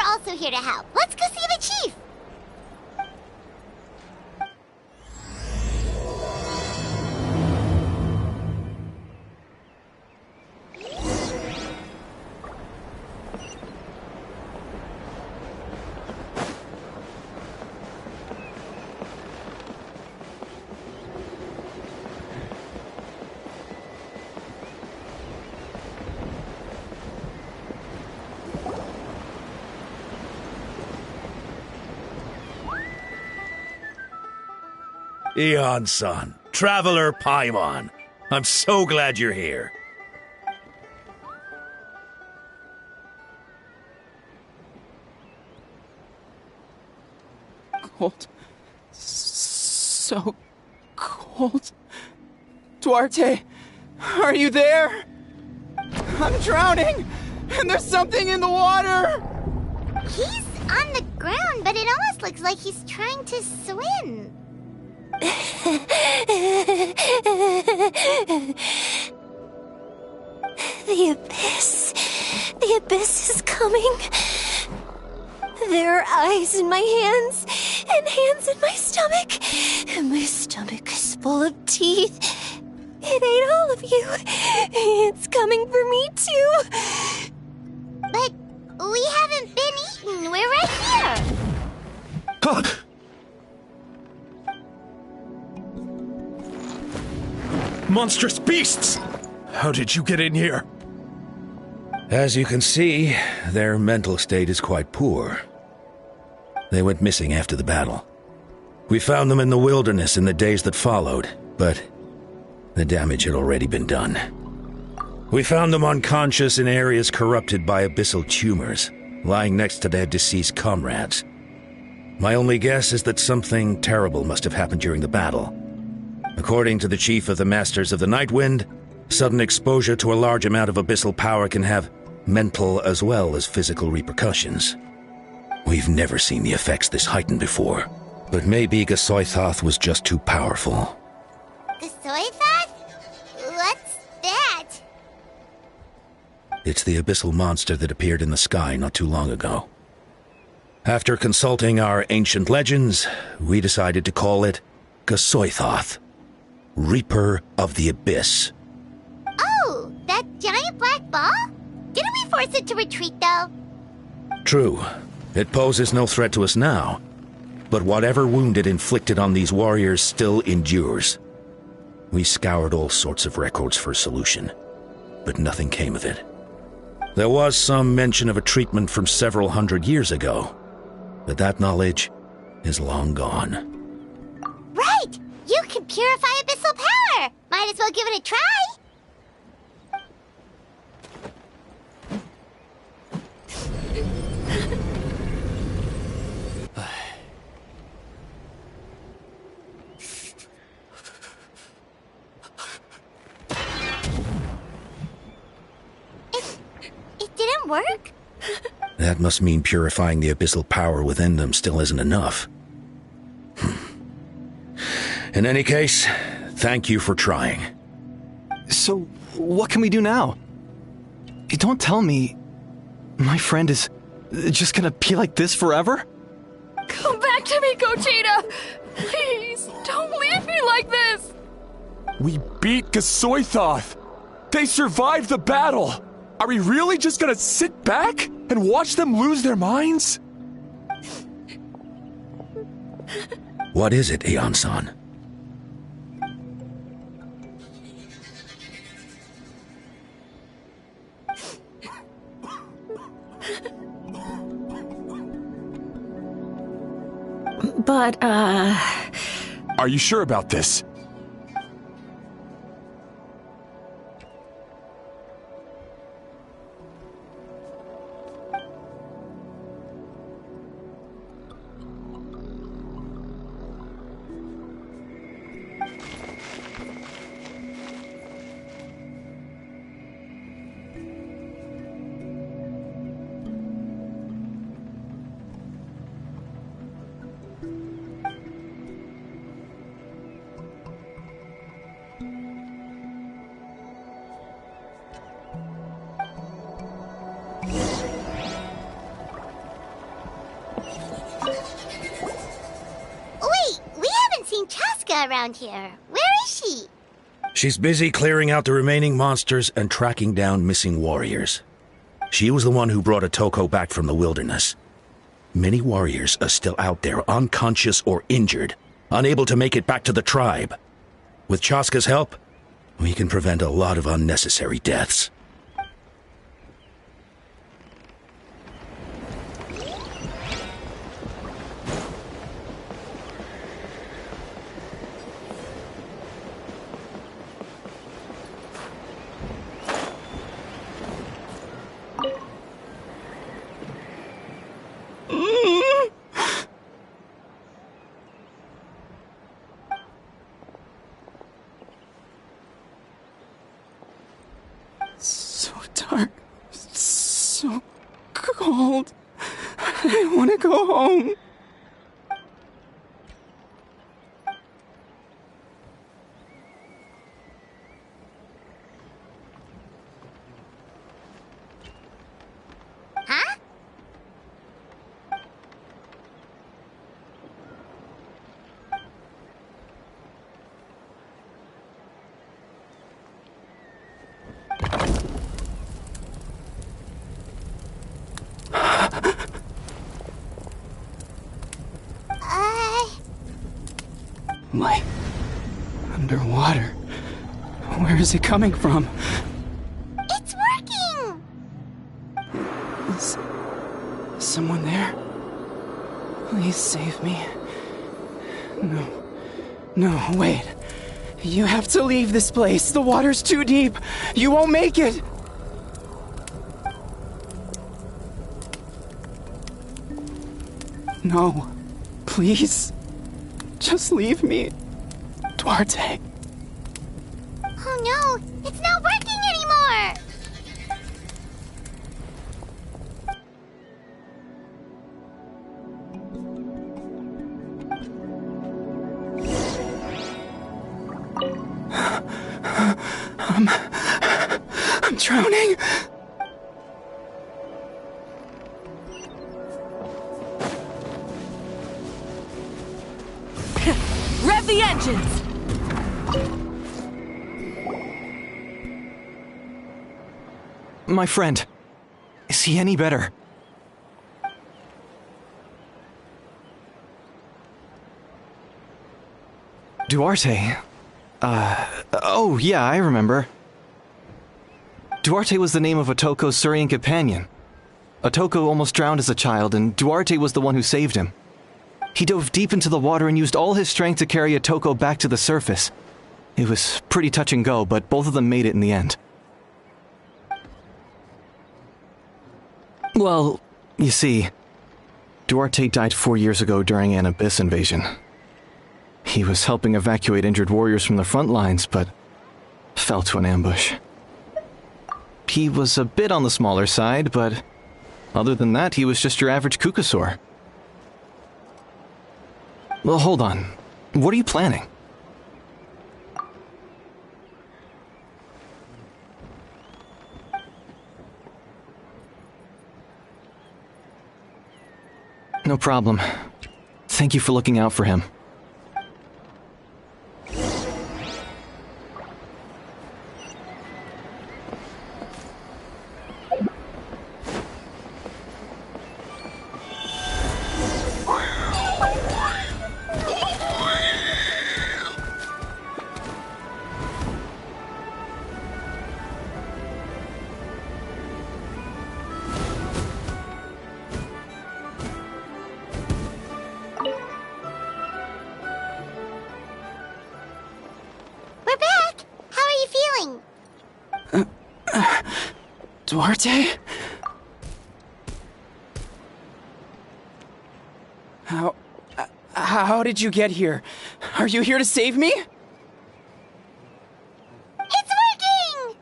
Also here to help. Let's go see the chief. Eon-san, Traveler Paimon, I'm so glad you're here. Cold. So cold. Duarte, are you there? I'm drowning, and there's something in the water! He's on the ground, but it almost looks like he's trying to swim. The abyss. The abyss is coming. There are eyes in my hands, and hands in my stomach. And my stomach is full of teeth. It ate all of you. It's coming for me, too. But we haven't been eaten. We're right here. Monstrous beasts! How did you get in here? As you can see, their mental state is quite poor. They went missing after the battle. We found them in the wilderness in the days that followed, but the damage had already been done. We found them unconscious in areas corrupted by abyssal tumors, lying next to their deceased comrades. My only guess is that something terrible must have happened during the battle. According to the chief of the Masters of the Nightwind, sudden exposure to a large amount of abyssal power can have mental as well as physical repercussions. We've never seen the effects this heightened before, but maybe Gasoithoth was just too powerful. Gasoithoth? What's that? It's the abyssal monster that appeared in the sky not too long ago. After consulting our ancient legends, we decided to call it Gasoithoth, Reaper of the Abyss. Oh, that giant black ball? Didn't we force it to retreat, though? True. It poses no threat to us now, but whatever wound it inflicted on these warriors still endures. We scoured all sorts of records for a solution, but nothing came of it. There was some mention of a treatment from several hundred years ago, but that knowledge is long gone. Right! You can purify abyssal power! Might as well give it a try! It didn't work? That must mean purifying the abyssal power within them still isn't enough. In any case, thank you for trying. So, what can we do now? Don't tell me my friend is just gonna be like this forever? Come back to me, Gogeta! Please, don't leave me like this! We beat Gasoithoth! They survived the battle! Are we really just gonna sit back and watch them lose their minds? What is it, Aeon-san? But, Are you sure about this? Around here. Where is she? She's busy clearing out the remaining monsters and tracking down missing warriors. She was the one who brought Otoko back from the wilderness. Many warriors are still out there, unconscious or injured, unable to make it back to the tribe. With Chaska's help, we can prevent a lot of unnecessary deaths. So dark, so cold. I want to go home. Huh? Light. Underwater. Where is it coming from? It's working! Is someone there? Please save me. No, wait. You have to leave this place. The water's too deep. You won't make it. No. Please. Just leave me. Duarte. Oh no, it's not working anymore! I'm drowning. Rev the engines! My friend, is he any better? Duarte, Oh, yeah, I remember. Duarte was the name of Otoko's Surian companion. Otoko almost drowned as a child, and Duarte was the one who saved him. He dove deep into the water and used all his strength to carry Otoko back to the surface. It was pretty touch and go, but both of them made it in the end. Well, you see, Duarte died 4 years ago during an Abyss invasion. He was helping evacuate injured warriors from the front lines, but fell to an ambush. He was a bit on the smaller side, but other than that, he was just your average Kukasaur. Well, hold on. What are you planning? No problem. Thank you for looking out for him. Duarte? How did you get here? Are you here to save me? It's working!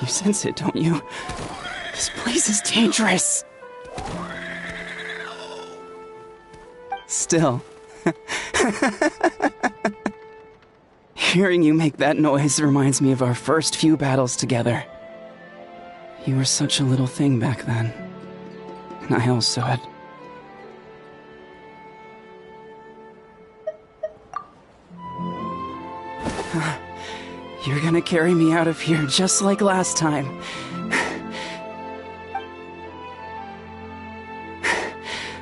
You sense it, don't you? This place is dangerous. Still. Hearing you make that noise reminds me of our first few battles together. You were such a little thing back then. And I also had... You're gonna carry me out of here just like last time.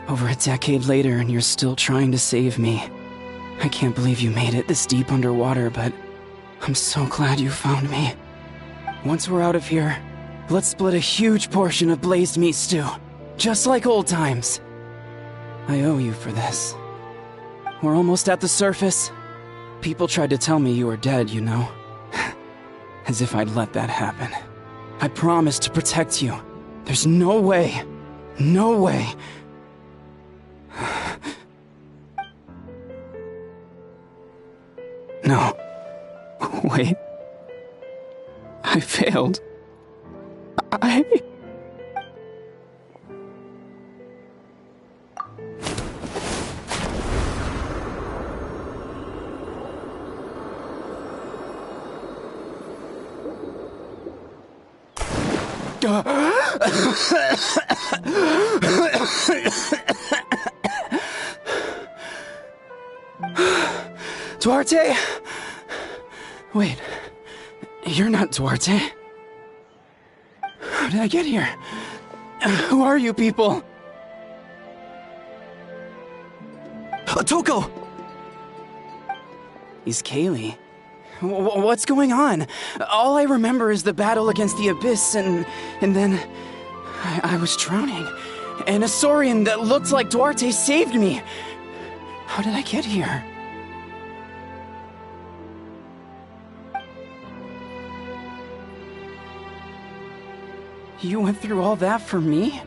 Over a decade later, and you're still trying to save me. I can't believe you made it this deep underwater, but I'm so glad you found me. Once we're out of here, let's split a huge portion of blazed meat stew, just like old times. I owe you for this. We're almost at the surface. People tried to tell me you were dead, you know. As if I'd let that happen. I promised to protect you. There's no way. No way. No. Wait. I failed. Duarte? Wait, you're not Duarte. How did I get here? Who are you people? Otoko! He's Kaylee. What's going on? All I remember is the battle against the Abyss, and then I was drowning. And a Saurian that looked like Duarte saved me. How did I get here? You went through all that for me?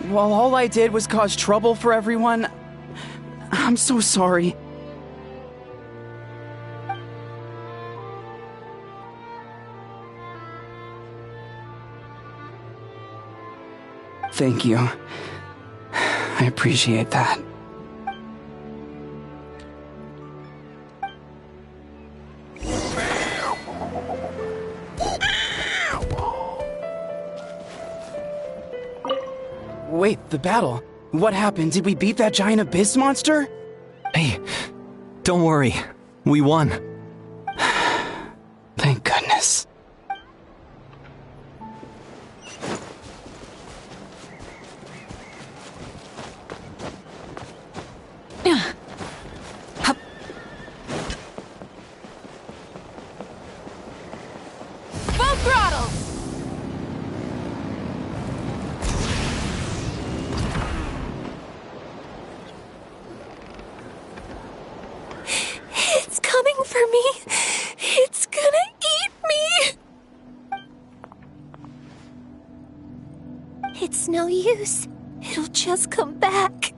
While all I did was cause trouble for everyone? I'm so sorry. Thank you. I appreciate that. Wait, the battle. What happened? Did we beat that giant abyss monster? Hey, don't worry. We won. Thank goodness. Full throttle! It's coming for me. It's gonna eat me. It's no use. It'll just come back.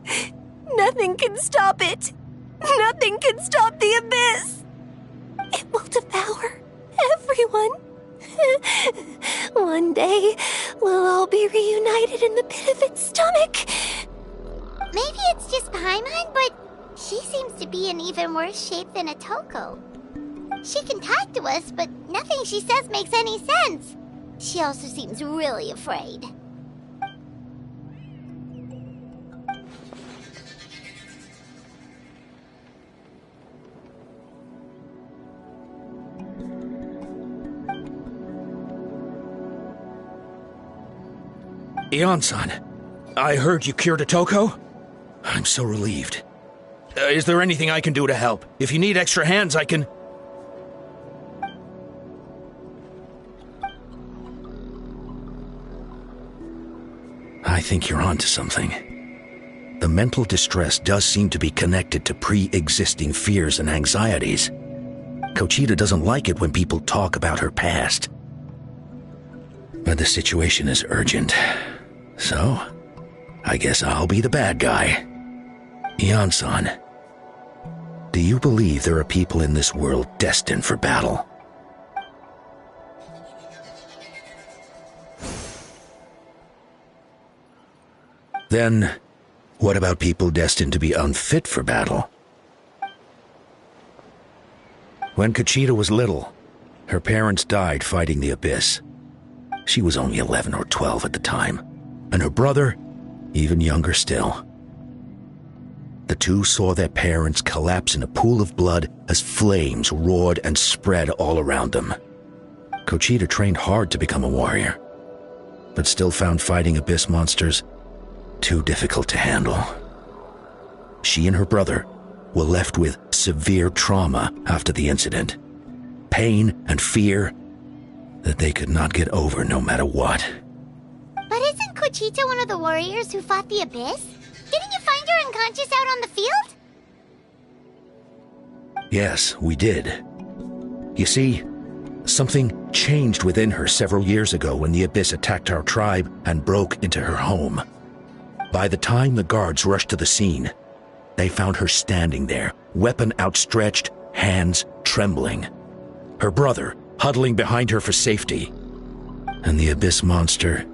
Nothing can stop it. Nothing can stop the abyss. It will devour everyone. One day, we'll all be reunited in the pit of its stomach. Maybe it's just Paimon, but she seems to be in even worse shape than Atoko. She can talk to us, but nothing she says makes any sense. She also seems really afraid. Ion-san, I heard you cured Atoko? I'm so relieved. Is there anything I can do to help? If you need extra hands, I can... I think you're onto something. The mental distress does seem to be connected to pre-existing fears and anxieties. Kochita doesn't like it when people talk about her past. But the situation is urgent. So, I guess I'll be the bad guy. Ion-san, do you believe there are people in this world destined for battle? Then, what about people destined to be unfit for battle? When Kochita was little, her parents died fighting the Abyss. She was only 11 or 12 at the time, and her brother, even younger still. The two saw their parents collapse in a pool of blood as flames roared and spread all around them. Kochita trained hard to become a warrior, but still found fighting Abyss monsters too difficult to handle. She and her brother were left with severe trauma after the incident, pain and fear that they could not get over no matter what. But isn't Kochita one of the warriors who fought the Abyss? Didn't you find her unconscious out on the field? Yes, we did. You see, something changed within her several years ago when the Abyss attacked our tribe and broke into her home. By the time the guards rushed to the scene, they found her standing there, weapon outstretched, hands trembling. Her brother huddling behind her for safety, and the Abyss monster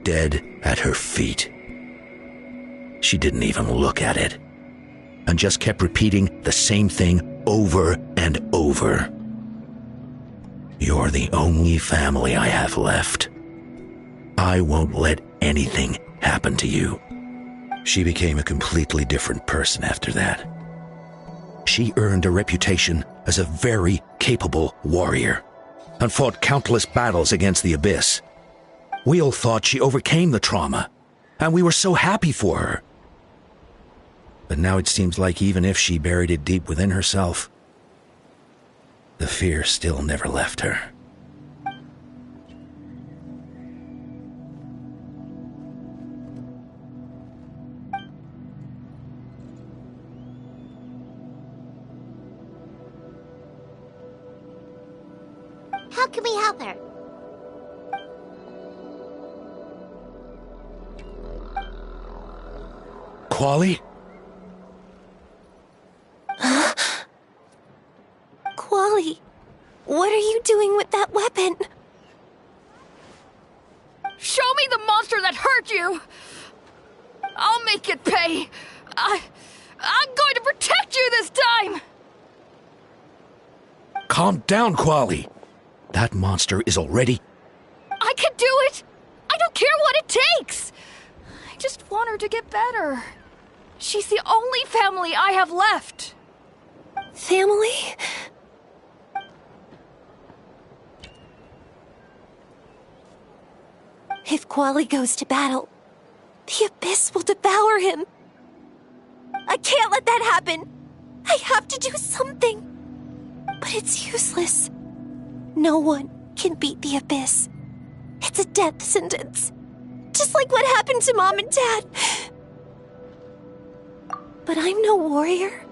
dead at her feet. She didn't even look at it, and just kept repeating the same thing over and over. You're the only family I have left. I won't let anything happen to you. She became a completely different person after that. She earned a reputation as a very capable warrior, and fought countless battles against the Abyss. We all thought she overcame the trauma, and we were so happy for her. But now it seems like even if she buried it deep within herself, the fear still never left her. How can we help her? Quali? Quali, what are you doing with that weapon? Show me the monster that hurt you! I'll make it pay! I'm going to protect you this time! Calm down, Quali. That monster is already... I can do it! I don't care what it takes! I just want her to get better. She's the only family I have left. Family? If Quali goes to battle, the Abyss will devour him. I can't let that happen. I have to do something. But it's useless. No one can beat the Abyss. It's a death sentence. Just like what happened to Mom and Dad. But I'm no warrior.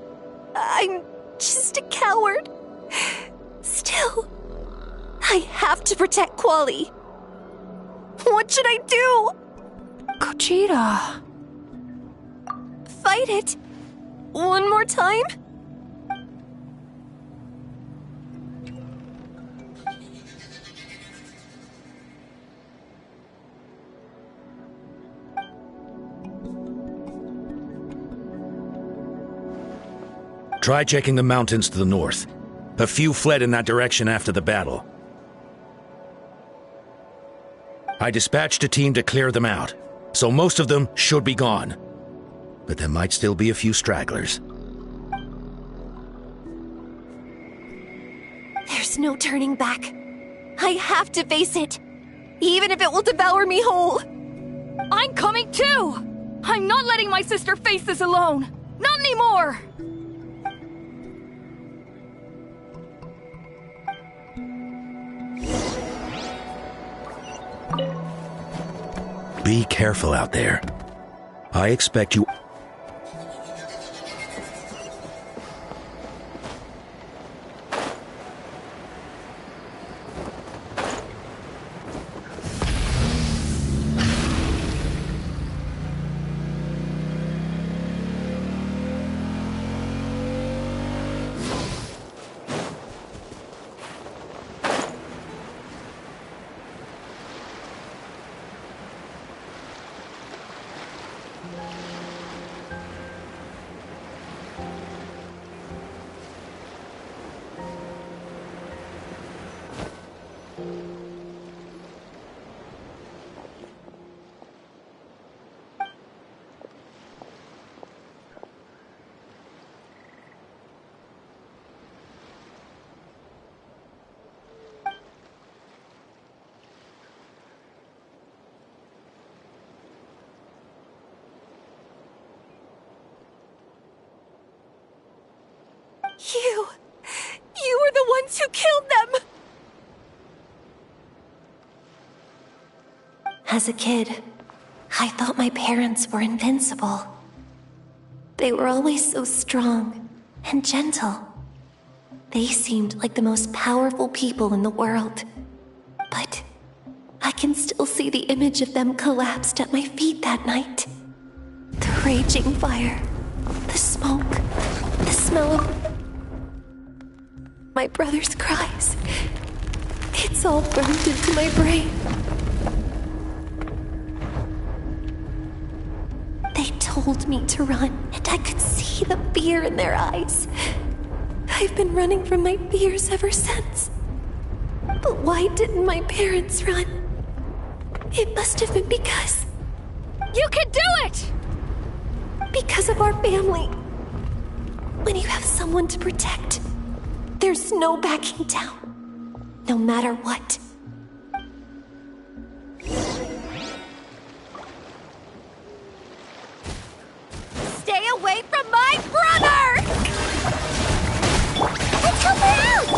I'm just a coward. Still, I have to protect Quali. What should I do? Gogeta. Fight it. One more time? Try checking the mountains to the north. A few fled in that direction after the battle. I dispatched a team to clear them out, so most of them should be gone. But there might still be a few stragglers. There's no turning back. I have to face it, even if it will devour me whole. I'm coming too! I'm not letting my sister face this alone! Not anymore! Be careful out there. I expect you... You were the ones who killed them! As a kid, I thought my parents were invincible. They were always so strong and gentle. They seemed like the most powerful people in the world. But I can still see the image of them collapsed at my feet that night. The raging fire, the smoke, the smell of my brother's cries. It's all burned into my brain. They told me to run, and I could see the fear in their eyes. I've been running from my fears ever since. But why didn't my parents run? It must have been because... You can do it! Because of our family. When you have someone to protect, there's no backing down, no matter what. Stay away from my brother! Let's help her out!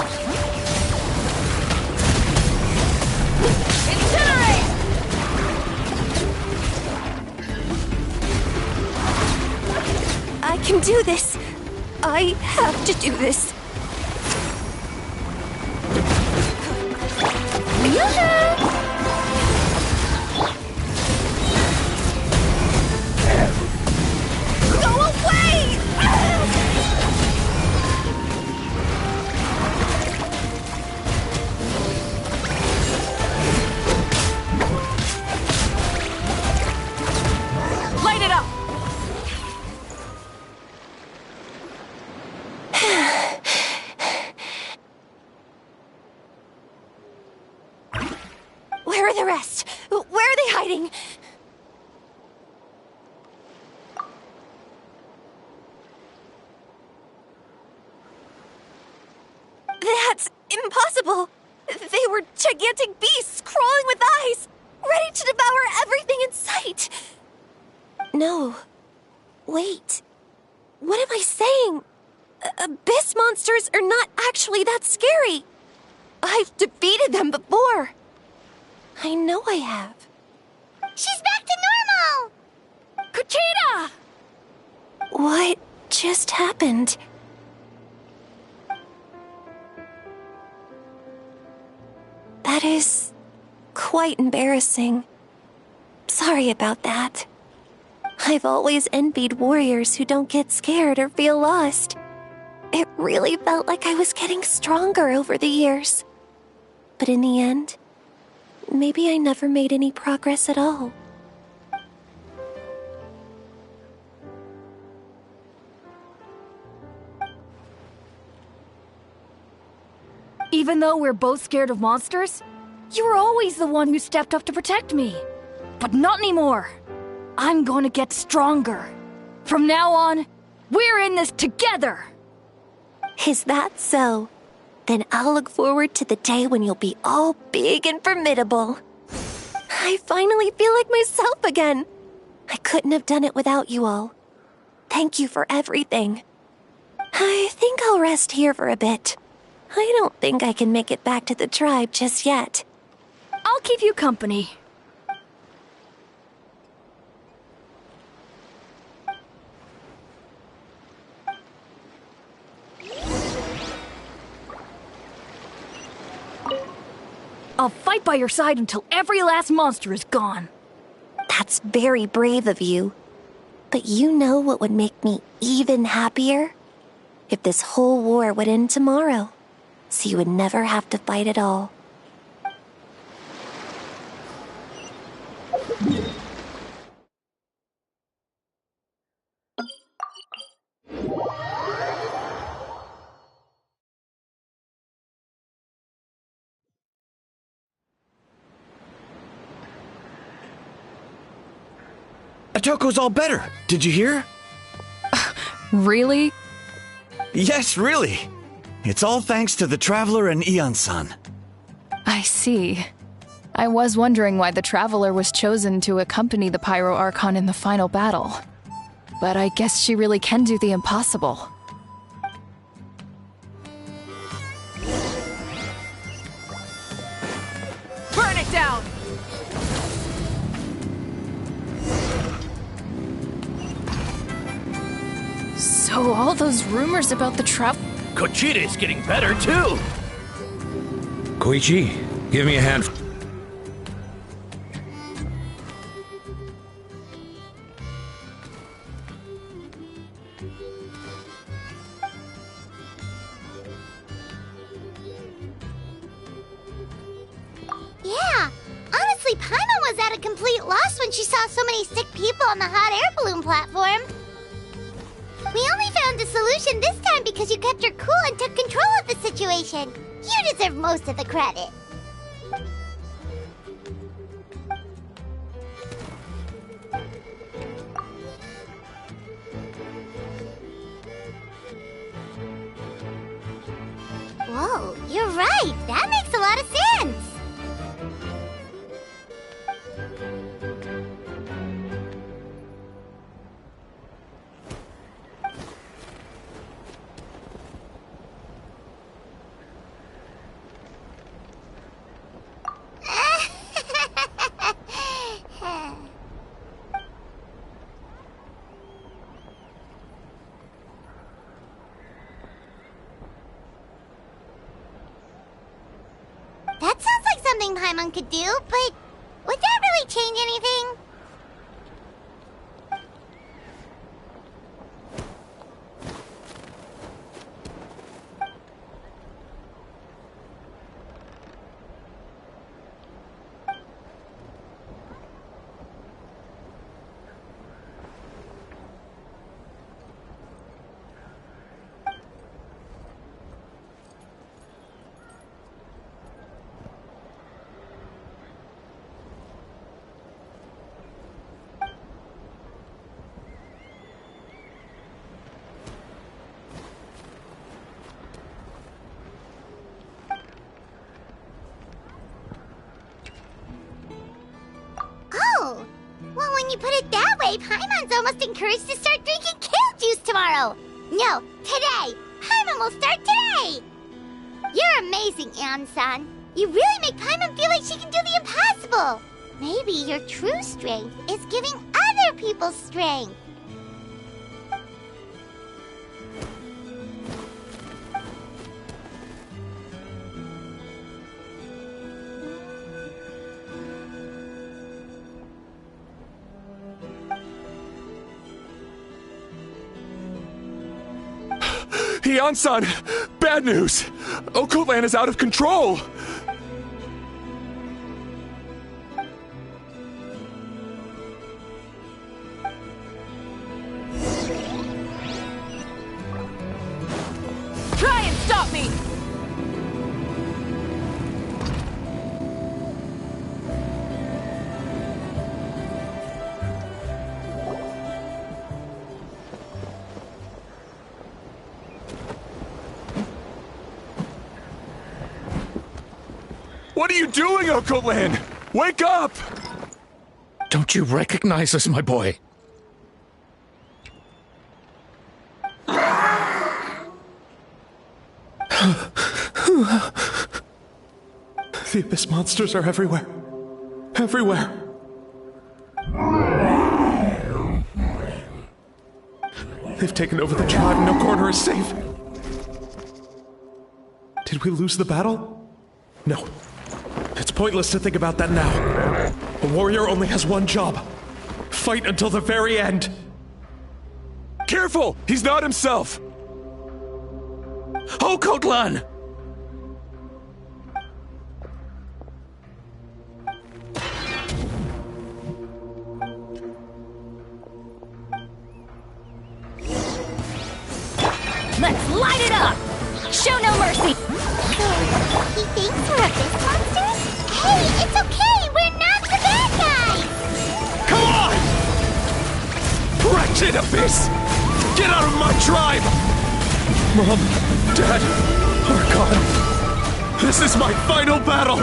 Incinerate! I can do this. I have to do this. Go away! Light it up! Where are the rest? Where are they hiding? That's impossible! They were gigantic beasts crawling with eyes, ready to devour everything in sight. No. Wait. What am I saying? Abyss monsters are not actually that scary. I've defeated them before. I know I have. She's back to normal! Kuchita! What just happened? That is quite embarrassing. Sorry about that. I've always envied warriors who don't get scared or feel lost. It really felt like I was getting stronger over the years. But in the end, maybe I never made any progress at all. Even though we're both scared of monsters, you were always the one who stepped up to protect me. But not anymore. I'm gonna get stronger. From now on, we're in this together! Is that so? Then I'll look forward to the day when you'll be all big and formidable. I finally feel like myself again. I couldn't have done it without you all. Thank you for everything. I think I'll rest here for a bit. I don't think I can make it back to the tribe just yet. I'll keep you company. I'll fight by your side until every last monster is gone. That's very brave of you. But you know what would make me even happier? If this whole war would end tomorrow, so you would never have to fight at all. Atoko's all better. Did you hear? Really? Yes, really. It's all thanks to the Traveler and Ian-san. I see. I was wondering why the Traveler was chosen to accompany the Pyro Archon in the final battle. But I guess she really can do the impossible. Burn it down! So all those rumors about the Kuchita is getting better, too! Koichi, give me a hand. Yeah, honestly, Paimon was at a complete loss when she saw so many sick people on the hot air balloon platform. We only found a solution this time because you kept your cool and took control of the situation. You deserve most of the credit. Whoa, you're right. That makes a lot of sense. That sounds like something Paimon could do, but would that really change anything? you put it that way, Paimon's almost encouraged to start drinking kale juice tomorrow. No, today. Paimon will start today. You're amazing, Eon-san. You really make Paimon feel like she can do the impossible. Maybe your true strength is giving other people strength. Eon-san! Bad news! Occult Land is out of control! Try and stop me! What are you doing, Occult Land? Wake up! Don't you recognize us, my boy? The Abyss monsters are everywhere. Everywhere. They've taken over the tribe. No corner is safe. Did we lose the battle? No. It's pointless to think about that now. A warrior only has one job. Fight until the very end. Careful! He's not himself! Okotlan! Let's light it up! Show no mercy! He thinks we're Abyss monsters? Hey, it's okay! We're not the bad guys! Come on! Wretched Abyss! Get out of my tribe! Mom, Dad, are gone. This is my final battle!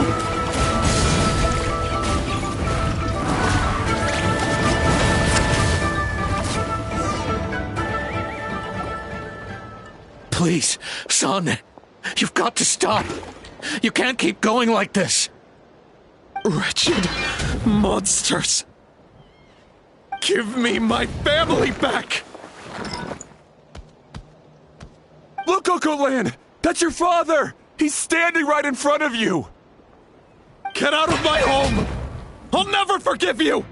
Please, son, you've got to stop. You can't keep going like this. Wretched monsters! Give me my family back! Look, Okolan! That's your father! He's standing right in front of you! Get out of my home! I'll never forgive you!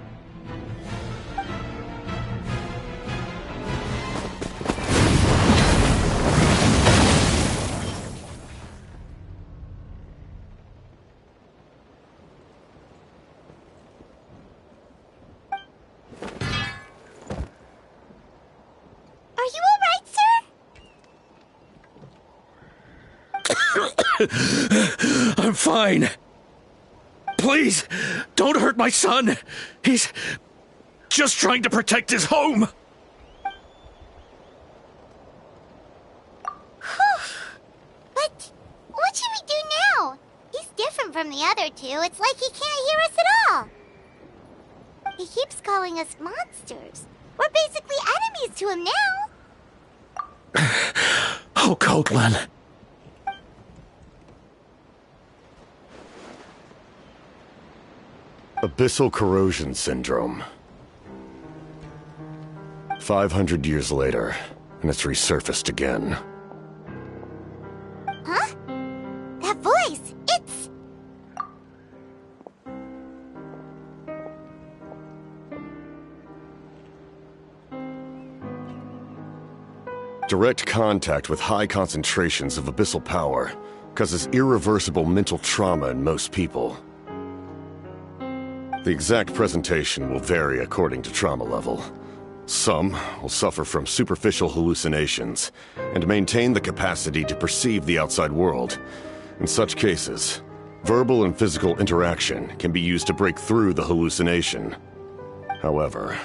Are you alright, sir? I'm fine. Please, don't hurt my son. He's just trying to protect his home. But what should we do now? He's different from the other two. It's like he can't hear us at all. He keeps calling us monsters. We're basically enemies to him now. Oh, Coatlan. Abyssal corrosion syndrome. 500 years later, and it's resurfaced again. Huh? That voice, it's... Direct contact with high concentrations of abyssal power causes irreversible mental trauma in most people. The exact presentation will vary according to trauma level. Some will suffer from superficial hallucinations and maintain the capacity to perceive the outside world. In such cases, verbal and physical interaction can be used to break through the hallucination. However,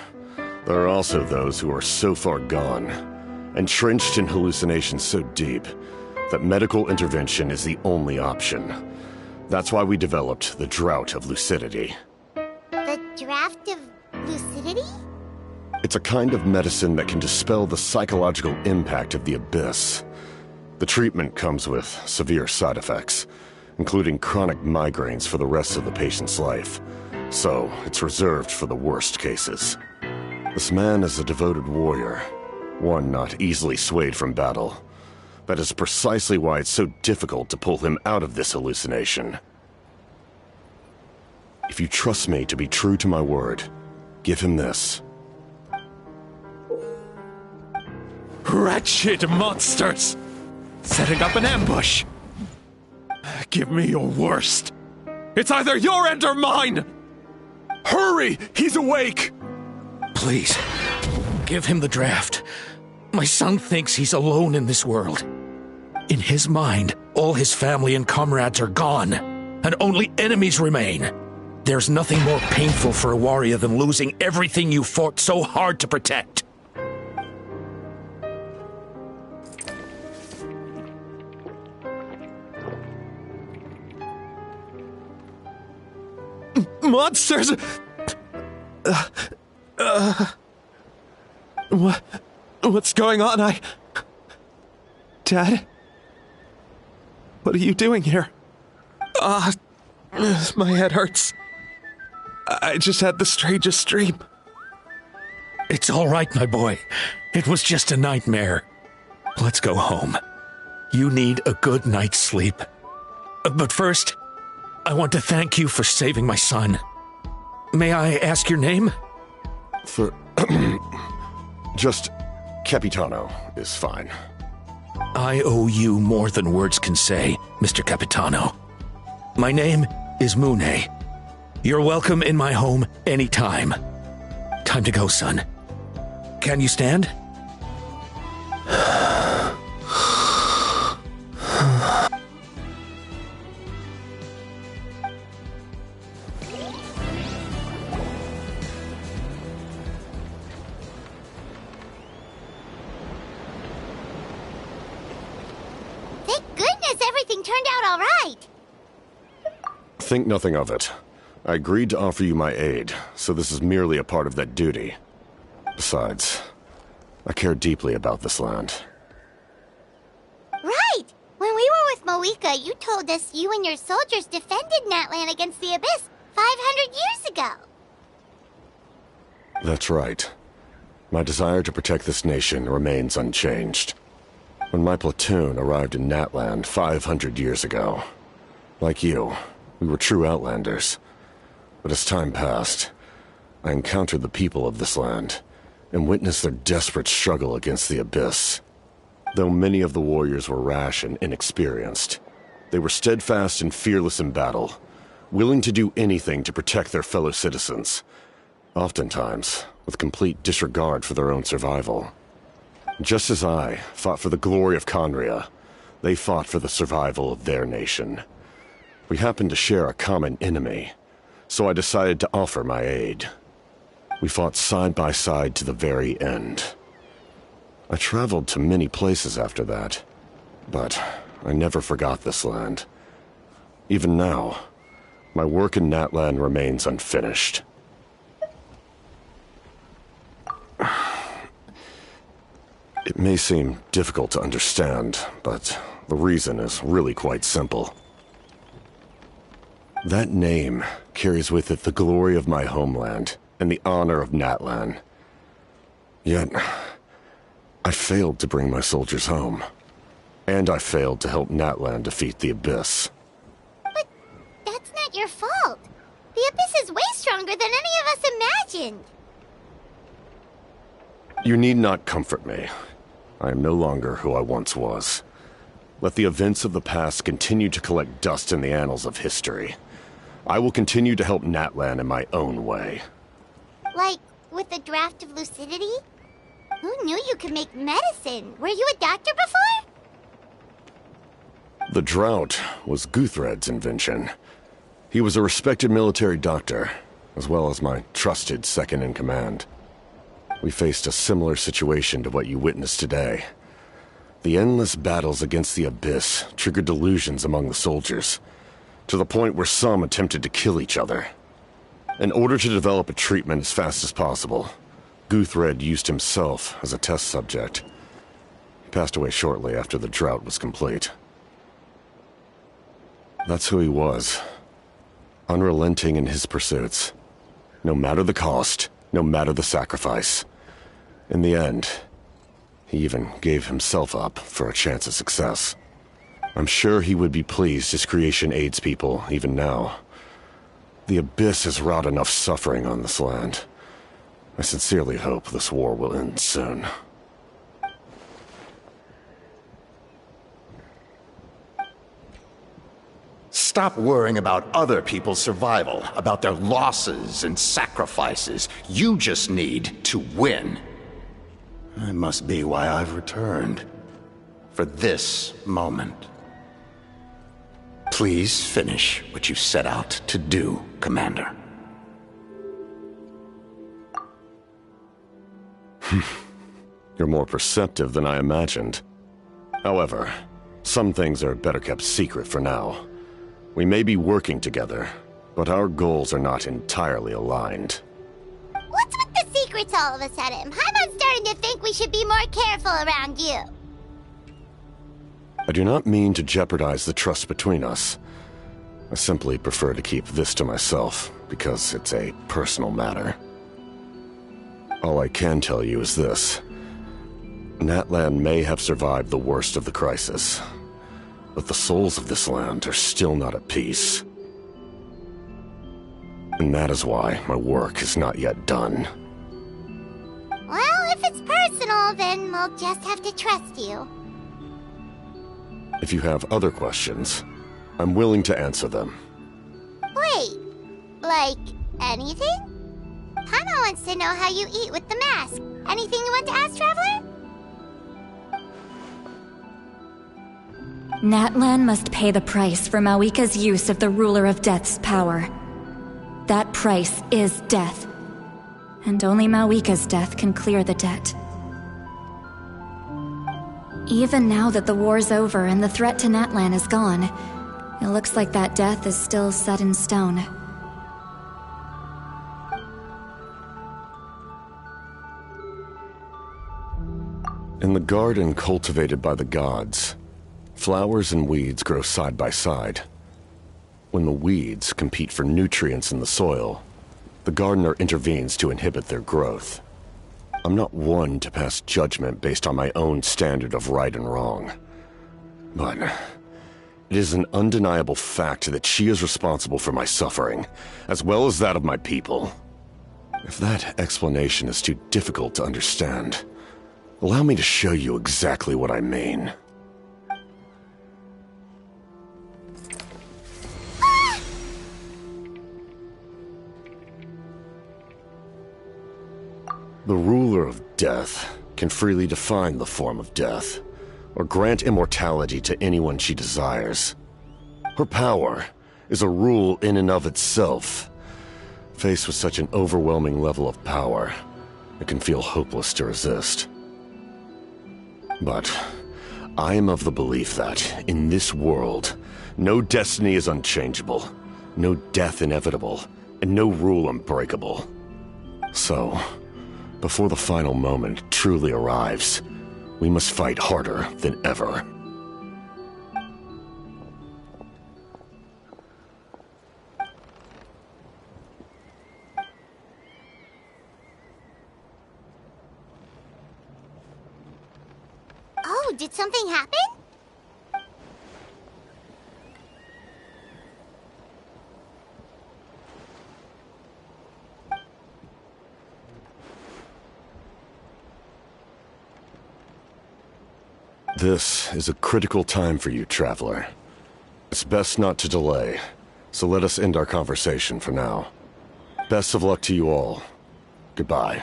there are also those who are so far gone, entrenched in hallucinations so deep, that medical intervention is the only option. That's why we developed the Drought of Lucidity. The Draft of Lucidity? It's a kind of medicine that can dispel the psychological impact of the abyss. The treatment comes with severe side effects, including chronic migraines for the rest of the patient's life. So, it's reserved for the worst cases. This man is a devoted warrior, one not easily swayed from battle. That is precisely why it's so difficult to pull him out of this hallucination. If you trust me to be true to my word, give him this. Wretched monsters! Setting up an ambush! Give me your worst. It's either your end or mine! Hurry! He's awake! Please, give him the draft. My son thinks he's alone in this world. In his mind, all his family and comrades are gone, and only enemies remain. There's nothing more painful for a warrior than losing everything you fought so hard to protect. Monsters! What's going on? Dad? What are you doing here? My head hurts. I just had the strangest dream. It's all right, my boy. It was just a nightmare. Let's go home. You need a good night's sleep. But first, I want to thank you for saving my son. May I ask your name? Just Capitano is fine. I owe you more than words can say, Mr. Capitano. My name is Mune. You're welcome in my home anytime. Time to go, son. Can you stand? Thank goodness everything turned out all right. Think nothing of it. I agreed to offer you my aid, so this is merely a part of that duty. Besides, I care deeply about this land. Right! When we were with Moika, you told us you and your soldiers defended Natlan against the Abyss 500 years ago. That's right. My desire to protect this nation remains unchanged. When my platoon arrived in Natland 500 years ago, like you, we were true outlanders. But as time passed, I encountered the people of this land and witnessed their desperate struggle against the Abyss. Though many of the warriors were rash and inexperienced, they were steadfast and fearless in battle, willing to do anything to protect their fellow citizens, oftentimes with complete disregard for their own survival. Just as I fought for the glory of Conria, they fought for the survival of their nation. We happened to share a common enemy, so I decided to offer my aid. We fought side by side to the very end. I traveled to many places after that, but I never forgot this land. Even now, my work in Natlan remains unfinished. It may seem difficult to understand, but the reason is really quite simple. That name carries with it the glory of my homeland and the honor of Natlan. Yet, I failed to bring my soldiers home. And I failed to help Natlan defeat the Abyss. But that's not your fault. The Abyss is way stronger than any of us imagined. You need not comfort me. I am no longer who I once was. Let the events of the past continue to collect dust in the annals of history. I will continue to help Natlan in my own way. Like, with the draft of lucidity? Who knew you could make medicine? Were you a doctor before? The drought was Guthred's invention. He was a respected military doctor, as well as my trusted second-in-command. We faced a similar situation to what you witnessed today. The endless battles against the Abyss triggered delusions among the soldiers, to the point where some attempted to kill each other. In order to develop a treatment as fast as possible, Guthred used himself as a test subject. He passed away shortly after the drought was complete. That's who he was. Unrelenting in his pursuits. No matter the cost, no matter the sacrifice. In the end, he even gave himself up for a chance at success. I'm sure he would be pleased his creation aids people, even now. The Abyss has wrought enough suffering on this land. I sincerely hope this war will end soon. Stop worrying about other people's survival, about their losses and sacrifices. You just need to win. That must be why I've returned. For this moment. Please finish what you set out to do, Commander. You're more perceptive than I imagined. However, some things are better kept secret for now. We may be working together, but our goals are not entirely aligned. What's with the secrets all of a sudden? I'm starting to think we should be more careful around you. I do not mean to jeopardize the trust between us. I simply prefer to keep this to myself, because it's a personal matter. All I can tell you is this. Natlan may have survived the worst of the crisis, but the souls of this land are still not at peace. And that is why my work is not yet done. Well, if it's personal, then we'll just have to trust you. If you have other questions, I'm willing to answer them. Wait, like anything? Paimon wants to know how you eat with the mask. Anything you want to ask, Traveler? Natlan must pay the price for Mawika's use of the Ruler of Death's power. That price is death. And only Mawika's death can clear the debt. Even now that the war's over and the threat to Natlan is gone, it looks like that death is still set in stone. In the garden cultivated by the gods, flowers and weeds grow side by side. When the weeds compete for nutrients in the soil, the gardener intervenes to inhibit their growth. I'm not one to pass judgment based on my own standard of right and wrong. But it is an undeniable fact that she is responsible for my suffering, as well as that of my people. If that explanation is too difficult to understand, allow me to show you exactly what I mean. The ruler of death can freely define the form of death, or grant immortality to anyone she desires. Her power is a rule in and of itself. Faced with such an overwhelming level of power, it can feel hopeless to resist. But I am of the belief that, in this world, no destiny is unchangeable, no death inevitable, and no rule unbreakable. So, before the final moment truly arrives, we must fight harder than ever. Oh, did something happen? This is a critical time for you, Traveler. It's best not to delay, so let us end our conversation for now. Best of luck to you all. Goodbye.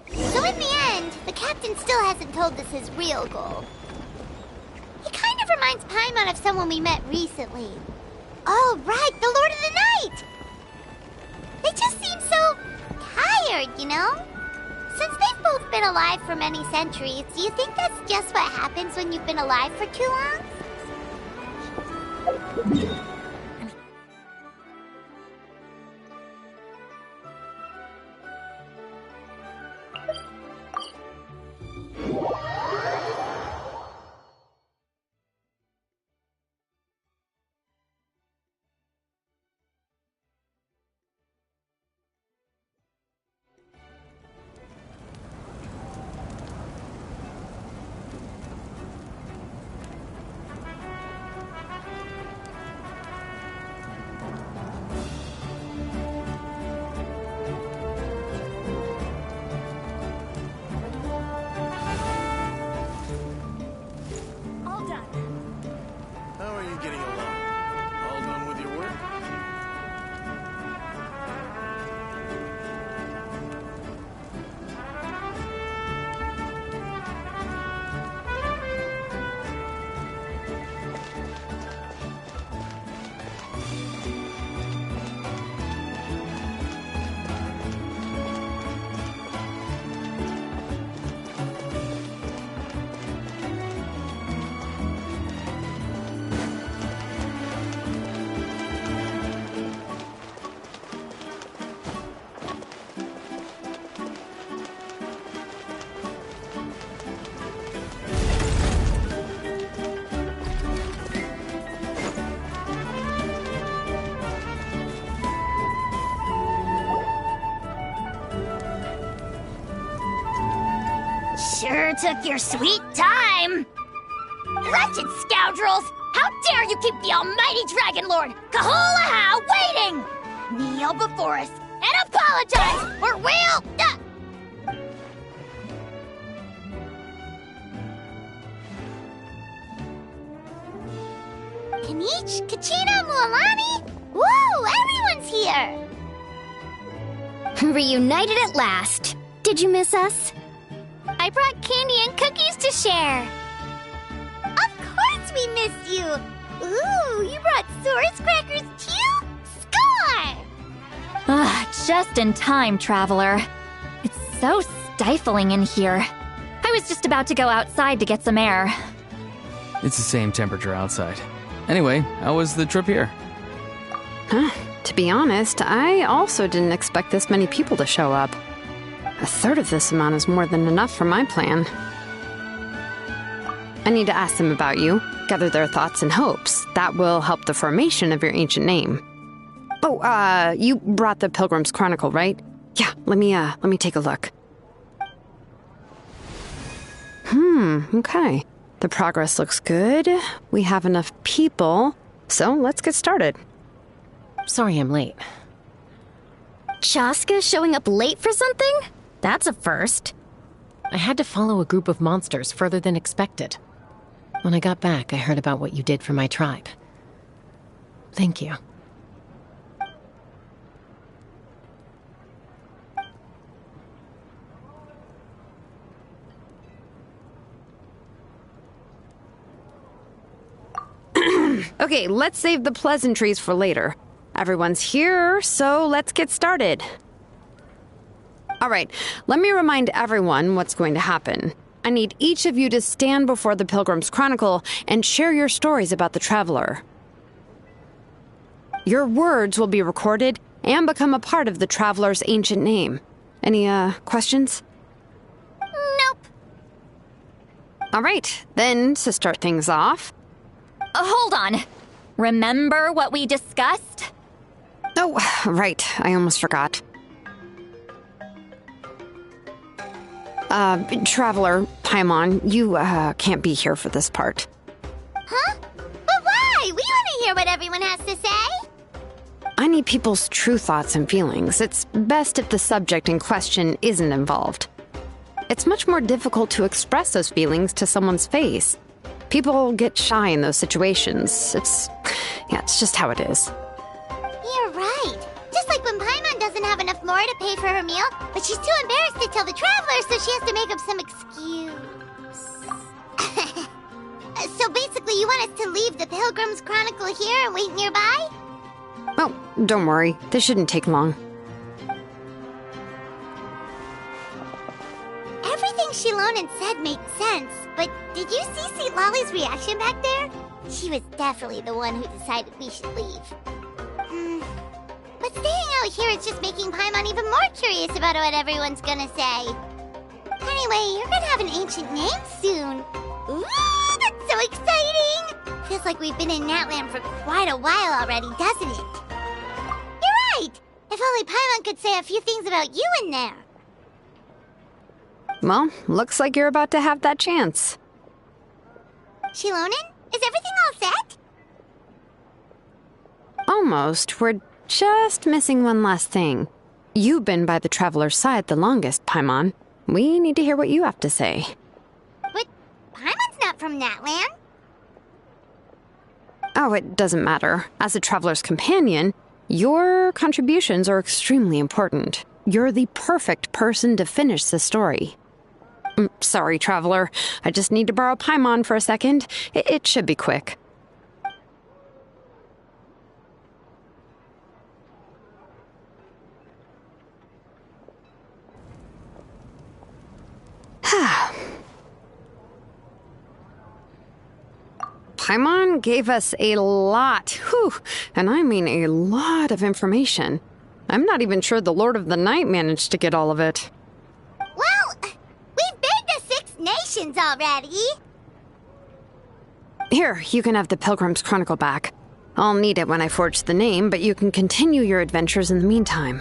So in the end, the captain still hasn't told us his real goal. He kind of reminds Paimon of someone we met recently. Oh, right, the Lord of the Night! They just seem so tired, you know? Since they've both been alive for many centuries, do you think that's just what happens when you've been alive for too long? Sure took your sweet time! Wretched scoundrels! How dare you keep the almighty Dragon Lord, Kahulaha, waiting! Kneel before us and apologize, or we'll... Kanich, Kachina, Mualani? Woo, everyone's here! Reunited at last. Did you miss us? I brought candy and cookies to share. Of course we missed you! Ooh, you brought Source crackers too? Score! Just in time, Traveler. It's so stifling in here. I was just about to go outside to get some air. It's the same temperature outside. Anyway, how was the trip here? To be honest, I also didn't expect this many people to show up. A third of this amount is more than enough for my plan. I need to ask them about you, gather their thoughts and hopes. That will help the formation of your ancient name. Oh, you brought the Pilgrim's Chronicle, right? Yeah, let me take a look. Okay. The progress looks good. We have enough people, so let's get started. Sorry I'm late. Chaska showing up late for something? That's a first. I had to follow a group of monsters further than expected. When I got back, I heard about what you did for my tribe. Thank you. Okay, let's save the pleasantries for later. Everyone's here, so let's get started. All right, let me remind everyone what's going to happen. I need each of you to stand before the Pilgrim's Chronicle and share your stories about the Traveler. Your words will be recorded and become a part of the Traveler's ancient name. Any, questions? Nope. All right, then, to start things off... Hold on. Remember what we discussed? Oh, right. I almost forgot. Traveler, Paimon, you, can't be here for this part. Huh? But why? We want to hear what everyone has to say. I need people's true thoughts and feelings. It's best if the subject in question isn't involved. It's much more difficult to express those feelings to someone's face. People get shy in those situations. It's just how it is. You're right. Just like when Paimon doesn't have enough more to pay for her meal, but she's too embarrassed to tell the Traveler, so she has to make up some excuse. So So basically you want us to leave the Pilgrim's Chronicle here and wait nearby? Oh, don't worry. This shouldn't take long. Everything Shilonen said made sense, but did you see St. Lolly's reaction back there? She was definitely the one who decided we should leave. But staying out here is just making Paimon even more curious about what everyone's gonna say. Anyway, you're gonna have an ancient name soon. Ooh, that's so exciting! Feels like we've been in Natland for quite a while already, doesn't it? You're right! If only Paimon could say a few things about you in there. Well, looks like you're about to have that chance. Shilonen, is everything all set? Almost. We're just missing one last thing. You've been by the Traveler's side the longest, Paimon. We need to hear what you have to say. But Paimon's not from Natland. Oh, it doesn't matter. As a Traveler's companion, your contributions are extremely important. You're the perfect person to finish the story. Sorry, Traveler. I just need to borrow Paimon for a second. It should be quick. Paimon gave us a lot, and I mean a lot of information. I'm not even sure the Lord of the Night managed to get all of it. Well, we've been to 6 nations already. Here, you can have the Pilgrim's Chronicle back. I'll need it when I forge the name, but you can continue your adventures in the meantime.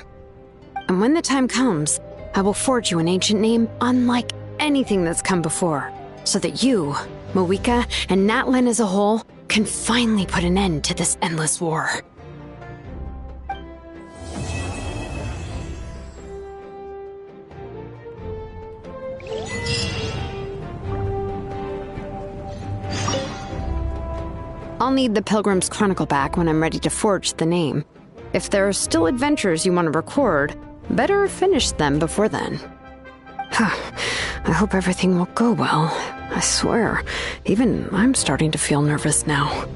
And when the time comes, I will forge you an ancient name unlike anything that's come before, so that you, Moeka, and Natlan as a whole can finally put an end to this endless war. I'll need the Pilgrim's Chronicle back when I'm ready to forge the name. If there are still adventures you want to record, better finish them before then. I hope everything will go well. I swear, even I'm starting to feel nervous now.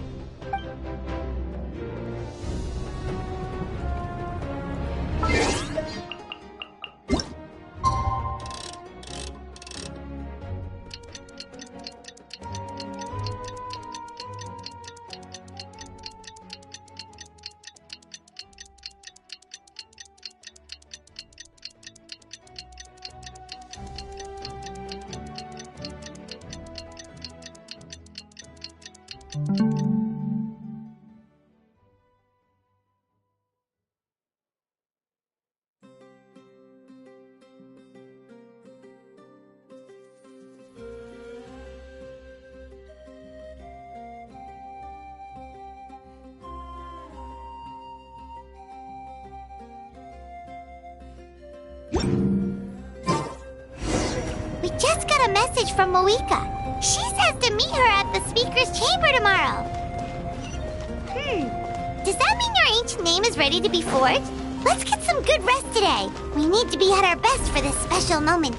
We just got a message from Moeka. She says to meet her at the Speaker's Chamber tomorrow. Does that mean your ancient name is ready to be forged? Let's get some good rest today. We need to be at our best for this special moment.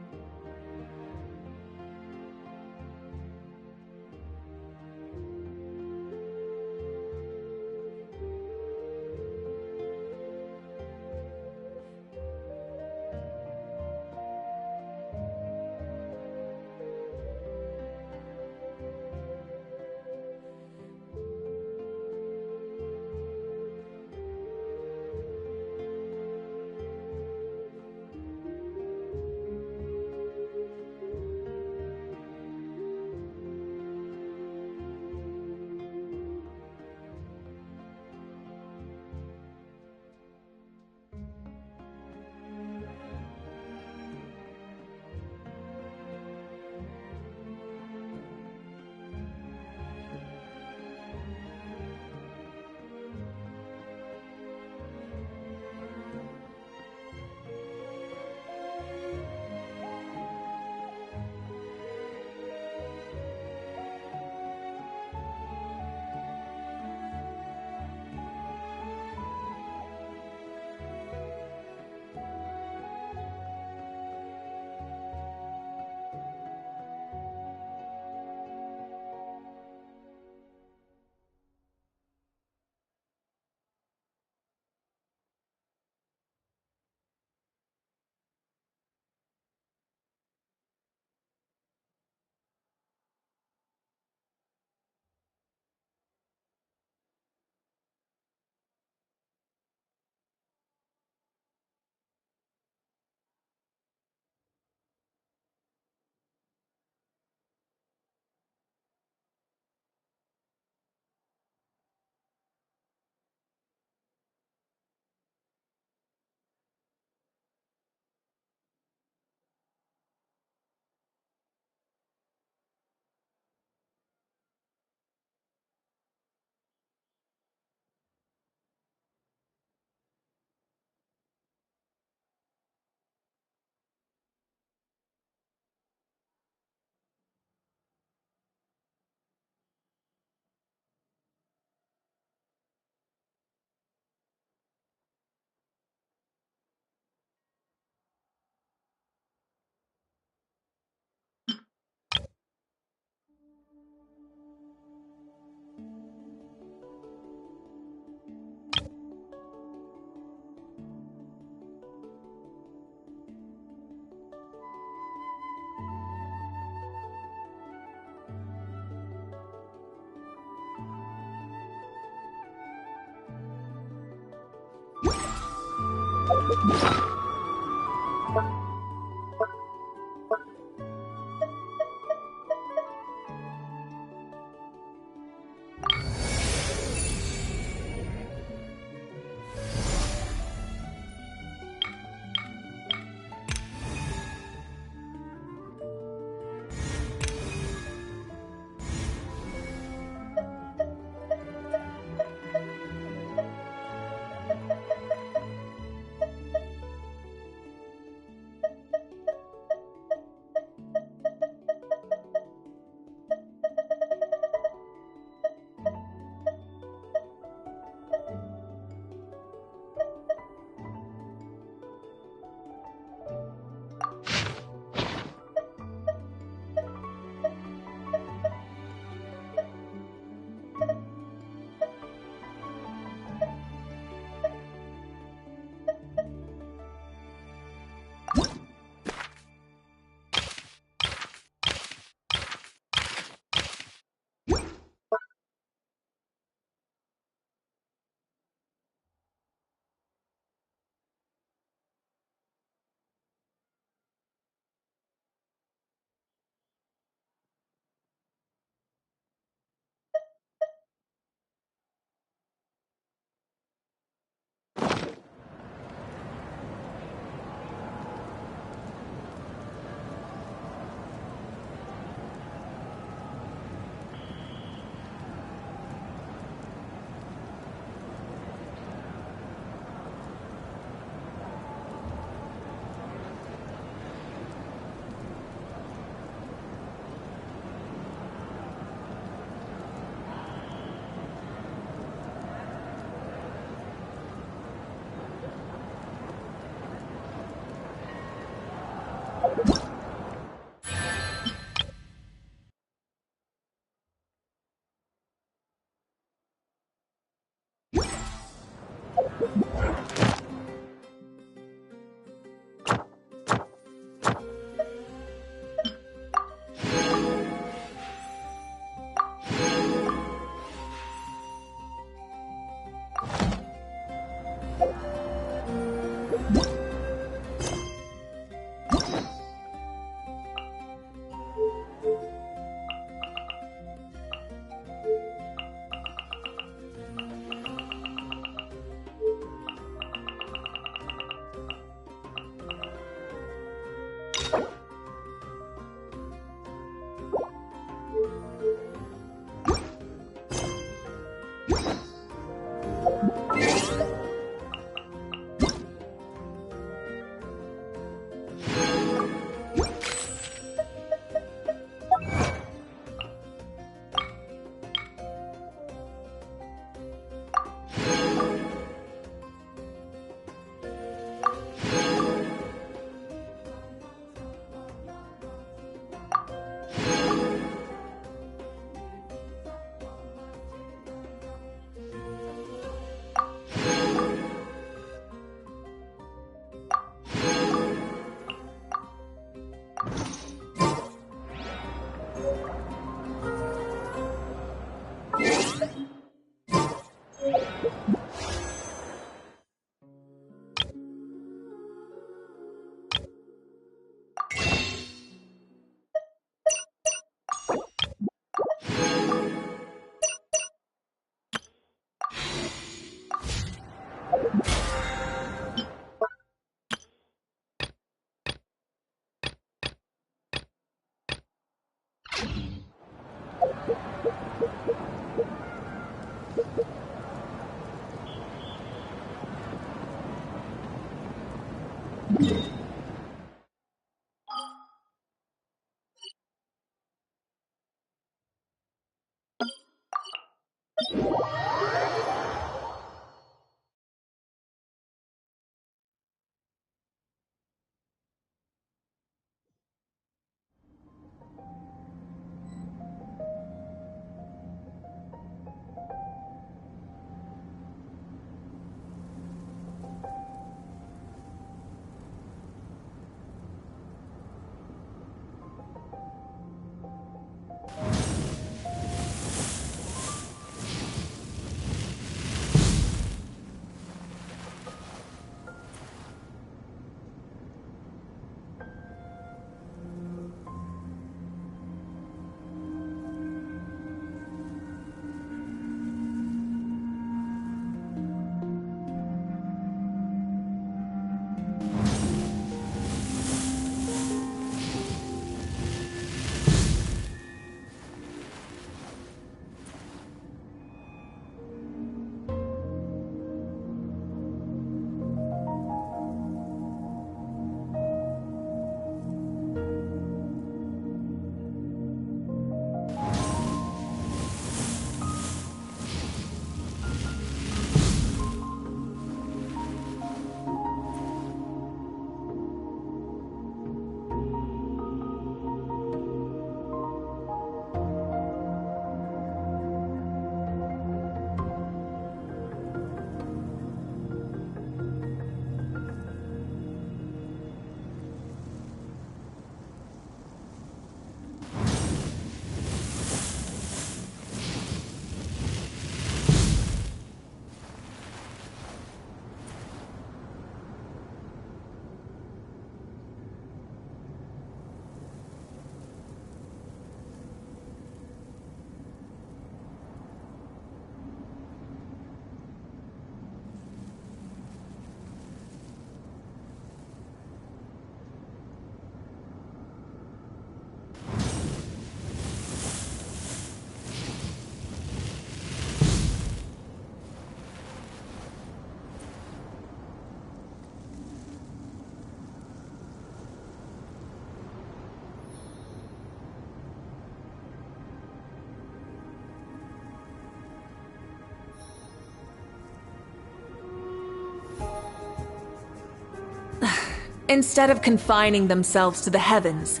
Instead of confining themselves to the heavens,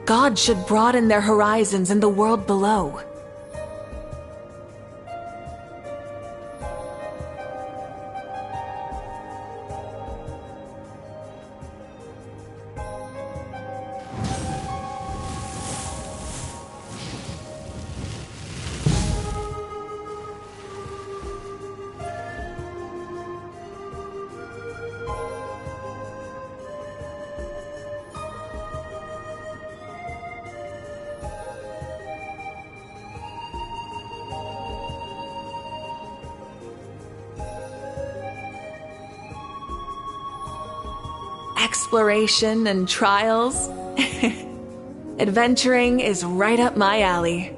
God should broaden their horizons in the world below. Exploration and trials. Adventuring is right up my alley.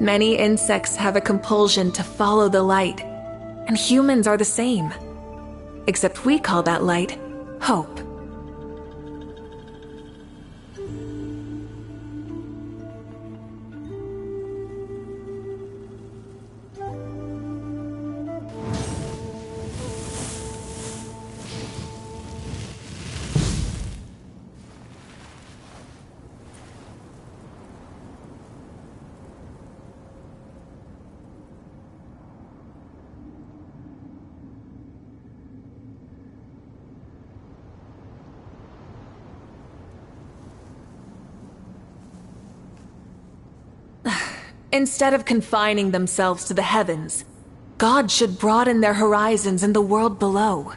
Many insects have a compulsion to follow the light, and humans are the same. Except we call that light hope. Instead of confining themselves to the heavens, God should broaden their horizons in the world below.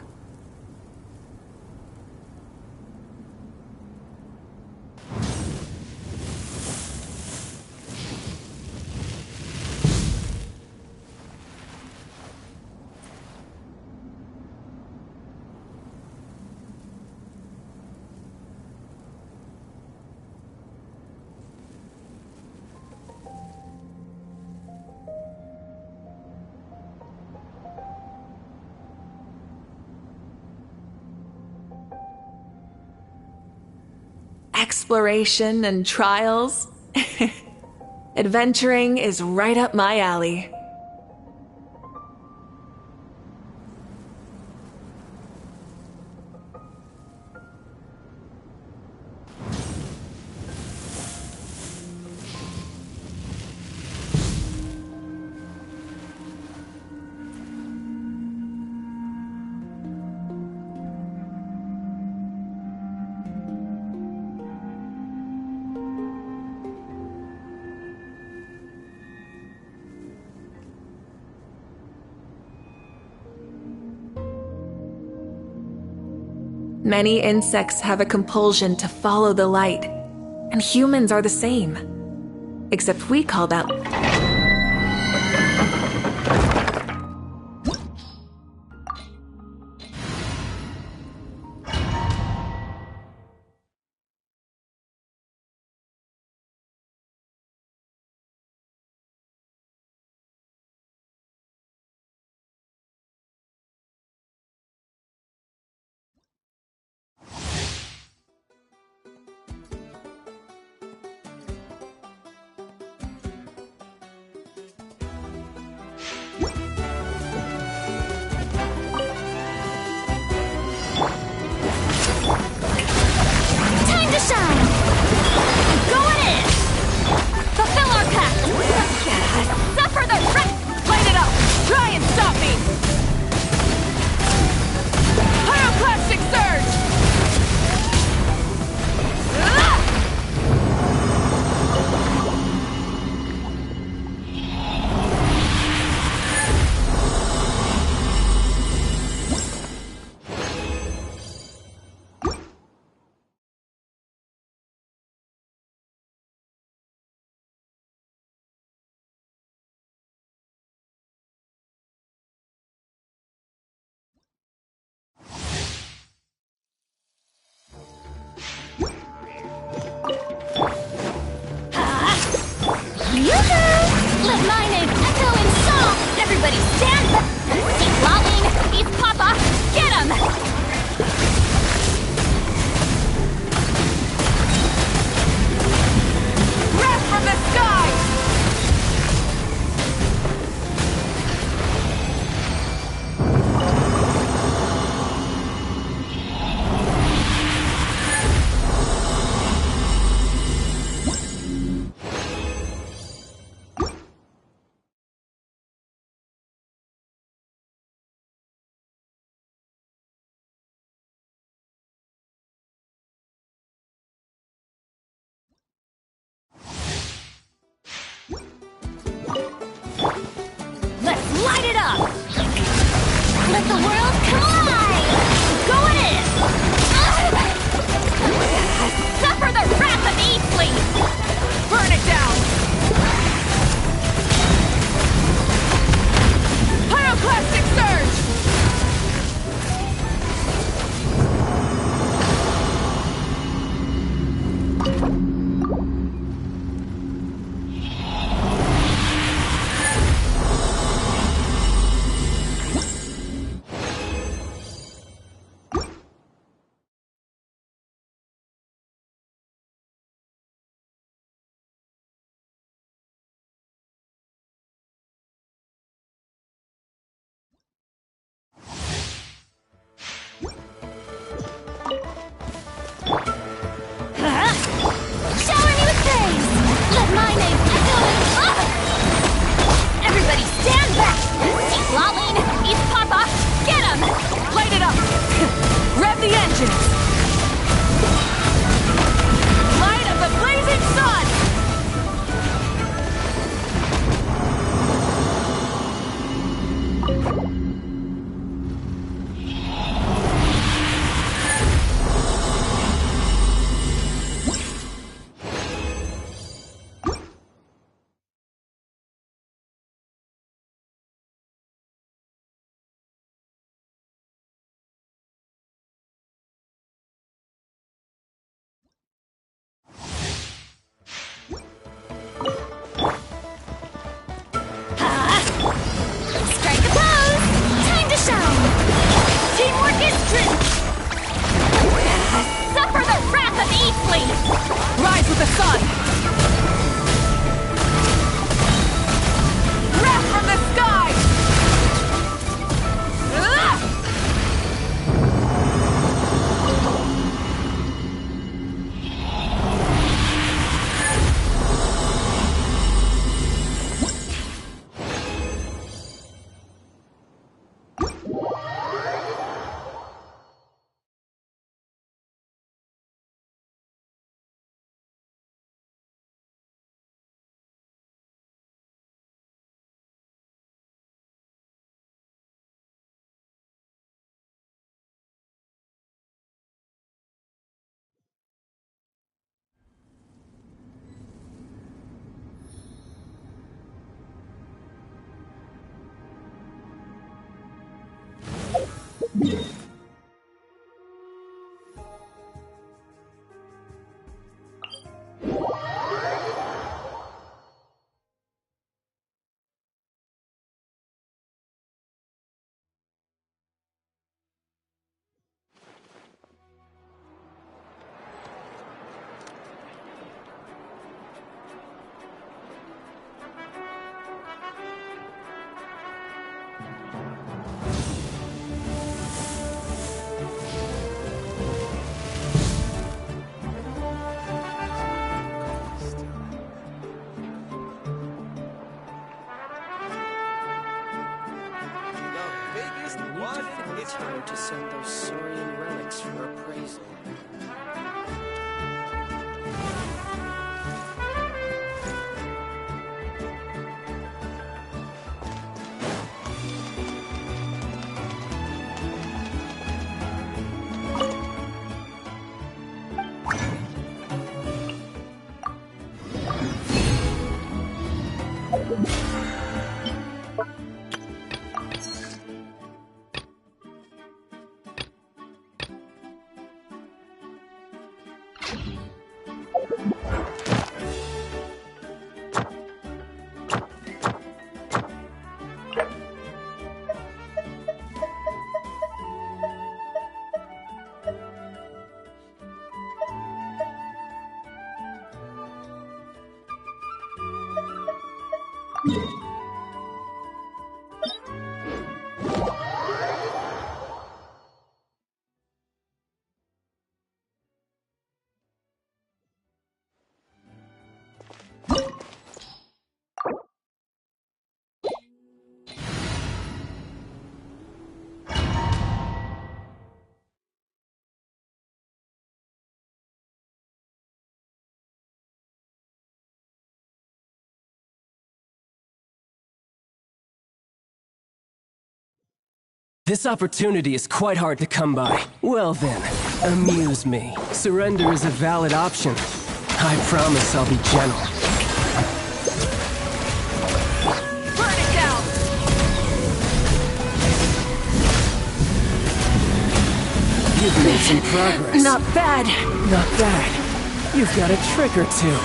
Exploration and trials. Adventuring is right up my alley. Many insects have a compulsion to follow the light, and humans are the same. Except we call that... Time to shine! Going in! Fulfill our pact! Suffer the wreck! Light it up! Try and stop me! Pyroclastic surge! Yoo-hoo! Let my name echo in song! Everybody stand back! See Lolene! He's Papa! Get him! Wrath from the sky! Let's light it up! Let the world come alive! Going in! Suffer the wrath of Eastleaf! Burn it down! Pyroclastic surge! Shower me with praise! Let my name echo in... Everybody stand back! See Lolene! He's Papa! Get him! Light it up! Rev the engines! Light of the blazing sun! This opportunity is quite hard to come by. Well then, amuse me. Surrender is a valid option. I promise I'll be gentle. Burn it down! You've made some progress. Not bad. Not bad. You've got a trick or two.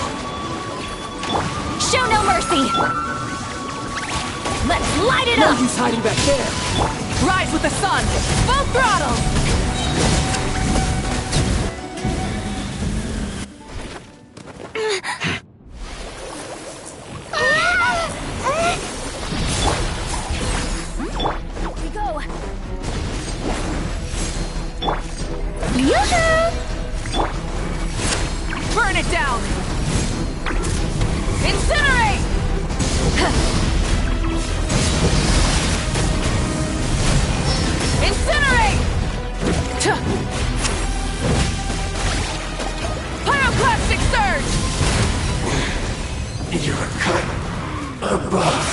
Show no mercy! Let's light it up! No use hiding back there. Rise with the sun! Full throttle! We go! Yoo-hoo! Burn it down! Incinerate! Incinerate! Pyroclastic surge! You're cut above.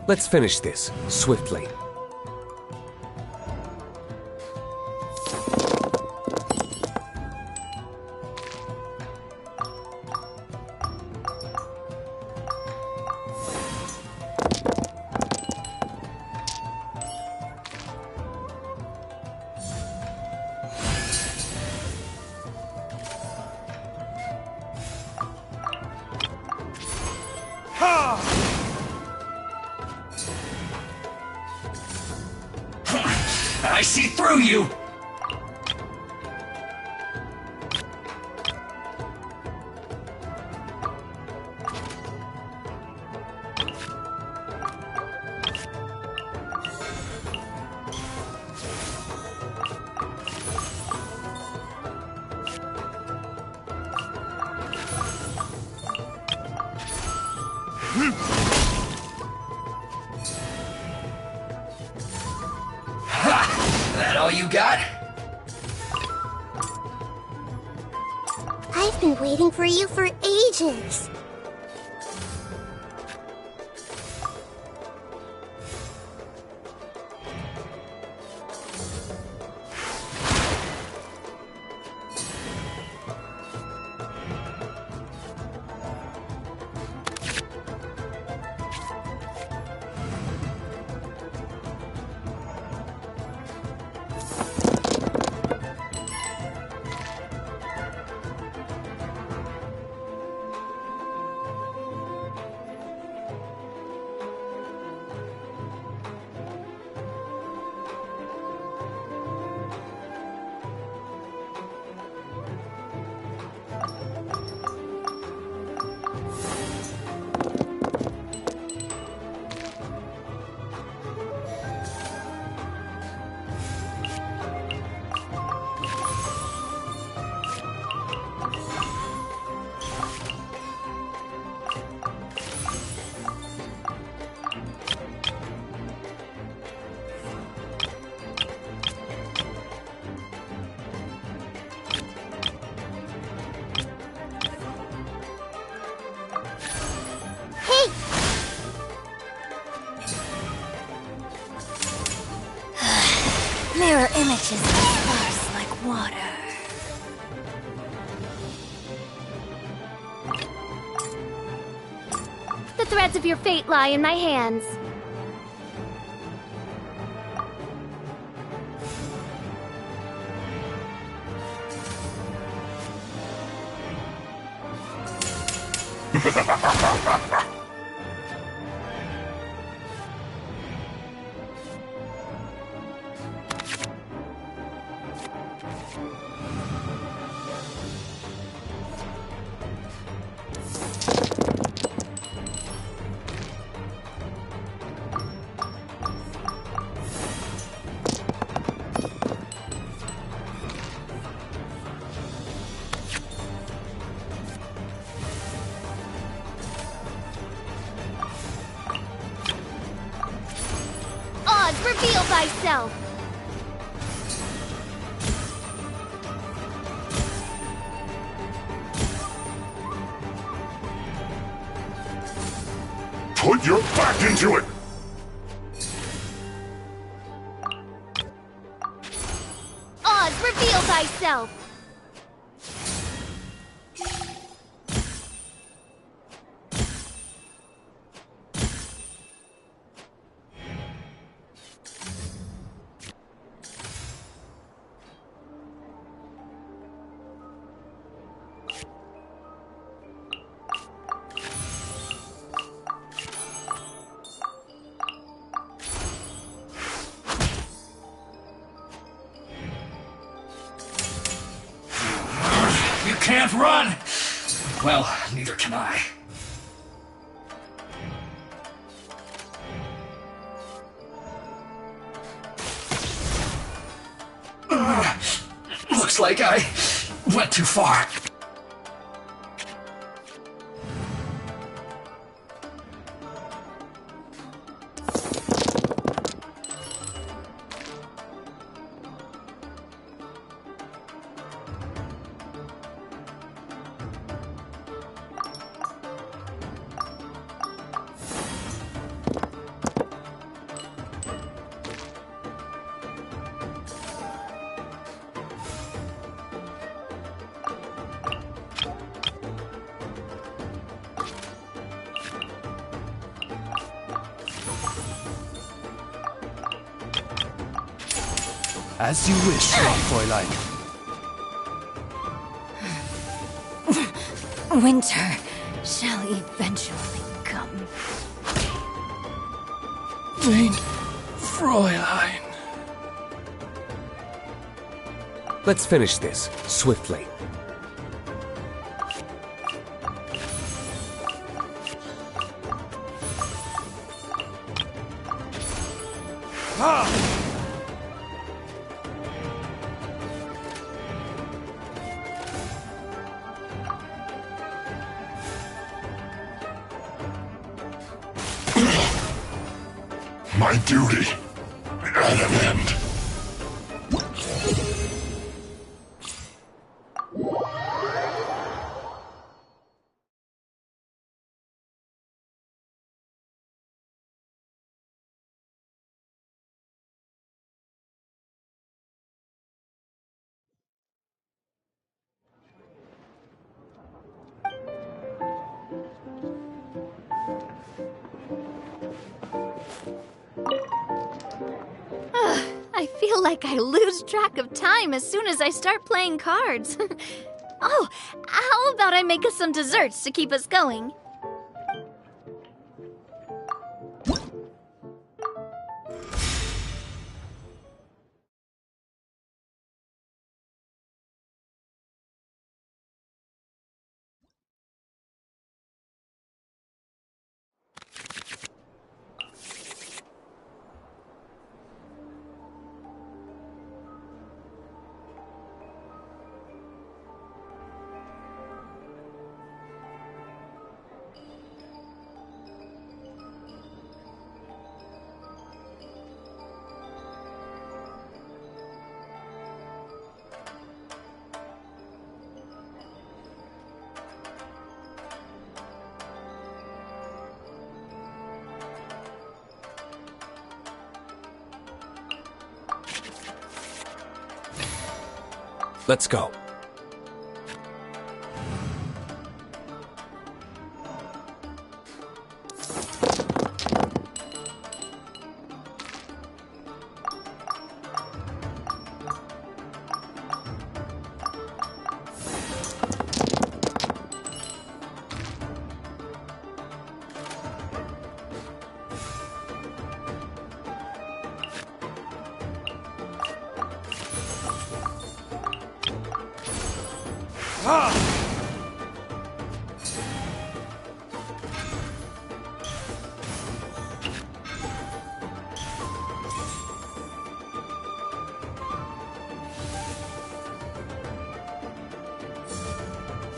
Let's finish this, swiftly. I see through you! That all you got? I've been waiting for you for ages. Mirror images sparse like water. The threads of your fate lie in my hands. Reveal thyself! Put your back into it! Oz, reveal thyself! Can't run! Well, neither can I. Looks like I went too far. As you wish, Fräulein. Winter shall eventually come. Mein Fräulein. Let's finish this swiftly. My duty at an end. I feel like I lose track of time as soon as I start playing cards. Oh, how about I make us some desserts to keep us going? Let's go.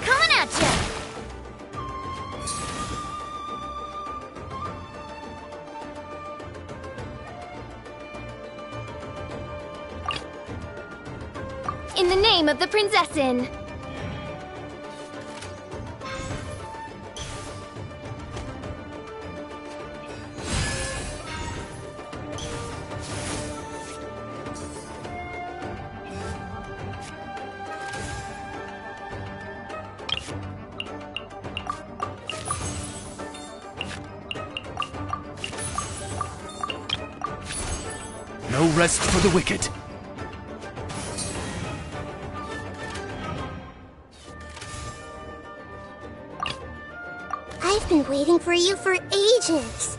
Coming at ya! In the name of the Prinzessin! No rest for the wicked. I've been waiting for you for ages.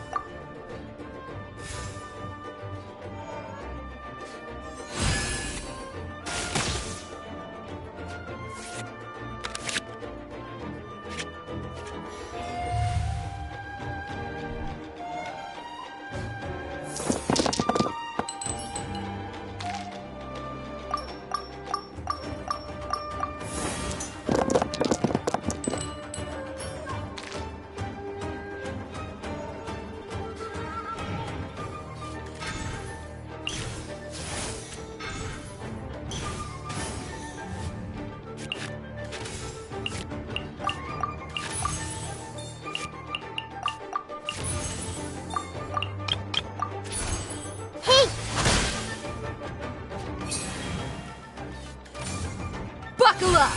Buckle up!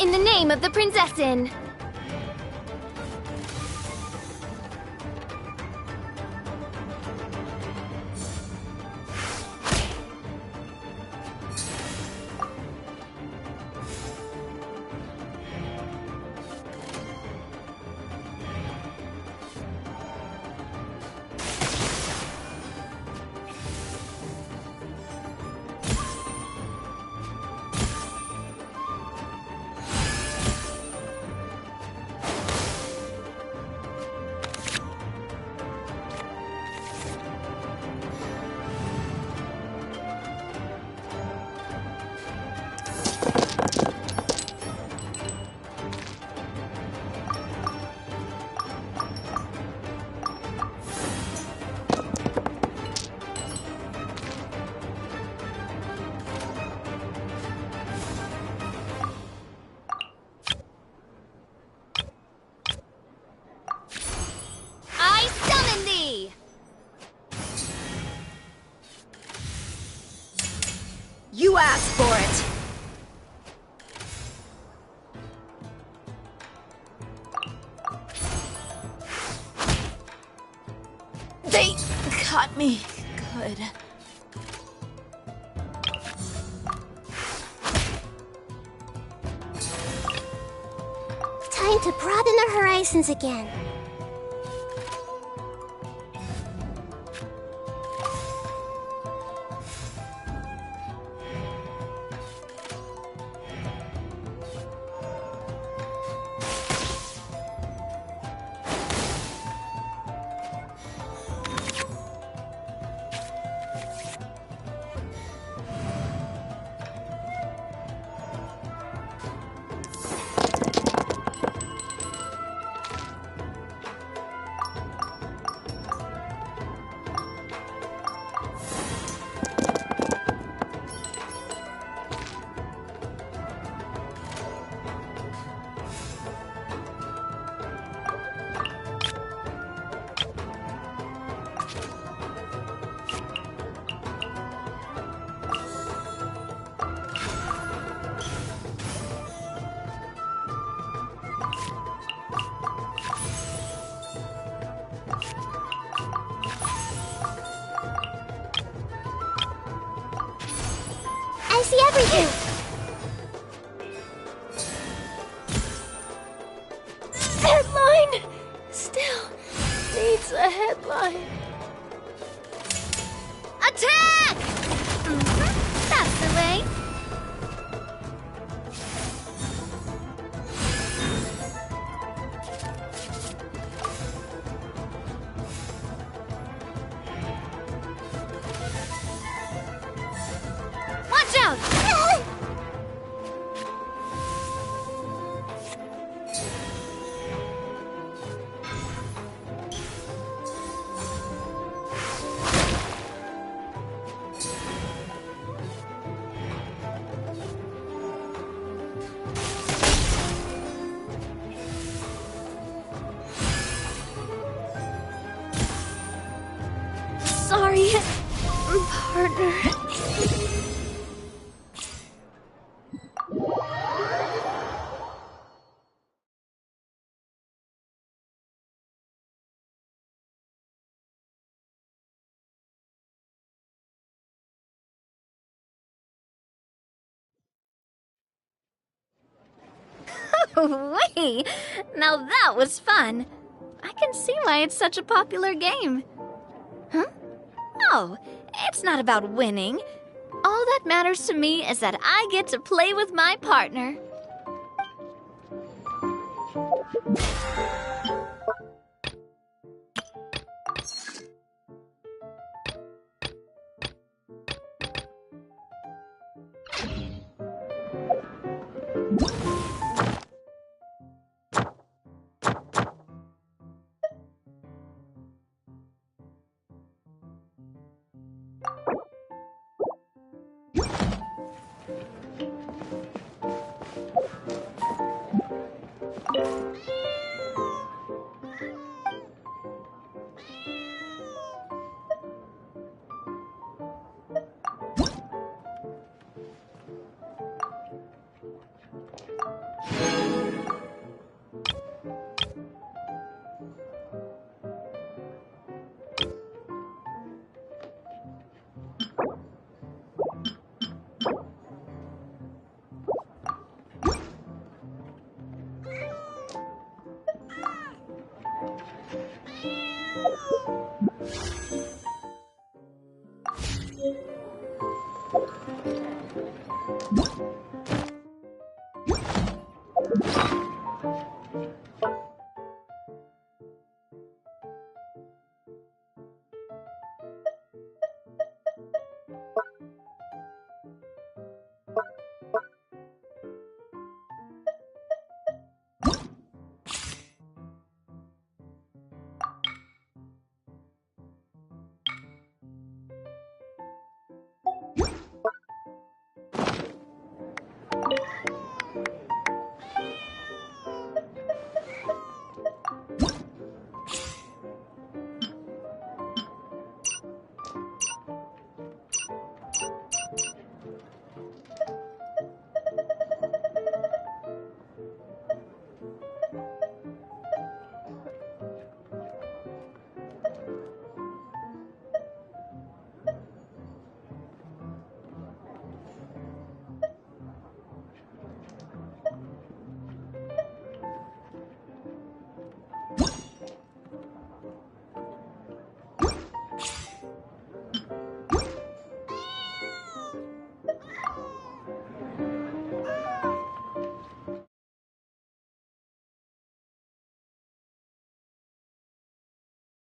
In the name of the Prinzessin! for it. They caught me. Good. Time to broaden the horizons again. I see everything! Headline! Still needs a headline. Attack! That's the way. Watch out! Sorry, partner. Wait, now that was fun. I can see why it's such a popular game. Huh? Oh, it's not about winning. All that matters to me is that I get to play with my partner.